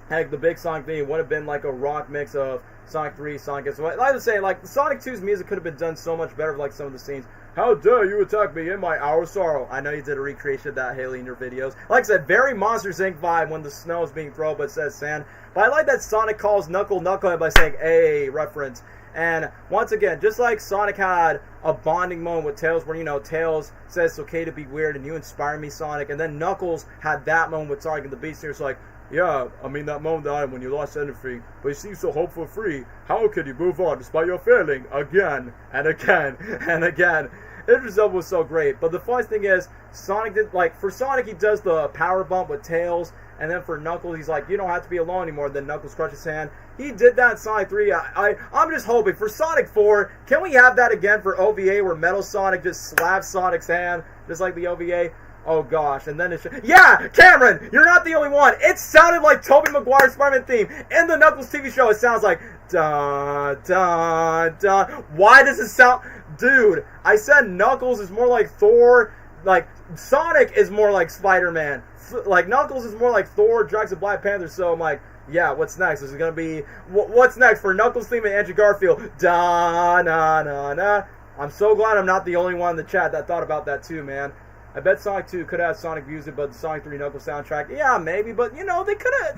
Heck, the big Sonic theme would have been like a rock mix of Sonic 3, Sonic S. Like I was saying, like, Sonic 2's music could have been done so much better for, like, some of the scenes. "How dare you attack me in my hour of sorrow." I know you did a recreation of that, Haley, in your videos. Like I said, very Monsters Inc. vibe when the snow is being thrown, but it says sand. But I like that Sonic calls Knucklehead by saying, "Hey," reference. And once again, just like Sonic had a bonding moment with Tails where, you know, Tails says it's okay to be weird and you inspire me, Sonic. And then Knuckles had that moment with Sonic and the Beast. It's like, Yeah, I mean that moment that when you lost everything, but you seem so hopeful free. How can you move on despite your failing again and again and again? Idris Elba was so great, but the funniest thing is, Sonic did, like, for Sonic he does the power bump with Tails, and then for Knuckles he's like, you don't have to be alone anymore, then Knuckles crushes his hand. He did that in Sonic 3, I'm just hoping, for Sonic 4, can we have that again for OVA, where Metal Sonic just slaps Sonic's hand, just like the OVA? Oh gosh, and then yeah, Cameron, you're not the only one. It sounded like Tobey Maguire's Spider-Man theme. In the Knuckles TV show, it sounds like, da, da, da. Why does it sound... Dude, I said Knuckles is more like Thor, like, Sonic is more like Spider-Man. Like, Knuckles is more like Thor, Drax, and Black Panther, so I'm like, yeah, what's next? Is it going to be... What's next for Knuckles theme and Andrew Garfield? Da, na, na, na. I'm so glad I'm not the only one in the chat that thought about that too, man. I bet Sonic 2 could have Sonic music, but the Sonic 3 Knuckles soundtrack, yeah, maybe, but, you know, they could have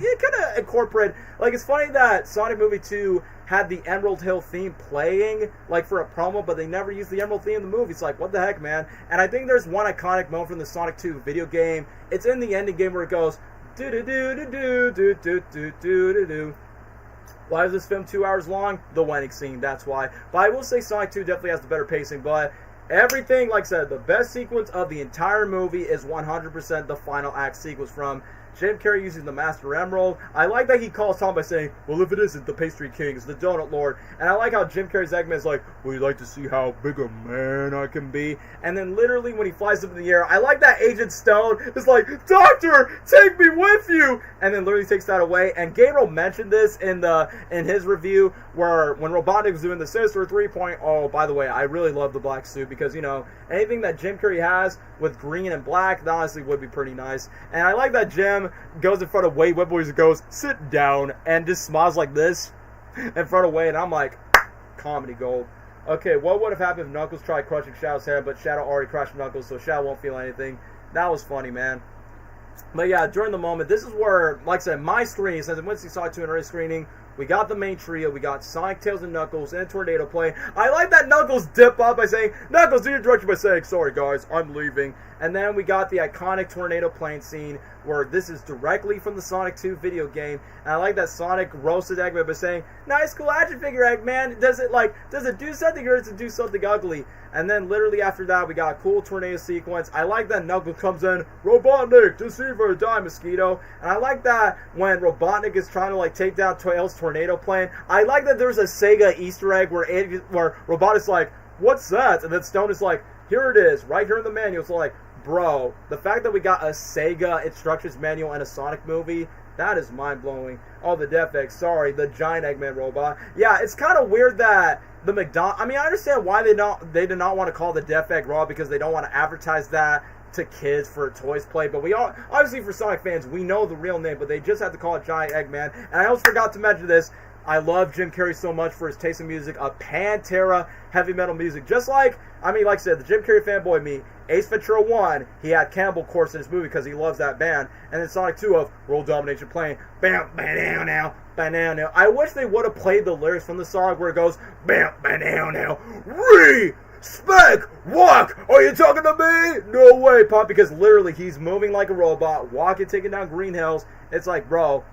incorporated, like, it's funny that Sonic Movie 2 had the Emerald Hill theme playing, like, for a promo, but they never used the Emerald theme in the movie. It's like, what the heck, man? And I think there's one iconic moment from the Sonic 2 video game. It's in the ending game where it goes, do-do-do-do-do-do-do-do-do-do. Why is this film 2 hours long? The wedding scene, that's why. But I will say Sonic 2 definitely has the better pacing, but... everything, like I said, the best sequence of the entire movie is 100% the final act sequence from Jim Carrey using the Master Emerald. I like that he calls Tom by saying, well, if it isn't the Pastry King, it's the Donut Lord. And I like how Jim Carrey's Eggman is like, well, you'd like to see how big a man I can be. And then literally when he flies up in the air, I like that Agent Stone is like, Doctor, take me with you. And then literally takes that away. And Gabriel mentioned this in his review where when Robotnik was doing the Sinister 3.0, by the way, I really love the black suit because, you know, anything that Jim Carrey has with green and black, that honestly would be pretty nice. And I like that Jim goes in front of Wade Whipple and goes, sit down, and just smiles like this in front of Wade, and I'm like, comedy gold. Okay, what would have happened if Knuckles tried crushing Shadow's hair, but Shadow already crushed Knuckles, so Shadow won't feel anything? That was funny, man. But yeah, during the moment, this is where, like I said, my screen, since I went to see Sonic 2 in early screening, we got the main trio. We got Sonic, Tails, and Knuckles in a tornado plane. I like that Knuckles dip up by saying, Knuckles, do your direction by saying, sorry guys, I'm leaving. And then we got the iconic tornado plane scene where this is directly from the Sonic 2 video game. And I like that Sonic roasted Eggman by saying, nice cool action figure, Eggman. Does it do something or does it do something ugly? And then literally after that, we got a cool tornado sequence. I like that Knuckles comes in, Robotnik, Deceiver, die, Mosquito. And I like that when Robotnik is trying to like take down Tails' tornado plane. I like that there's a Sega Easter egg where Robotnik's like, what's that? And then Stone is like, here it is, right here in the manual. It's like, bro, the fact that we got a Sega instructions manual and a Sonic movie, that is mind-blowing. Oh, the Def Egg, sorry, the giant Eggman robot. Yeah, it's kind of weird that the McDonald's... I mean, I understand why they did not want to call the Def Egg Raw because they don't want to advertise that to kids for a Toys Play. But we all, obviously for Sonic fans, we know the real name, but they just have to call it Giant Eggman. And I almost forgot to mention this. I love Jim Carrey so much for his taste in music, of Pantera heavy metal music. Just like, I mean, like I said, the Jim Carrey fanboy me, Ace Ventura 1, he had Cannibal Corpse in his movie because he loves that band. And then Sonic 2 of World Domination playing, bam, bam, now, bam, now. I wish they would have played the lyrics from the song where it goes, bam, bam, now, Respect! Walk! Are you talking to me? No way, Pop, because literally he's moving like a robot, walking, taking down green hills. It's like, bro.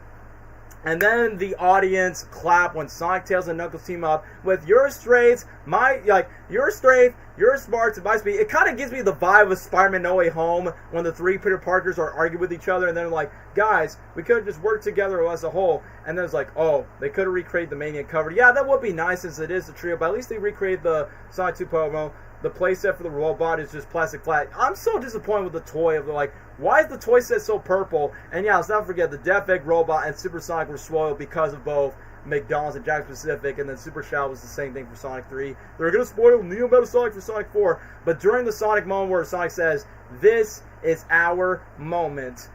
And then the audience clap when Sonic, Tails, and Knuckles team up with your straights, your strength, your smarts, and my speed. It kind of gives me the vibe of Spider-Man No Way Home when the three Peter Parkers are arguing with each other and they're like, guys, we could have just worked together as a whole. And then it's like, oh, they could have recreated the Maniac cover. Yeah, that would be nice since it is a trio, but at least they recreated the Sonic 2 promo. The playset for the robot is just plastic flat. I'm so disappointed with the toy of like, why is the toy set so purple? And yeah, let's not forget the Def Egg robot and Super Sonic were spoiled because of both McDonald's and Jack Pacific, and then Super Shadow was the same thing for Sonic 3. They're going to spoil Neo Metal Sonic for Sonic 4, but during the Sonic moment where Sonic says, this is our moment.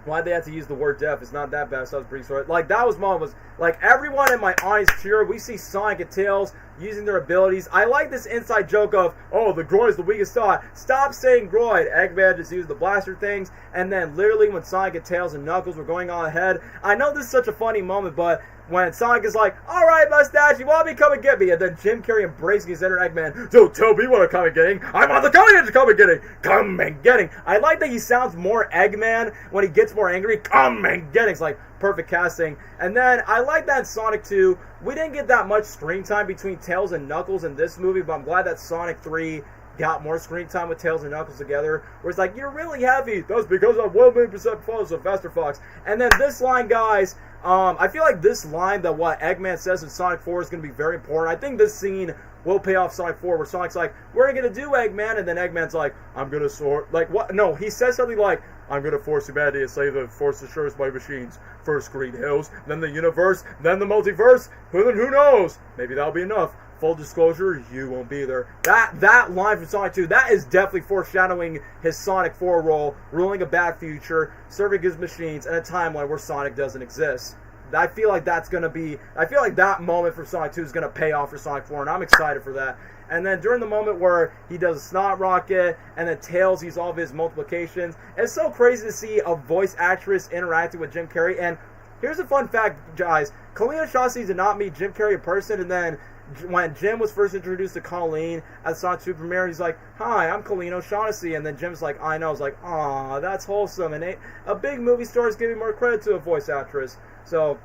Why'd they have to use the word deaf? It's not that bad, so I was pretty sorry. Like, that was moment was, like, everyone in my audience cheer. We see Sonic and Tails using their abilities. I like this inside joke of, oh, the groin is the weakest thought. Stop saying groin. Eggman just used the blaster things. And then literally when Sonic and Tails and Knuckles were going on ahead, I know this is such a funny moment, but when Sonic is like, alright, Mustache, you want me to come and get me? And then Jim Carrey embracing his inner Eggman. Don't tell me what I'm coming getting. I'm on the coming to come and getting. Come and getting. I like that he sounds more Eggman when he gets more angry. Come and getting. It's like perfect casting. And then I like that in Sonic 2, we didn't get that much screen time between Tails and Knuckles in this movie, but I'm glad that Sonic 3 got more screen time with Tails and Knuckles together, where it's like, you're really heavy. That's because I'm 1,000,000% follows of Faster Fox. And then this line, guys, I feel like this line that what Eggman says in Sonic 4 is going to be very important. I think this scene will pay off Sonic 4, where Sonic's like, what are you going to do, Eggman? And then Eggman's like, I'm going to sort, like, what? No, he says something like, I'm going to force humanity to save the force destroys my machines. First Green Hills, then the universe, then the multiverse. Who knows? Maybe that'll be enough. Full disclosure, you won't be there. That line from Sonic 2, that is definitely foreshadowing his Sonic 4 role, ruling a bad future, serving his machines, in a timeline where Sonic doesn't exist. I feel like that's going to be, I feel like that moment for Sonic 2 is going to pay off for Sonic 4, and I'm excited for that. And then during the moment where he does a snot rocket, and then Tails uses all of his multiplications, it's so crazy to see a voice actress interacting with Jim Carrey. And here's a fun fact, guys. Colleen O'Shaughnessy did not meet Jim Carrey in person, and then when Jim was first introduced to Colleen at Sonic 2 premiere, he's like, hi, I'm Colleen O'Shaughnessy. And then Jim's like, I know. I was like, aw, that's wholesome. And a big movie star is giving more credit to a voice actress. So,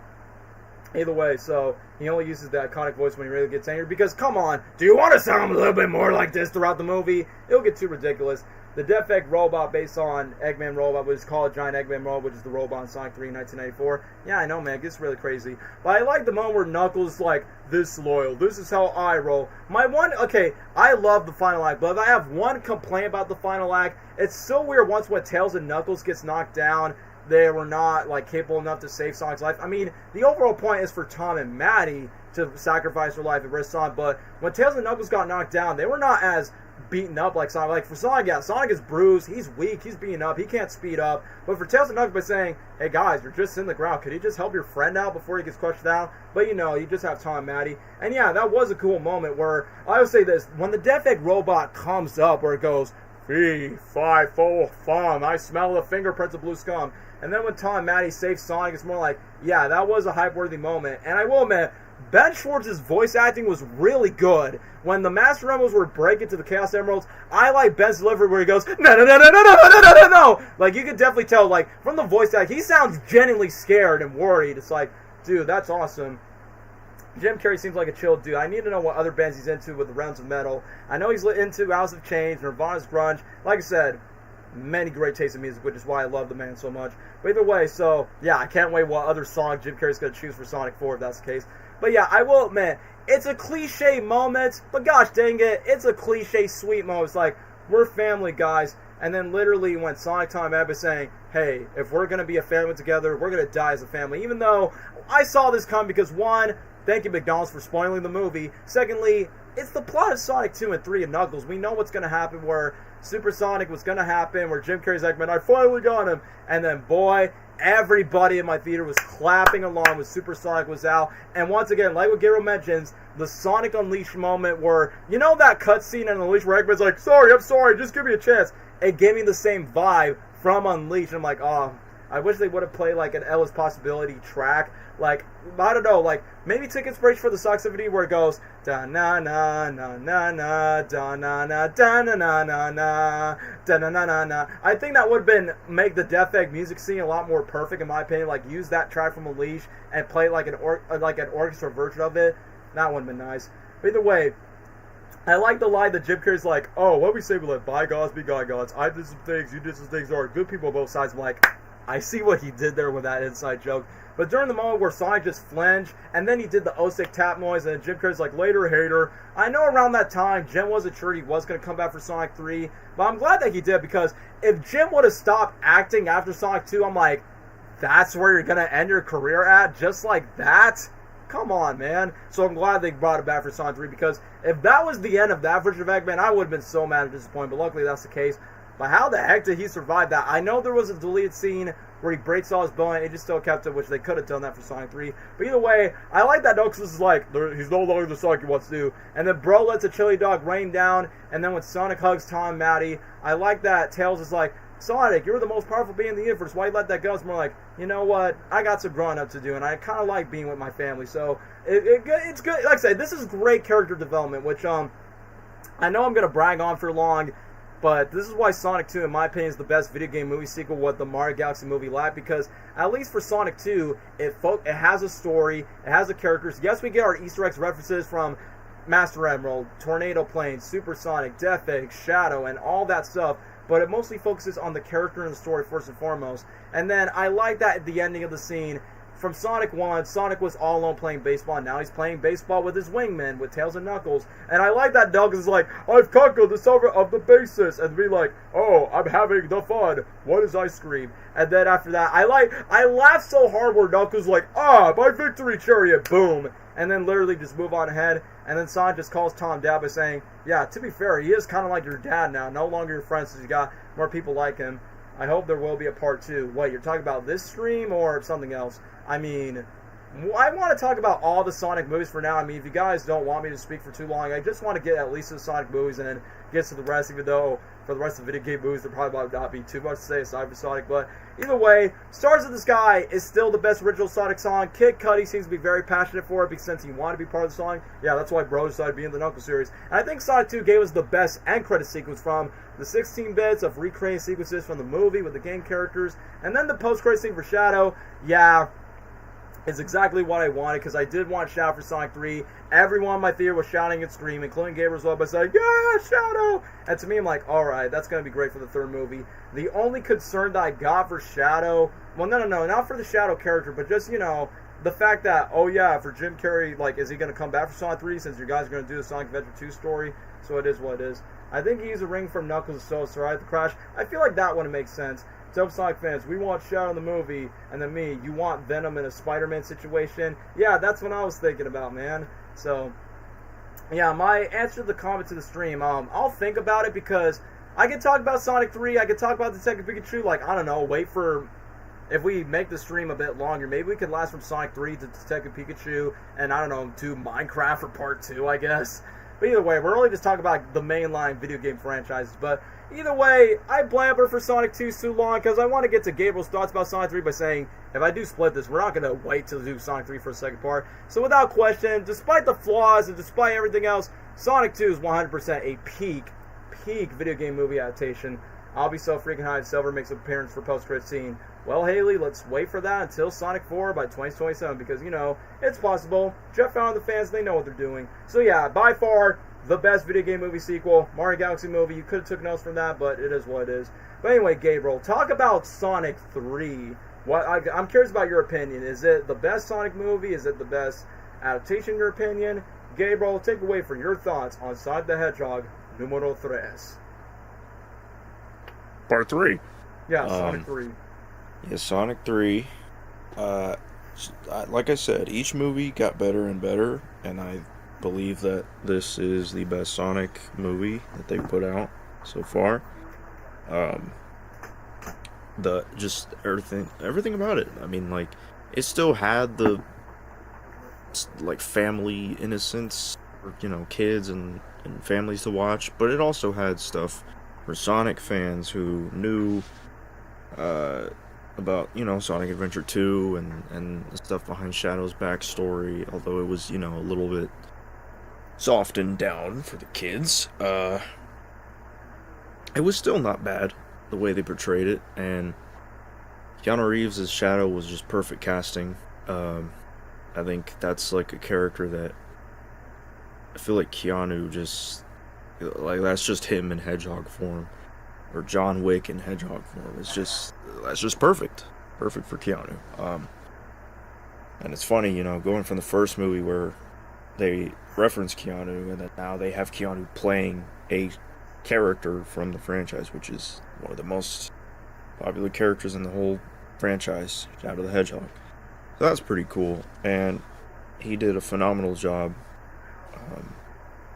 either way, so he only uses the iconic voice when he really gets angry. Because, come on, do you want to sound a little bit more like this throughout the movie? It'll get too ridiculous. The Defect robot based on Eggman Robot, which is called Giant Eggman Robot, which is the robot in Sonic 3 in 1994. Yeah, I know, man, it gets really crazy. But I like the moment where Knuckles is like, this loyal, this is how I roll. I love the final act, but if I have one complaint about the final act, it's so weird once when Tails and Knuckles gets knocked down, they were not like capable enough to save Sonic's life. I mean, the overall point is for Tom and Maddie to sacrifice their life and risk Sonic, but when Tails and Knuckles got knocked down, they were not as beaten up like Sonic. Like for Sonic, yeah, Sonic is bruised, he's weak, he's beaten up, he can't speed up. But for Tails and Knuckles, by saying, hey guys, you're just in the ground, could you just help your friend out before he gets crushed down? But you know, you just have Tom and Maddie. And yeah, that was a cool moment where, I would say this, when the Defect robot comes up where it goes, fee, fi, fo, fum, I smell the fingerprints of blue scum. And then when Tom and Maddie save Sonic, it's more like, yeah, that was a hype-worthy moment. And I will admit, Ben Schwartz's voice acting was really good. When the Master Emeralds were breaking to the Chaos Emeralds, I like Ben's delivery where he goes, no, no, no, no, no, no, no, no, no, no. Like, you can definitely tell, like, from the voice acting, he sounds genuinely scared and worried. It's like, dude, that's awesome. Jim Carrey seems like a chill dude. I need to know what other bands he's into with the Realms of Metal. I know he's into House of Change, Nirvana's grunge. Like I said, many great tastes in music, which is why I love the man so much. But either way, so, yeah, I can't wait what other song Jim Carrey's going to choose for Sonic 4 if that's the case. But yeah, I will admit, it's a cliche moment, but gosh dang it, it's a cliche sweet moment. It's like, we're family, guys. And then literally when Sonic, Tom, and Maddie is saying, hey, if we're going to be a family together, we're going to die as a family. Even though I saw this come because, one, thank you McDonald's for spoiling the movie. Secondly, it's the plot of Sonic 2 and 3 and Knuckles. We know what's going to happen where Super Sonic was going to happen, where Jim Carrey's like, man, I finally got him. And then, boy, everybody in my theater was clapping along when Super Sonic was out. And once again, like what Garo mentions, the Sonic Unleashed moment where, you know that cutscene in Unleashed where Eggman's like, sorry, I'm sorry, just give me a chance. It gave me the same vibe from Unleashed. I'm like, oh, I wish they would have played like an Ellis Possibility track. Like, I don't know, like, maybe take inspiration for the Sonic Symphony where it goes, da-na-na-na-na-na, da-na-na, da-na-na-na-na, da-na-na-na-na. I think that would have been, make the Defect music scene a lot more perfect, in my opinion. Like, use that track from Unleashed and play like an orchestra version of it. That would have been nice. But either way, I like the line that Jim Carrey's like, oh, what we say, we let bygones be bygones. I did some things, you did some things, there are good people on both sides. I'm like, I see what he did there with that inside joke. But during the moment where Sonic just flinched, and then he did the Osick tap noise, and Jim Carrey's like, later, hater. I know around that time, Jim wasn't sure he was going to come back for Sonic 3, but I'm glad that he did, because if Jim would have stopped acting after Sonic 2, I'm like, that's where you're going to end your career at? Just like that? Come on, man. So I'm glad they brought it back for Sonic 3, because if that was the end of that version of Eggman, I would have been so mad and disappointed, but luckily that's the case. But how the heck did he survive that? I know there was a deleted scene where he breaks all his bone, and just still kept it, which they could have done that for Sonic 3. But either way, I like that, though, because this is like, he's no longer the Sonic he wants to do. And then Bro lets a chili dog rain down, and then when Sonic hugs Tom and Maddie, I like that Tails is like, Sonic, you're the most powerful being in the universe. Why you let that go? It's more like, you know what? I got some growing up to do, and I kind of like being with my family. So it's good. Like I said, this is great character development, which I know I'm gonna brag on for long, but this is why Sonic 2, in my opinion, is the best video game movie sequel what the Mario Galaxy movie lacked, because at least for Sonic 2, it has a story, it has the characters. Yes, we get our Easter eggs references from Master Emerald, Tornado Plane, Super Sonic, Death Egg, Shadow, and all that stuff, but it mostly focuses on the character and the story first and foremost. And then I like that at the ending of the scene, from Sonic 1, Sonic was all alone playing baseball. Now he's playing baseball with his wingmen, with Tails and Knuckles. And I like that Knuckles is like, I've conquered the center of the bases. And be like, oh, I'm having the fun. What is ice cream? And then after that, I laugh so hard where Knuckles is like, my victory chariot, boom. And then literally just move on ahead. And then Sonic just calls Tom dad by saying, yeah, to be fair, he is kind of like your dad now. No longer your friend since you got more people like him. I hope there will be a part 2. Wait, you're talking about this stream or something else? I mean, I want to talk about all the Sonic movies for now. I mean, if you guys don't want me to speak for too long, I just want to get at least to the Sonic movies and then get to the rest, even though for the rest of the video game movies there probably might not be too much to say aside from Sonic. But either way, Stars in the Sky is still the best original Sonic song. Kid Cudi seems to be very passionate for it because since he wanted to be part of the song. Yeah, that's why Bro decided to be in the Knuckles series. And I think Sonic 2 gave us the best end credit sequence from the 16 bits of recreating sequences from the movie with the game characters. And then the post-credit scene for Shadow. Yeah, is exactly what I wanted, because I did want Shadow for Sonic 3. Everyone in my theater was shouting and screaming, including Gabriel's well, but saying, yeah, Shadow! And to me, I'm like, alright, that's going to be great for the third movie. The only concern that I got for Shadow, well, no, not for the Shadow character, but just, you know, the fact that, oh yeah, for Jim Carrey, like, is he going to come back for Sonic 3 since you guys are going to do the Sonic Adventure 2 story? So it is what it is. I think he used a ring from Knuckles so sorry at the crash. I feel like that wouldn't make sense. So Sonic fans, we want Shadow in the movie, and then me, you want Venom in a Spider-Man situation? Yeah, that's what I was thinking about, man. So, yeah, my answer to the comment to the stream, I'll think about it because I can talk about Sonic 3, I can talk about Detective Pikachu, like, I don't know, wait for, if we make the stream a bit longer, maybe we could last from Sonic 3 to Detective Pikachu, and I don't know, do Minecraft for part 2, I guess. But either way, we're only just talking about the mainline video game franchises, but either way, I blabber for Sonic 2 too long because I want to get to Gabriel's thoughts about Sonic 3 by saying, if I do split this, we're not going to wait to do Sonic 3 for a second part. So without question, despite the flaws and despite everything else, Sonic 2 is 100% a peak video game movie adaptation. I'll be so freaking high if Silver makes an appearance for post-credit scene. Well, Haley, let's wait for that until Sonic 4 by 2027 because, you know, it's possible. Jeff found the fans, they know what they're doing. So yeah, by far, the best video game movie sequel, Mario Galaxy movie. You could have took notes from that, but it is what it is. But anyway, Gabriel, talk about Sonic 3. I'm curious about your opinion. Is it the best Sonic movie? Is it the best adaptation in your opinion? Gabriel, take away for your thoughts on Sonic the Hedgehog numero 3. Part 3. Yeah, Sonic 3. Yeah, Sonic 3. Like I said, each movie got better and better, and I believe that this is the best Sonic movie that they put out so far. Just everything about it. I mean, like, it still had the like family innocence for, you know, kids and families to watch, but it also had stuff for Sonic fans who knew about, you know, Sonic Adventure 2 and the stuff behind Shadow's backstory, although it was, you know, a little bit softened down for the kids. It was still not bad the way they portrayed it, and Keanu Reeves as Shadow was just perfect casting. I think that's like a character that I feel like Keanu just, like, that's just him in Hedgehog form, or John Wick in Hedgehog form. That's just perfect for Keanu. And it's funny, you know, going from the first movie where they reference Keanu, and then now they have Keanu playing a character from the franchise, which is one of the most popular characters in the whole franchise, Shadow the Hedgehog. So that's pretty cool, and he did a phenomenal job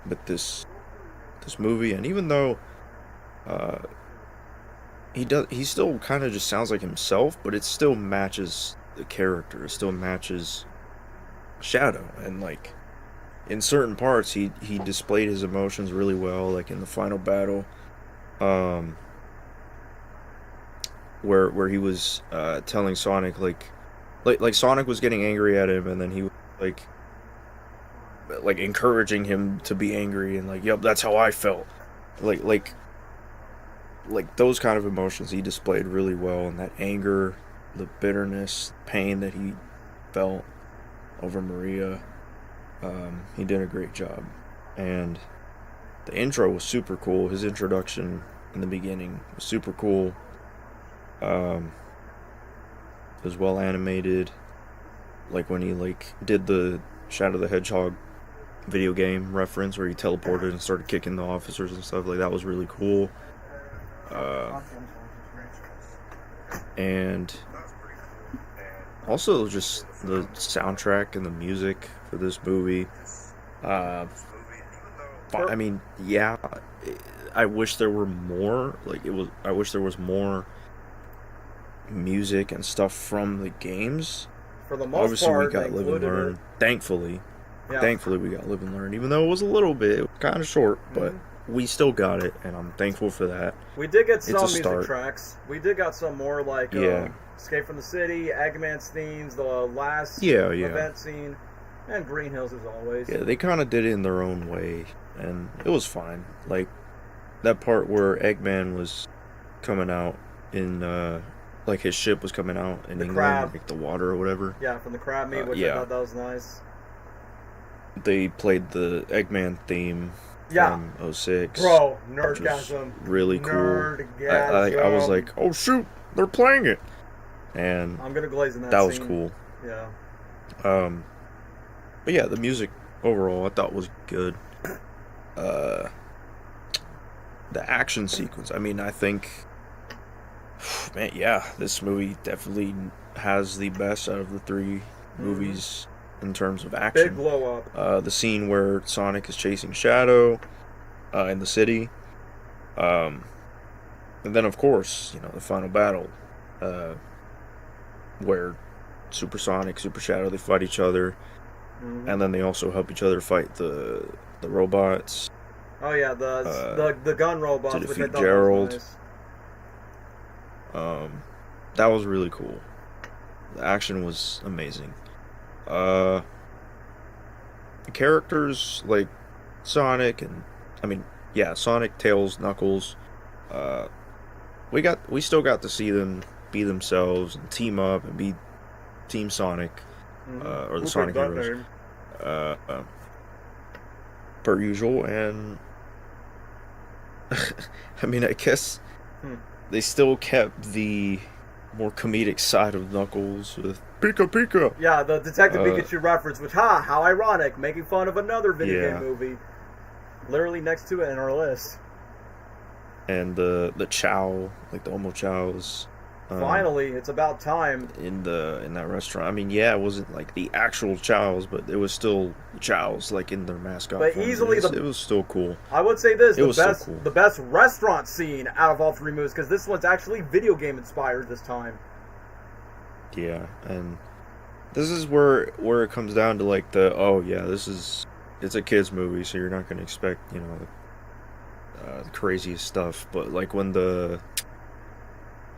with this movie. And even though he still kind of just sounds like himself, but it still matches the character. It still matches Shadow, and like in certain parts, he displayed his emotions really well, like in the final battle. where he was telling Sonic like Sonic was getting angry at him, and then he was like encouraging him to be angry, and like, yep, that's how I felt. Like like like those kind of emotions he displayed really well, and that anger, the bitterness, pain that he felt over Maria. He did a great job, and the intro was super cool. His introduction in the beginning was super cool. It was well animated, like when he did the Shadow the Hedgehog video game reference where he teleported and started kicking the officers and stuff. Like, that was really cool. And also just the soundtrack and the music for this movie. I mean, yeah, I wish there were more. I wish there was more music and stuff from the games. For the most Obviously, part, we got Live and Learn. Thankfully, we got Live and Learn. Even though it was a little bit, it was kind of short, but we still got it, and I'm thankful for that. We did get some music tracks. We did got some more, like Escape from the City, Eggman's themes, the last event scene, and Green Hills as always. Yeah, they kind of did it in their own way, and it was fine. Like, that part where Eggman was coming out in, like, his ship was coming out in England, like the water or whatever. Yeah, from the crab meat, which I thought that was nice. They played the Eggman theme from 06. Bro, nerdgasm. Really cool. Nerdgasm. I was like, oh shoot, they're playing it. And I'm gonna glaze in that was scene. Cool. Yeah. But yeah, the music overall I thought was good. The action sequence, I mean, I think, man, yeah, this movie definitely has the best out of the three movies in terms of action. Big blow up. The scene where Sonic is chasing Shadow in the city. And then, of course, the final battle where Super Sonic, Super Shadow, they fight each other. And then they also help each other fight the robots. Oh yeah, the gun robots to which defeat I thought Gerald. was nice. That was really cool. The action was amazing. The characters like Sonic and Sonic, Tails, Knuckles. We still got to see them be themselves and team up and be Team Sonic, or the Sonic Heroes. Per usual, and I mean, I guess they still kept the more comedic side of Knuckles with Pika Pika. Yeah, the Detective Pikachu reference, which, how ironic, making fun of another video game movie. Literally next to it in our list. And the Chow, like the Omo Chows. Finally, it's about time. In that restaurant. I mean, yeah, it wasn't like the actual Chows, but it was still Chows, like in their mascot but form. Easily it was still cool. I would say this, cool. The best restaurant scene out of all three movies, because this one's actually video game inspired this time. Yeah, and this is where it comes down to like it's a kids movie, so you're not going to expect, the craziest stuff, but like when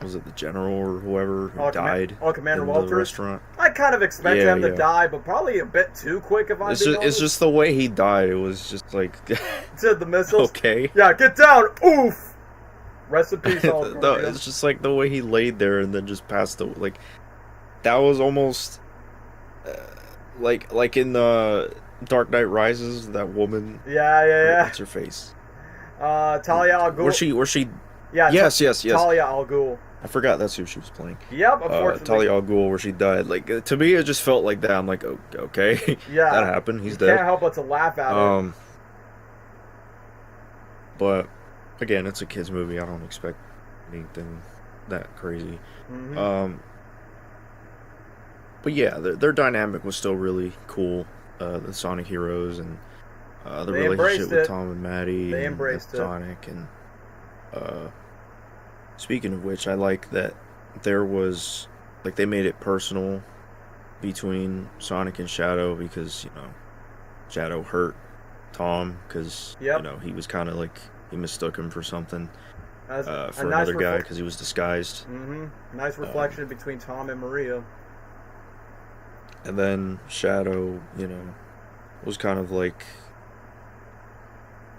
was it the general or whoever who died Commander in Walters? The restaurant? I kind of expected him to die, but probably a bit too quick if I'm being honest. It's just the way he died. It was just like... to the missiles? Okay. Yeah, get down! Oof! Rest in peace, all No, it's just like the way he laid there and then just passed away. Like, that was almost... like in the Dark Knight Rises, that woman... Yeah. What's her face? Talia al Ghul. Where she... Yeah, yes. Talia al Ghul. I forgot that's who she was playing. Yep, unfortunately. Talia al Ghul, where she died. Like, to me, it just felt like that. I'm like, okay, yeah, that happened. He's dead. Can't help but to laugh at it. But again, it's a kids movie. I don't expect anything that crazy. But yeah, their dynamic was still really cool. The Sonic Heroes and the relationship with Tom and Maddie. They embraced Sonic and speaking of which, I like that there was they made it personal between Sonic and Shadow because Shadow hurt Tom because he was kind of like he mistook him for something. A for nice another guy because he was disguised. Nice reflection between Tom and Maria. And then Shadow, was kind of like,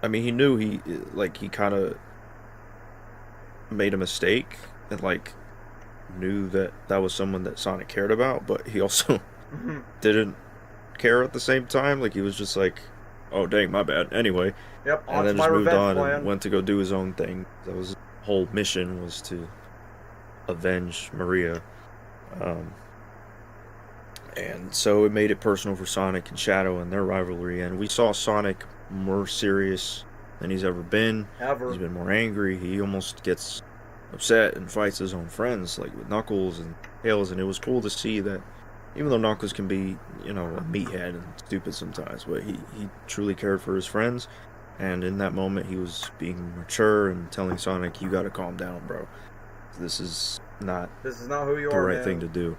I mean, he knew he kind of made a mistake and knew that was someone that Sonic cared about, but he also didn't care at the same time. Like, he was just like, oh dang, my bad. Anyway. Yep, and then just moved on and went to go do his own thing. That was his whole mission, was to avenge Maria. And so it made it personal for Sonic and Shadow and their rivalry, and we saw Sonic more serious than he's ever been. He's been more angry. He almost gets upset and fights his own friends, like with Knuckles and Tails, and it was cool to see that even though Knuckles can be, a meathead and stupid sometimes, but he truly cared for his friends, and in that moment he was being mature and telling Sonic, you gotta calm down, bro. This is not who you the are, right man. thing to do.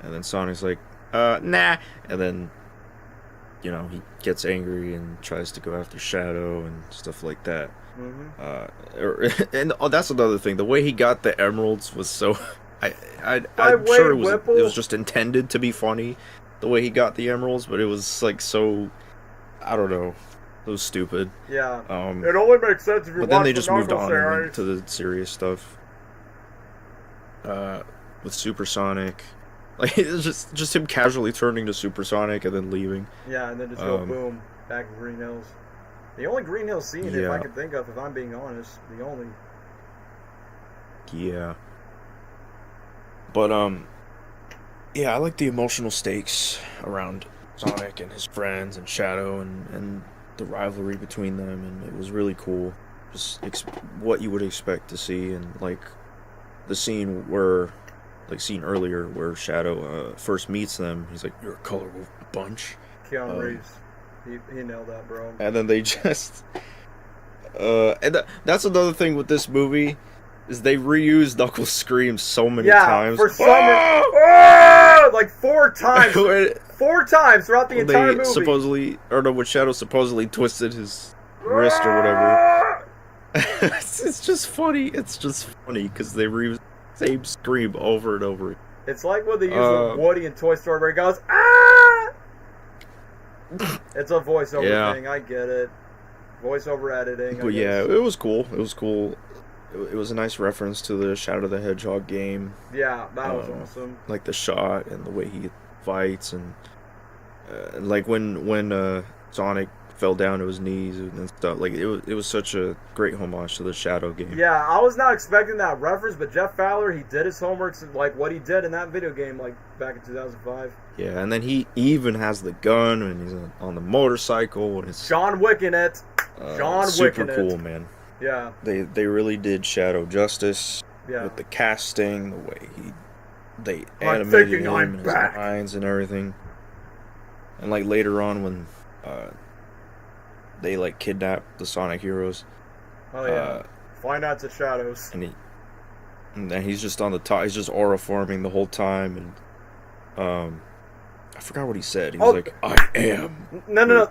And then Sonic's like, nah. And then, he gets angry and tries to go after Shadow and stuff like that. And that's another thing. The way he got the emeralds was so... I'm sure it was just intended to be funny, the way he got the emeralds, but it was so... I don't know. It was stupid. Yeah. It only makes sense if you're watching. But then they just moved on and went to the serious stuff. With Supersonic. Like, it's just him casually turning to Supersonic and then leaving. Yeah, and then just go boom, back to Green Hills. The only Green Hills scene, if I can think of, if I'm being honest, the only. Yeah. But, yeah, I like the emotional stakes around Sonic and his friends and Shadow and the rivalry between them, and it was really cool. Just what you would expect to see, and, the scene where... scene earlier where Shadow first meets them, he's like, you're a colorful bunch. Keanu Reeves. He nailed that, bro. And then they just... that's another thing with this movie, is they reuse Knuckles' screams so many times. For some like 4 times. 4 times throughout the entire movie. When Shadow supposedly twisted his wrist or whatever. It's just funny. It's just funny, because they reuse same scream over and over. It's like what they use with Woody in Toy Story, where he goes, ah! It's a voiceover thing, I get it. Voiceover editing. But yeah, it was cool. It was cool. It was a nice reference to the Shadow the Hedgehog game. Yeah, that was awesome. Like the shot and the way he fights, and when Sonic fell down to his knees and stuff. Like, it was such a great homage to the Shadow game. Yeah, I was not expecting that reference, but Jeff Fowler, he did his homework, what he did in that video game, back in 2005. Yeah, and then he even has the gun, and he's on the motorcycle, and it's John Wick in it. Super cool, man. Yeah. They really did Shadow justice with the casting, the way they animated him and his lines and everything. And later on when they kidnap the Sonic heroes. Oh yeah. Find out the Shadows. And then he's just on the top. He's just aura forming the whole time, and I forgot what he said. He was like, "I am." No.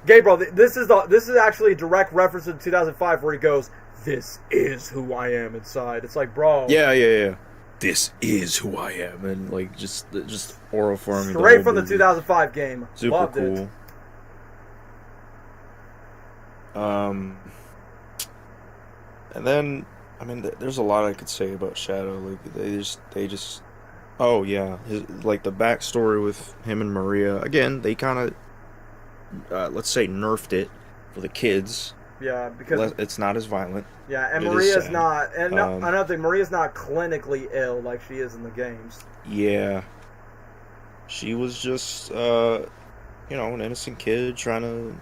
Gabriel, this is actually a direct reference to 2005, where he goes, "This is who I am inside." It's like, bro. Yeah. This is who I am, and just aura forming. Straight from the 2005 game. Super Loved cool. It. And then, I mean, there's a lot I could say about Shadow. They just, oh yeah, the backstory with him and Maria. Again, they kind of, let's say, nerfed it for the kids. Yeah, because it's not as violent. Yeah, and Maria's not, and another thing, Maria's not clinically ill like she is in the games. Yeah, she was just, an innocent kid trying to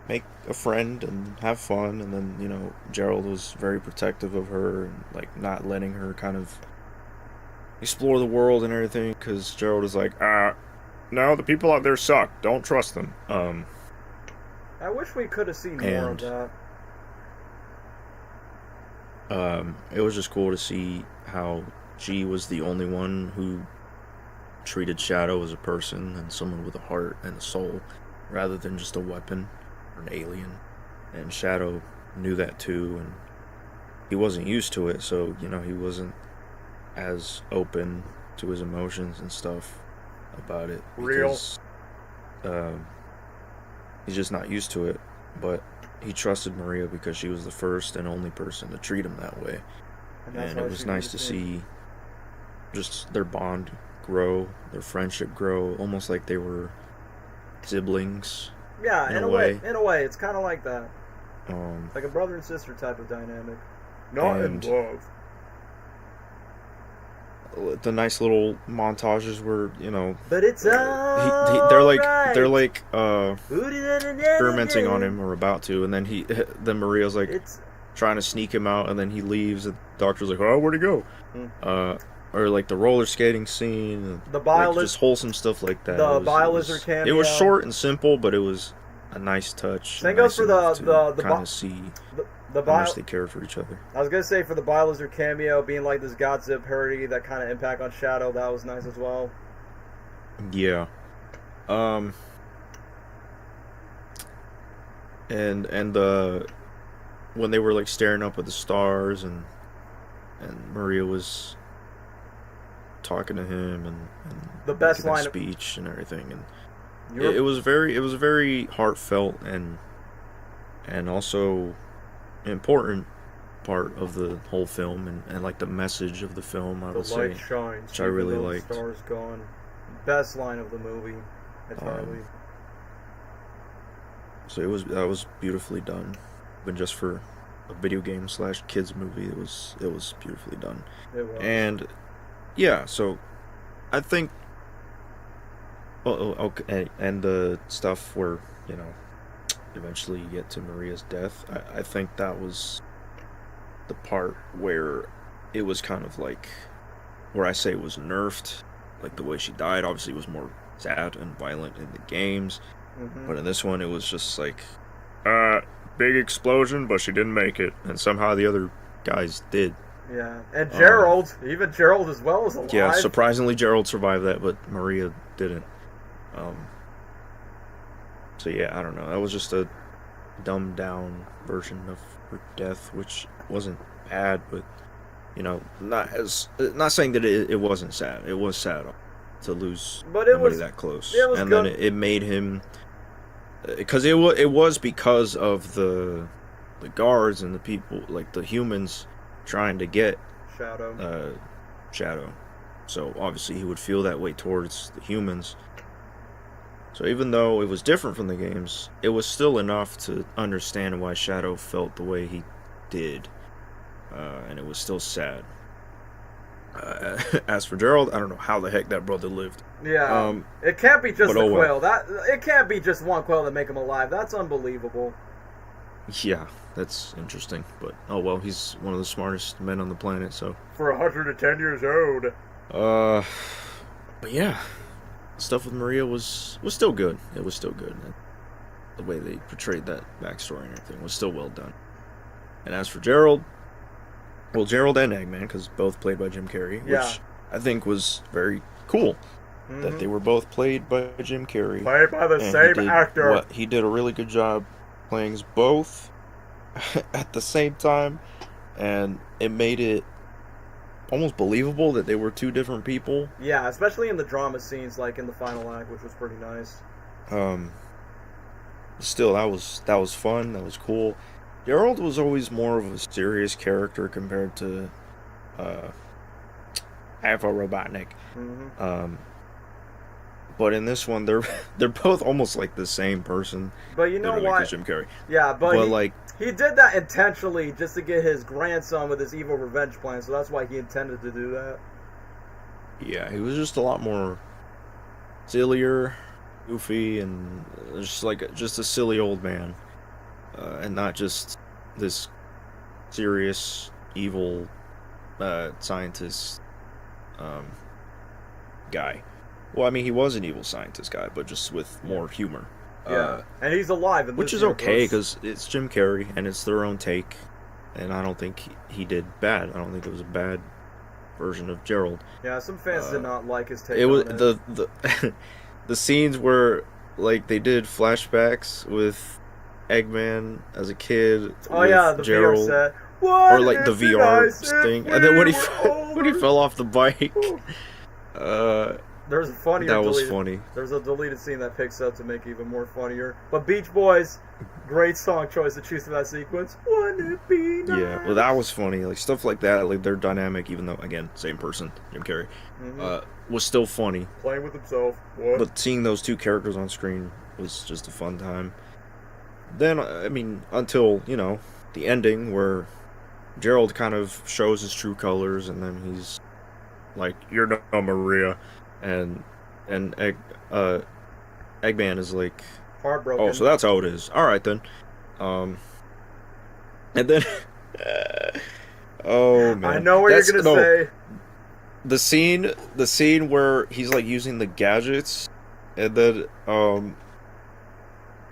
make a friend and have fun, and then Gerald was very protective of her and not letting her kind of explore the world and everything, because Gerald is like, no, the people out there suck, don't trust them. I wish we could have seen more of that. It was just cool to see how G was the only one who treated Shadow as a person and someone with a heart and a soul, rather than just a weapon or an alien. And Shadow knew that too, and he wasn't used to it, so he wasn't as open to his emotions and stuff about it Real. because he's just not used to it. But he trusted Maria because she was the first and only person to treat him that way, and it was nice to see just their bond grow, their friendship grow, almost like they were siblings. Yeah, in a way. In a way, it's kind of like that. Like a brother and sister type of dynamic. Not in love. The nice little montages where But it's all they're like experimenting on him or about to, and then Maria's like trying to sneak him out, and then he leaves, and the doctor's like, oh, where'd he go? Or like the roller skating scene, just wholesome stuff like that. The Biolizard cameo. It was short and simple, but it was a nice touch. Same goes for the kind of see how much they cared for each other. I was gonna say for the Biolizard cameo being like this God-zip hurdy, that kind of impact on Shadow, that was nice as well. Yeah. And when they were like staring up at the stars and Maria was talking to him and the best line of speech and everything, and it was very heartfelt and also important part of the whole film and like the message of the film, I would say. The light shines, which I really liked. The stars gone. Best line of the movie, entirely. So that was beautifully done, even just for a video game / kids movie. It was beautifully done. It was. And yeah, so I think. Okay, and the stuff where eventually you get to Maria's death. I think that was the part where it was kind of like, where I say it was nerfed, like the way she died. Obviously, it was more sad and violent in the games, but in this one, it was just like, big explosion, but she didn't make it, and somehow the other guys did. Yeah, and Gerald, even Gerald as well, is alive. Yeah, surprisingly, Gerald survived that, but Maria didn't. So yeah, I don't know. That was just a dumbed down version of her death, which wasn't bad, but not saying that it wasn't sad. It was sad to lose somebody that close, and then it made him, because it was because of the guards and the people, like the humans, trying to get Shadow. So obviously he would feel that way towards the humans. So even though it was different from the games, it was still enough to understand why Shadow felt the way he did. And it was still sad. As for Gerald, I don't know how the heck that brother lived. Yeah, it can't be just the quail. It can't be just one quail that make him alive. That's unbelievable. Yeah, that's interesting. But oh well, he's one of the smartest men on the planet. So for 110 years old. But yeah. Stuff with Maria was still good. It was still good. The way they portrayed that backstory and everything was still well done. And as for Gerald, well, Gerald and Eggman, because both played by Jim Carrey, which I think was very cool. That they were both played by Jim Carrey. Played by the same actor. He did a really good job playing both at the same time, and it made it almost believable that they were two different people. Yeah, especially in the drama scenes, like in the final act, which was pretty nice. Still, that was fun. That was cool. Gerald was always more of a serious character compared to Ava Robotnik. But in this one, they're both almost like the same person. But you know why? Jim Carrey. Yeah, but he did that intentionally just to get his grandson with his evil revenge plan. So that's why he intended to do that. Yeah, he was just a lot more sillier, goofy, and just a silly old man, and not just this serious evil scientist guy. Well, I mean, he was an evil scientist guy, but just with more humor. Yeah, and he's alive in this which is okay, because it's Jim Carrey, and it's their own take, and I don't think he did bad. I don't think it was a bad version of Gerald. Yeah, some fans did not like his take. It was the scenes where like they did flashbacks with Eggman as a kid. Oh yeah, the Gerald. VR set. What or like the is it VR nice if thing, we and then when he were when he older? fell off the bike, There's a funnier that was deleted. funny. There's a deleted scene that picks up to make it even more funnier. But Beach Boys, great song choice to choose for that sequence. Wouldn't it be nice? Yeah, well, that was funny. Like stuff like that, like their dynamic, even though again, same person, Jim Carrey, was still funny. Playing with himself. What? But seeing those two characters on screen was just a fun time. Then, I mean, until the ending where Gerald kind of shows his true colors, and then he's like, "You're not Maria," and Eggman is like, Heartbroken. "Oh, so that's how it is. All right then." And then, oh man, I know what you're gonna say. The scene where he's like using the gadgets, and then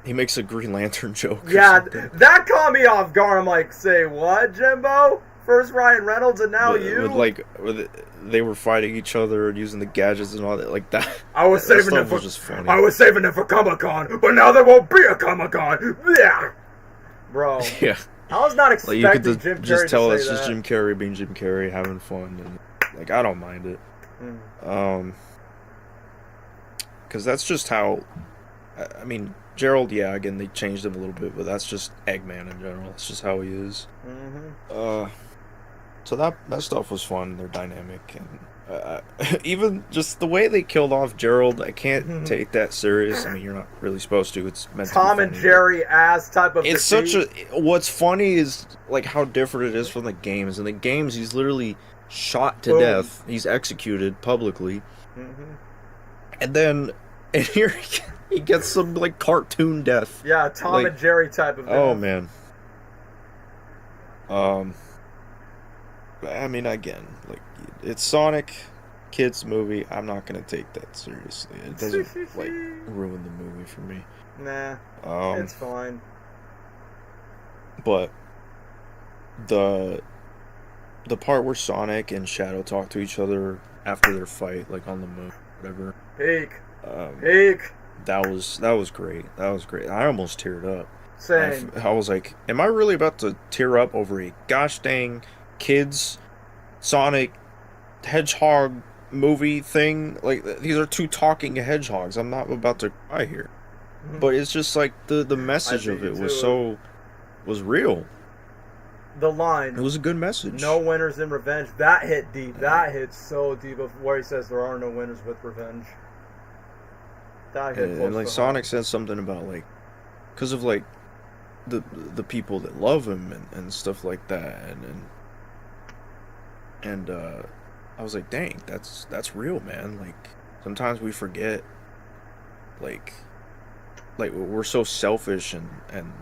he makes a Green Lantern joke. Yeah, that caught me off guard. I'm like, say what, Jimbo? First Ryan Reynolds and now you? They were fighting each other and using the gadgets and all that, like that. I was saving it for just funny. I was saving it for Comic-Con, but now there won't be a Comic-Con. Yeah, bro. Yeah. I was not expecting you could Jim Carrey just tell to it's say just that. Jim Carrey being Jim Carrey, having fun, and like I don't mind it. Because that's just how. I mean, Gerald. Yeah, again they changed him a little bit, but that's just Eggman in general. That's just how he is. So that stuff was fun. They're dynamic, and even just the way they killed off Gerald, I can't take that serious. I mean, you're not really supposed to. It's meant Tom to be and funny, Jerry ass type of. it's defeat. such a. What's funny is like how different it is from the games. In the games, he's literally shot to death. He's executed publicly, and then here he gets some like cartoon death. Yeah, Tom and Jerry type of. Oh man. I mean, again, like it's Sonic, kids movie. I'm not gonna take that seriously. It doesn't like ruin the movie for me. Nah, it's fine. But the part where Sonic and Shadow talk to each other after their fight, like on the moon, whatever. Peak. That was great. That was great. I almost teared up. Same. I was like, am I really about to tear up over a gosh dang kids Sonic Hedgehog movie thing? Like, these are two talking hedgehogs. I'm not about to cry here. But it's just like the message of it was real. The line. It was a good message. No winners in revenge. That hit deep. That hit so deep. Where he says there are no winners with revenge. That hit. And like Sonic says something about like, because of like the people that love him and stuff like that, and I was like, dang, that's real, man. Like sometimes we forget, like we're so selfish and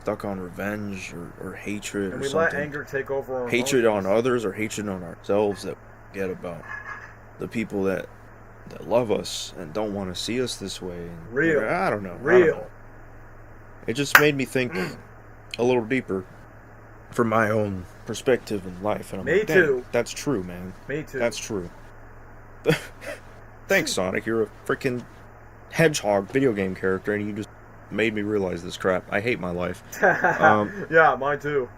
stuck on revenge or hatred, and or we something. let anger take over our hatred emotions. on others or hatred on ourselves, that we forget about the people that love us and don't want to see us this way. And real. I don't know. Real. It just made me think a little deeper from my own perspective in life. And I'm Me like, too. That's true, man. Me too. That's true. Thanks, Sonic. You're a freaking hedgehog video game character, and you just made me realize this crap. I hate my life. Yeah, mine too.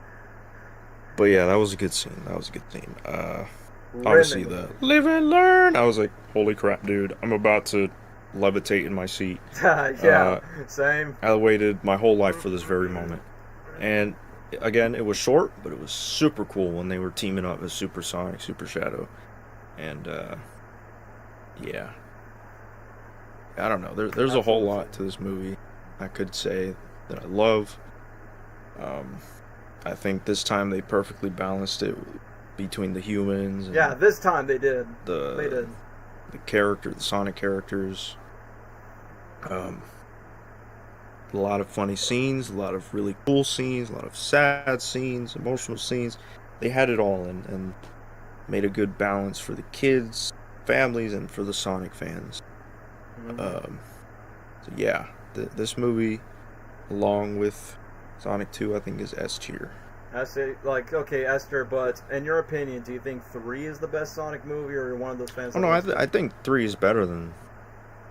But yeah, that was a good scene. Obviously, the live and learn. I was like, holy crap, dude. I'm about to levitate in my seat. Yeah, same. I waited my whole life for this very moment. And again, it was short, but it was super cool when they were teaming up as Super Sonic, Super Shadow. And yeah. I don't know. There's a whole lot to this movie I could say that I love. I think this time they perfectly balanced it between the humans. And yeah, this time they did. They did. The Sonic characters. A lot of funny scenes, a lot of really cool scenes, a lot of sad scenes, emotional scenes. They had it all and made a good balance for the kids, families, and for the Sonic fans. So yeah, this movie, along with Sonic 2, I think is S tier. I say, like, okay, Esther, but in your opinion, do you think 3 is the best Sonic movie, or you're one of those fans? Oh no, I think 3 is better than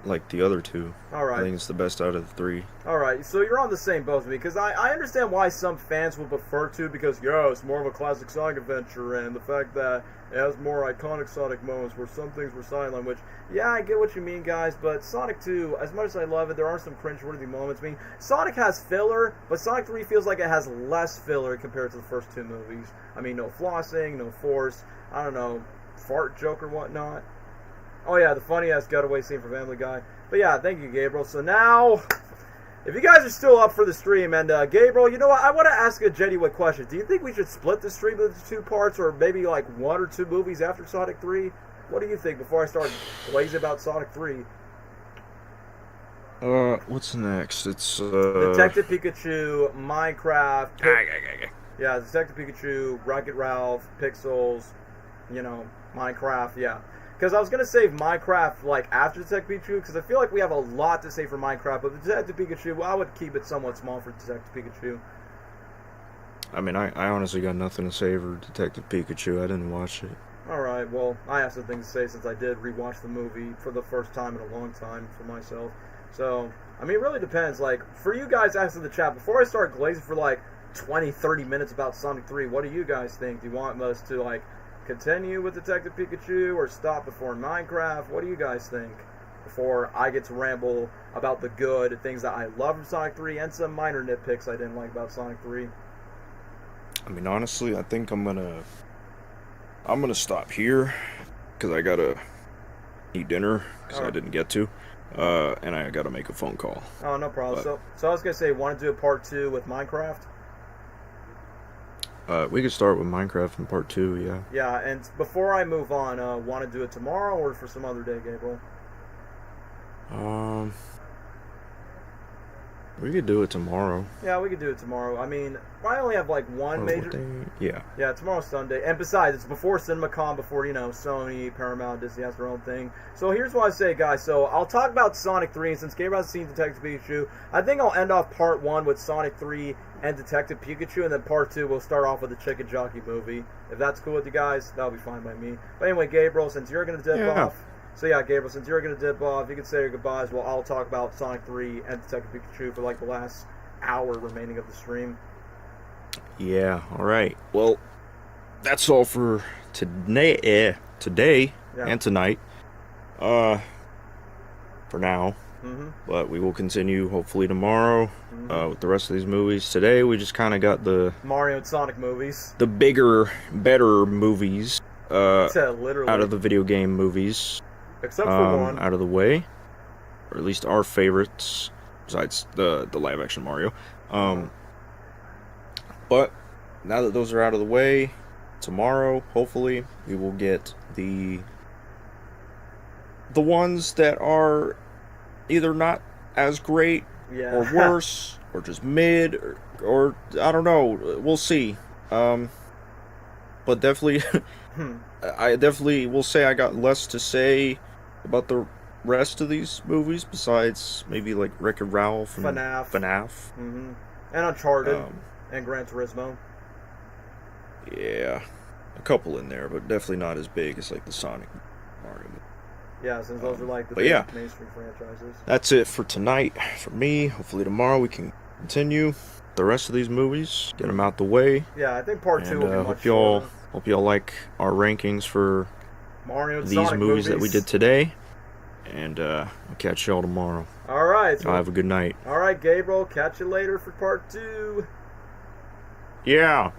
like the other two. All I right. think it's the best out of the three. All right, so you're on the same boat as me because I understand why some fans would prefer to because it's more of a classic Sonic adventure and the fact that it has more iconic Sonic moments where some things were silent. Which I get what you mean, guys. But Sonic 2, as much as I love it, there are some cringeworthy moments. I mean, Sonic has filler, but Sonic 3 feels like it has less filler compared to the first two movies. I mean, no flossing, no force. I don't know, fart joke or whatnot. Oh yeah, the funny ass getaway scene from Family Guy. But yeah, thank you, Gabriel. So now, if you guys are still up for the stream, and Gabriel, you know what? I want to ask a genuine question. Do you think we should split the stream into two parts, or maybe like one or two movies after Sonic 3? What do you think before I start blazing about Sonic 3? What's next? It's Detective Pikachu, Minecraft. Yeah, Detective Pikachu, Wreck-It Ralph, Pixels, Minecraft, yeah. Because I was going to save Minecraft, like, after Detective Pikachu, because I feel like we have a lot to say for Minecraft, but Detective Pikachu, well, I would keep it somewhat small for Detective Pikachu. I mean, I honestly got nothing to say for Detective Pikachu. I didn't watch it. Alright, well, I have some things to say since I did rewatch the movie for the first time in a long time for myself. So, I mean, it really depends. Like, for you guys asking the chat, before I start glazing for, like, 20, 30 minutes about Sonic 3, what do you guys think? Do you want us to, like, continue with Detective Pikachu or stop before Minecraft? What do you guys think? Before I get to ramble about the good things that I love from Sonic 3 and some minor nitpicks I didn't like about Sonic 3. I mean, honestly, I think I'm gonna stop here because I gotta eat dinner because I didn't get to, and I gotta make a phone call. Oh, no problem. But, so I was gonna say, want to do a part 2 with Minecraft? We could start with Minecraft in part 2, yeah. Yeah, and before I move on, want to do it tomorrow or for some other day, Gabriel? We could do it tomorrow. Yeah, we could do it tomorrow. I mean, I only have like one major. Yeah. Yeah, tomorrow's Sunday, and besides, it's before CinemaCon, before Sony, Paramount, Disney has their own thing. So here's what I say, guys. So I'll talk about Sonic 3, and since Gabriel hasn't seen Detective Pikachu, I think I'll end off part 1 with Sonic 3 and Detective Pikachu, and then part 2 we'll start off with the Chicken Jockey movie. If that's cool with you guys, that'll be fine by me. But anyway, Gabriel, since you're gonna dip off. So yeah, Gabriel, since you're going to dip off, you can say your goodbyes. Well, I'll talk about Sonic 3 and Detective Pikachu for like the last hour remaining of the stream. Yeah, alright. Well, that's all for today and tonight. For now. Mm-hmm. But we will continue hopefully tomorrow with the rest of these movies. Today we just kind of got the Mario and Sonic movies. The bigger, better movies literally. Out of the video game movies. Except for one. Out of the way. Or at least our favorites, besides the live-action Mario. But now that those are out of the way, tomorrow, hopefully, we will get the ones that are either not as great or worse, or just mid, or I don't know. We'll see. But definitely, I definitely will say I got less to say about the rest of these movies besides maybe like Wreck-It Ralph and FNAF. Mm-hmm. And Uncharted and Gran Turismo. Yeah, a couple in there, but definitely not as big as like the Sonic Mario. Yeah, since those are like the mainstream franchises. That's it for tonight for me. Hopefully tomorrow we can continue the rest of these movies, get them out the way. Yeah, I think part 2 will be much shorter. Hope y'all like our rankings for Mario and these Sonic movies that we did today. And I'll catch y'all tomorrow. Alright. Y'all have a good night. Alright, Gabriel. Catch you later for part 2. Yeah.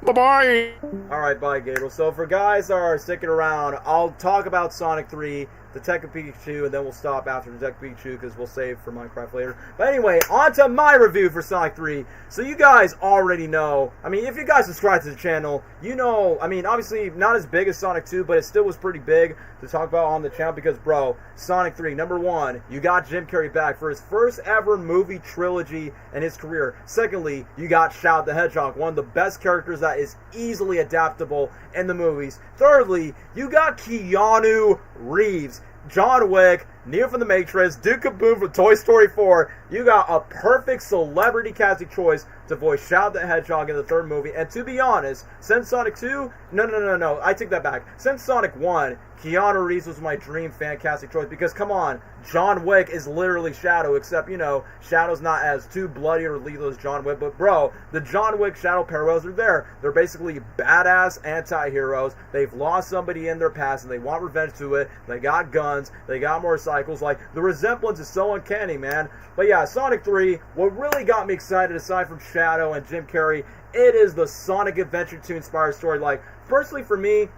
Bye-bye. Alright, bye, Gabriel. So for guys that are sticking around, I'll talk about Sonic 3, Detective Pikachu, and then we'll stop after Detective Pikachu because we'll save for Minecraft later. But anyway, on to my review for Sonic 3. So you guys already know, I mean, if you guys subscribe to the channel, you know, I mean, obviously not as big as Sonic 2, but it still was pretty big to talk about on the channel because, bro, Sonic 3, number 1, you got Jim Carrey back for his first ever movie trilogy in his career. Secondly, you got Shadow the Hedgehog, one of the best characters that is easily adaptable in the movies. Thirdly, you got Keanu Reeves, John Wick, Neo from the Matrix, Duke Kaboom from Toy Story 4. You got a perfect celebrity casting choice to voice Shadow the Hedgehog in the third movie. And to be honest, since Sonic 2, no, I take that back. Since Sonic 1, Keanu Reeves was my dream fan casting choice because, come on, John Wick is literally Shadow, except, you know, Shadow's not as too bloody or lethal as John Wick, but bro, the John Wick Shadow parallels are there. They're basically badass anti-heroes. They've lost somebody in their past and they want revenge to it. They got guns, they got motorcycles. Like, the resemblance is so uncanny, man. But yeah, Sonic 3, what really got me excited, aside from Shadow and Jim Carrey, it is the Sonic Adventure 2 inspired story. Like, personally for me,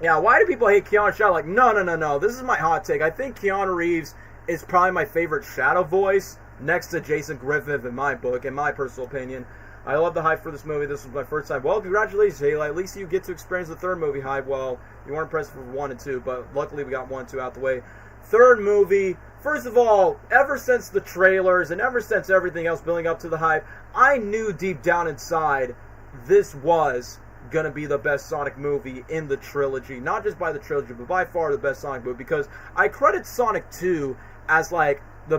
yeah, why do people hate Keanu Shadow? Like, no. This is my hot take. I think Keanu Reeves is probably my favorite Shadow voice, next to Jason Griffith in my book, in my personal opinion. I love the hype for this movie. This was my first time. Well, congratulations, Haley. At least you get to experience the third movie hype. Well, you weren't present for 1 and 2, but luckily we got 1 and 2 out the way. Third movie, first of all, ever since the trailers and ever since everything else building up to the hype, I knew deep down inside this was gonna be the best Sonic movie in the trilogy. Not just by the trilogy, but by far the best Sonic movie, because I credit Sonic 2 as like no.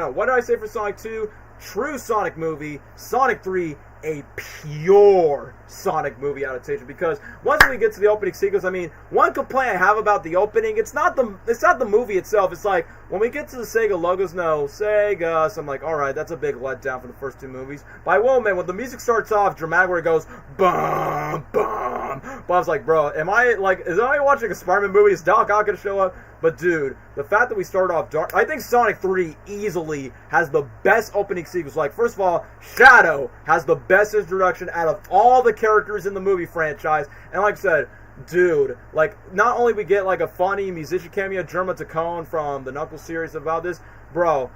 What did I say for Sonic 2? True Sonic movie. Sonic 3, a pure Sonic movie adaptation, because once we get to the opening sequence, I mean, one complaint I have about the opening, it's not the movie itself. It's like when we get to the Sega logos, no Sega, so I'm like, all right, that's a big letdown for the first 2 movies. But I will, man, when the music starts off dramatic, where it goes bum bum, but I was like, bro, is I watching a Spider-Man movie? Is Doc Ock gonna show up? But dude, the fact that we start off dark, I think Sonic 3 easily has the best opening sequence. Like, first of all, Shadow has the best introduction out of all the characters in the movie franchise. And like I said, dude, like, not only we get like a funny musician cameo, Jerma Tacone from the Knuckles series about this, bro,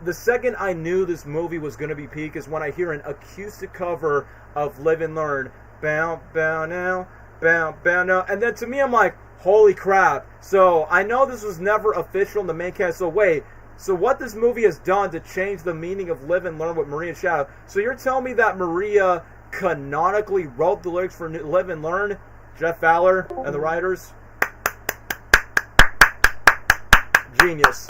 the second I knew this movie was gonna be peak is when I hear an acoustic cover of Live and Learn. Bow, bow now, bow, bow now. And then to me, I'm like, holy crap. So I know this was never official in the main cast. So wait, so what this movie has done to change the meaning of Live and Learn with Maria and Shadow? So you're telling me that Maria canonically wrote the lyrics for Live and Learn? Jeff Fowler and the writers? Genius.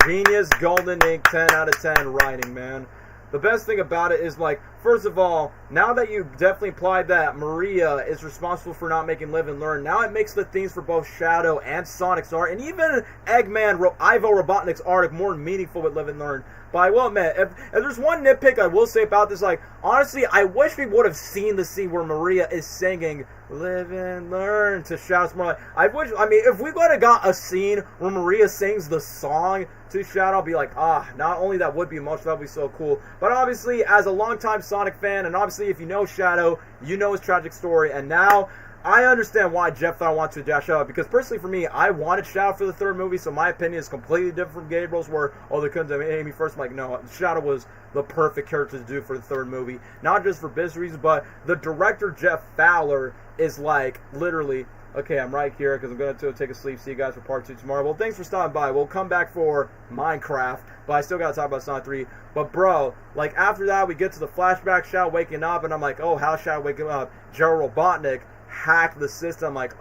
Genius, golden ink, 10 out of 10 writing, man. The best thing about it is, like, first of all, now that you definitely implied that Maria is responsible for not making Live and Learn, now it makes the themes for both Shadow and Sonic's art, and even Eggman, Ivo Robotnik's art, more meaningful with Live and Learn. But I will admit, if there's one nitpick I will say about this, like, honestly, I wish we would have seen the scene where Maria is singing Live and Learn to Shadow. More like, if we would have got a scene where Maria sings the song to Shadow, I'll be like, not only that would be emotional, that would be so cool. But obviously, as a longtime Sonic fan, and obviously if you know Shadow, you know his tragic story, and now I understand why Jeff thought I wanted to adapt Shadow, because personally for me, I wanted Shadow for the third movie, so my opinion is completely different from Gabriel's, where, they couldn't have Amy first. I'm like, no, Shadow was the perfect character to do for the third movie. Not just for business reasons, but the director, Jeff Fowler, is like, literally, okay, I'm right here because I'm going to take a sleep. See you guys for part 2 tomorrow. Well, thanks for stopping by. We'll come back for Minecraft, but I still got to talk about Sonic 3. But, bro, like, after that, we get to the flashback, Shadow waking up, and I'm like, oh, how's Shadow waking up? Gerald Robotnik hacked the system. I'm like,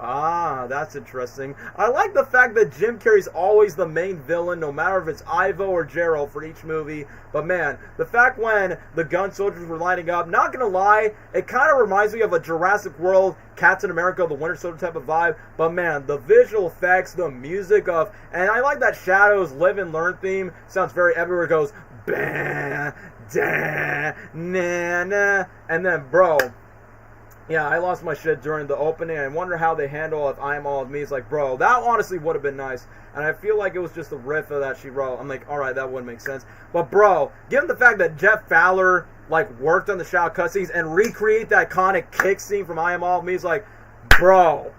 that's interesting. I like the fact that Jim Carrey's always the main villain, no matter if it's Ivo or Gerald for each movie. But man, the fact when the gun soldiers were lining up, not gonna lie, it kind of reminds me of a Jurassic World, Captain America, the Winter Soldier type of vibe. But man, the visual effects, the music and I like that Shadow's Live and Learn theme sounds very everywhere. It goes, bah, da, na, na. And then, bro, yeah, I lost my shit during the opening. I wonder how they handle if I Am All of Me. It's like, bro, that honestly would have been nice. And I feel like it was just a riff that she wrote. I'm like, alright, that wouldn't make sense. But, bro, given the fact that Jeff Fowler, like, worked on the Shadow cutscenes and recreate that iconic kick scene from I Am All of Me, it's like, bro,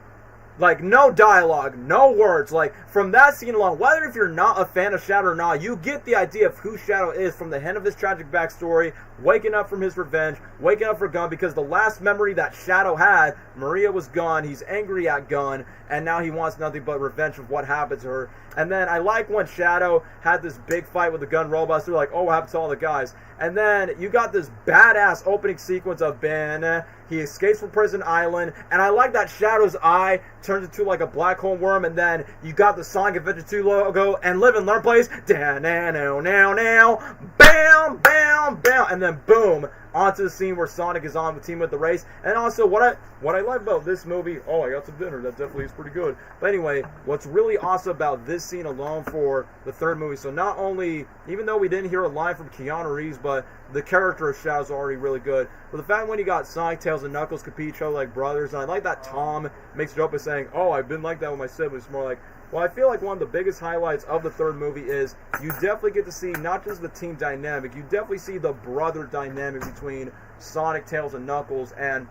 like, no dialogue, no words. Like, from that scene alone, whether if you're not a fan of Shadow or not, you get the idea of who Shadow is from the end of his tragic backstory, waking up from his revenge, waking up for Gunn, because the last memory that Shadow had, Maria was gone, he's angry at Gunn, and now he wants nothing but revenge of what happened to her. And then I like when Shadow had this big fight with the gun robots. They're like, oh, what happened to all the guys? And then you got this badass opening sequence of Ben. He escapes from Prison Island. And I like that Shadow's eye turns into like a black hole worm. And then you got the Sonic Adventure 2 logo and Live and Learn plays. Da-na-na-na-na. Bam, bam, bam, bam, and then boom, onto the scene where Sonic is on the team with the race. And also, what I like about this movie, oh, I got some dinner, that definitely is pretty good. But anyway, what's really awesome about this scene alone for the third movie, so not only, even though we didn't hear a line from Keanu Reeves, but the character of Shadow's already really good. But the fact when you got Sonic, Tails, and Knuckles compete each other like brothers, and I like that Tom makes a joke by saying, oh, I've been like that with my siblings. It's more like, well, I feel like one of the biggest highlights of the third movie is you definitely get to see not just the team dynamic, you definitely see the brother dynamic between Sonic, Tails, and Knuckles. And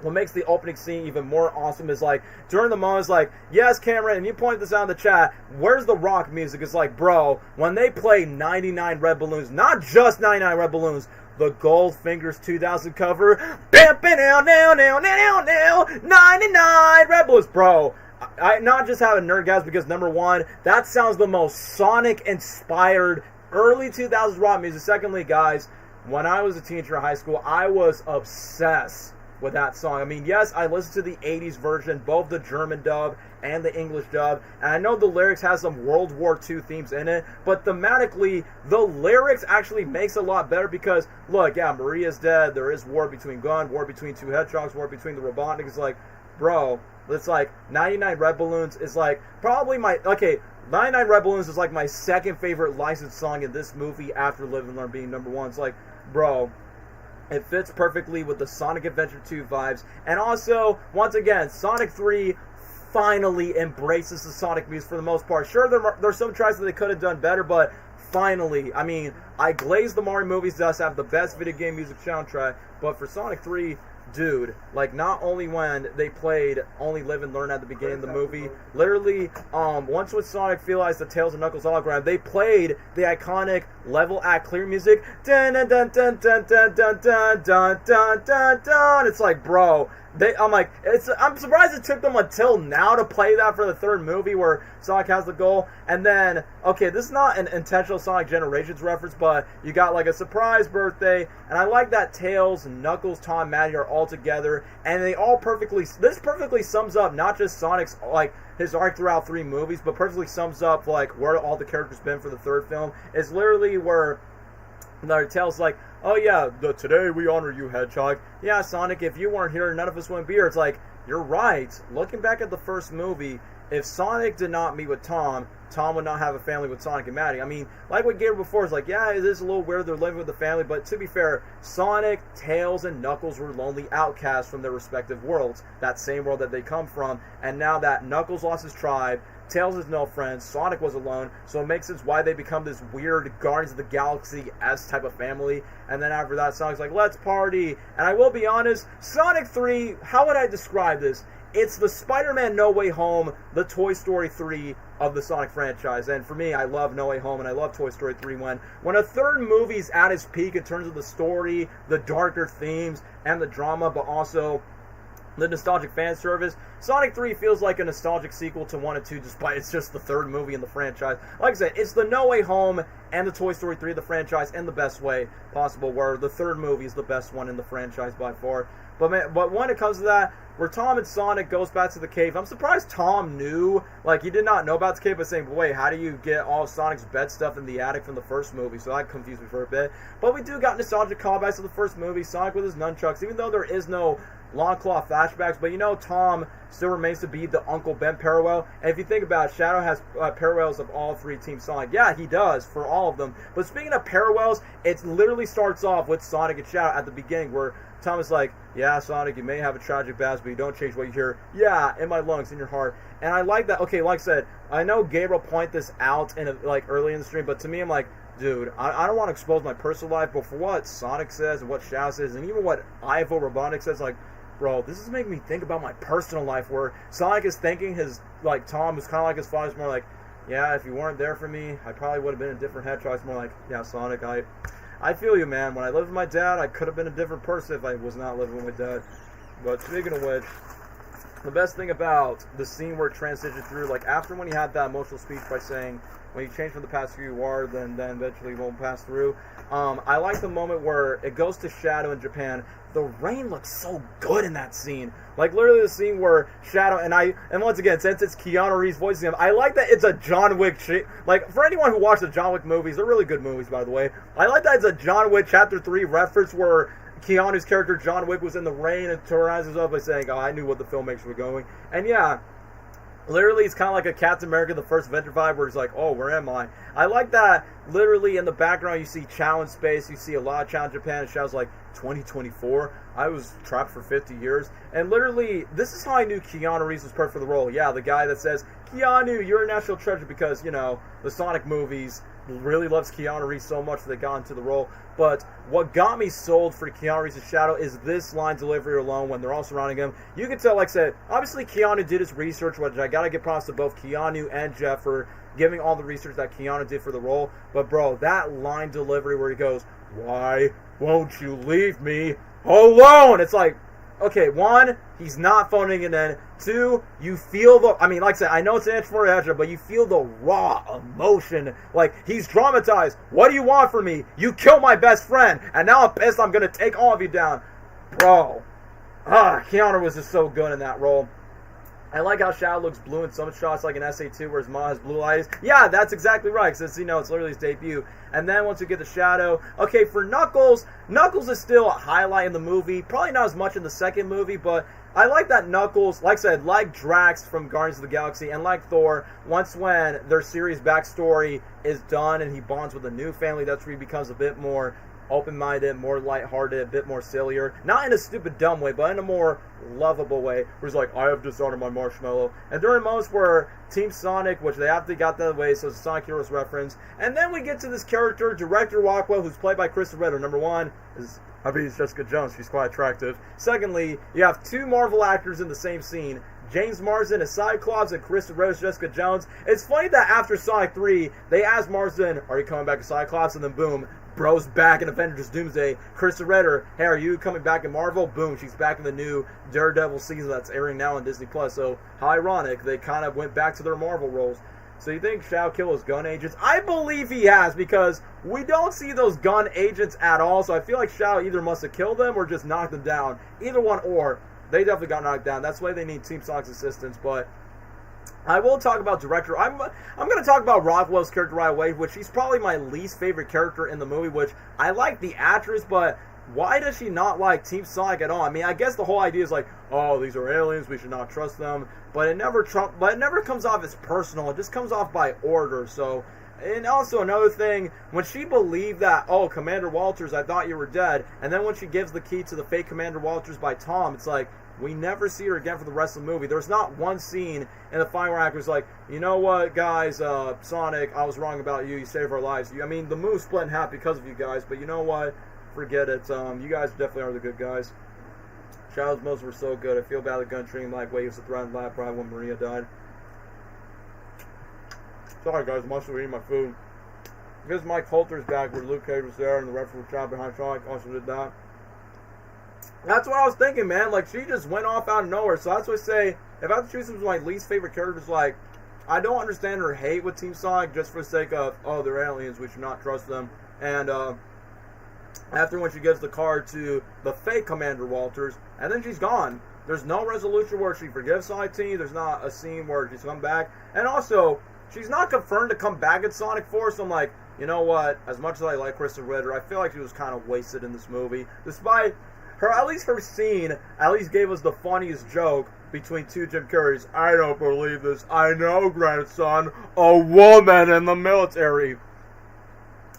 what makes the opening scene even more awesome is, like, during the moment, it's like, yes, Cameron, and you pointed this out in the chat, where's the rock music? It's like, bro, when they play 99 Red Balloons, not just 99 Red Balloons, the Goldfingers 2000 cover, bam, now, 99 Red Balloons, bro. I not just have a nerdgasm because, number one, that sounds the most Sonic-inspired early 2000s rock music. Secondly, guys, when I was a teenager in high school, I was obsessed with that song. I mean, yes, I listened to the 80s version, both the German dub and the English dub, and I know the lyrics has some World War II themes in it, but thematically, the lyrics actually makes it a lot better because, look, yeah, Maria's dead, there is war between Gun, war between two hedgehogs, war between the Robotniks. It's like, bro, it's like 99 Red Balloons is like probably 99 Red Balloons is like my second favorite licensed song in this movie after Live and Learn being number one. It's like, bro, it fits perfectly with the Sonic Adventure 2 vibes. And also, once again, Sonic 3 finally embraces the Sonic music for the most part. Sure, there's some tries that they could have done better, but finally, I mean, I glaze the Mario movies does have the best video game music soundtrack, but for Sonic 3, dude, like, not only when they played Only Live and Learn at the beginning of the movie, literally, once with Sonic realized the Tails and Knuckles hologram, they played the iconic level act clear music. Dun dun dun dun dun dun dun dun dun dun dun dun. It's like, bro, I'm surprised it took them until now to play that for the third movie where Sonic has the goal. And then, okay, this is not an intentional Sonic Generations reference, but you got like a surprise birthday, and I like that Tails, Knuckles, Tom, Maddie are all together, and they all this perfectly sums up not just Sonic's, like, his arc throughout three movies, but perfectly sums up, like, where all the characters been for the third film. It's literally where Tails like, oh yeah, today we honor you, Hedgehog. Yeah, Sonic, if you weren't here, none of us wouldn't be here. It's like, you're right. Looking back at the first movie, if Sonic did not meet with Tom would not have a family with Sonic and Maddie. I mean, like what Gabriel before is like, yeah, it is a little weird they're living with the family, but to be fair, Sonic, Tails, and Knuckles were lonely outcasts from their respective worlds, that same world that they come from, and now that Knuckles lost his tribe, Tails has no friends, Sonic was alone, so it makes sense why they become this weird Guardians of the Galaxy-esque type of family. And then after that, Sonic's like, let's party. And I will be honest, Sonic 3, how would I describe this? It's the Spider-Man No Way Home, the Toy Story 3 of the Sonic franchise. And for me, I love No Way Home and I love Toy Story 3 when a third movie's at its peak in terms of the story, the darker themes, and the drama, but also the nostalgic fan service. Sonic 3 feels like a nostalgic sequel to 1 and 2, despite it's just the third movie in the franchise. Like I said, it's the No Way Home and the Toy Story 3 of the franchise in the best way possible, where the third movie is the best one in the franchise by far. But when it comes to that, where Tom and Sonic goes back to the cave, I'm surprised Tom knew, like, he did not know about the cave, but saying, wait, how do you get all of Sonic's bed stuff in the attic from the first movie? So that confused me for a bit. But we do got nostalgic callbacks to the first movie, Sonic with his nunchucks, even though there is no long claw flashbacks, but you know Tom still remains to be the Uncle Ben parallel. And if you think about it, Shadow has parallels of all three Team Sonic. Yeah, he does, for all of them. But speaking of parallels, it literally starts off with Sonic and Shadow at the beginning, where Tom is like, yeah, Sonic, you may have a tragic past, but you don't change what you hear. Yeah, in my lungs, in your heart. And I like that. Okay, like I said, I know Gabriel pointed this out early in the stream, but to me, I'm like, dude, I don't want to expose my personal life, but for what Sonic says and what Shadow says, and even what Ivo Robotnik says, like, bro, this is making me think about my personal life, where Sonic is thinking Tom is kind of like his father's more like, yeah, if you weren't there for me, I probably would have been a different Hedgehog. It's more like, yeah, Sonic, I feel you, man. When I lived with my dad, I could have been a different person if I was not living with my dad. But speaking of which, the best thing about the scene where it transitioned through, like after when he had that emotional speech by saying, when you change from the past who you are, then eventually you won't pass through. I like the moment where it goes to Shadow in Japan. The rain looks so good in that scene. Like literally the scene where Shadow and once again, since it's Keanu Reeves voicing him, I like that it's a John Wick like for anyone who watched the John Wick movies, they're really good movies by the way. I like that it's a John Wick Chapter 3 reference where Keanu's character John Wick was in the rain and terrorizes us by saying, "Oh, I knew what the filmmakers were going." And yeah, literally, it's kind of like a Captain America: The First Avenger vibe, where he's like, "Oh, where am I?" I like that. Literally, in the background, you see Chow in space. You see a lot of Chow in Japan. And Chow's like, 2024. I was trapped for 50 years. And literally, this is how I knew Keanu Reeves was perfect for the role. Yeah, the guy that says, "Keanu, you're a national treasure," because the Sonic movies really loves Keanu Reeves so much that they got into the role. But what got me sold for Keanu Reeves' Shadow is this line delivery alone when they're all surrounding him. You can tell, like I said, obviously Keanu did his research, which I gotta give props to both Keanu and Jeff for giving all the research that Keanu did for the role. But bro, that line delivery where he goes, "Why won't you leave me alone?" It's like, okay, one, he's not phoning it in. Two, you feel like I said, I know it's an inch for an edge, but you feel the raw emotion. Like, he's traumatized. "What do you want from me? You killed my best friend, and now I'm pissed I'm going to take all of you down." Bro. Keanu was just so good in that role. I like how Shadow looks blue in some shots, like in SA2, where his mom has blue eyes. Yeah, that's exactly right, because it's literally his debut. And then once you get the Shadow, okay, for Knuckles is still a highlight in the movie. Probably not as much in the second movie, but I like that Knuckles, like I said, like Drax from Guardians of the Galaxy, and like Thor, once when their series backstory is done and he bonds with a new family, that's where he becomes a bit more open-minded, more lighthearted, a bit more sillier. Not in a stupid, dumb way, but in a more lovable way, where he's like, "I have dishonored my marshmallow." And during moments where Team Sonic, which they have to got that way, so it's a Sonic Heroes reference. And then we get to this character, Director Rockwell, who's played by Kristen Ritter. Number one is, it's Jessica Jones. She's quite attractive. Secondly, you have two Marvel actors in the same scene. James Marsden as Cyclops and Kristen Ritter as Jessica Jones. It's funny that after Sonic 3, they asked Marsden, "Are you coming back as Cyclops?" And then boom, bro's back in Avengers Doomsday. Kristen Ritter, "Hey, are you coming back in Marvel?" Boom, she's back in the new Daredevil season that's airing now on Disney+. So, how ironic, they kind of went back to their Marvel roles. So you think Shao killed his gun agents? I believe he has, because we don't see those gun agents at all. So I feel like Shao either must have killed them or just knocked them down. Either one, or they definitely got knocked down. That's why they need Team Sonic's assistance. But I will talk about director. I'm going to talk about Rockwell's character right away, which he's probably my least favorite character in the movie, which I like the actress, but why does she not like Team Sonic at all? I mean, I guess the whole idea is like, "Oh, these are aliens, we should not trust them," but it never comes off as personal. It just comes off by order. So, and also another thing, when she believed that, "Oh, Commander Walters, I thought you were dead," and then when she gives the key to the fake Commander Walters by Tom, it's like, we never see her again for the rest of the movie. There's not one scene in the final act where it's like, "You know what, guys, Sonic, I was wrong about you. You saved our lives." I mean, the movie split in half because of you guys, but you know what? Forget it. You guys definitely are the good guys. Shadow's moves were so good. I feel bad that gun treating like way he was a threat in Lab Pride when Maria died. Sorry, guys, I'm also eating my food. Because Mike Coulter's back where Luke Cage was there and the referee was shot behind Sonic also did that. That's what I was thinking, man. Like, she just went off out of nowhere. So that's what I say, if I have to choose some of my least favorite characters, like, I don't understand her hate with Team Sonic just for the sake of, "Oh, they're aliens, we should not trust them." And after when she gives the card to the fake Commander Walters, and then she's gone. There's no resolution where she forgives Sonic Team. There's not a scene where she's come back. And also, she's not confirmed to come back at Sonic 4, so I'm like, you know what? As much as I like Kristen Ritter, I feel like she was kind of wasted in this movie. Despite her, at least her scene, at least gave us the funniest joke between two Jim Carreys. "I don't believe this. I know, grandson. A woman in the military."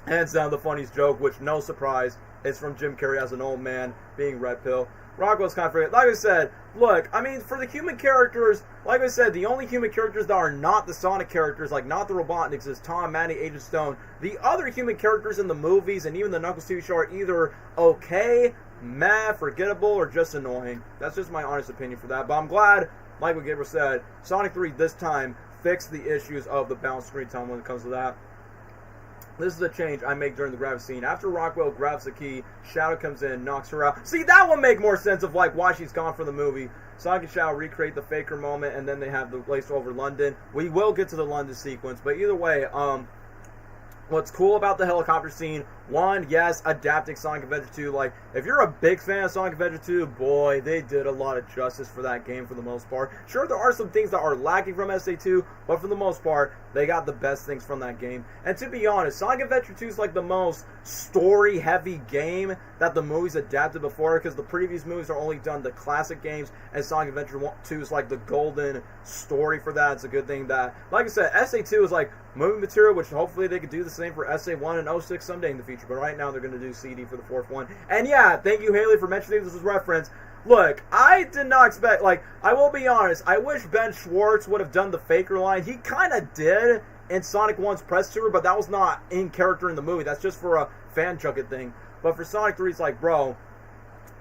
Hands down the funniest joke, which, no surprise, is from Jim Carrey as an old man being Red Pill. Rockwell's kind of forget. Like I said, look, I mean, for the human characters, like I said, the only human characters that are not the Sonic characters, like not the Robotniks, is Tom, Manny, Agent Stone. The other human characters in the movies and even the Knuckles TV show are either okay, meh, forgettable, or just annoying. That's just my honest opinion for that. But I'm glad, like what Gabriel said, Sonic 3 this time fixed the issues of the balanced screen time when it comes to that. This is the change I make during the grab scene. After Rockwell grabs the key, Shadow comes in, knocks her out. See, that would make more sense of like why she's gone from the movie. Sonic and Shadow recreate the Faker moment, and then they have the race over London. We will get to the London sequence, but either way, what's cool about the helicopter scene, one, yes, adapting Sonic Adventure 2. Like, if you're a big fan of Sonic Adventure 2, boy, they did a lot of justice for that game for the most part. Sure, there are some things that are lacking from SA2, but for the most part, they got the best things from that game. And to be honest, Sonic Adventure 2 is like the most story-heavy game that the movies adapted before, because the previous movies are only done the classic games, and Sonic Adventure 2 is like the golden story for that. It's a good thing that, like I said, SA2 is like movie material, which hopefully they could do the same for SA1 and 06 someday in the future. But right now they're going to do CD for the fourth one. And yeah, thank you, Haley, for mentioning this as reference. Look, I did not expect, like, I will be honest, I wish Ben Schwartz would have done the Faker line. He kind of did in Sonic 1's press tour, but that was not in character in the movie. That's just for a fan junket thing. But for Sonic 3, it's like, bro,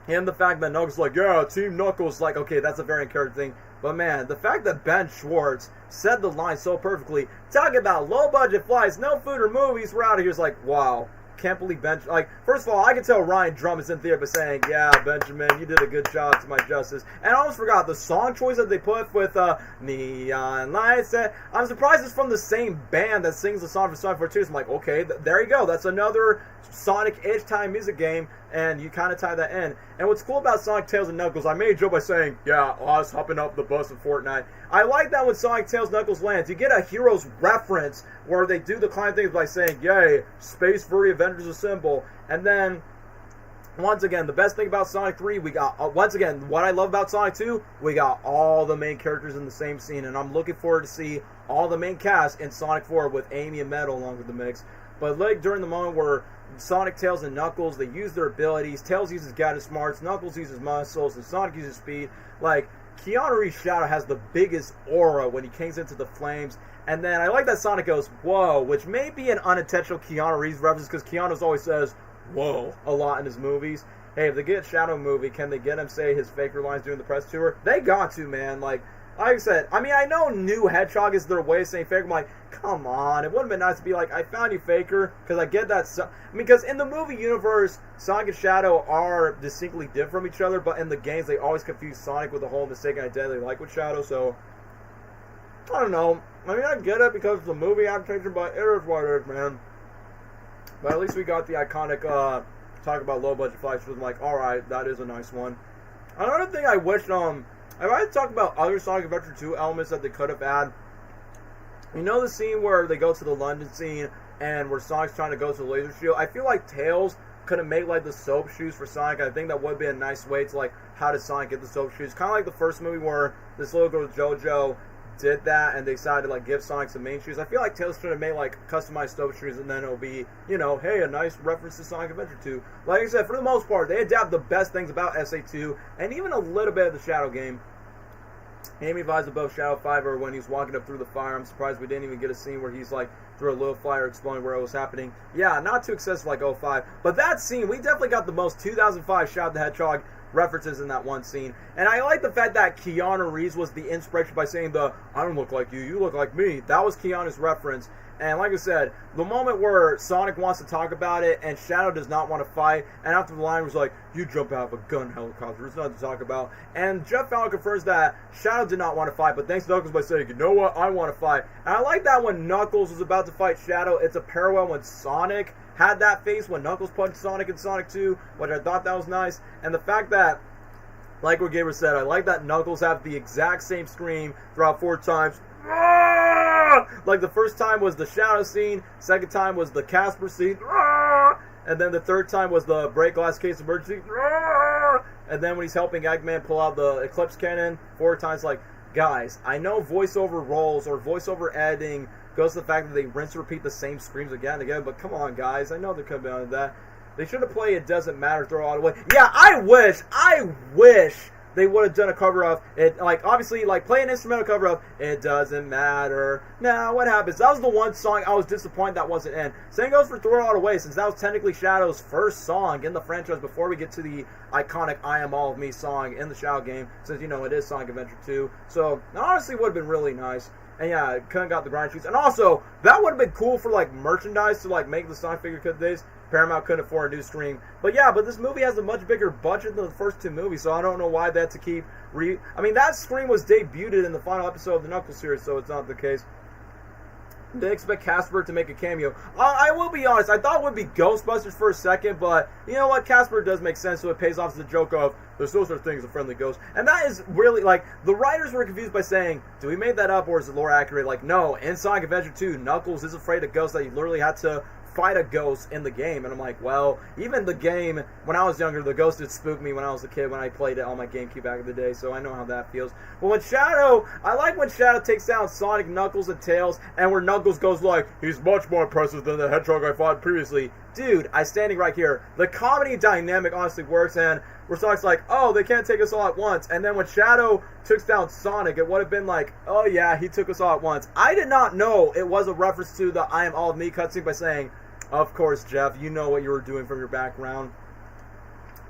and the fact that Knuckles like, yeah, Team Knuckles, like, okay, that's a very in character thing. But man, the fact that Ben Schwartz said the line so perfectly, talking about low budget flights, no food or movies, we're out of here, is like, wow. Can't believe like, first of all, I can tell Ryan Drum is in theater by saying, yeah, Benjamin, you did a good job to my justice. And I almost forgot the song choice that they put with Neon Lights. I'm surprised it's from the same band that sings the song for Sonic 4 I'm like, okay, there you go. That's another Sonic-ish time music game, and you kind of tie that in. And what's cool about Sonic, Tails, and Knuckles, I made a joke by saying, yeah, us hopping up the bus in Fortnite. I like that when Sonic, Tails, Knuckles lands. You get a hero's reference where they do the climb things by saying, yay, Space Furry Avengers Assemble. And then, once again, the best thing about Sonic 3, we got, once again, what I love about Sonic 2, we got all the main characters in the same scene. And I'm looking forward to see all the main cast in Sonic 4 with Amy and Metal along with the mix. But like during the moment where Sonic, Tails, and Knuckles, they use their abilities. Tails uses gadget smarts, Knuckles uses muscles, and Sonic uses speed. Like, Keanu Reeves' Shadow has the biggest aura when he kings into the flames. And then I like that Sonic goes, whoa, which may be an unintentional Keanu Reeves reference because Keanu always says, whoa, a lot in his movies. Hey, if they get Shadow movie, can they get him say his Faker lines during the press tour? They got to, man. Like I said, I mean, I know New Hedgehog is their way of saying Faker. I'm like, come on. It would have been nice to be like, I found you, Faker. Because I get that. Because in the movie universe, Sonic and Shadow are distinctly different from each other. But in the games, they always confuse Sonic with the whole mistaken identity like with Shadow. So, I don't know. I mean, I get it because of the movie adaptation, but it is what it is, man. But at least we got the iconic talk about low budget flights. So I'm like, alright, that is a nice one. Another thing I wish, if I had to talk about other Sonic Adventure 2 elements that they could have had, you know the scene where they go to the London scene and where Sonic's trying to go to the laser shield? I feel like Tails could have made like the soap shoes for Sonic. I think that would be a nice way to like, how did Sonic get the soap shoes? Kind of like the first movie where this little girl JoJo did that and they decided to like give Sonic some main shoes. I feel like Tails should have made like customized soap shoes and then it'll be, you know, hey, a nice reference to Sonic Adventure 2. Like I said, for the most part, they adapt the best things about SA2 and even a little bit of the Shadow game. Amy vibes above Shadow 5 or when he's walking up through the fire. I'm surprised we didn't even get a scene where he's like through a little fire explaining where it was happening. Yeah, not too excessive like 05. But that scene, we definitely got the most 2005 Shadow the Hedgehog references in that one scene. And I like the fact that Keanu Reeves was the inspiration by saying I don't look like you, you look like me. That was Keanu's reference. And like I said, the moment where Sonic wants to talk about it and Shadow does not want to fight, and after the line was like, you jump out of a gun helicopter, there's nothing to talk about. And Jeff Fallon confirms that Shadow did not want to fight, but thanks to Knuckles by saying, you know what, I want to fight. And I like that when Knuckles was about to fight Shadow, it's a parallel when Sonic had that face when Knuckles punched Sonic in Sonic 2, which I thought that was nice. And the fact that, like what Gabriel said, I like that Knuckles have the exact same scream throughout 4 times. Like the first time was the Shadow scene, second time was the Casper scene, and then the third time was the break glass case emergency, and then when he's helping Eggman pull out the Eclipse Cannon 4 times. Like, guys, I know voiceover roles or voiceover editing goes to the fact that they rinse and repeat the same screams again and again, but come on, guys, I know there could be on that. They should have played It Doesn't Matter, Throw It All Away. Yeah, I wish they would have done a cover of it, like, obviously, like, play an instrumental cover of It Doesn't Matter. Now, what happens? That was the one song I was disappointed that wasn't in. Same goes for Throw It All Away, since that was technically Shadow's first song in the franchise before we get to the iconic I Am All of Me song in the Shadow game, since, you know, it is Sonic Adventure 2. So, that honestly would have been really nice. And yeah, couldn't got the grind sheets. And also, that would have been cool for like merchandise to like make the Sonic figure cut days. Paramount couldn't afford a new stream. But yeah, but this movie has a much bigger budget than the first two movies, so I don't know why they had to keep I mean, that screen was debuted in the final episode of the Knuckles series, so it's not the case. Didn't expect Casper to make a cameo. I will be honest, I thought it would be Ghostbusters for a second, but you know what? Casper does make sense, so it pays off as a joke of, there's no such thing as a friendly ghost. And that is really, like, the writers were confused by saying, do we make that up or is the lore accurate? Like, no, in Sonic Adventure 2, Knuckles is afraid of ghosts that he literally had to fight a ghost in the game. And I'm like, well, even the game, when I was younger, the ghost did spook me when I was a kid, when I played it on my GameCube back in the day, so I know how that feels. But when Shadow, I like when Shadow takes down Sonic, Knuckles, and Tails, and where Knuckles goes like, he's much more impressive than the Hedgehog I fought previously. Dude, I'm standing right here. The comedy dynamic honestly works, and where Sonic's like, oh, they can't take us all at once. And then when Shadow took down Sonic, it would have been like, oh yeah, he took us all at once. I did not know it was a reference to the I Am All of Me cutscene by saying, of course, Jeff, you know what you were doing from your background.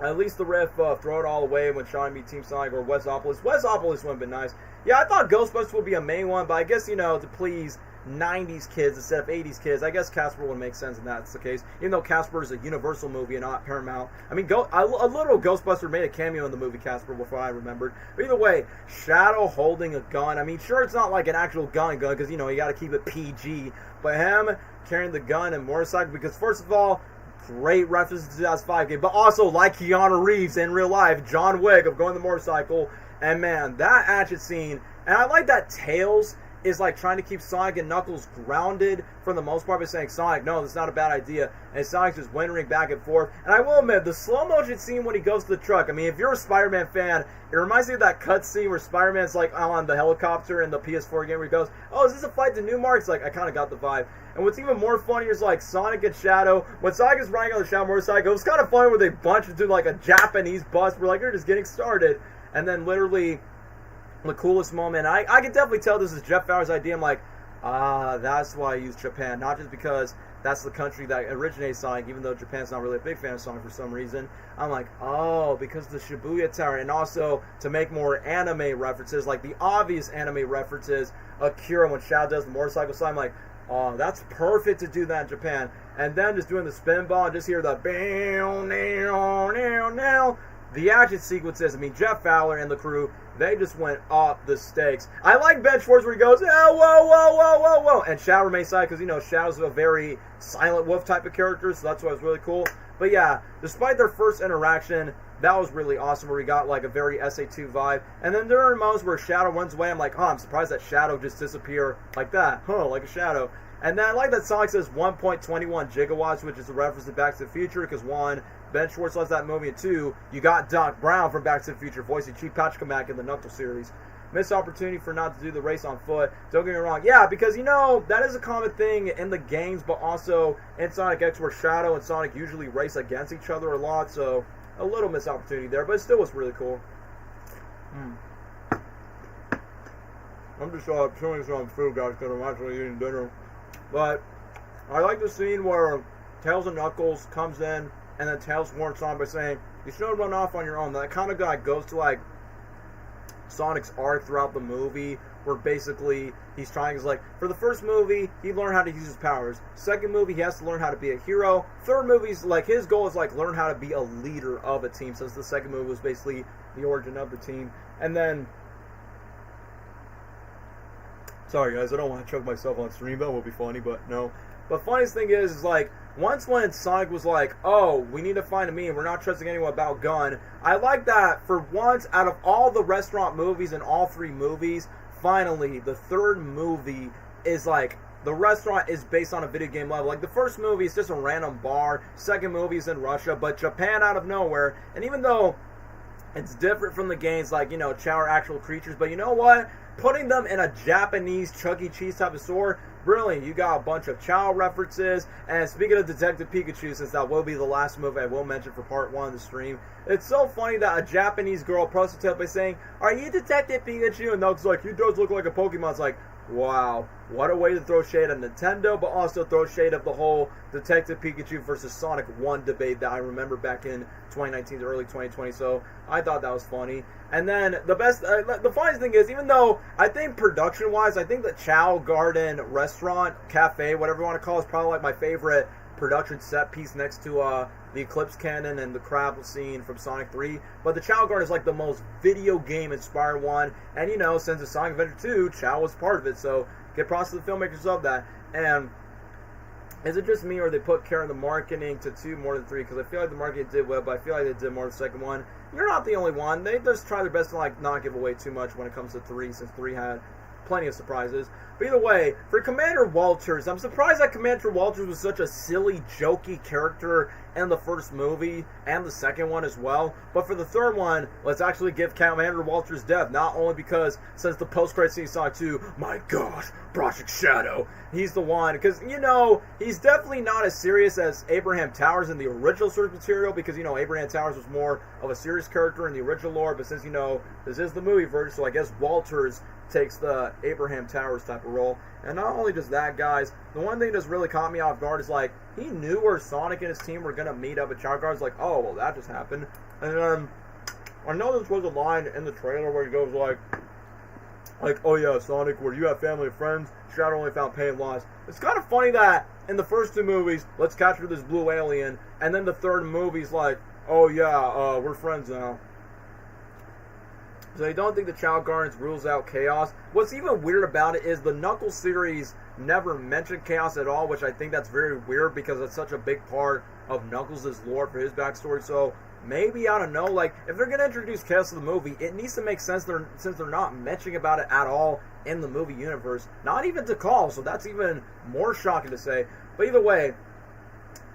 At least the riff, throw it all away when Shawnee beat Team Sonic or Westopolis. Westopolis would have been nice. Yeah, I thought Ghostbusters would be a main one, but I guess, you know, to please 90s kids instead of 80s kids, I guess Casper would make sense if that's the case. Even though Casper is a Universal movie and not Paramount. I mean, a little Ghostbuster made a cameo in the movie Casper before I remembered. But either way, Shadow holding a gun. I mean, sure, it's not like an actual gun because, you know, you got to keep it PG. But him carrying the gun and motorcycle, because first of all, great reference to the 2005 game, but also like Keanu Reeves in real life, John Wick of going the motorcycle, and man, that action scene, and I like that Tails is like trying to keep Sonic and Knuckles grounded for the most part by saying, Sonic, no, that's not a bad idea, and Sonic's just wintering back and forth. And I will admit, the slow motion scene when he goes to the truck, I mean, if you're a Spider-Man fan, it reminds me of that cutscene where Spider-Man's like on the helicopter in the PS4 game where he goes, oh, is this a fight to Newmark? It's like, I kind of got the vibe. And what's even more funny is like Sonic and Shadow, when Sonic is riding on the Shadow motorcycle, it's kind of funny where they bunch into like a Japanese bus, we're like, you're just getting started, and then literally the coolest moment, I can definitely tell this is Jeff Fowler's idea. I'm like, that's why I use Japan. Not just because that's the country that originates Sonic, even though Japan's not really a big fan of Sonic for some reason. I'm like, oh, because the Shibuya Tower. And also to make more anime references, like the obvious anime references, Akira when Shadow does the motorcycle. So I'm like, oh, that's perfect to do that in Japan. And then just doing the spin ball and just hear the bam, now, now, now. The action sequences, I mean, Jeff Fowler and the crew, they just went up the stakes. I like Ben Schwartz where he goes, oh, whoa, whoa, whoa, whoa, whoa. And Shadow remains silent because, you know, Shadow's a very silent wolf type of character, so that's why it's really cool. But yeah, despite their first interaction, that was really awesome where we got like a very SA2 vibe. And then there are moments where Shadow runs away. I'm like, I'm surprised that Shadow just disappeared like that. Like a shadow. And then I like that Sonic says 1.21 gigawatts, which is a reference to Back to the Future, because one, Ben Schwartz loves that movie, and two, you got Doc Brown from Back to the Future voicing Chief Patrick in the Knuckles series. Missed opportunity for not to do the race on foot. Don't get me wrong. Yeah, because, you know, that is a common thing in the games, but also in Sonic X where Shadow and Sonic usually race against each other a lot, so a little missed opportunity there, but it still was really cool. I'm just chewing some food, guys, because I'm actually eating dinner. But I like the scene where Tails and Knuckles comes in, and then Tails warns Sonic by saying, you shouldn't run off on your own. That kind of guy goes to like Sonic's arc throughout the movie, where basically he's trying, is like, for the first movie, he learned how to use his powers. Second movie, he has to learn how to be a hero. Third movie's like, his goal is like, learn how to be a leader of a team, since the second movie was basically the origin of the team. And then, sorry guys, I don't want to choke myself on stream, that would be funny, but no. But funniest thing is like, once when Sonic was like, oh, we need to find a meme, we're not trusting anyone about gun, I like that for once, out of all the restaurant movies in all three movies, finally, the third movie is like, the restaurant is based on a video game level. Like, the first movie is just a random bar, second movie is in Russia, but Japan out of nowhere, and even though it's different from the games, like, you know, Chow are actual creatures, but you know what? Putting them in a Japanese Chuck E. Cheese type of store, brilliant. You got a bunch of Chow references, and speaking of Detective Pikachu, since that will be the last movie I will mention for part 1 of the stream, it's so funny that a Japanese girl approaches him by saying, are you Detective Pikachu? And Knuckles like, he does look like a Pokemon. It's like, wow, what a way to throw shade at Nintendo, but also throw shade of the whole Detective Pikachu versus Sonic 1 debate that I remember back in 2019 to early 2020. So I thought that was funny. And then the funniest thing is, even though I think production-wise, I think the Chow Garden restaurant, cafe, whatever you want to call it, is probably like my favorite production set piece next to the Eclipse Cannon and the crab scene from Sonic 3. But the Chow Garden is like the most video game inspired one. And since it's Sonic Adventure 2, Chow was part of it. So get props to the filmmakers of that. And is it just me, or they put care in the marketing to 2 more than 3? Because I feel like the marketing did well, but I feel like they did more the second one. You're not the only one. They just try their best to not give away too much when it comes to 3, since 3 had plenty of surprises. But either way, for Commander Walters, I'm surprised that Commander Walters was such a silly, jokey character in the first movie and the second one as well. But for the third one, let's actually give Commander Walters death. Not only because since the post-credit scene Sonic 2, my gosh, Project Shadow, he's the one. Because, he's definitely not as serious as Abraham Towers in the original source material. Because, Abraham Towers was more of a serious character in the original lore. But since, this is the movie version, so I guess Walters takes the Abraham Towers type of role. And not only just that, guys, the one thing that's really caught me off guard is he knew where Sonic and his team were gonna meet up at Chow Garden. It's oh well, that just happened. And I know this was a line in the trailer where he goes oh yeah, Sonic, where you have family and friends, Shadow only found pain and loss. It's kind of funny that in the first 2 movies, let's capture this blue alien, and then the third movie's oh yeah, we're friends now. So I don't think the Chow Gardens rules out Chaos. What's even weird about it is the Knuckles series never mentioned Chaos at all, which I think that's very weird because it's such a big part of Knuckles' lore for his backstory. So maybe, I don't know, if they're going to introduce Chaos to the movie, it needs to make sense since they're not mentioning about it at all in the movie universe. Not even to call, so that's even more shocking to say. But either way,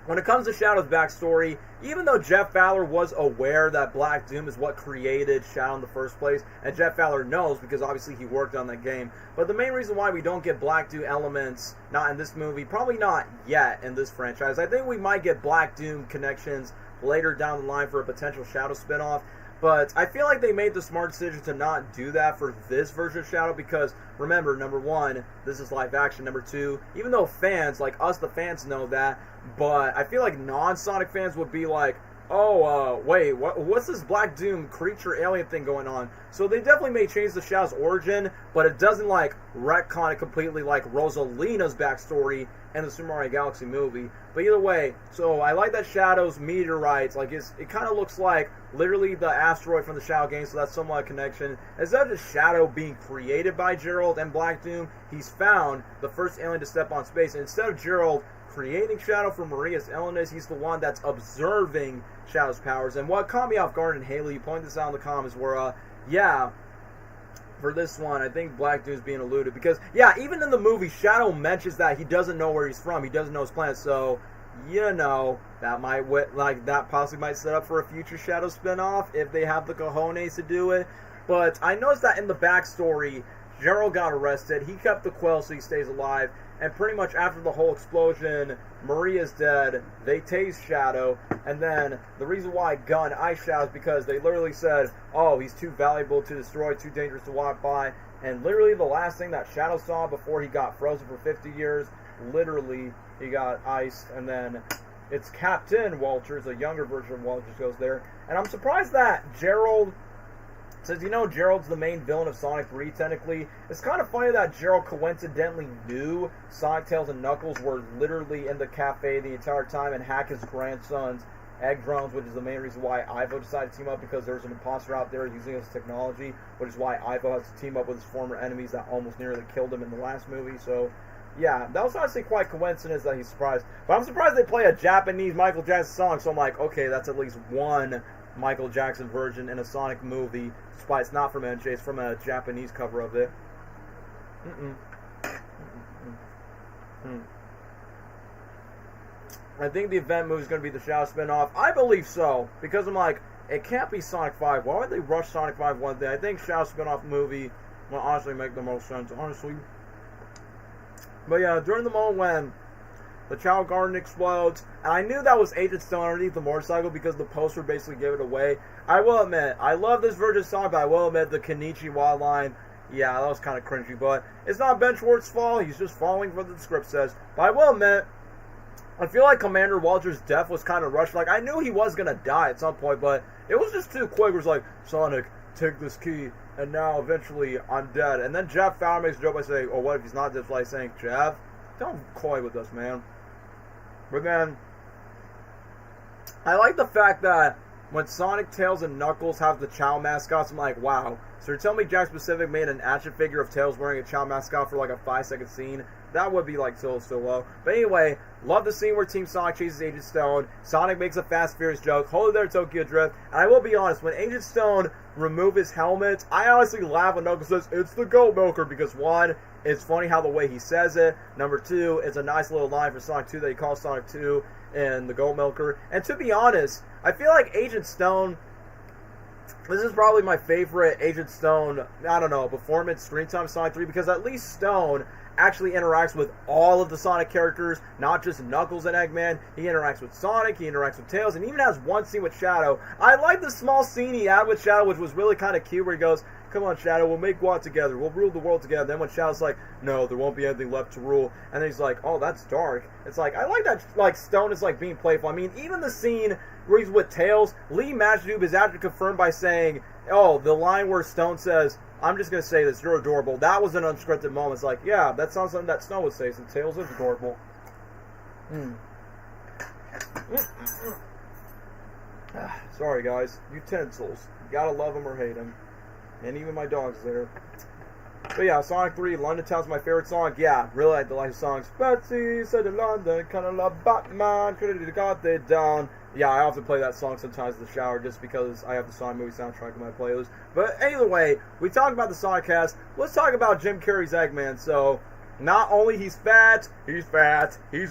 when it comes to Shadow's backstory, even though Jeff Fowler was aware that Black Doom is what created Shadow in the first place, and Jeff Fowler knows because obviously he worked on that game, but the main reason why we don't get Black Doom elements, not in this movie, probably not yet in this franchise, I think we might get Black Doom connections later down the line for a potential Shadow spinoff. But I feel like they made the smart decision to not do that for this version of Shadow because, remember, number 1, this is live action. Number 2, even though fans, like us, the fans, know that, but I feel like non-Sonic fans would be wait, what's this Black Doom creature alien thing going on? So they definitely may change the Shadow's origin, but it doesn't retcon it completely like Rosalina's backstory in the Super Mario Galaxy movie. But either way, so I like that Shadow's meteorites, it kind of looks like literally the asteroid from the Shadow game, so that's somewhat a connection. Instead of just Shadow being created by Gerald and Black Doom, he's found the first alien to step on space, and instead of Gerald creating Shadow from Maria's illness, he's the one that's observing Shadow's powers. And what caught me off guard, and Haley, you pointed this out in the comments, where, for this one, I think Black Doom's being alluded, because, even in the movie, Shadow mentions that he doesn't know where he's from, he doesn't know his planet, so, that might, that possibly might set up for a future Shadow spinoff, if they have the cojones to do it. But I noticed that in the backstory, Gerald got arrested, he kept the quell so he stays alive, and pretty much after the whole explosion, Maria's dead, they tase Shadow, and then the reason why Gun ice Shadow is because they literally said, oh, he's too valuable to destroy, too dangerous to walk by, and literally the last thing that Shadow saw before he got frozen for 50 years, literally he got iced, and then it's Captain Walters, a younger version of Walters, goes there, and I'm surprised that Gerald, since Gerald's the main villain of Sonic 3, technically, it's kind of funny that Gerald coincidentally knew Sonic, Tails, and Knuckles were literally in the cafe the entire time and hack his grandson's egg drones, which is the main reason why Ivo decided to team up, because there's an imposter out there using his technology, which is why Ivo has to team up with his former enemies that almost nearly killed him in the last movie. So, yeah, that was honestly quite coincidence that he's surprised. But I'm surprised they play a Japanese Michael Jackson song, so I'm okay, that's at least one Michael Jackson version in a Sonic movie, despite it's not from NJ, it's from a Japanese cover of it. I think the event movie is going to be the Shadow spinoff. I believe so, because I'm it can't be Sonic 5. Why would they rush Sonic 5 one day? I think Shadow spinoff movie will honestly make the most sense, honestly. But yeah, during the moment when the Chow Garden explodes, and I knew that was Agent Stone underneath the motorcycle because the poster basically gave it away. I will admit, I love this version of Sonic, but I will admit the Kenichi line Yeah, that was kind of cringy, but it's not Ben Schwartz's fault. He's just following what the script says. But I will admit, I feel like Commander Walter's death was kind of rushed. Like, I knew he was going to die at some point, but it was just too quick. It was like, Sonic, take this key, and now eventually I'm dead. And then Jeff Fowler makes a joke by saying, oh, what if he's not dead? Like saying, Jeff, don't coy with us, man. But then, I like the fact that when Sonic, Tails, and Knuckles have the Chow mascots, I'm like, wow. So you're telling me Jack Specific made an action figure of Tails wearing a Chow mascot for like a 5-second scene? That would be like so low. But anyway, love the scene where Team Sonic chases Agent Stone. Sonic makes a Fast Furious joke. Holy there, Tokyo Drift. And I will be honest, when Agent Stone removed his helmet, I honestly laugh when Knuckles says, it's the Goat Milker, because one, it's funny how the way he says it. Number two, it's a nice little line for Sonic 2 that he calls Sonic 2 and the Goat Milker. And to be honest, I feel like Agent Stone, this is probably my favorite Agent Stone, I don't know, performance, screen time Sonic 3, because at least Stone actually interacts with all of the Sonic characters, not just Knuckles and Eggman. He interacts with Sonic, he interacts with Tails, and even has one scene with Shadow. I like the small scene he had with Shadow, which was really kind of cute, where he goes, come on, Shadow, we'll make Guat together, we'll rule the world together. Then when Shadow's like, no, there won't be anything left to rule, and then he's like, oh, that's dark. It's like, I like that, like, Stone is, like, being playful. I mean, even the scene where he's with Tails, Lee Majdoub is actually confirmed by saying, oh, the line where Stone says, I'm just going to say this, you're adorable. That was an unscripted moment. It's like, yeah, that sounds something that Stone would say, since Tails is adorable. Sorry, guys. Utensils. You gotta love them or hate them. And even my dog's there. But yeah, Sonic 3, London Town's my favorite song. Yeah, really like the life songs. Betsy said to London, kinda love Batman, could've got it down. Yeah, I often play that song sometimes in the shower just because I have the Sonic movie soundtrack in my playlist. But anyway, we talked about the Sonic cast. Let's talk about Jim Carrey's Eggman. So, not only he's fat, he's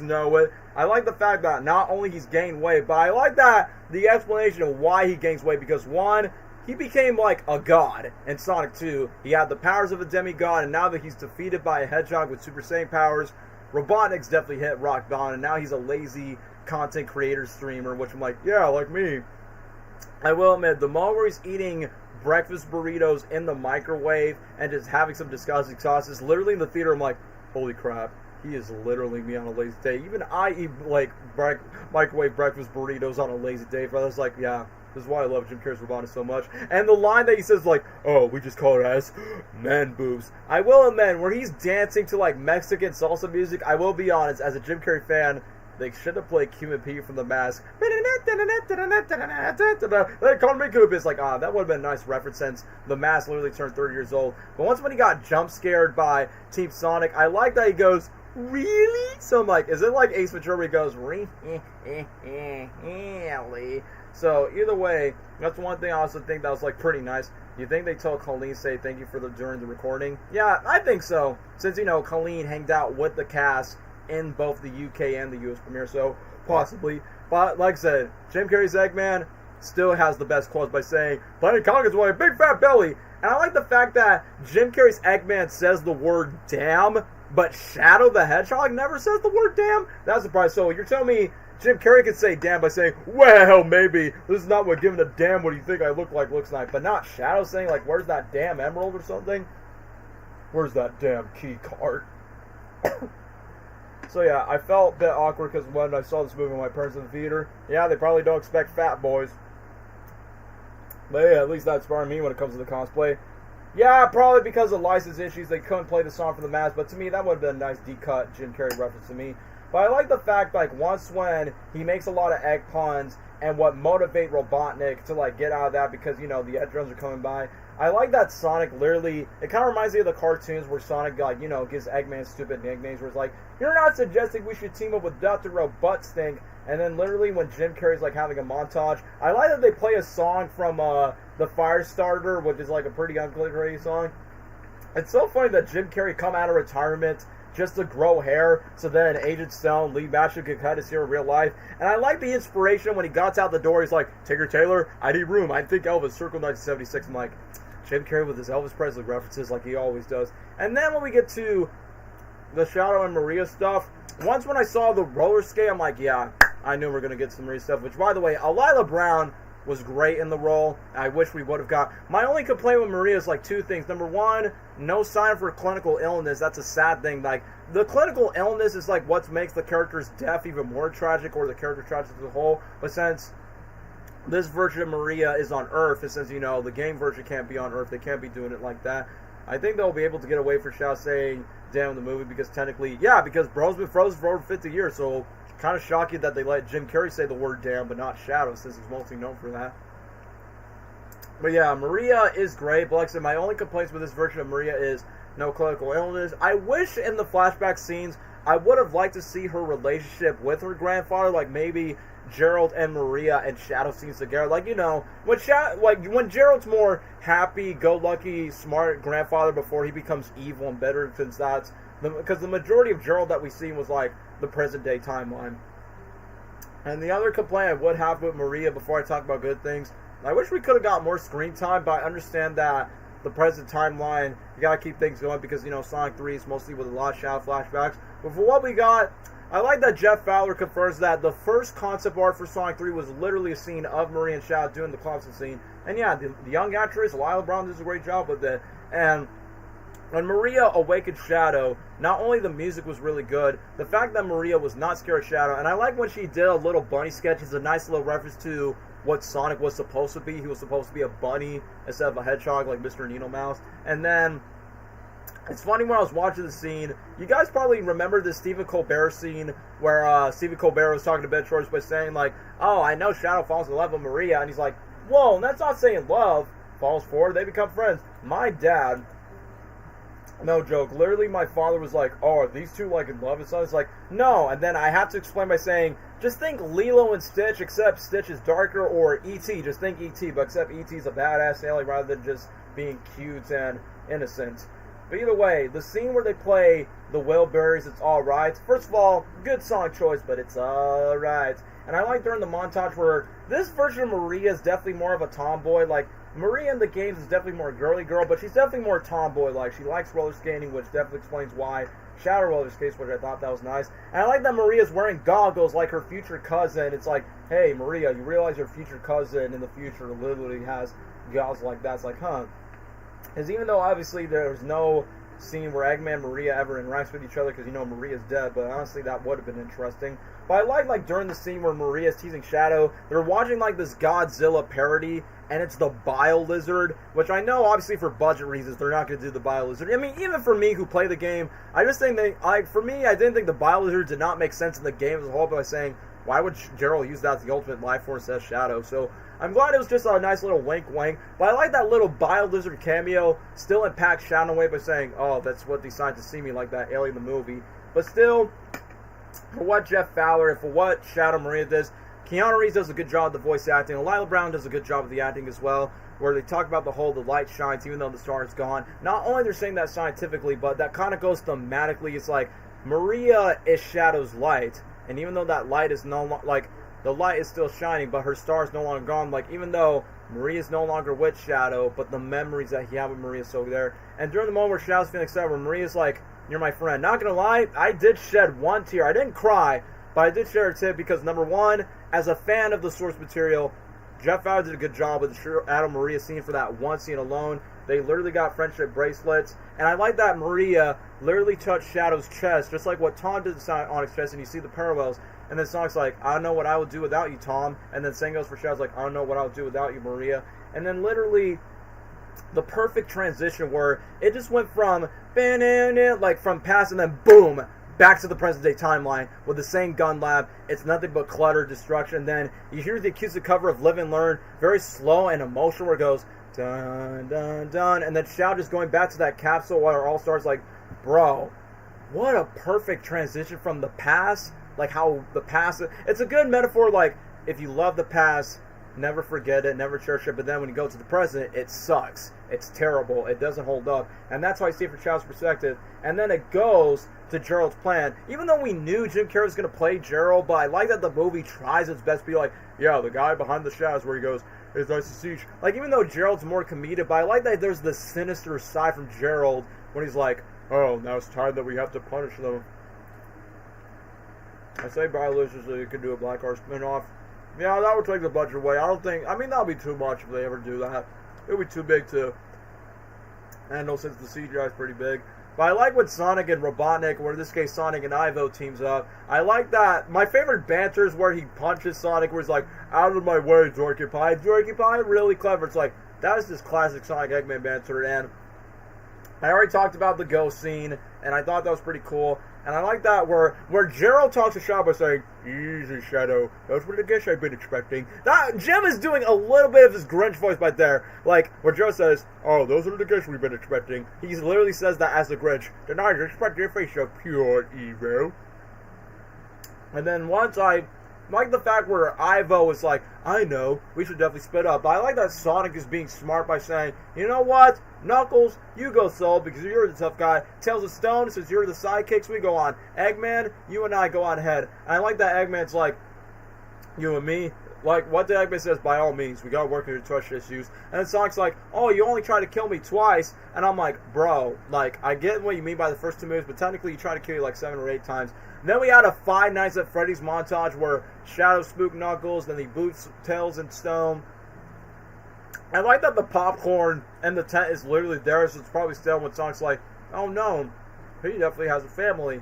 know it. I like the fact that not only he's gained weight, but I like that the explanation of why he gains weight, because one, he became like a god in Sonic 2. He had the powers of a demigod, and now that he's defeated by a hedgehog with Super Saiyan powers, Robotnik's definitely hit rock bottom, and now he's a lazy content creator streamer, which I'm like, yeah, like me. I will admit, the moment where he's eating breakfast burritos in the microwave and just having some disgusting sauces, literally in the theater, I'm like, holy crap, he is literally me on a lazy day. Even I eat, like, microwave breakfast burritos on a lazy day, but I was like, yeah, this is why I love Jim Carrey's Robotnik so much. And the line that he says, like, oh, we just call it as man boobs. I will admit, when he's dancing to, like, Mexican salsa music, I will be honest, as a Jim Carrey fan, they should have played Q and P from The Mask. They called me Coop. It's like, that would have been a nice reference since The Mask literally turned 30 years old. But once when he got jump scared by Team Sonic, I like that he goes, really? So I'm like, is it like Ace Ventura where he goes, really? So either way, that's one thing I also think that was like pretty nice. You think they told Colleen say thank you for during the recording? Yeah, I think so. Since, you know, Colleen hanged out with the cast in both the UK and the US premiere, so possibly. But like I said, Jim Carrey's Eggman still has the best quotes by saying, Planet Conker's way, big fat belly. And I like the fact that Jim Carrey's Eggman says the word damn, but Shadow the Hedgehog never says the word damn? That's the price. So you're telling me Jim Carrey could say damn by saying, well, maybe, this is not what giving a damn what you think I look like looks like, but not Shadow saying, like, where's that damn emerald or something? Where's that damn key card? So yeah, I felt a bit awkward because when I saw this movie with my parents in the theater, yeah, they probably don't expect fat boys. But yeah, at least that inspired me when it comes to the cosplay. Yeah, probably because of license issues, they couldn't play the song from The Mask, but to me, that would have been a nice deep-cut Jim Carrey reference to me. But I like the fact, like, once when he makes a lot of egg puns, and what motivate Robotnik to, like, get out of that because, you know, the edge runs are coming by. I like that Sonic literally, it kind of reminds me of the cartoons where Sonic, like, you know, gives Eggman stupid nicknames where it's like, you're not suggesting we should team up with Dr. Robotstink. And then literally when Jim Carrey's, like, having a montage, I like that they play a song from, The Firestarter, which is, like, a pretty unclickety song. It's so funny that Jim Carrey come out of retirement just to grow hair, so then Agent Stone, Lee Majdoub could cut his hair in real life. And I like the inspiration when he got out the door, he's like, Tigger Taylor, I need room, I think Elvis, Circle 1976. I'm like, Jim Carrey with his Elvis Presley references like he always does. And then when we get to the Shadow and Maria stuff, once when I saw the roller skate, I'm like, yeah, I knew we were going to get some Maria stuff. Which, by the way, Alila Brown was great in the role. I wish we would have got. My only complaint with Maria is like two things. Number one, no sign for clinical illness. That's a sad thing. Like, the clinical illness is like what makes the character's death even more tragic, or the character tragic as a whole. But since this version of Maria is on Earth, and since, you know, the game version can't be on Earth, they can't be doing it like that. I think they'll be able to get away for Shadow saying damn in the movie, because technically, yeah, because Bro's been frozen for over 50 years, so kind of shocking that they let Jim Carrey say the word damn, but not Shadow, since he's mostly known for that. But yeah, Maria is great, but like I said, my only complaints with this version of Maria is no clinical illness. I wish in the flashback scenes, I would have liked to see her relationship with her grandfather, like maybe Gerald and Maria and Shadow scenes together. Like, you know, when Gerald's more happy-go-lucky, smart grandfather before he becomes evil and bitter, because the majority of Gerald that we see was like the present-day timeline. And the other complaint I would have with Maria before I talk about good things, I wish we could have got more screen time, but I understand that the present timeline, you gotta keep things going because, you know, Sonic 3 is mostly with a lot of Shadow flashbacks. But for what we got, I like that Jeff Fowler confirms that the first concept art for Sonic 3 was literally a scene of Maria and Shadow doing the closet scene. And yeah, the young actress, Lila Brown, does a great job with it. And when Maria awakened Shadow, not only the music was really good, the fact that Maria was not scared of Shadow, and I like when she did a little bunny sketch. It's a nice little reference to what Sonic was supposed to be. He was supposed to be a bunny instead of a hedgehog like Mr. Needle Mouse. And then it's funny, when I was watching the scene, you guys probably remember the Stephen Colbert scene where Stephen Colbert was talking to Ben Schwartz by saying like, oh, I know Shadow falls in love with Maria, and he's like, whoa, that's not saying love. Falls forward, they become friends. My dad, no joke, literally my father was like, oh, are these two like in love and stuff? It's like, no. And then I have to explain by saying, just think Lilo and Stitch, except Stitch is darker, or E.T., just think E.T., but except E.T.'s a badass alien rather than just being cute and innocent. But either way, the scene where they play the Whaleberries, it's alright. First of all, good song choice, but it's alright. And I like during the montage where this version of Maria is definitely more of a tomboy. Like, Maria in the games is definitely more girly girl, but she's definitely more tomboy-like. She likes roller skating, which definitely explains why Shadow roller skates, which I thought that was nice. And I like that Maria's wearing goggles like her future cousin. It's like, hey, Maria, you realize your future cousin in the future literally has goggles like that. It's like, huh. Because even though obviously there's no scene where Eggman and Maria ever interacts with each other, because, you know, Maria's dead, but honestly that would have been interesting. But I like during the scene where Maria's teasing Shadow, they're watching like this Godzilla parody, and it's the Bile Lizard, which I know obviously for budget reasons they're not going to do the Bile Lizard. I mean, even for me who play the game, I just think for me, I didn't think the Bile Lizard did not make sense in the game as a whole, by saying, why would Gerald use that as the ultimate life force as Shadow? So I'm glad it was just a nice little wink wink. But I like that little Bile Lizard cameo still impacts Shadow away by saying, oh, that's what they decided to see me like that alien in the movie. But still, for what Jeff Fowler and for what Shadow Maria does, Keanu Reeves does a good job of the voice acting. And Lila Brown does a good job of the acting as well, where they talk about the light shines even though the star is gone. Not only they're saying that scientifically, but that kind of goes thematically. It's like Maria is Shadow's light, and even though that light is no longer, like, the light is still shining, but her star is no longer gone. Like, even though Maria's no longer with Shadow, but the memories that he had with Maria are still there. And during the moment where Shadow's feeling sad, where Maria's like, you're my friend. Not gonna lie, I did shed one tear. I didn't cry, but I did shed a tear because, number one, as a fan of the source material, Jeff Fowler did a good job with the Shadow Maria scene for that one scene alone. They literally got friendship bracelets. And I like that Maria literally touched Shadow's chest, just like what Tom did on his chest, and you see the parallels. And then Sonic's like, I don't know what I would do without you, Tom. And then same goes for Shadow's like, I don't know what I would do without you, Maria. And then literally the perfect transition where it just went from, like, from past and then boom, back to the present day timeline with the same gun lab. It's nothing but clutter, destruction. Then you hear the acoustic cover of Live and Learn, very slow and emotional, where it goes, dun, dun, dun. And then Shadow just going back to that capsule while our All-Stars like, bro, what a perfect transition from the past. Like how the past, it's a good metaphor, like if you love the past, never forget it, never cherish it, but then when you go to the present, it sucks. It's terrible. It doesn't hold up. And that's how I see it from Child's perspective. And then it goes to Gerald's plan. Even though we knew Jim Carrey was going to play Gerald, but I like that the movie tries its best to be like, yeah, the guy behind the shadows, where he goes, it's nice to see you. Like, even though Gerald's more comedic, but I like that there's this sinister side from Gerald when he's like, oh, now it's time that we have to punish them. I say Bile Lizard so you could do a Black Heart spinoff. Yeah, that would take the budget away. I don't think. I mean, that'll be too much if they ever do that. It would be too big to handle since the CGI is pretty big. But I like when Sonic and Robotnik, or in this case Sonic and Ivo, teams up. I like that. My favorite banter is where he punches Sonic, where he's like, out of my way, Dorky Pie. Dorky Pie, really clever. It's like, that is just classic Sonic Eggman banter. And I already talked about the ghost scene, and I thought that was pretty cool. And I like that where Gerald talks to Shadow by saying, easy, Shadow. Those were the gifts I've been expecting. That Jim is doing a little bit of his Grinch voice right there. Like, where Joe says, oh, those are the gifts we've been expecting. He literally says that as the Grinch. Then I expect your face of pure evil. And then once I like the fact where Ivo is like, I know, we should definitely split up. But I like that Sonic is being smart by saying, you know what? Knuckles, you go solo because you're the tough guy. Tails of Stone, since you're the sidekicks, we go on. Eggman, you and I go on ahead. And I like that Eggman's like, you and me. Like, what the Eggman says, by all means, we gotta work on your trust issues. And then Sonic's like, oh, you only tried to kill me twice. And I'm like, bro, like, I get what you mean by the first 2 moves, but technically you tried to kill you like 7 or 8 times. And then we had a Five Nights at Freddy's montage where Shadow spooked Knuckles, then he boots Tails and Stone. I like that the popcorn and the tent is literally there, so it's probably still when Sonic's like, oh no, he definitely has a family.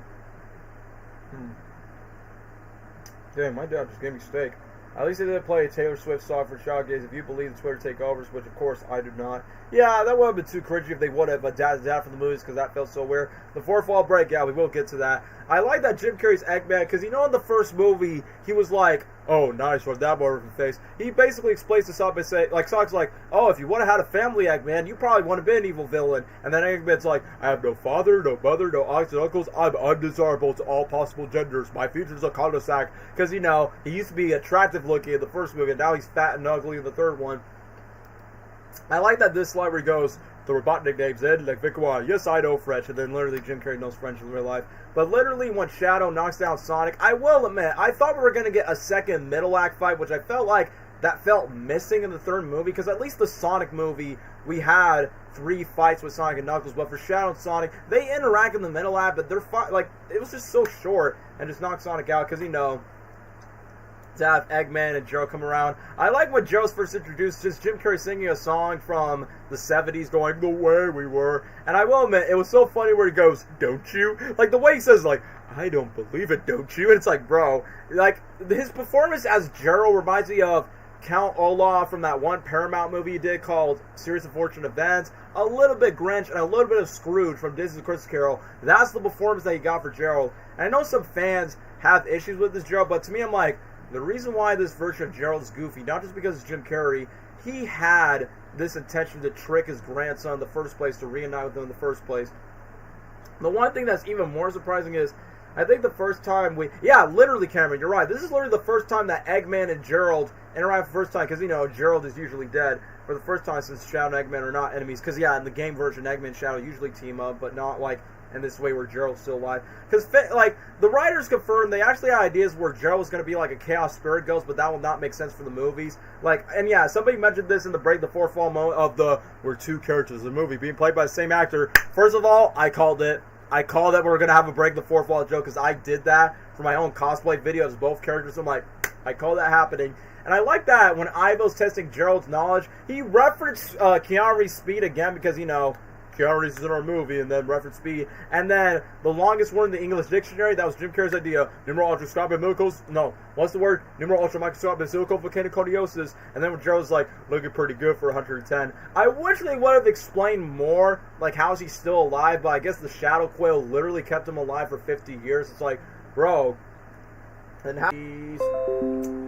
Damn, my dad just gave me steak. At least they didn't play a Taylor Swift song for Showcase. If you believe the Twitter takeovers, which of course I do not. Yeah, that would have been too cringy if they would have adapted that from the movies because that felt so weird. The fourth wall break, yeah, we will get to that. I like that Jim Carrey's Eggman because you know in the first movie he was like, oh nice, rub that over your face. He basically explains this up by saying, like Sonic's like, oh if you would have had a family Eggman, you probably wouldn't have been an evil villain. And then Eggman's like, I have no father, no mother, no aunts and uncles. I'm undesirable to all possible genders. My future's a cul-de-sac. Because you know he used to be attractive looking in the first movie, and now he's fat and ugly in the third one. I like that this slide where he goes, the Robotnik name's in, like Victoire, yes I know French, and then literally Jim Carrey knows French in real life. But literally when Shadow knocks down Sonic, I will admit, I thought we were going to get a second middle act fight, which I felt like that felt missing in the third movie, because at least the Sonic movie, we had 3 fights with Sonic and Knuckles, but for Shadow and Sonic, they interact in the middle act, but they're like, it was just so short, and just knocked Sonic out, because, you know, to have Eggman and Joe come around. I like when Joe's first introduced, just Jim Carrey singing a song from the 70s going, the way we were. And I will admit, it was so funny where he goes, don't you? Like, the way he says, like, I don't believe it, don't you? And it's like, bro, like, his performance as Gerald reminds me of Count Olaf from that one Paramount movie he did called Series of Fortune Events. A little bit Grinch and a little bit of Scrooge from Disney's Christmas Carol. That's the performance that he got for Gerald. And I know some fans have issues with this Gerald, but to me, I'm like, the reason why this version of Gerald is goofy, not just because it's Jim Carrey, he had this intention to trick his grandson in the first place, to reunite with him in the first place. The one thing that's even more surprising is, I think the first time literally, Cameron, you're right. This is literally the first time that Eggman and Gerald interact for the first time, because, you know, Gerald is usually dead for the first time since Shadow and Eggman are not enemies. Because, yeah, in the game version, Eggman and Shadow usually team up, but not, like, in this way where Gerald's still alive. Because, like, the writers confirmed they actually had ideas where Gerald was going to be like a Chaos Spirit Ghost, but that will not make sense for the movies. Like, and yeah, somebody mentioned this in the Break the Fourth Wall moment of the, we're 2 characters in the movie being played by the same actor. First of all, I called it. I called that we were going to have a Break the Fourth Wall joke because I did that for my own cosplay videos, both characters. I'm like, I call that happening. And I like that when Ivo's testing Gerald's knowledge, he referenced Keanu Reeves' speed again because, you know, Keanu Reeves is in our movie, and then reference speed. And then the longest word in the English dictionary, that was Jim Carrey's idea. Numeral ultrascopic miracles. No, what's the word? Numeral ultramicroscopic silicovolcanoconiosis. And then when Gerald's like, looking pretty good for 110. I wish they would have explained more, like, how is he still alive? But I guess the Shadow Quail literally kept him alive for 50 years. It's like, bro. And how he's...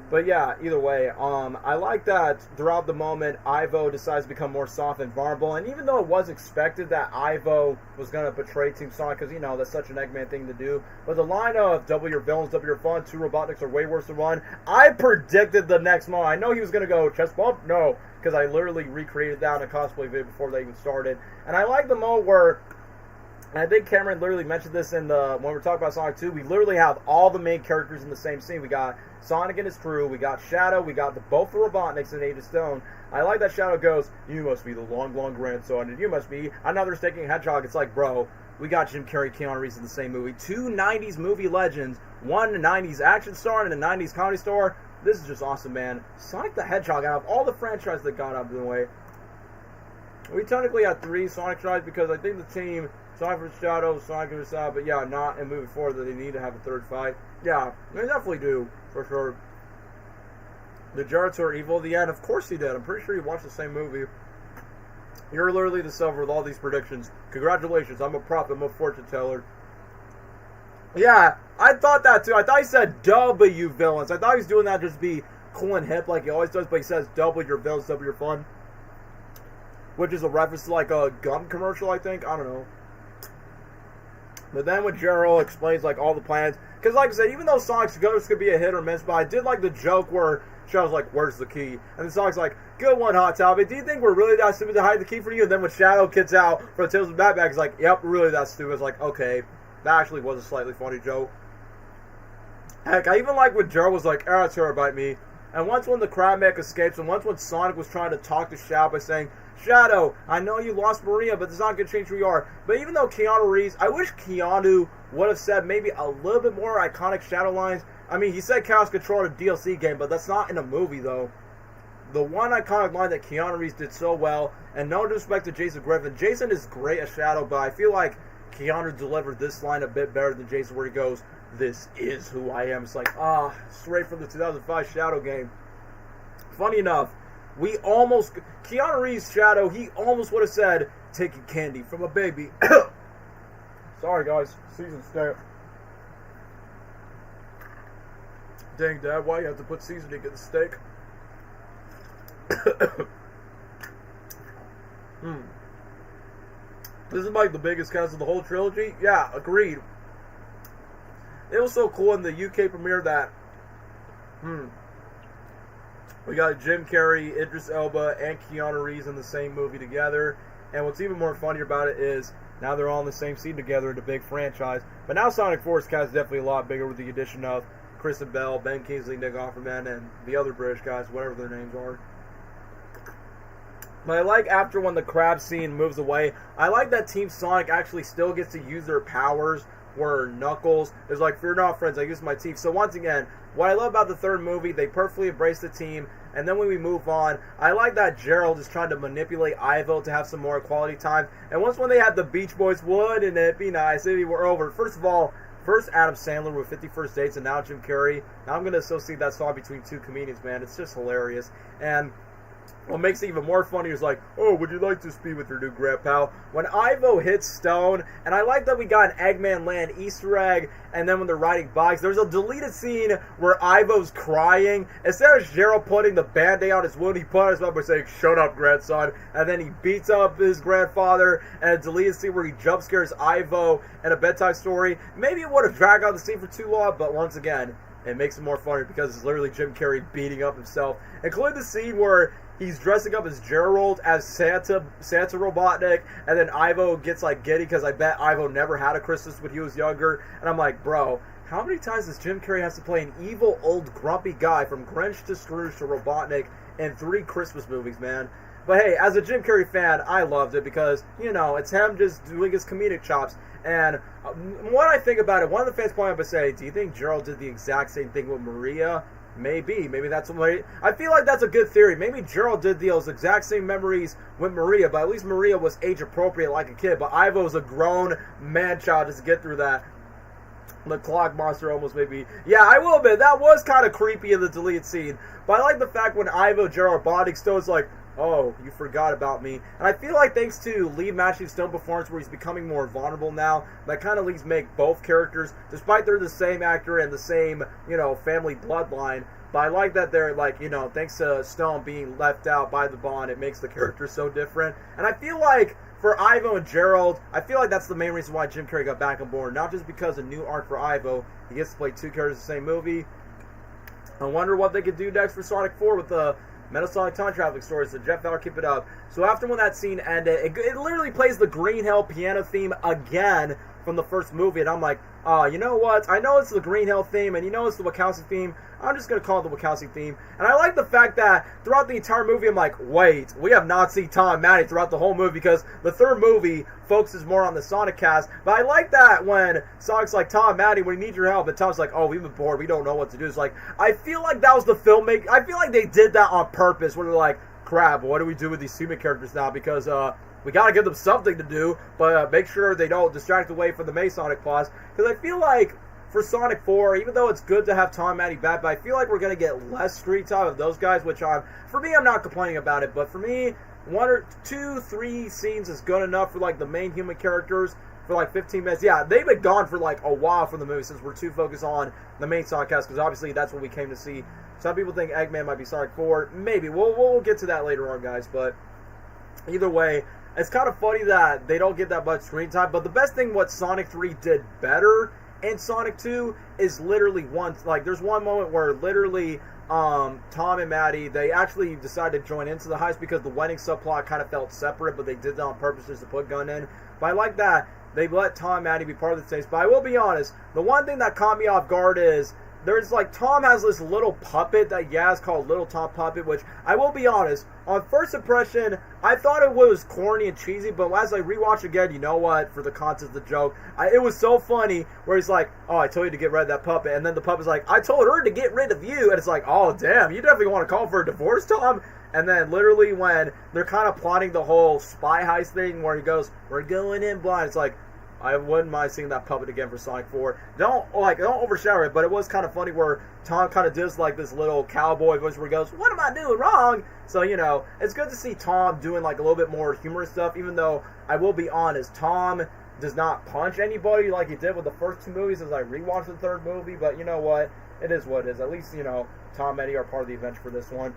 But yeah, either way, I like that throughout the moment, Ivo decides to become more soft and vulnerable. And even though it was expected that Ivo was going to betray Team Sonic, because, you know, that's such an Eggman thing to do. But the line of double your villains, double your fun, 2 Robotniks are way worse than 1. I predicted the next moment. I know he was going to go chest bump. No, because I literally recreated that in a cosplay video before they even started. And I like the moment where... And I think Cameron literally mentioned this in the when we were talking about Sonic 2. We literally have all the main characters in the same scene. We got Sonic and his crew. We got Shadow. We got both the Robotniks and Age of Stone. I like that Shadow goes, you must be the long, long grandson, and you must be another sticking hedgehog. It's like, bro, we got Jim Carrey, Keanu Reeves in the same movie. 2 90s movie legends. One 90s action star and a 90s comedy star. This is just awesome, man. Sonic the Hedgehog, out of all the franchises that got out of the way, we technically had 3 Sonic tries because I think the team, Sonic vs. Shadow, Sonic vs. but yeah, not in moving forward that they need to have a 3rd fight. Yeah, they definitely do, for sure. The Gerator Evil at the end, of course he did. I'm pretty sure you watched the same movie. You're literally the silver with all these predictions. Congratulations, I'm a prophet, I'm a fortune teller. Yeah, I thought that too. I thought he said W villains. I thought he was doing that just to be cool and hip like he always does, but he says double your villains, double your fun. Which is a reference to like a gum commercial, I think. I don't know. But then when Gerald explains like all the plans, because like I said, even though Sonic's Ghost could be a hit or miss, but I did like the joke where Shadow's like, "Where's the key?" And then Sonic's like, "Good one, Hot Topic. Do you think we're really that stupid to hide the key from you?" And then when Shadow gets out for the Tales of Batman, he's like, "Yep, we're really that stupid." It's like, okay, that actually was a slightly funny joke. Heck, I even like when Gerald was like, "Ah, it's her, bite me." And once when the crab mech escapes, and once when Sonic was trying to talk to Shadow by saying, "Shadow, I know you lost Maria, but it's not going to change who you are." But even though Keanu Reeves, I wish Keanu would have said maybe a little bit more iconic Shadow lines. I mean, he said Chaos Control in a DLC game, but that's not in a movie, though. The one iconic line that Keanu Reeves did so well, and no disrespect to Jason Griffin, Jason is great as Shadow, but I feel like Keanu delivered this line a bit better than Jason, where he goes, "This is who I am." It's like, straight from the 2005 Shadow game. Funny enough, Keanu Reeves' Shadow, he almost would have said, "Taking candy from a baby." Sorry, guys. Season stamp. Dang, Dad, why you have to put seasoning in the steak? This is like the biggest cast of the whole trilogy? Yeah, agreed. It was so cool in the UK premiere that we got Jim Carrey, Idris Elba, and Keanu Reeves in the same movie together. And what's even more funny about it is now they're all in the same scene together in a big franchise. But now Sonic 4's cast is definitely a lot bigger with the addition of Kristen Bell, Ben Kingsley, Nick Offerman, and the other British guys, whatever their names are. But I like after when the crab scene moves away, I like that Team Sonic actually still gets to use their powers, where Knuckles is like, "Fear not, friends, I use my teeth." So once again, what I love about the 3rd movie, they perfectly embrace the team. And then when we move on, I like that Gerald is trying to manipulate Ivo to have some more quality time. And once when they had the Beach Boys, wouldn't it be nice if we were over? First of all, first Adam Sandler with 50 First Dates, and now Jim Carrey. Now I'm going to associate that song between 2 comedians, man. It's just hilarious. And what makes it even more funny is like, "Oh, would you like to speak with your new grandpa?" When Ivo hits Stone, and I like that we got an Eggman Land Easter egg, and then when they're riding bikes, there's a deleted scene where Ivo's crying. Instead of Gerald putting the Band-Aid on his wound, he put on his mouth by saying, "Shut up, grandson," and then he beats up his grandfather, and a deleted scene where he jump scares Ivo in a bedtime story. Maybe it would have dragged out the scene for too long, but once again, it makes it more funny because it's literally Jim Carrey beating up himself. Including the scene where he's dressing up as Gerald, as Santa Robotnik, and then Ivo gets like giddy because I bet Ivo never had a Christmas when he was younger. And I'm like, bro, how many times does Jim Carrey have to play an evil, old, grumpy guy from Grinch to Scrooge to Robotnik in 3 Christmas movies, man? But hey, as a Jim Carrey fan, I loved it because, you know, it's him just doing his comedic chops. And when I think about it, one of the fans pointed up and say, "Do you think Gerald did the exact same thing with Maria?" Maybe that's what I feel like that's a good theory. Maybe Gerald did those exact same memories with Maria, but at least Maria was age appropriate like a kid. But Ivo's a grown man child just to get through that. The clock monster almost made me. Yeah, I will admit that was kind of creepy in the deleted scene. But I like the fact when Ivo, Gerald, bonding Stone's like, "Oh, you forgot about me." And I feel like thanks to Lee Matching Stone performance where he's becoming more vulnerable now, that kind of leads make both characters, despite they're the same actor and the same, you know, family bloodline. But I like that they're like, you know, thanks to Stone being left out by the Bond, it makes the characters so different. And I feel like for Ivo and Gerald, I feel like that's the main reason why Jim Carrey got back on board. Not just because of new art for Ivo, he gets to play 2 characters in the same movie. I wonder what they could do next for Sonic 4 with the Metal Sonic time traveling stories. So Jeff Fowler, keep it up. So after when that scene ended, it literally plays the Green Hill piano theme again from the first movie, and I'm like, you know what? I know it's the Green Hill theme, and you know it's the Wachowski theme. I'm just going to call it the Wachowski theme. And I like the fact that throughout the entire movie, I'm like, wait, we have not seen Tom and Maddie throughout the whole movie, because the third movie focuses more on the Sonic cast. But I like that when Sonic's like, Tom, Maddie, we need your help. And Tom's like, oh, we've been bored. We don't know what to do. It's like, I feel like that was the filmmaker. I feel like they did that on purpose, where they're like, crap, what do we do with these human characters now? Because, we gotta give them something to do, but make sure they don't distract away from the main Sonic plots. Because I feel like for Sonic 4, even though it's good to have Tom and Maddie back, but I feel like we're gonna get less screen time of those guys, which for me, I'm not complaining about it, but for me, 1 or 2, 3 scenes is good enough for like the main human characters for like 15 minutes. Yeah, they've been gone for like a while from the movie since we're too focused on the main Sonic cast, because obviously that's what we came to see. Some people think Eggman might be Sonic 4. Maybe. We'll get to that later on, guys, but either way, it's kind of funny that they don't get that much screen time, but the best thing what Sonic 3 did better in Sonic 2 is literally there's one moment where literally Tom and Maddie, they actually decided to join into the heist because the wedding subplot kind of felt separate, but they did that on purpose just to put Gun in. But I like that they let Tom and Maddie be part of the chase. But I will be honest, the one thing that caught me off guard is there's like, Tom has this little puppet that Yaz called Little Tom Puppet, which I will be honest, on first impression, I thought it was corny and cheesy, but as I rewatch again, you know what, for the context of the joke, it was so funny, where he's like, oh, I told you to get rid of that puppet, and then the puppet's like, I told her to get rid of you, and it's like, oh, damn, you definitely want to call for a divorce, Tom? And then literally when they're kind of plotting the whole spy heist thing, where he goes, we're going in blind, it's like, I wouldn't mind seeing that puppet again for Sonic 4. Don't overshadow it, but it was kind of funny where Tom kind of does like this little cowboy voice where he goes, what am I doing wrong? So, you know, it's good to see Tom doing like a little bit more humorous stuff, even though I will be honest, Tom does not punch anybody like he did with the first 2 movies as I rewatched the third movie, but you know what? It is what it is. At least, you know, Tom and Eddie are part of the adventure for this one.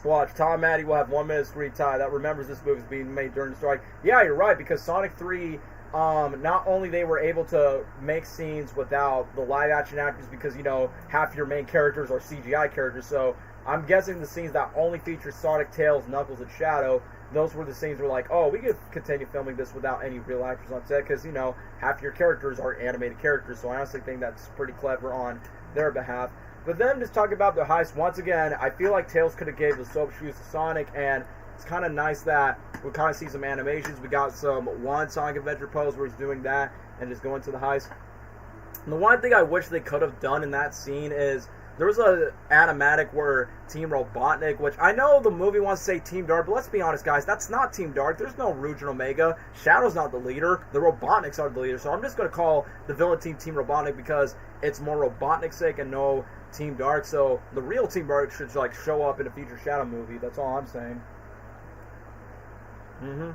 Watch, Tom and Maddie will have 1 minute screen time that remembers this movie is being made during the strike. Yeah, you're right, because Sonic 3... not only they were able to make scenes without the live action actors, because, you know, half your main characters are CGI characters, so I'm guessing the scenes that only feature Sonic, Tails, Knuckles, and Shadow, those were the scenes where like, oh, we could continue filming this without any real actors on set, because, you know, half your characters are animated characters, so I honestly think that's pretty clever on their behalf. But then just talking about the heist, once again, I feel like Tails could have gave the soap shoes to Sonic, and it's kind of nice that we kind of see some animations. We got some one Sonic Adventure pose where he's doing that and just going to the heist. And the one thing I wish they could have done in that scene is there was a animatic where Team Robotnik, which I know the movie wants to say Team Dark, but let's be honest, guys, that's not Team Dark. There's no Rouge and Omega. Shadow's not the leader. The Robotniks are the leader. So I'm just going to call the villain team Team Robotnik because it's more Robotnik's sake and no Team Dark. So the real Team Dark should like show up in a future Shadow movie. That's all I'm saying. You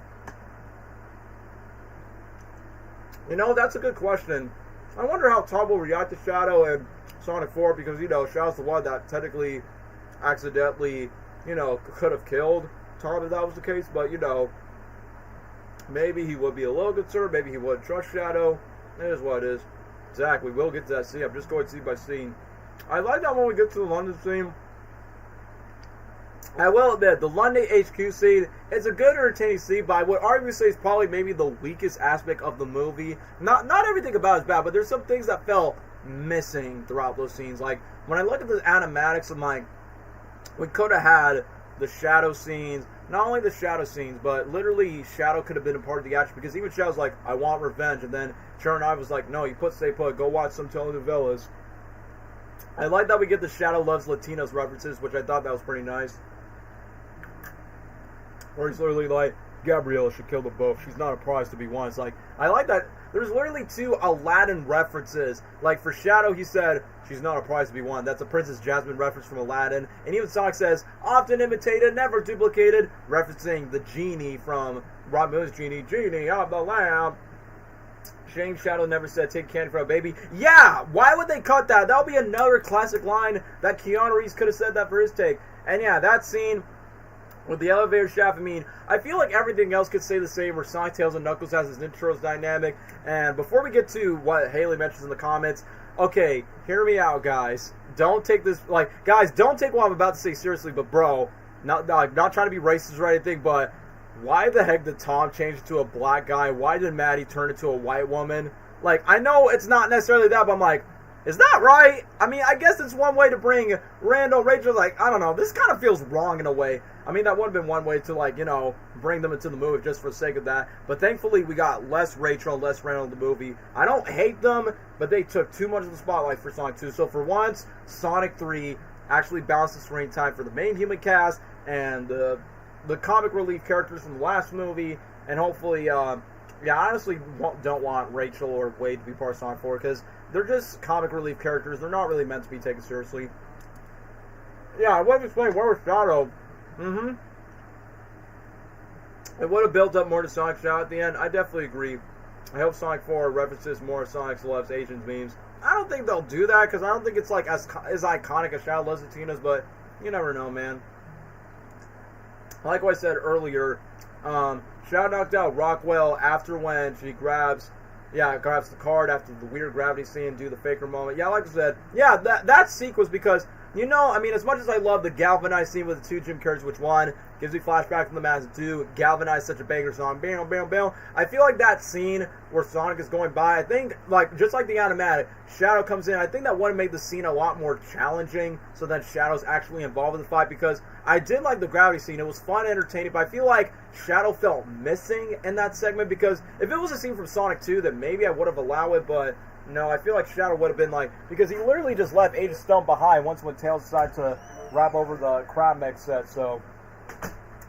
know, that's a good question. I wonder how Tom will react to Shadow and Sonic 4, because, you know, Shadow's the one that technically accidentally, you know, could have killed Tom if that was the case, but, you know, maybe he would be a little concerned, maybe he wouldn't trust Shadow. It is what it is. Exactly, we'll get to that scene. I'm just going scene by scene. I like that when we get to the London scene. I will admit, the London HQ scene is a good, entertaining scene, but I would argue say it's probably maybe the weakest aspect of the movie. Not everything about it is bad, but there's some things that felt missing throughout those scenes. Like, when I look at the animatics, I'm like, we could have had the Shadow scenes, not only the Shadow scenes, but literally Shadow could have been a part of the action, because even Shadow's like, I want revenge, and then Sharon I was like, no, you stay put, go watch some telenovelas. I like that we get the Shadow Loves Latinos references, which I thought that was pretty nice. Where he's literally like, Gabriella should kill them both. She's not a prize to be won. It's like, I like that. There's literally 2 Aladdin references. Like, for Shadow, he said, she's not a prize to be won. That's a Princess Jasmine reference from Aladdin. And even Sonic says, often imitated, never duplicated, referencing the genie from Robin Williams' Genie. Genie of the lamp. Shame Shadow never said, take candy from a baby. Yeah! Why would they cut that? That would be another classic line that Keanu Reeves could have said that for his take. And yeah, that scene with the elevator shaft, I mean, I feel like everything else could stay the same, where Sonic, Tails, and Knuckles has his intros dynamic. And before we get to what Haley mentions in the comments, okay, hear me out, guys. Don't take this, guys, don't take what I'm about to say seriously, but bro, not trying to be racist or anything, but why the heck did Tom change to a black guy? Why did Maddie turn into a white woman? Like, I know it's not necessarily that, but I'm like, is that right? I mean, I guess it's one way to bring Randall, Rachel, like, I don't know. This kind of feels wrong in a way. I mean, that would have been one way to, like, you know, bring them into the movie just for the sake of that. But thankfully, we got less Rachel and less Randall in the movie. I don't hate them, but they took too much of the spotlight for Sonic 2. So for once, Sonic 3 actually balanced the screen time for the main human cast and the comic relief characters from the last movie. And hopefully, yeah, I honestly don't want Rachel or Wade to be part of Sonic 4 because they're just comic relief characters. They're not really meant to be taken seriously. Yeah, I would have explained where was Shadow. It would have built up more to Sonic Shadow at the end. I definitely agree. I hope Sonic 4 references more Sonic loves Asians memes. I don't think they'll do that because I don't think it's like as iconic as Shadow loves Latinas, but you never know, man. Like what I said earlier, Shadow knocked out Rockwell after when she grabs the card after the weird gravity scene, do the faker moment. Yeah, like I said, yeah, that sequence because, you know, I mean, as much as I love the galvanized scene with the two Jim characters, which one gives me flashback from the Mask 2, galvanized such a banger song, bam, bam, bam. I feel like that scene where Sonic is going by, I think, like, just like the animatic, Shadow comes in, I think that would have made the scene a lot more challenging, so that Shadow's actually involved in the fight, because I did like the gravity scene, it was fun and entertaining, but I feel like Shadow felt missing in that segment, because if it was a scene from Sonic 2, then maybe I would have allowed it, but no, I feel like Shadow would have been like, because he literally just left Agent Stone behind once when Tails decided to wrap over the crab mech set, so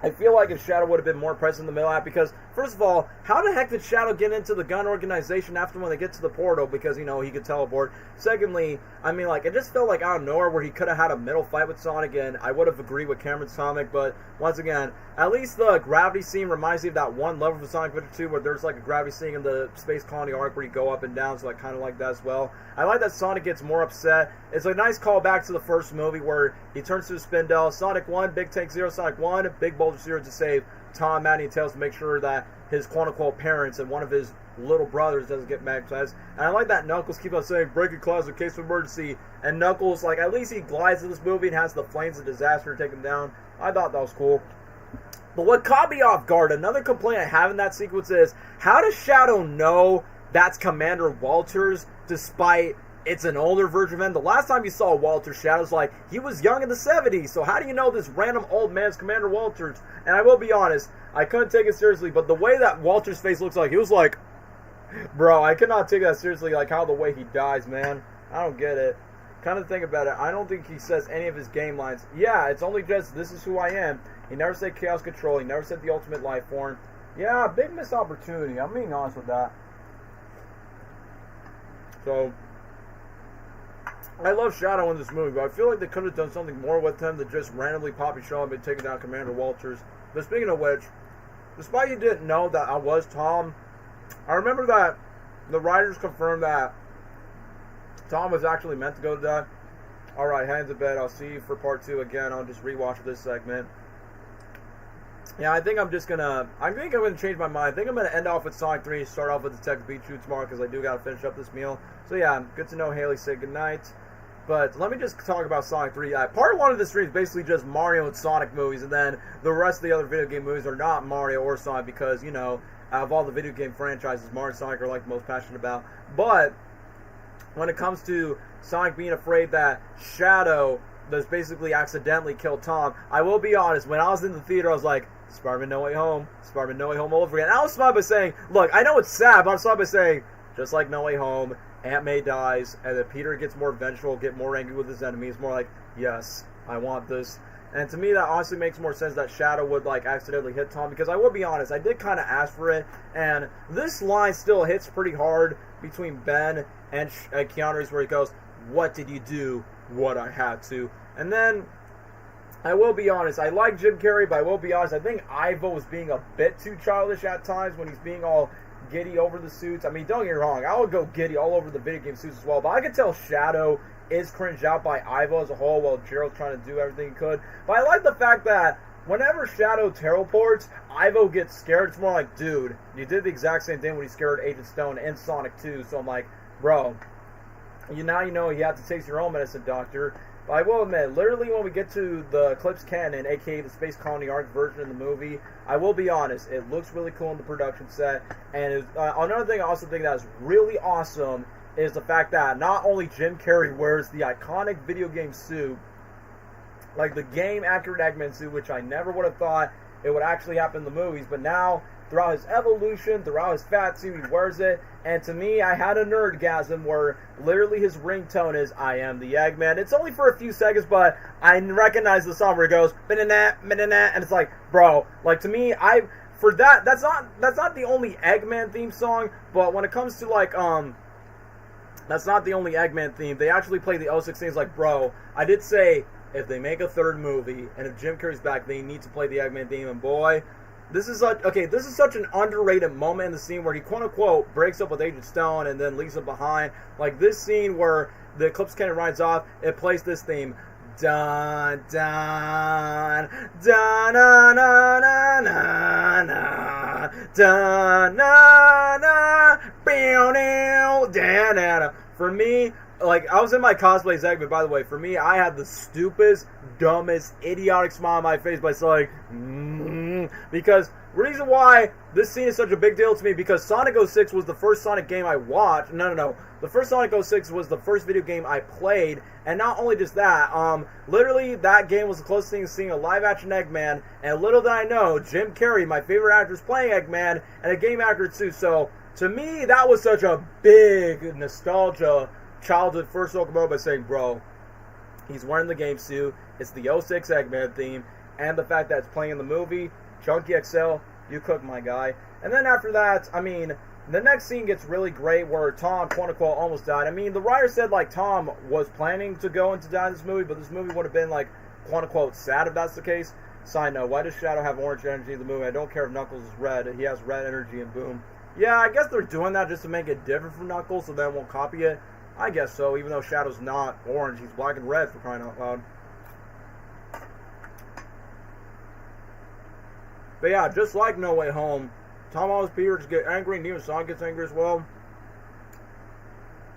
I feel like if Shadow would have been more present in the middle act, because, first of all, how the heck did Shadow get into the gun organization after when they get to the portal, because, you know, he could teleport? Secondly, I mean, like, it just felt like out of nowhere where he could have had a middle fight with Sonic, and I would have agreed with Cameron's comic, but, once again, at least the gravity scene reminds me of that one level of Sonic Adventure 2 where there's, like, a gravity scene in the Space Colony arc where you go up and down, so I kind of like that as well. I like that Sonic gets more upset. It's a nice callback to the first movie where he turns to the Spindle. Sonic 1, Big Tank 0, Sonic 1, Big Boulder 0 to save Tom, Maddie, and Tails to make sure that his quote-unquote parents and one of his little brothers doesn't get magnetized. And I like that Knuckles keeps on saying, break a closet in case of emergency. And Knuckles, like, at least he glides in this movie and has the flames of disaster take him down. I thought that was cool. But what caught me off guard, another complaint I have in that sequence is, how does Shadow know that's Commander Walters despite it's an older version of him? The last time you saw Walter, Shadow's like, he was young in the 70s, so how do you know this random old man's Commander Walters? And I will be honest, I couldn't take it seriously, but the way that Walter's face looks like, he was like, bro, I cannot take that seriously, like how the way he dies, man. I don't get it. Kind of think about it, I don't think he says any of his game lines. Yeah, it's only just, this is who I am. He never said Chaos Control, he never said the ultimate life form. Yeah, big missed opportunity, I'm being honest with that. So, I love Shadow in this movie, but I feel like they could have done something more with him than just randomly popping show up and taking down Commander Walters. But speaking of which, despite you didn't know that I was Tom, I remember that the writers confirmed that Tom was actually meant to go to that. Alright, hands in bed. I'll see you for part 2 again. I'll just rewatch this segment. Yeah, I think I'm gonna change my mind. I think I'm gonna end off with Sonic 3, start off with Detective Pikachu tomorrow because I do gotta finish up this meal. So yeah, good to know Haley said goodnight. But let me just talk about Sonic 3. Part 1 of this stream is basically just Mario and Sonic movies, and then the rest of the other video game movies are not Mario or Sonic because, you know, out of all the video game franchises, Mario and Sonic are like the most passionate about. But when it comes to Sonic being afraid that Shadow does basically accidentally kill Tom, I will be honest, when I was in the theater, I was like, Spider-Man No Way Home, Spider-Man No Way Home all over again. And I was smart by saying, look, I know it's sad, but I'm smart by saying, just like No Way Home, Aunt May dies, and then Peter gets more vengeful, get more angry with his enemies, more like, yes, I want this. And to me, that honestly makes more sense that Shadow would, like, accidentally hit Tom, because I will be honest, I did kind of ask for it, and this line still hits pretty hard between Ben and Keanu Reeves, where he goes, what did you do? What I had to. And then, I will be honest, I like Jim Carrey, but I will be honest, I think Ivo was being a bit too childish at times when he's being all giddy over the suits. I mean, don't get me wrong, I would go giddy all over the video game suits as well, but I could tell Shadow is cringed out by Ivo as a whole while Gerald's trying to do everything he could. But I like the fact that whenever Shadow teleports, Ivo gets scared. It's more like, dude, you did the exact same thing when he scared Agent Stone in Sonic 2, so I'm like, bro, now you know you have to take your own medicine, doctor. But I will admit, literally when we get to the Eclipse Cannon, aka the Space Colony Arc version of the movie, I will be honest, it looks really cool in the production set. And another thing I also think that is really awesome is the fact that not only Jim Carrey wears the iconic video game suit, like the game accurate Eggman suit, which I never would have thought it would actually happen in the movies, but now throughout his evolution, throughout his fat suit, he wears it. And to me, I had a nerdgasm where literally his ringtone is "I am the Eggman." It's only for a few seconds, but I recognize the song where it goes and it's like, bro, like to me, that's not the only Eggman theme song, but when it comes to like that's not the only Eggman theme. They actually play the 06 themes. Like, bro, I did say if they make a third movie and if Jim Carrey's back, they need to play the Eggman theme. And boy, this is such an underrated moment in the scene where he quote unquote breaks up with Agent Stone and then leaves him behind. Like this scene where the Eclipse Cannon rides off, it plays this theme. Dun dun dun na na na na na dun na na na. For me, like, I was in my cosplay segment, by the way. For me, I had the stupidest, dumbest, idiotic smile on my face by saying, because reason why this scene is such a big deal to me, because Sonic 06 was the first Sonic game I watched. No. The first Sonic 06 was the first video game I played, and not only just that, literally that game was the closest thing to seeing a live-action Eggman, and little did I know, Jim Carrey, my favorite actor, is playing Eggman, and a game actor too, so to me, that was such a big nostalgia childhood first locomotive by saying, bro, he's wearing the game suit, it's the 06 Eggman theme, and the fact that it's playing in the movie, Chunky XL, you cook, my guy. And then after that, I mean, the next scene gets really great where Tom, quote-unquote, almost died. I mean, the writer said, like, Tom was planning to go into die in this movie, but this movie would have been, like, quote-unquote, sad if that's the case. Side note, why does Shadow have orange energy in the movie? I don't care if Knuckles is red. He has red energy and boom. Yeah, I guess they're doing that just to make it different from Knuckles so they won't copy it. I guess so, even though Shadow's not orange. He's black and red, for crying out loud. But yeah, just like No Way Home, Tom Holland's Peters get angry, and even Sonic gets angry as well.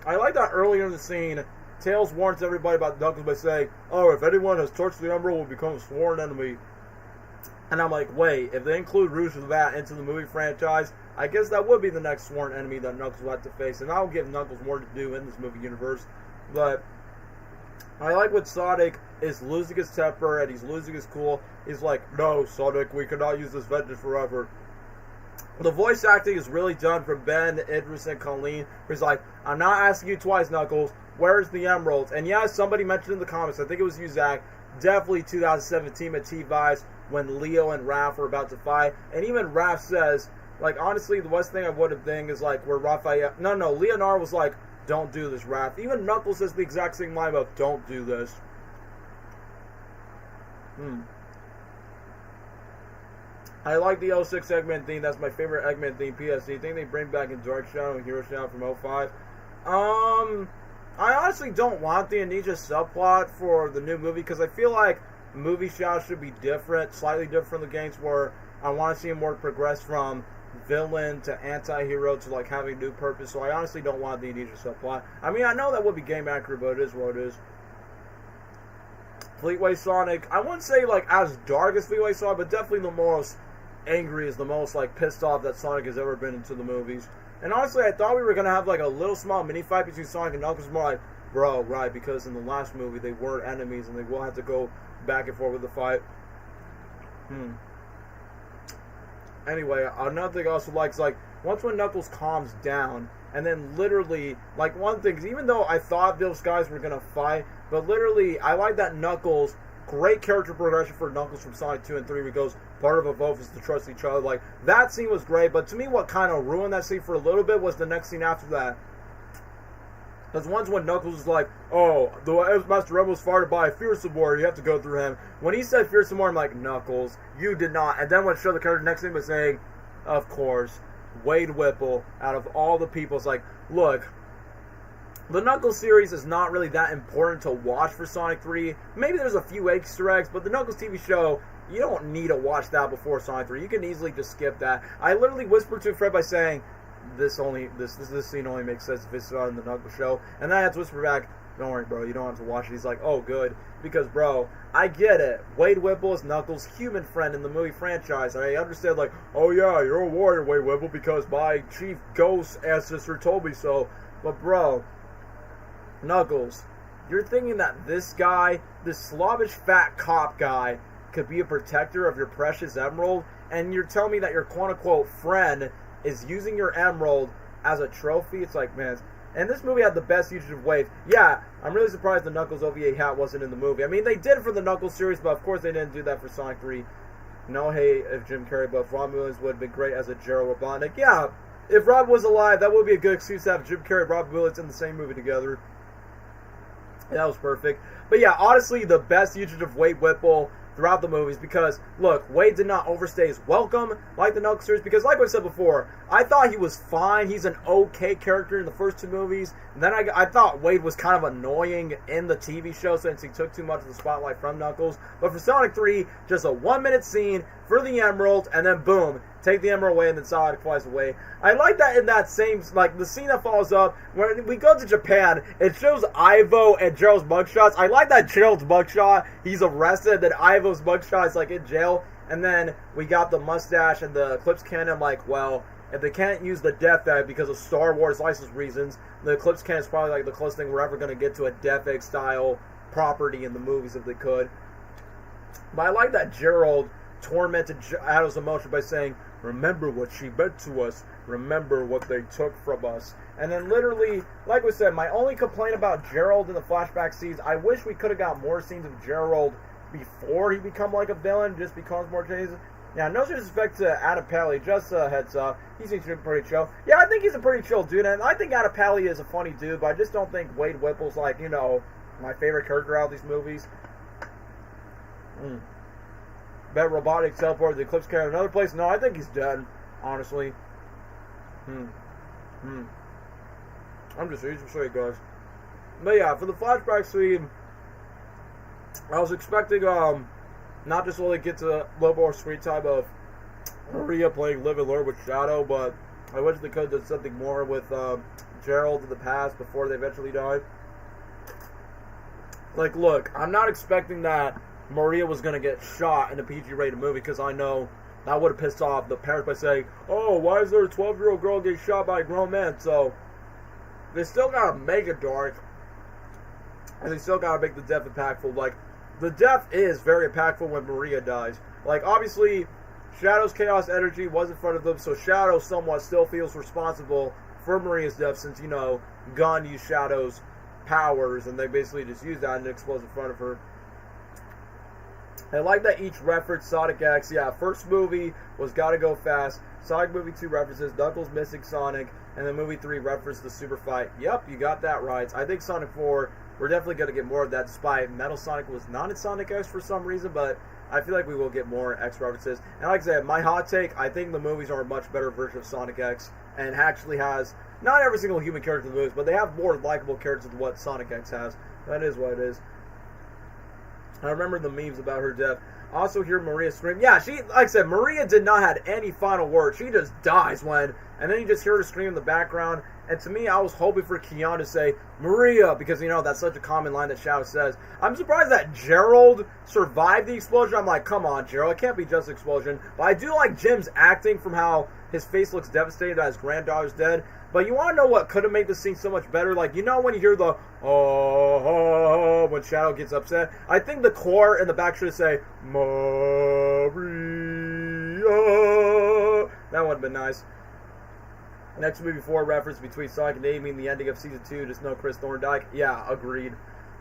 I like that earlier in the scene, Tails warns everybody about Knuckles by saying, oh, if anyone has torched the Emerald, will become a sworn enemy. And I'm like, wait, if they include Rouge with that into the movie franchise, I guess that would be the next sworn enemy that Knuckles will have to face. And I'll give Knuckles more to do in this movie universe. But I like when Sonic is losing his temper and he's losing his cool. He's like, no, Sonic, we cannot use this vengeance forever. The voice acting is really done from Ben, Idris, and Colleen. He's like, I'm not asking you twice, Knuckles. Where's the emeralds? And yeah, somebody mentioned in the comments, I think it was you, Zach, definitely 2017 at T-Vibes when Leo and Raph were about to fight. And even Raph says, like, honestly, the worst thing I would have think is, like, where Raphael... No, Leonardo was like, don't do this, Raph. Even Knuckles says the exact same line of, don't do this. I like the 06 Eggman theme. That's my favorite Eggman theme. P.S. Do you think they bring back in Dark Shadow and Hero Shadow from 05? I honestly don't want the Amnesia subplot for the new movie because I feel like movie Shadow should be different, slightly different from the games where I want to see him more progress from villain to anti-hero to like having a new purpose. So I honestly don't want the Amnesia subplot. I mean, I know that would be game accurate, but it is what it is. Fleetway Sonic, I wouldn't say like as dark as Fleetway Sonic, but definitely the most angry, is the most like pissed off that Sonic has ever been into the movies. And honestly, I thought we were gonna have like a little small mini fight between Sonic and Knuckles. More like, bro, right? Because in the last movie they were enemies, and they will have to go back and forth with the fight. Anyway, another thing I also like is like once when Knuckles calms down, and then literally like one thing, even though I thought those guys were gonna fight, but literally I like that Knuckles. Great character progression for Knuckles from Sonic 2 and 3 where he goes, part of a vote is to trust each other. Like, that scene was great, but to me what kind of ruined that scene for a little bit was the next scene after that. Because once when Knuckles was like, oh, the Master Rebel was fired by a Fearsome Warrior, you have to go through him. When he said Fearsome Warrior, I'm like, Knuckles, you did not. And then when it showed the character next to him was saying, of course, Wade Whipple, out of all the people, is like, look, the Knuckles series is not really that important to watch for Sonic 3. Maybe there's a few Easter eggs, but the Knuckles TV show, you don't need to watch that before Sonic 3. You can easily just skip that. I literally whispered to Fred by saying, this scene only makes sense if it's on the Knuckles show. And then I had to whisper back, Don't worry, bro. You don't have to watch it. He's like, oh, good. Because, bro, I get it. Wade Whipple is Knuckles' human friend in the movie franchise. I understand, like, oh, yeah, you're a warrior, Wade Whipple, because my chief ghost ancestor told me so. But, bro, Knuckles, you're thinking that this guy, this slobbish fat cop guy, could be a protector of your precious emerald? And you're telling me that your quote-unquote friend is using your emerald as a trophy? It's like, man... And this movie had the best usage of waves. Yeah, I'm really surprised the Knuckles OVA hat wasn't in the movie. I mean, they did for the Knuckles series, but of course they didn't do that for Sonic 3. No hate if Jim Carrey, but if Robin Williams would have been great as a Gerald Robotnik. Yeah, if Rob was alive, that would be a good excuse to have Jim Carrey and Robin Williams in the same movie together. Yeah, that was perfect. But yeah, honestly, the best usage of Wade Whipple throughout the movies, because look, Wade did not overstay his welcome like the Knuckles series, because like I said before, I thought he was fine. He's an okay character in the first two movies, and then I thought Wade was kind of annoying in the TV show since he took too much of the spotlight from Knuckles. But for Sonic 3, just a 1-minute scene for the Emerald, and then boom, take the Emerald away, and then Sonic flies away. I like that in that same, like, the scene that follows up, when we go to Japan, it shows Ivo and Gerald's mugshots. I like that Gerald's mugshot, he's arrested, then Ivo's mugshot is, like, in jail, and then we got the mustache and the Eclipse Cannon. I'm like, well, if they can't use the Death Egg because of Star Wars license reasons, the Eclipse Cannon is probably, like, the closest thing we're ever going to get to a Death Egg-style property in the movies if they could. But I like that Gerald tormented Adam's emotion by saying, remember what she meant to us, remember what they took from us. And then literally, like we said, my only complaint about Gerald in the flashback scenes, I wish we could have got more scenes of Gerald before he become like a villain, just becomes more changes. Now, no disrespect to Adam Pally, just a heads up, he seems to be pretty chill. Yeah, I think he's a pretty chill dude, and I think Adam Pally is a funny dude, but I just don't think Wade Whipple's like, you know, my favorite character out of these movies. Bet Robotic teleported to the Eclipse Cannon another place. No, I think he's dead, honestly. I'm just saying, guys. But yeah, for the flashback scene, I was expecting not just only get to a little more screen time of Maria playing Live and Learn with Shadow, but I wish they could have done something more with Gerald in the past before they eventually died. Like, look, I'm not expecting that Maria was going to get shot in a PG-rated movie, because I know that would have pissed off the parents by saying, oh, why is there a 12-year-old girl getting shot by a grown man? So, they still got to make it dark, and they still got to make the death impactful. Like, the death is very impactful when Maria dies. Like, obviously, Shadow's chaos energy was in front of them, so Shadow somewhat still feels responsible for Maria's death, since, you know, Gunn used Shadow's powers, and they basically just used that and it explodes in front of her. I like that each reference Sonic X. Yeah, first movie was Gotta Go Fast. Sonic movie 2 references Knuckles missing Sonic. And then movie 3 referenced the super fight. Yep, you got that right. I think Sonic 4, we're definitely going to get more of that, despite Metal Sonic was not in Sonic X for some reason. But I feel like we will get more X references. And like I said, my hot take, I think the movies are a much better version of Sonic X. And actually has, not every single human character in the movies, but they have more likable characters than what Sonic X has. That is what it is. I remember the memes about her death. I also hear Maria scream. Yeah, she, like I said, Maria did not have any final words. She just dies when, and then you just hear her scream in the background. And to me, I was hoping for Keanu to say, Maria, because, you know, that's such a common line that Shadow says. I'm surprised that Gerald survived the explosion. I'm like, come on, Gerald, it can't be just an explosion. But I do like Jim's acting from how his face looks devastated that his granddaughter's dead. But you want to know what could have made this scene so much better? Like, you know when you hear the, oh, when Shadow gets upset? I think the core in the back should say, Maria. That would have been nice. Next movie 4 reference between Sonic and Amy in the ending of Season 2, just no Chris Thorndike. Yeah, agreed.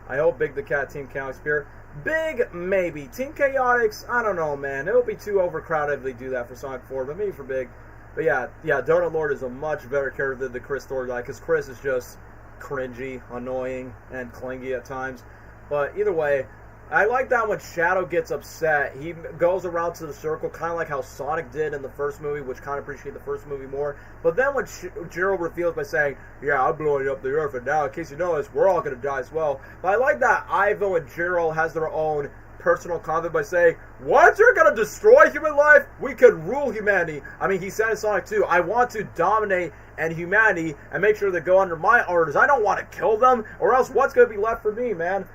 I hope Big the Cat Team Chaotix appear. Big, maybe. Team Chaotix, I don't know, man. It'll be too overcrowded if they do that for Sonic 4, but maybe for Big. But yeah, Donut Lord is a much better character than the Chris Thorndike, because Chris is just cringy, annoying, and clingy at times. But either way, I like that when Shadow gets upset, he goes around to the circle, kind of like how Sonic did in the first movie, which kind of appreciate the first movie more. But then when Gerald reveals by saying, "Yeah, I'm blowing up the Earth, and now, in case you know this, we're all gonna die as well." But I like that Ivo and Gerald has their own personal conflict by saying, "Once you're gonna destroy human life, we could rule humanity." I mean, he said in Sonic 2, "I want to dominate and humanity and make sure they go under my orders. I don't want to kill them, or else what's gonna be left for me, man?"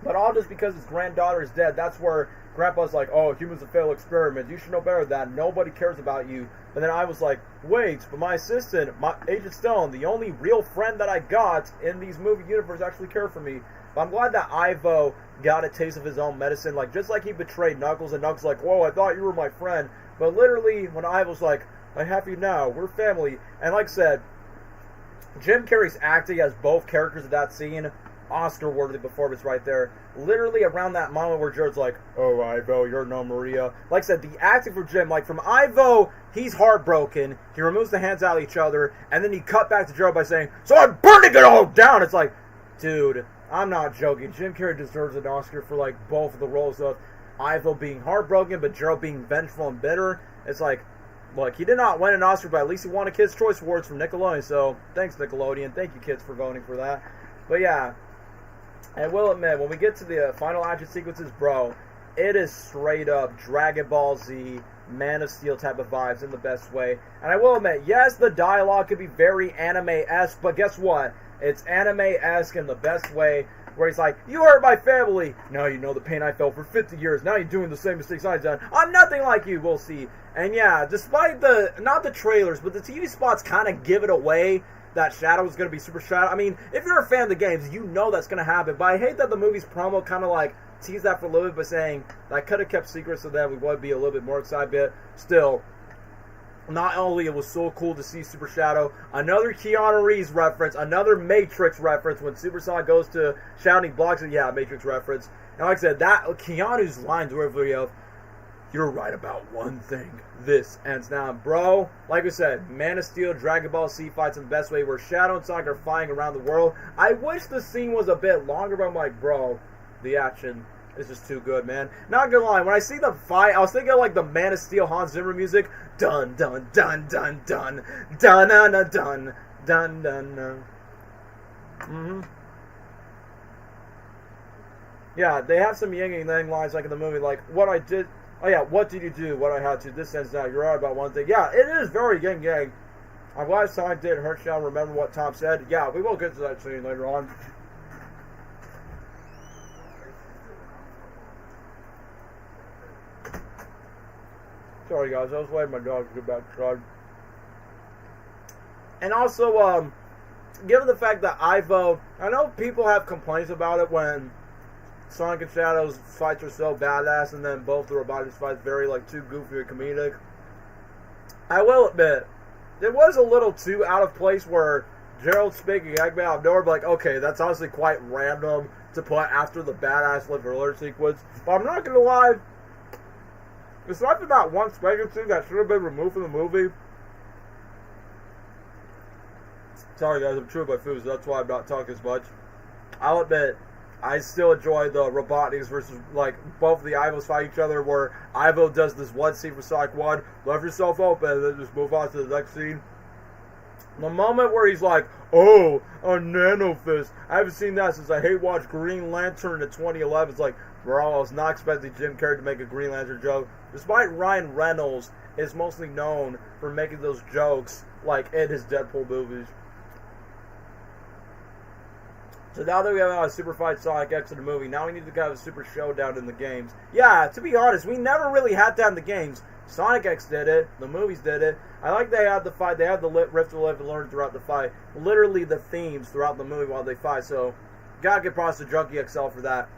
But all just because his granddaughter is dead. That's where Grandpa's like, "Oh, humans are failed experiments. You should know better than that. Nobody cares about you." But then I was like, "Wait, but my assistant, Agent Stone, the only real friend that I got in these movie universe, actually cared for me." But I'm glad that Ivo got a taste of his own medicine. Like, just like he betrayed Knuckles, and Knuckles like, "Whoa, I thought you were my friend." But literally, when Ivo's like, "I have you now. We're family." And like I said, Jim Carrey's acting as both characters in that scene, Oscar-worthy performance right there. Literally around that moment where Jared's like, "Oh, Ivo, you're no Maria." Like I said, the acting for Jim, like from Ivo, he's heartbroken. He removes the hands out of each other, and then he cut back to Jared by saying, "So I'm burning it all down." It's like, dude, I'm not joking. Jim Carrey deserves an Oscar for like both of the roles of Ivo being heartbroken, but Gerald being vengeful and bitter. It's like, look, he did not win an Oscar, but at least he won a Kids' Choice Awards from Nickelodeon. So thanks, Nickelodeon. Thank you, kids, for voting for that. But yeah. I will admit, when we get to the final action sequences, bro, it is straight up Dragon Ball Z, Man of Steel type of vibes in the best way. And I will admit, yes, the dialogue could be very anime-esque, but guess what? It's anime-esque in the best way, where he's like, "You hurt my family. Now you know the pain I felt for 50 years. Now you're doing the same mistakes I've done. I'm nothing like you. We'll see." And yeah, despite not the trailers, but the TV spots kind of give it away that Shadow is going to be Super Shadow. I mean, if you're a fan of the games, you know that's going to happen. But I hate that the movie's promo kind of like teased that for a little bit by saying that could have kept secret so that we would be a little bit more excited. But still, not only it was so cool to see Super Shadow, another Keanu Reeves reference, another Matrix reference when Supersonic goes to shouting blocks. And yeah, Matrix reference. And like I said, that Keanu's line delivery of, "You're right about one thing. This ends now." Bro, like I said, Man of Steel, Dragon Ball Z fights in the best way where Shadow and Sonic are fighting around the world. I wish the scene was a bit longer, but I'm like, bro, the action is just too good, man. Not gonna lie, when I see the fight, I was thinking of like the Man of Steel Hans Zimmer music. Dun, dun, dun, dun, dun, dun, dun, dun, dun, dun, dun, dun. Yeah, they have some yin and yang lines like in the movie, like, "What I did... Oh yeah, what did you do? What I had to. This ends now. You're right about one thing." Yeah, it is very yin yang. I'm glad Sonic did hurt Shadow. Remember what Tom said. Yeah, we will get to that scene later on. Sorry guys, I was waiting my dog to get back inside. And also, given the fact that Ivo, I know people have complaints about it when Sonic and Shadow's fights are so badass, and then both the Robotics fights very like too goofy or comedic. I will admit, it was a little too out of place where Gerald speaking Eggman out of nowhere, but like, okay, that's honestly quite random to put after the badass Live Alert sequence. But I'm not gonna lie, aside from that one speaking scene that should have been removed from the movie. Sorry guys, I'm chewing my food, so that's why I'm not talking as much. I'll admit, I still enjoy the Robotniks versus, like, both of the Ivos fight each other, where Ivo does this one scene for Sonic 1, left yourself open, and then just move on to the next scene. The moment where he's like, "Oh, a nano fist." I haven't seen that since I hate watched Green Lantern in 2011. It's like, bro, I was not expecting Jim Carrey to make a Green Lantern joke. Despite Ryan Reynolds is mostly known for making those jokes, like, in his Deadpool movies. So now that we have a Super Fight Sonic X in the movie, now we need to have a Super Showdown in the games. Yeah, to be honest, we never really had that in the games. Sonic X did it. The movies did it. I like they had the fight. They had the Rift to Live and Learn throughout the fight. Literally the themes throughout the movie while they fight. So, gotta give props to Junkie XL for that.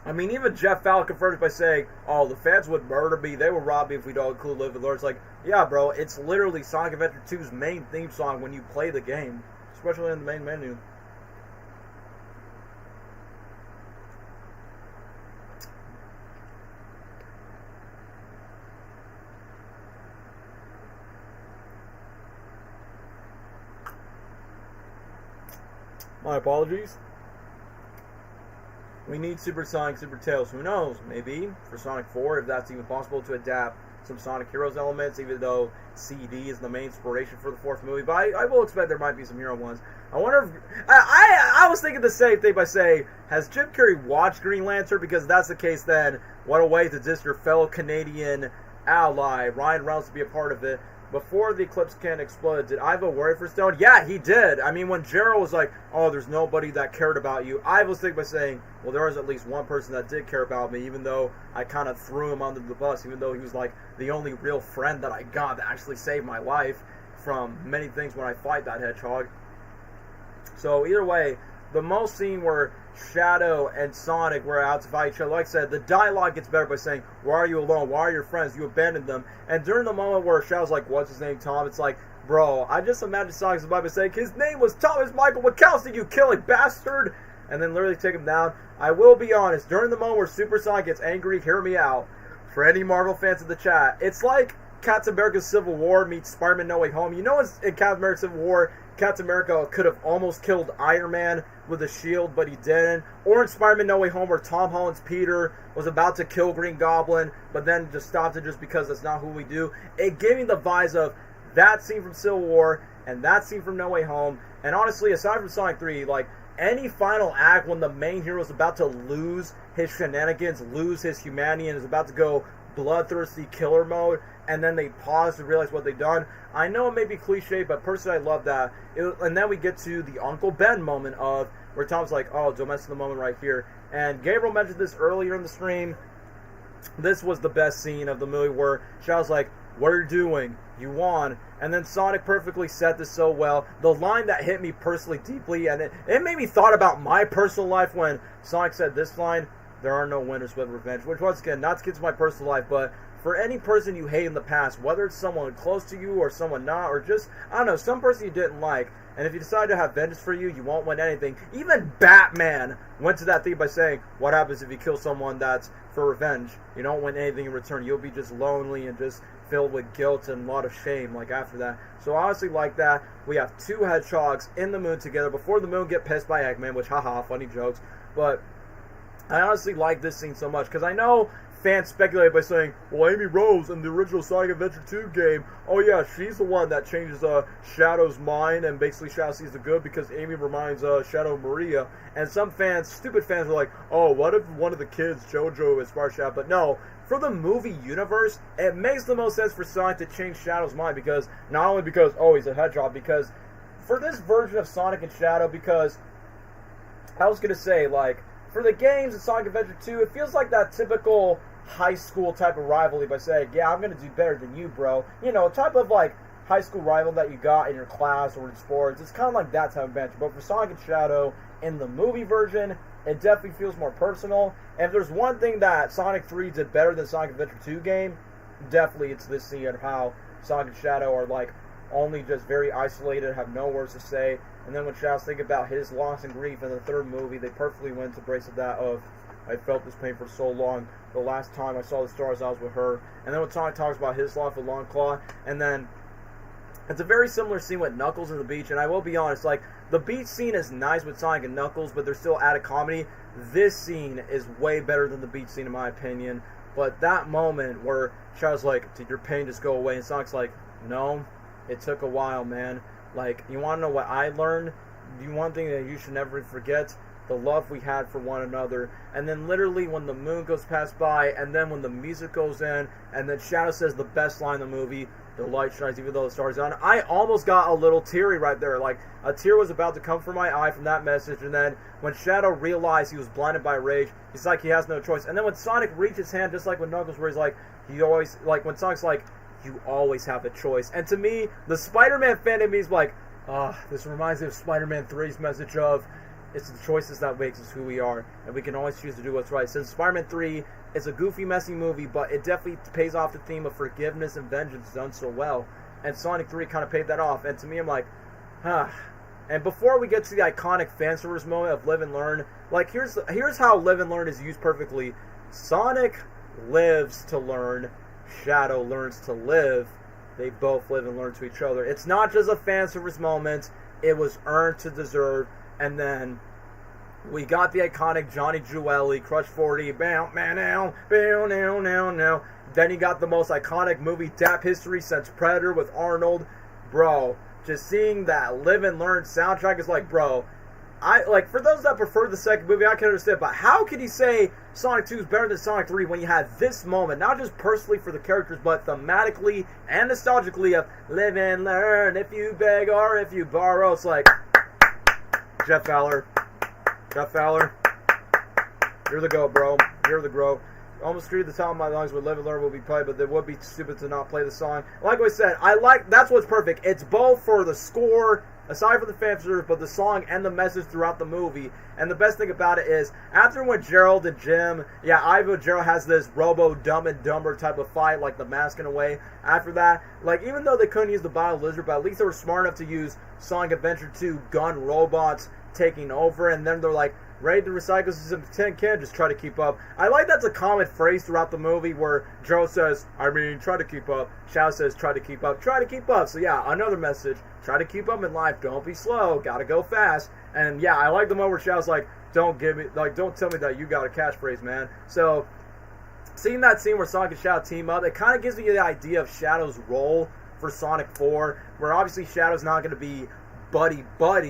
I mean, even Jeff Fowler confirmed it by saying, "Oh, the fans would murder me. They would rob me if we don't include Live and Learn." It's like, yeah, bro, it's literally Sonic Adventure 2's main theme song when you play the game. Especially in the main menu. My apologies. we need Super Sonic, Super Tails. Who knows? Maybe for Sonic 4, if that's even possible, to adapt some Sonic Heroes elements, even though CD is the main inspiration for the fourth movie. But I will expect there might be some hero ones. I wonder if... I was thinking the same thing by saying, has Jim Carrey watched Green Lantern? Because if that's the case, then what a way to diss your fellow Canadian ally, Ryan Reynolds, to be a part of it. Before the Eclipse can explode, did Ivo worry for Stone? Yeah, he did. I mean, when Gerald was like, oh, there's nobody that cared about you, I was thinking by saying, well, there was at least one person that did care about me, even though I kind of threw him under the bus, even though he was like the only real friend that I got that actually saved my life from many things when I fight that hedgehog. So either way, the most scene where Shadow and Sonic were out to fight each other, like I said, the dialogue gets better by saying, why are you alone? Why are your friends? You abandoned them. And during the moment where Shadow's like, what's his name, Tom? It's like, bro, I just imagine Sonic's about to say, his name was Thomas Michael Wachowski, you killing bastard! And then literally take him down. I will be honest, during the moment where Super Sonic gets angry, hear me out. For any Marvel fans in the chat, it's like Captain America Civil War meets Spider-Man No Way Home. You know, in Captain America Civil War, Captain America could have almost killed Iron Man with a shield, but he didn't. Or in Spider-Man No Way Home, where Tom Holland's Peter was about to kill Green Goblin, but then just stopped it just because that's not who we do. It gave me the vibes of that scene from Civil War and that scene from No Way Home. And honestly, aside from Sonic 3, like, any final act when the main hero is about to lose his shenanigans, lose his humanity, and is about to go bloodthirsty killer mode, and then they pause to realize what they've done. I know it may be cliche, but personally I love that. And then we get to the Uncle Ben moment of where Tom's like, oh, don't mess with the moment right here. And Gabriel mentioned this earlier in the stream. This was the best scene of the movie where Shadow's like, what are you doing? You won. And then Sonic perfectly said this so well. The line that hit me personally deeply, and it made me thought about my personal life when Sonic said this line, there are no winners but revenge. Which, once again, not to get to my personal life, but for any person you hate in the past, whether it's someone close to you or someone not, or just, I don't know, some person you didn't like, and if you decide to have vengeance for you, you won't win anything. Even Batman went to that thing by saying, what happens if you kill someone that's for revenge? You don't win anything in return. You'll be just lonely and just filled with guilt and a lot of shame, like, after that. So I honestly like that. We have two hedgehogs in the moon together before the moon get pissed by Eggman, which, haha, funny jokes. But I honestly like this scene so much, because I know fans speculate by saying, well, Amy Rose in the original Sonic Adventure 2 game, oh yeah, she's the one that changes Shadow's mind, and basically Shadow sees the good because Amy reminds Shadow of Maria. And some fans, stupid fans, are like, oh, what if one of the kids, JoJo, inspired Shadow? But no, for the movie universe, it makes the most sense for Sonic to change Shadow's mind, because not only because, oh, he's a hedgehog, because for this version of Sonic and Shadow, because I was going to say, like, for the games in Sonic Adventure 2, it feels like that typical high school type of rivalry by saying, yeah, I'm going to do better than you, bro. You know, type of, like, high school rival that you got in your class or in sports. It's kind of like that type of banter. But for Sonic and Shadow, in the movie version, it definitely feels more personal. And if there's one thing that Sonic 3 did better than Sonic Adventure 2 game, definitely it's this scene of how Sonic and Shadow are, like, only just very isolated, have no words to say. And then when Shadow's thinking about his loss and grief in the third movie, they perfectly went to brace of that of, I felt this pain for so long. The last time I saw the stars, I was with her. And then when Sonic talks about his loss with Longclaw, and then it's a very similar scene with Knuckles on the beach. And I will be honest, like, the beach scene is nice with Sonic and Knuckles, but they're still added comedy. This scene is way better than the beach scene, in my opinion. But that moment where Shadow's like, did your pain just go away? And Sonic's like, no, it took a while, man. Like, you want to know what I learned? One thing that you should never forget, the love we had for one another. And then literally when the moon goes past by, and then when the music goes in, and then Shadow says the best line in the movie, the light shines even though the stars on. I almost got a little teary right there. Like, a tear was about to come from my eye from that message. And then when Shadow realized he was blinded by rage, he's like, he has no choice. And then when Sonic reaches his hand, just like with Knuckles, where he's like, he always, like, when Sonic's like, you always have a choice. And to me, the Spider-Man fan in me is like, this reminds me of Spider-Man 3's message of, it's the choices that makes us who we are, and we can always choose to do what's right. Since Spider-Man 3 is a goofy, messy movie, but it definitely pays off the theme of forgiveness and vengeance done so well. And Sonic 3 kind of paid that off. And to me, I'm like, And before we get to the iconic fan service moment of Live and Learn, like, here's how Live and Learn is used perfectly. Sonic lives to learn, Shadow learns to live. They both live and learn to each other. It's not just a fan service moment. It was earned to deserve. And then We got the iconic Johnny Jewelli, Crush 40, bow, man, now, bow, now, now, now. Then you got the most iconic movie Dap history since Predator with Arnold. Bro, just seeing that Live and Learn soundtrack is like, bro, for those that prefer the second movie, I can understand, but how can you say Sonic 2 is better than Sonic 3 when you had this moment, not just personally for the characters, but thematically and nostalgically of live and learn, if you beg or if you borrow. It's like, Jeff Fowler, you're the GOAT, bro. You're the GOAT. Almost screwed the top of my lungs with Live and Learn will be played, but it would be stupid to not play the song. Like I said, that's what's perfect. It's both for the score, aside from the fan service, but the song and the message throughout the movie. And the best thing about it is, after when Gerald and Jim, Ivo Gerald has this Robo Dumb and Dumber type of fight, like the mask in a way. After that, like, even though they couldn't use the Bio Lizard, but at least they were smart enough to use Sonic Adventure 2 gun robots taking over, and then they're like, ready to recycle some tin can, just try to keep up. I like that's a common phrase throughout the movie where Gerald says, try to keep up. Shadow says, try to keep up. Try to keep up. So yeah, another message. Try to keep up in life. Don't be slow. Gotta go fast. And yeah, I like the moment where Shadow's like, don't tell me that you got a catchphrase, man. So seeing that scene where Sonic and Shadow team up, it kind of gives me the idea of Shadow's role for Sonic 4, where obviously Shadow's not going to be buddy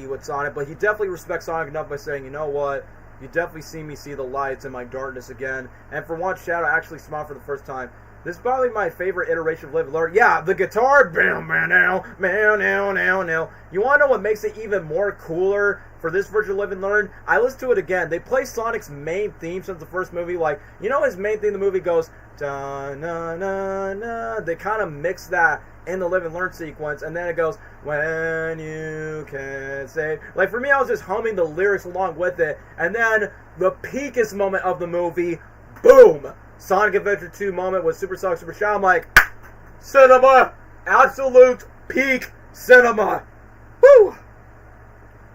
with Sonic, but he definitely respects Sonic enough by saying, you know what, you definitely see me see the lights in my darkness again. And for once, Shadow actually smiled for the first time. This is probably my favorite iteration of Live and Learn. Yeah, the guitar, bam, man, now. You want to know what makes it even more cooler for this version of Live and Learn? I listened to it again. They play Sonic's main theme since the first movie. Like, you know his main theme in the movie goes, da-na-na-na. They kind of mix that in the Live and Learn sequence, and then it goes, when you can say, like, for me, I was just humming the lyrics along with it, and then the peakest moment of the movie, boom, Sonic Adventure 2 moment with Super Sonic Super Shadow. I'm like, cinema, absolute peak cinema. Woo!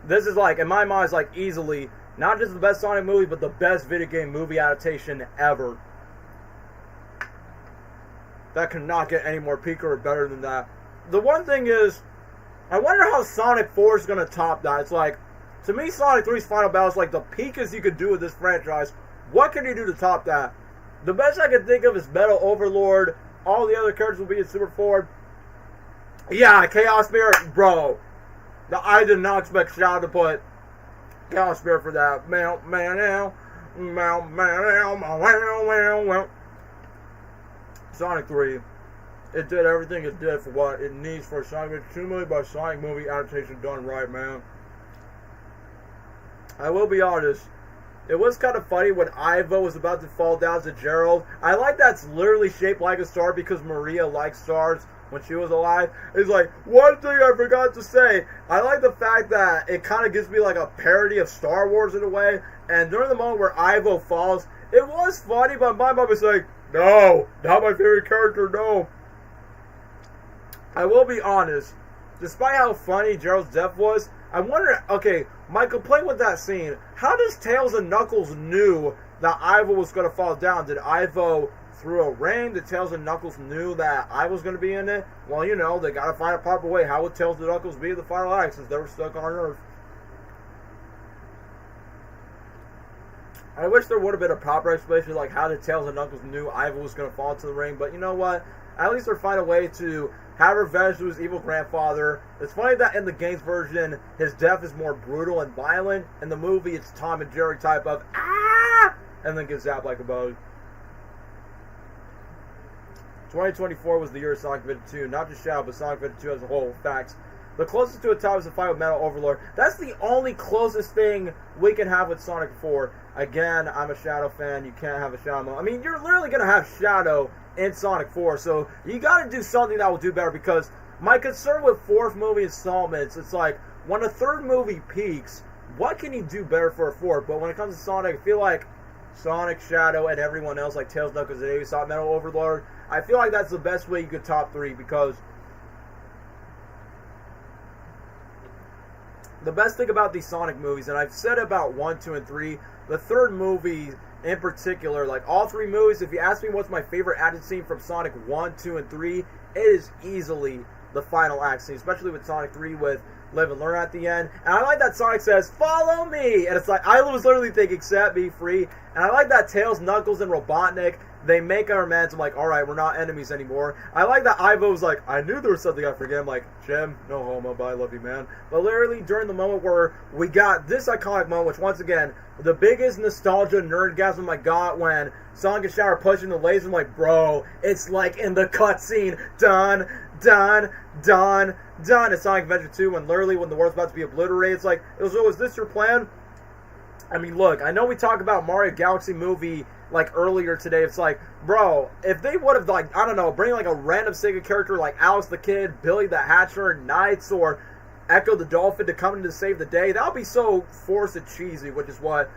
This is like, in my mind, is like easily not just the best Sonic movie, but the best video game movie adaptation ever. That cannot get any more peaker or better than that. The one thing is, I wonder how Sonic 4 is going to top that. It's like, to me, Sonic 3's final battle is like the peakest you could do with this franchise. What can you do to top that? The best I can think of is Metal Overlord. All the other characters will be in Super 4. Yeah, Chaos Spirit, bro. I did not expect Shadow to put Chaos Spirit for that. Sonic 3, it did everything it did for what it needs for a Sonic 2 movie by Sonic movie adaptation done right, man. I will be honest, it was kind of funny when Ivo was about to fall down to Gerald. I like that's literally shaped like a star because Maria liked stars when she was alive. It's like, one thing I forgot to say, I like the fact that it kind of gives me like a parody of Star Wars in a way, and during the moment where Ivo falls, it was funny, but my mom was like, no, not my favorite character, no. I will be honest, despite how funny Gerald's death was, I wonder, okay, my complaint with that scene, how does Tails and Knuckles knew that Ivo was going to fall down? Did Ivo through a ring? Did Tails and Knuckles knew that I was going to be in it? Well, you know, they got to find a proper way. How would Tails and Knuckles be in the final act since they were stuck on Earth? I wish there would have been a proper explanation, like how did Tails and Knuckles knew Ivo was going to fall into the ring, but you know what? At least they'll find a way to have revenge to his evil grandfather. It's funny that in the game's version, his death is more brutal and violent. In the movie, it's Tom and Jerry type of, ah! And then gets zapped like a bug. 2024 was the year of Sonic Adventure 2, not just Shadow, but Sonic Adventure 2 as a whole. Facts. The closest to a tie was the fight with Metal Overlord. That's the only closest thing we can have with Sonic 4. Again, I'm a Shadow fan. You can't have a Shadow mode. I mean, you're literally going to have Shadow in Sonic 4, so you got to do something that will do better, because my concern with fourth movie installments, it's like, when a third movie peaks, what can you do better for a fourth? But when it comes to Sonic, I feel like Sonic, Shadow, and everyone else, like Tails, Knuckles, and Ace, Metal Overlord, I feel like that's the best way you could top 3, because the best thing about these Sonic movies, and I've said about 1, 2, and 3, the third movie in particular, like all 3 movies, if you ask me what's my favorite action scene from Sonic 1, 2, and 3, it is easily the final act scene, especially with Sonic 3 with Live and Learn at the end. And I like that Sonic says, "Follow me!" And it's like, I was literally thinking, set me free. And I like that Tails, Knuckles, and Robotnik, they make our amends. I'm like, alright, we're not enemies anymore. I like that Ivo was like, I knew there was something I forget. I'm like, Jim, no homo, but I love you, man. But literally, during the moment where we got this iconic moment, which once again, the biggest nostalgia nerdgasm I got when Sonic and Shadow are pushing the laser, I'm like, bro, it's like in the cutscene. Done, done, done, done. It's Sonic Adventure 2 when literally when the world's about to be obliterated, it's like, is this your plan? I mean, look, I know we talk about Mario Galaxy movie like earlier today. It's like, bro, if they would have, like, I don't know, bring like a random Sega character like Alice the Kid, Billy the Hatcher, Knights, or Echo the Dolphin to come in to save the day, that would be so forced and cheesy, which is what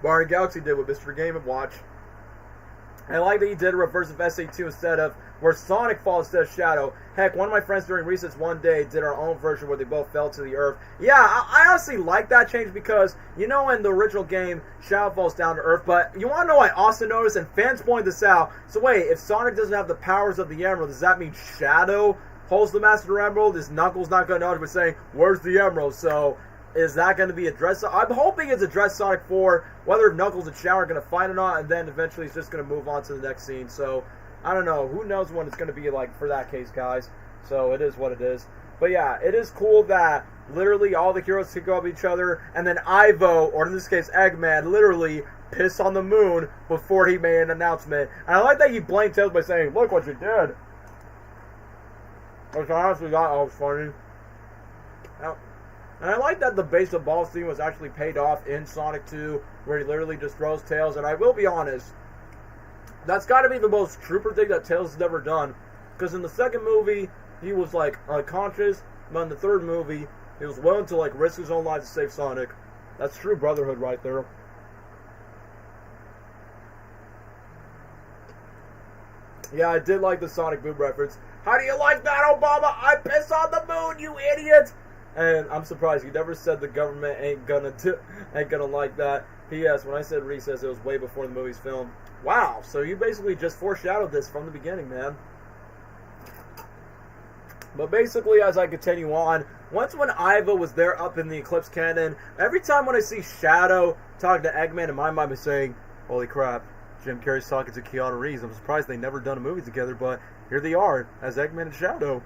Mario Galaxy did with Mr. Game & Watch. I like that he did a reverse of SA2 instead of where Sonic falls instead of Shadow. Heck, one of my friends during recess one day did our own version where they both fell to the earth. Yeah, I honestly like that change because, you know, in the original game, Shadow falls down to earth. But you want to know what I also noticed, and fans point this out. So wait, if Sonic doesn't have the powers of the Emerald, does that mean Shadow holds the Master Emerald? Is Knuckles not going to know but saying, where's the Emerald? So is that going to be addressed? I'm hoping it's addressed Sonic 4, whether Knuckles and Shadow are going to fight or not, and then eventually it's just going to move on to the next scene. So, I don't know. Who knows when it's going to be like for that case, guys. So, it is what it is. But yeah, it is cool that literally all the heroes can go up each other, and then Ivo, or in this case Eggman, literally pissed on the moon before he made an announcement. And I like that he blamed Tails by saying, look what you did. Which I honestly thought was funny. And I like that the base of ball scene was actually paid off in Sonic 2, where he literally just throws Tails. And I will be honest, that's got to be the most trooper thing that Tails has ever done. Because in the second movie, he was like unconscious, but in the third movie, he was willing to like risk his own life to save Sonic. That's true brotherhood right there. Yeah, I did like the Sonic Boom reference. How do you like that, Obama? I piss on the moon, you idiot! And I'm surprised you never said the government ain't gonna like that. P.S. When I said recess, it was way before the movie's filmed. Wow, so you basically just foreshadowed this from the beginning, man. But basically, as I continue on, once when Ivo was there up in the Eclipse Cannon, every time when I see Shadow talking to Eggman, in my mind is saying, holy crap, Jim Carrey's talking to Keanu Reeves. I'm surprised they never done a movie together, but here they are, as Eggman and Shadow.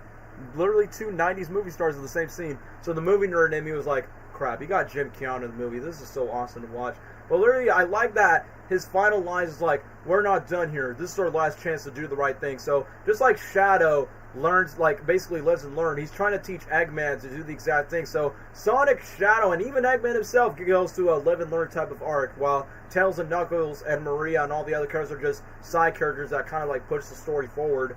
Literally two 90s movie stars in the same scene. So the movie nerd in me was like, crap, you got Jim Keanu in the movie. This is so awesome to watch. But literally, I like that his final lines is like, we're not done here. This is our last chance to do the right thing. So just like Shadow learns, like basically lives and learns, he's trying to teach Eggman to do the exact thing. So Sonic, Shadow, and even Eggman himself goes through a live and learn type of arc, while Tails and Knuckles and Maria and all the other characters are just side characters that kind of like push the story forward.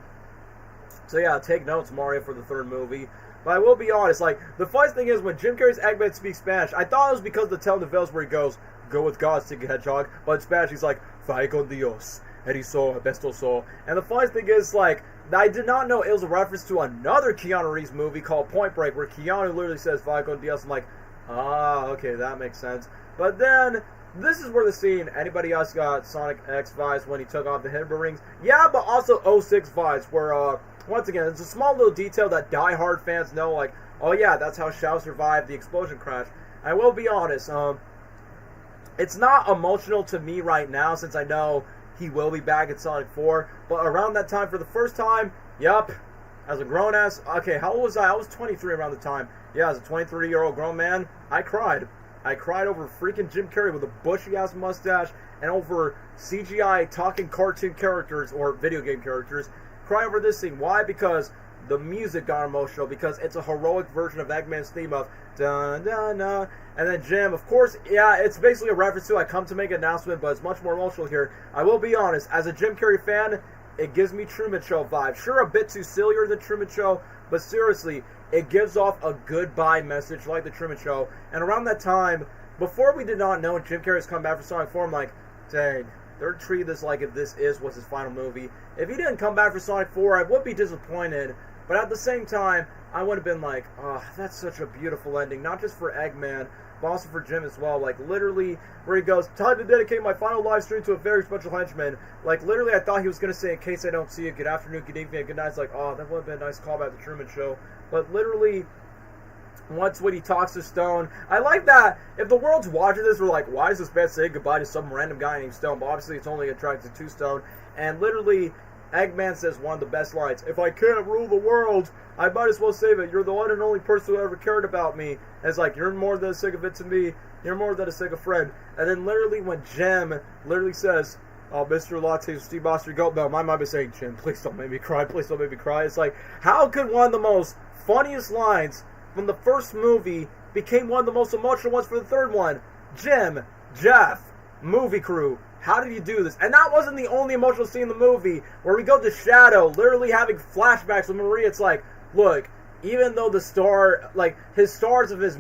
So yeah, take notes, Mario, for the third movie. But I will be honest, like, the funniest thing is when Jim Carrey's Eggman speaks Spanish, I thought it was because of the telenovelas where he goes, go with God, Sticky Hedgehog. But in Spanish, he's like, Vai con Dios, erizo, bestoso. And the funniest thing is, like, I did not know it was a reference to another Keanu Reeves movie called Point Break, where Keanu literally says, Vai con Dios. I'm like, okay, that makes sense. But then, this is where the scene, anybody else got Sonic X vibes when he took off the Hidden rings? Yeah, but also 06 vibes, where, once again, it's a small little detail that die-hard fans know, like, oh yeah, that's how Shao survived the explosion crash. I will be honest, it's not emotional to me right now, since I know he will be back in Sonic 4, but around that time, for the first time, yup, as a grown-ass, okay, how old was I? I was 23 around the time. Yeah, as a 23-year-old grown man, I cried. I cried over freaking Jim Carrey with a bushy-ass mustache, and over CGI talking cartoon characters, or video game characters, cry over this scene. Why? Because the music got emotional, because it's a heroic version of Eggman's theme of dun dun dun. And then Jim, of course, yeah, it's basically a reference to I come to make an announcement, but it's much more emotional here. I will be honest, as a Jim Carrey fan, it gives me Truman Show vibes. Sure, a bit too sillier than Truman Show, but seriously, it gives off a goodbye message like the Truman Show. And around that time, before we did not know Jim Carrey's come back for Sonic 4, I'm like, dang, they're treating this like if this was his final movie. If he didn't come back for Sonic 4, I would be disappointed. But at the same time, I would have been like, oh, that's such a beautiful ending. Not just for Eggman, but also for Jim as well. Like, literally, where he goes, time to dedicate my final live stream to a very special henchman. Like, literally, I thought he was going to say, in case I don't see you, good afternoon, good evening, and good night. It's like, oh, that would have been a nice callback to the Truman Show. But literally, once when he talks to Stone, I like that. If the world's watching this, we're like, why is this man saying goodbye to some random guy named Stone? But obviously, it's only attracted to Stone. And literally, Eggman says one of the best lines, if I can't rule the world, I might as well save it. You're the one and only person who ever cared about me. And it's like, you're more than a sycophant to me. You're more than a sycophant. And then literally when Jim literally says, oh, Mr. Latte, Steve Boster, go. No, my mind is saying, Jim, please don't make me cry. Please don't make me cry. It's like, how could one of the most funniest lines from the first movie became one of the most emotional ones for the third one? Jim, Jeff, movie crew. How did you do this? And that wasn't the only emotional scene in the movie, where we go to Shadow, literally having flashbacks with Maria. It's like, look, even though the star, like, his stars of his,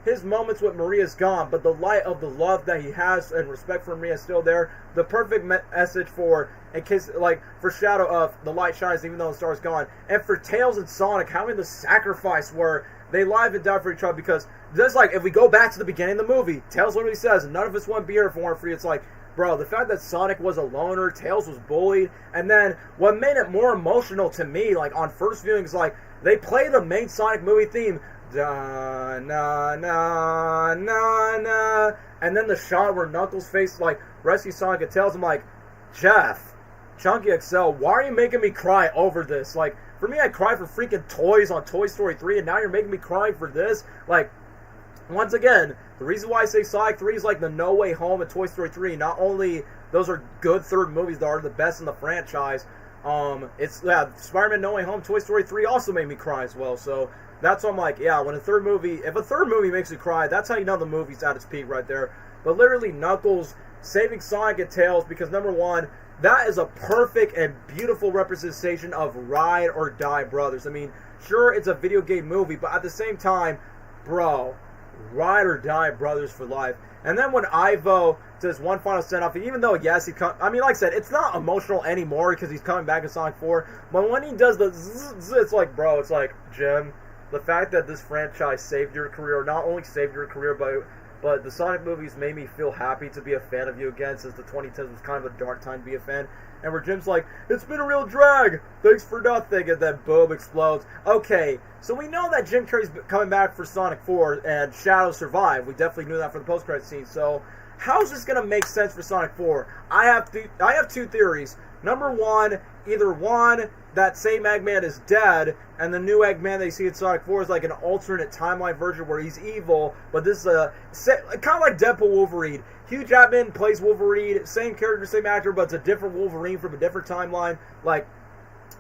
his moments with Maria's gone, but the light of the love that he has and respect for Maria is still there. The perfect message for, in case, like, for Shadow of the light shines even though the star's gone. And for Tails and Sonic, having the sacrifice where they live and die for each other, because just like, if we go back to the beginning of the movie, Tails literally says, none of us want to be here if it weren't for you. It's like, bro, the fact that Sonic was a loner, Tails was bullied, and then what made it more emotional to me, like, on first viewing, is like, they play the main Sonic movie theme, da na na na na, and then the shot where Knuckles' face, like, rescues Sonic and Tails. I'm like, Jeff, Chunky XL, why are you making me cry over this? Like, for me, I cry for freaking toys on Toy Story 3, and now you're making me cry for this? Like, once again, the reason why I say Sonic 3 is like the No Way Home and Toy Story 3. Not only those are good third movies that are the best in the franchise, it's, yeah, Spider-Man No Way Home, Toy Story 3 also made me cry as well. So that's why I'm like, yeah, when if a third movie makes you cry, that's how you know the movie's at its peak right there. But literally, Knuckles saving Sonic and Tails, because number one, that is a perfect and beautiful representation of ride or die brothers. I mean, sure, it's a video game movie, but at the same time, bro, ride or die brothers for life. And then when Ivo does one final send-off, even though, yes, I mean, like I said, it's not emotional anymore because he's coming back in Sonic 4, but when he does the zzz, it's like, bro, it's like, Jim, the fact that this franchise saved your career, not only saved your career, but the Sonic movies made me feel happy to be a fan of you again, since the 2010s was kind of a dark time to be a fan. And where Jim's like, it's been a real drag, thanks for nothing, and then boom, explodes. Okay, so we know that Jim Carrey's coming back for Sonic 4, and Shadow survived. We definitely knew that for the post-credit scene. So how's this going to make sense for Sonic 4? I have two theories. Number one, either one, that same Eggman is dead, and the new Eggman that you see in Sonic 4 is like an alternate timeline version where he's evil, but this is kind of like Deadpool Wolverine. Hugh Jackman plays Wolverine, same character, same actor, but it's a different Wolverine from a different timeline. Like,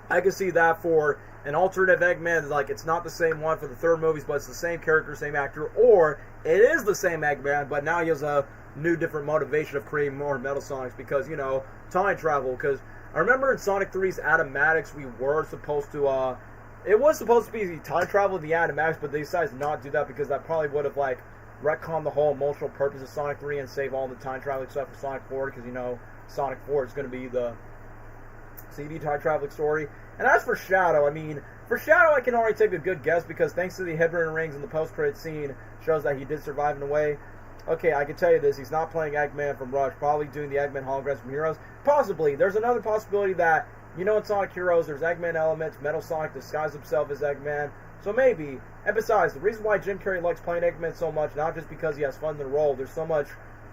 I can see that for an alternative Eggman. Like, it's not the same one for the third movies, but it's the same character, same actor. Or it is the same Eggman, but now he has a new, different motivation of creating more Metal Sonics because, you know, time travel. Because I remember in Sonic 3's Adaptations, we were supposed to, it was supposed to be time travel in the Adaptations, but they decided to not do that because that probably would have, like, retcon the whole emotional purpose of Sonic 3 and save all the time traveling stuff for Sonic 4, because, you know, Sonic 4 is going to be the CD time traveling story. And as for Shadow, I mean, for Shadow, I can already take a good guess, because thanks to the headband rings in the post-credit scene, shows that he did survive in a way. Okay, I can tell you this, he's not playing Eggman from Rush, probably doing the Eggman holograms from Heroes. Possibly. There's another possibility that, you know, in Sonic Heroes, there's Eggman elements, Metal Sonic disguised himself as Eggman. So maybe. And besides, the reason why Jim Carrey likes playing Eggman so much, not just because he has fun in the role, there's so much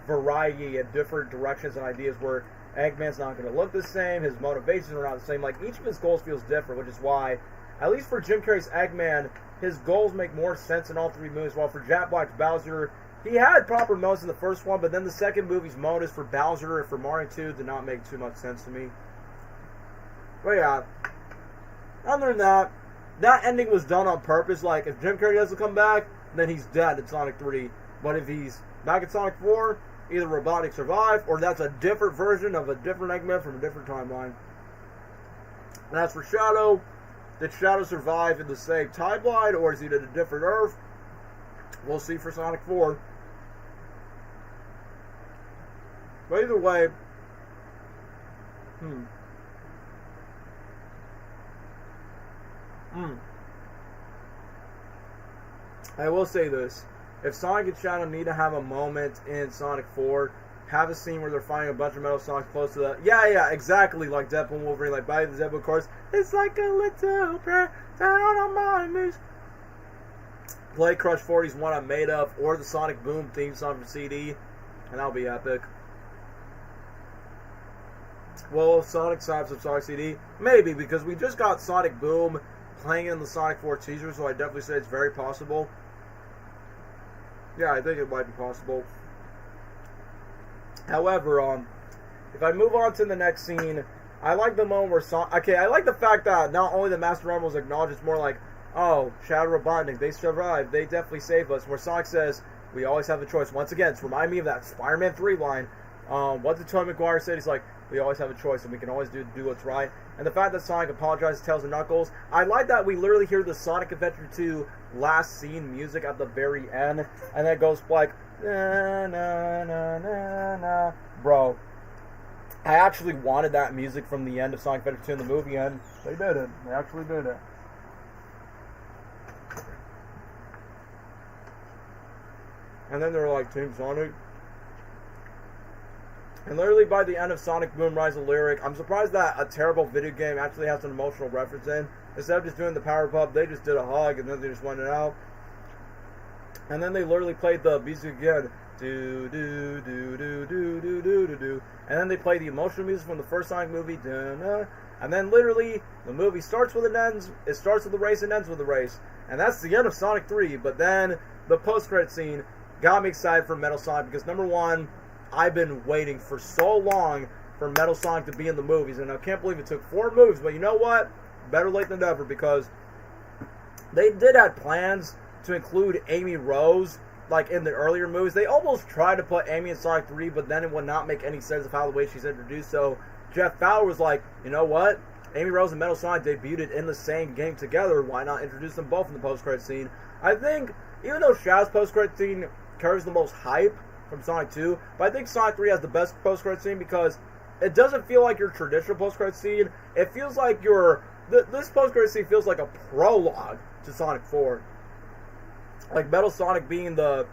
variety and different directions and ideas where Eggman's not going to look the same, his motivations are not the same. Like, each of his goals feels different, which is why, at least for Jim Carrey's Eggman, his goals make more sense in all three movies. While for Jack Black's Bowser, he had proper modes in the first one, but then the second movie's motives for Bowser and for Mario 2 did not make too much sense to me. But yeah, other than that, that ending was done on purpose. Like, if Jim Carrey doesn't come back, then he's dead in Sonic 3. But if he's back in Sonic 4, either Robotnik survived, or that's a different version of a different Eggman from a different timeline. And as for Shadow, did Shadow survive in the same timeline, or is he in a different Earth? We'll see for Sonic 4. But either way, I will say this. if Sonic and Shadow need to have a moment in Sonic 4, have a scene where they're finding a bunch of Metal Sonics close to the... Yeah, exactly, like Deadpool and Wolverine, like by the Deadpool chorus. It's like a little prayer down on my knees. Play Crush 40 is one I'm made of, or the Sonic Boom theme song for CD, and that'll be epic. Well, Sonic Saps of Sonic CD? Maybe, because we just got Sonic Boom playing in the Sonic 4 teaser, so I definitely say it's very possible. Yeah, I think it might be possible. However, if I move on to the next scene, I like the moment where I like the fact that not only the Master Realm was acknowledged, it's more like, oh, Shadow Robotnik, they survived, they definitely saved us. Where Sonic says, we always have a choice. Once again, it's reminding me of that Spider-Man 3 line. What did Tobey Maguire say? He's like, we always have a choice, and we can always do what's right. And the fact that Sonic apologizes, Tails and Knuckles, I like that we literally hear the Sonic Adventure 2 last scene music at the very end, and then it goes like, na na na na na. Bro, I actually wanted that music from the end of Sonic Adventure 2 in the movie, and they did it. They actually did it. And then they're like, Team Sonic. And literally by the end of Sonic Boom Rise of Lyric, I'm surprised that a terrible video game actually has an emotional reference in. Instead of just doing the power pop, they just did a hug and then they just went it out. And then they literally played the music again. Do do do do do do do do do. And then they play the emotional music from the first Sonic movie. Da-na. And then literally the movie starts with it starts with the race and ends with the race. And that's the end of Sonic 3. But then the post-credit scene got me excited for Metal Sonic because number one, I've been waiting for so long for Metal Sonic to be in the movies, and I can't believe it took 4 movies, but you know what? Better late than never, because they did have plans to include Amy Rose, like in the earlier movies. They almost tried to put Amy in Sonic 3, but then it would not make any sense of how the way she's introduced, so Jeff Fowler was like, you know what? Amy Rose and Metal Sonic debuted in the same game together, why not introduce them both in the post-credit scene? I think, even though Shadow's post-credit scene carries the most hype from Sonic 2, but I think Sonic 3 has the best post-credit scene because it doesn't feel like your traditional post-credit scene. It feels like this post-credit scene feels like a prologue to Sonic 4. Like Metal Sonic being the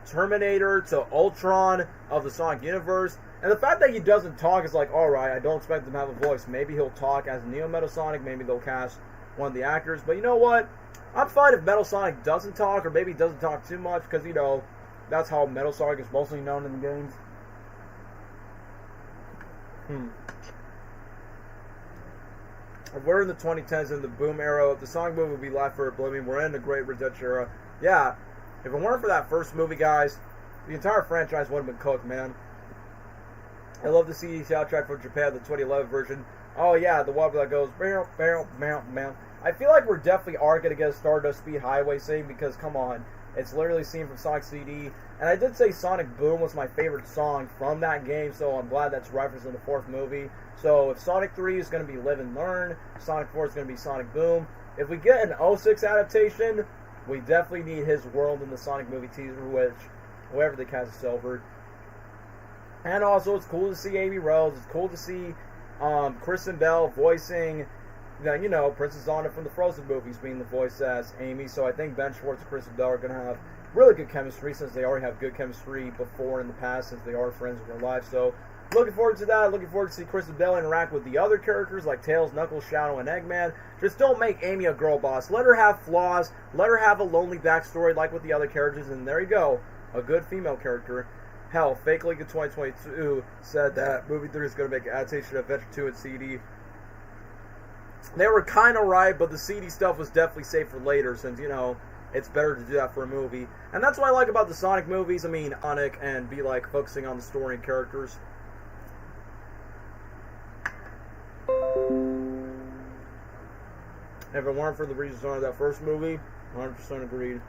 Terminator to Ultron of the Sonic universe. And the fact that he doesn't talk is like, alright, I don't expect him to have a voice. Maybe he'll talk as Neo Metal Sonic, maybe they'll cast one of the actors. But you know what? I'm fine if Metal Sonic doesn't talk, or maybe he doesn't talk too much, because, you know, that's how Metal Sonic is mostly known in the games. If we're in the 2010s in the boom era, if the Sonic movie would be Life for Oblivion, we're in the Great Redemption era. Yeah, if it weren't for that first movie, guys, the entire franchise would have been cooked, man. I love the CD soundtrack from Japan, the 2011 version. Oh yeah, the one that goes bow, bow, bow, bow. I feel like we're definitely are going to get a Stardust Speed Highway scene because, come on, it's literally seen from Sonic CD. And I did say Sonic Boom was my favorite song from that game, so I'm glad that's referenced in the 4th movie. So if Sonic 3 is going to be Live and Learn, Sonic 4 is going to be Sonic Boom. If we get an 06 adaptation, we definitely need his world in the Sonic movie teaser, which, whoever the cast is silvered. And also, it's cool to see Amy Rose. It's cool to see Kristen Bell voicing, you know, Princess Anna from the Frozen movies being the voice as Amy. So I think Ben Schwartz and Kristen Bell are going to have really good chemistry, since they already have good chemistry before in the past, since they are friends in real life. So looking forward to that. Looking forward to see Kristen Bell interact with the other characters like Tails, Knuckles, Shadow, and Eggman. Just don't make Amy a girl boss. Let her have flaws. Let her have a lonely backstory like with the other characters. And there you go. A good female character. Hell, Fake League in 2022 said that Movie 3 is going to make an adaptation of Adventure 2 and CD. They were kind of right, but the CD stuff was definitely saved for later, since, you know, it's better to do that for a movie. And that's what I like about the Sonic movies. I mean, Sonic, and be like focusing on the story and characters. If it weren't for the redesign of that first movie, 100% agreed.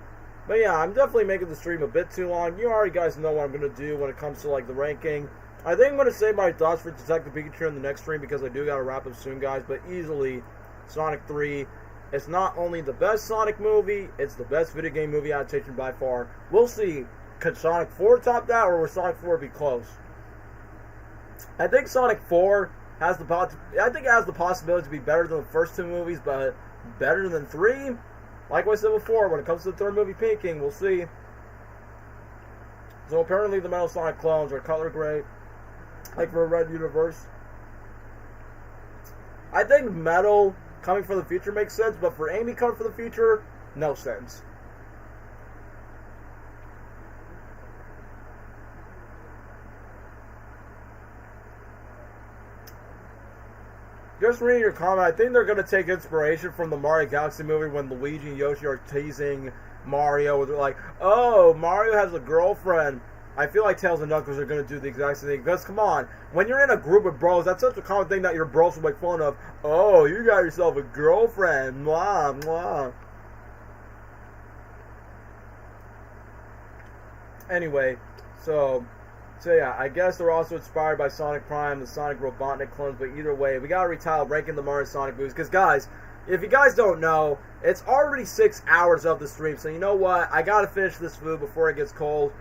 But yeah, I'm definitely making the stream a bit too long. You already guys know what I'm going to do when it comes to like the ranking. I think I'm going to save my thoughts for Detective Pikachu in the next stream, because I do got to wrap up soon, guys. But easily, Sonic 3, it's not only the best Sonic movie, it's the best video game movie adaptation by far. We'll see. Could Sonic 4 top that, or will Sonic 4 be close? I think Sonic 4 has the possibility to be better than the first 2 movies, but better than 3? Like I said before, when it comes to the 3rd movie, Peking, we'll see. So apparently the Metal Sonic clones are color gray, like for a red universe. I think Metal coming from the future makes sense, but for Amy coming from the future, no sense. Just reading your comment, I think they're going to take inspiration from the Mario Galaxy movie when Luigi and Yoshi are teasing Mario. They're like, oh, Mario has a girlfriend. I feel like Tails and Knuckles are going to do the exact same thing. Because, come on, when you're in a group of bros, that's such a common thing that your bros will make fun of. Oh, you got yourself a girlfriend. Mwah, mwah. Anyway, so yeah, I guess they're also inspired by Sonic Prime, the Sonic Robotnik clones, but either way, we gotta retile ranking the Mario Sonic movies, because guys, if you guys don't know, it's already 6 hours of the stream, so you know what, I gotta finish this food before it gets cold.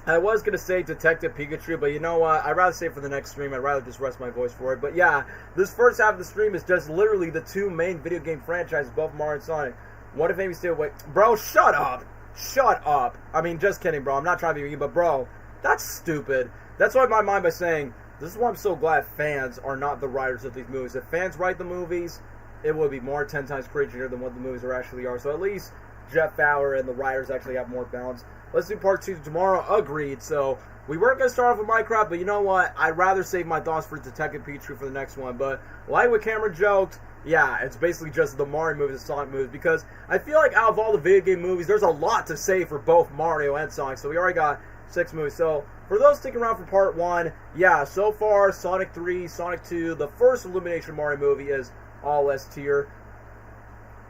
I was gonna say Detective Pikachu, but you know what, I'd rather save it for the next stream, I'd rather just rest my voice for it, but yeah, this first half of the stream is just literally the two main video game franchises above Mario and Sonic. What if Amy stay away? Bro, shut up! Shut up! I mean, just kidding, bro, I'm not trying to be mean, but bro, that's stupid. That's why my mind by saying, this is why I'm so glad fans are not the writers of these movies. If fans write the movies, it would be more 10 times crazier than what the movies actually are. So at least Jeff Fowler and the writers actually have more balance. Let's do part 2 tomorrow. Agreed. So we weren't going to start off with Minecraft, but you know what? I'd rather save my thoughts for Detective Pikachu for the next one. But like what Cameron joked, yeah, it's basically just the Mario movies and Sonic movies, because I feel like out of all the video game movies, there's a lot to say for both Mario and Sonic. So we already got 6 movies. So for those sticking around for part 1, yeah, so far Sonic 3, Sonic 2, the first Illumination Mario movie is all S tier.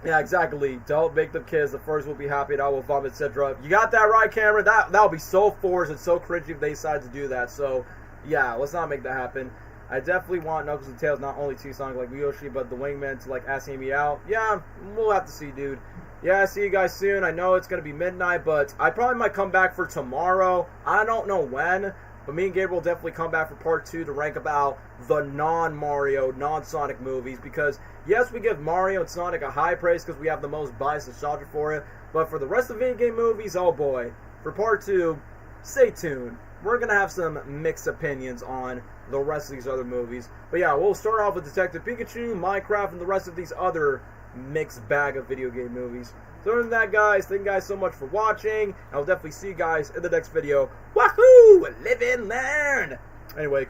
Yeah, exactly. Don't make them kids. The first will be happy and I will vomit, etc. You got that right, Cameron? That'll be so forced and so cringy if they decide to do that. So yeah, let's not make that happen. I definitely want Knuckles and Tails not only to Sonic like Yoshi, but the Wingman to like ask me out. Yeah, we'll have to see, dude. Yeah, see you guys soon. I know it's going to be midnight, but I probably might come back for tomorrow. I don't know when, but me and Gabriel will definitely come back for part 2 to rank about the non-Mario, non-Sonic movies, because yes, we give Mario and Sonic a high praise because we have the most biased nostalgia for it, but for the rest of the video game movies, oh boy. For part 2, stay tuned. We're going to have some mixed opinions on the rest of these other movies. But yeah, we'll start off with Detective Pikachu, Minecraft, and the rest of these other mixed bag of video game movies. So other than that, guys, thank you guys so much for watching. I'll definitely see you guys in the next video. Wahoo! Live and learn! Anyway,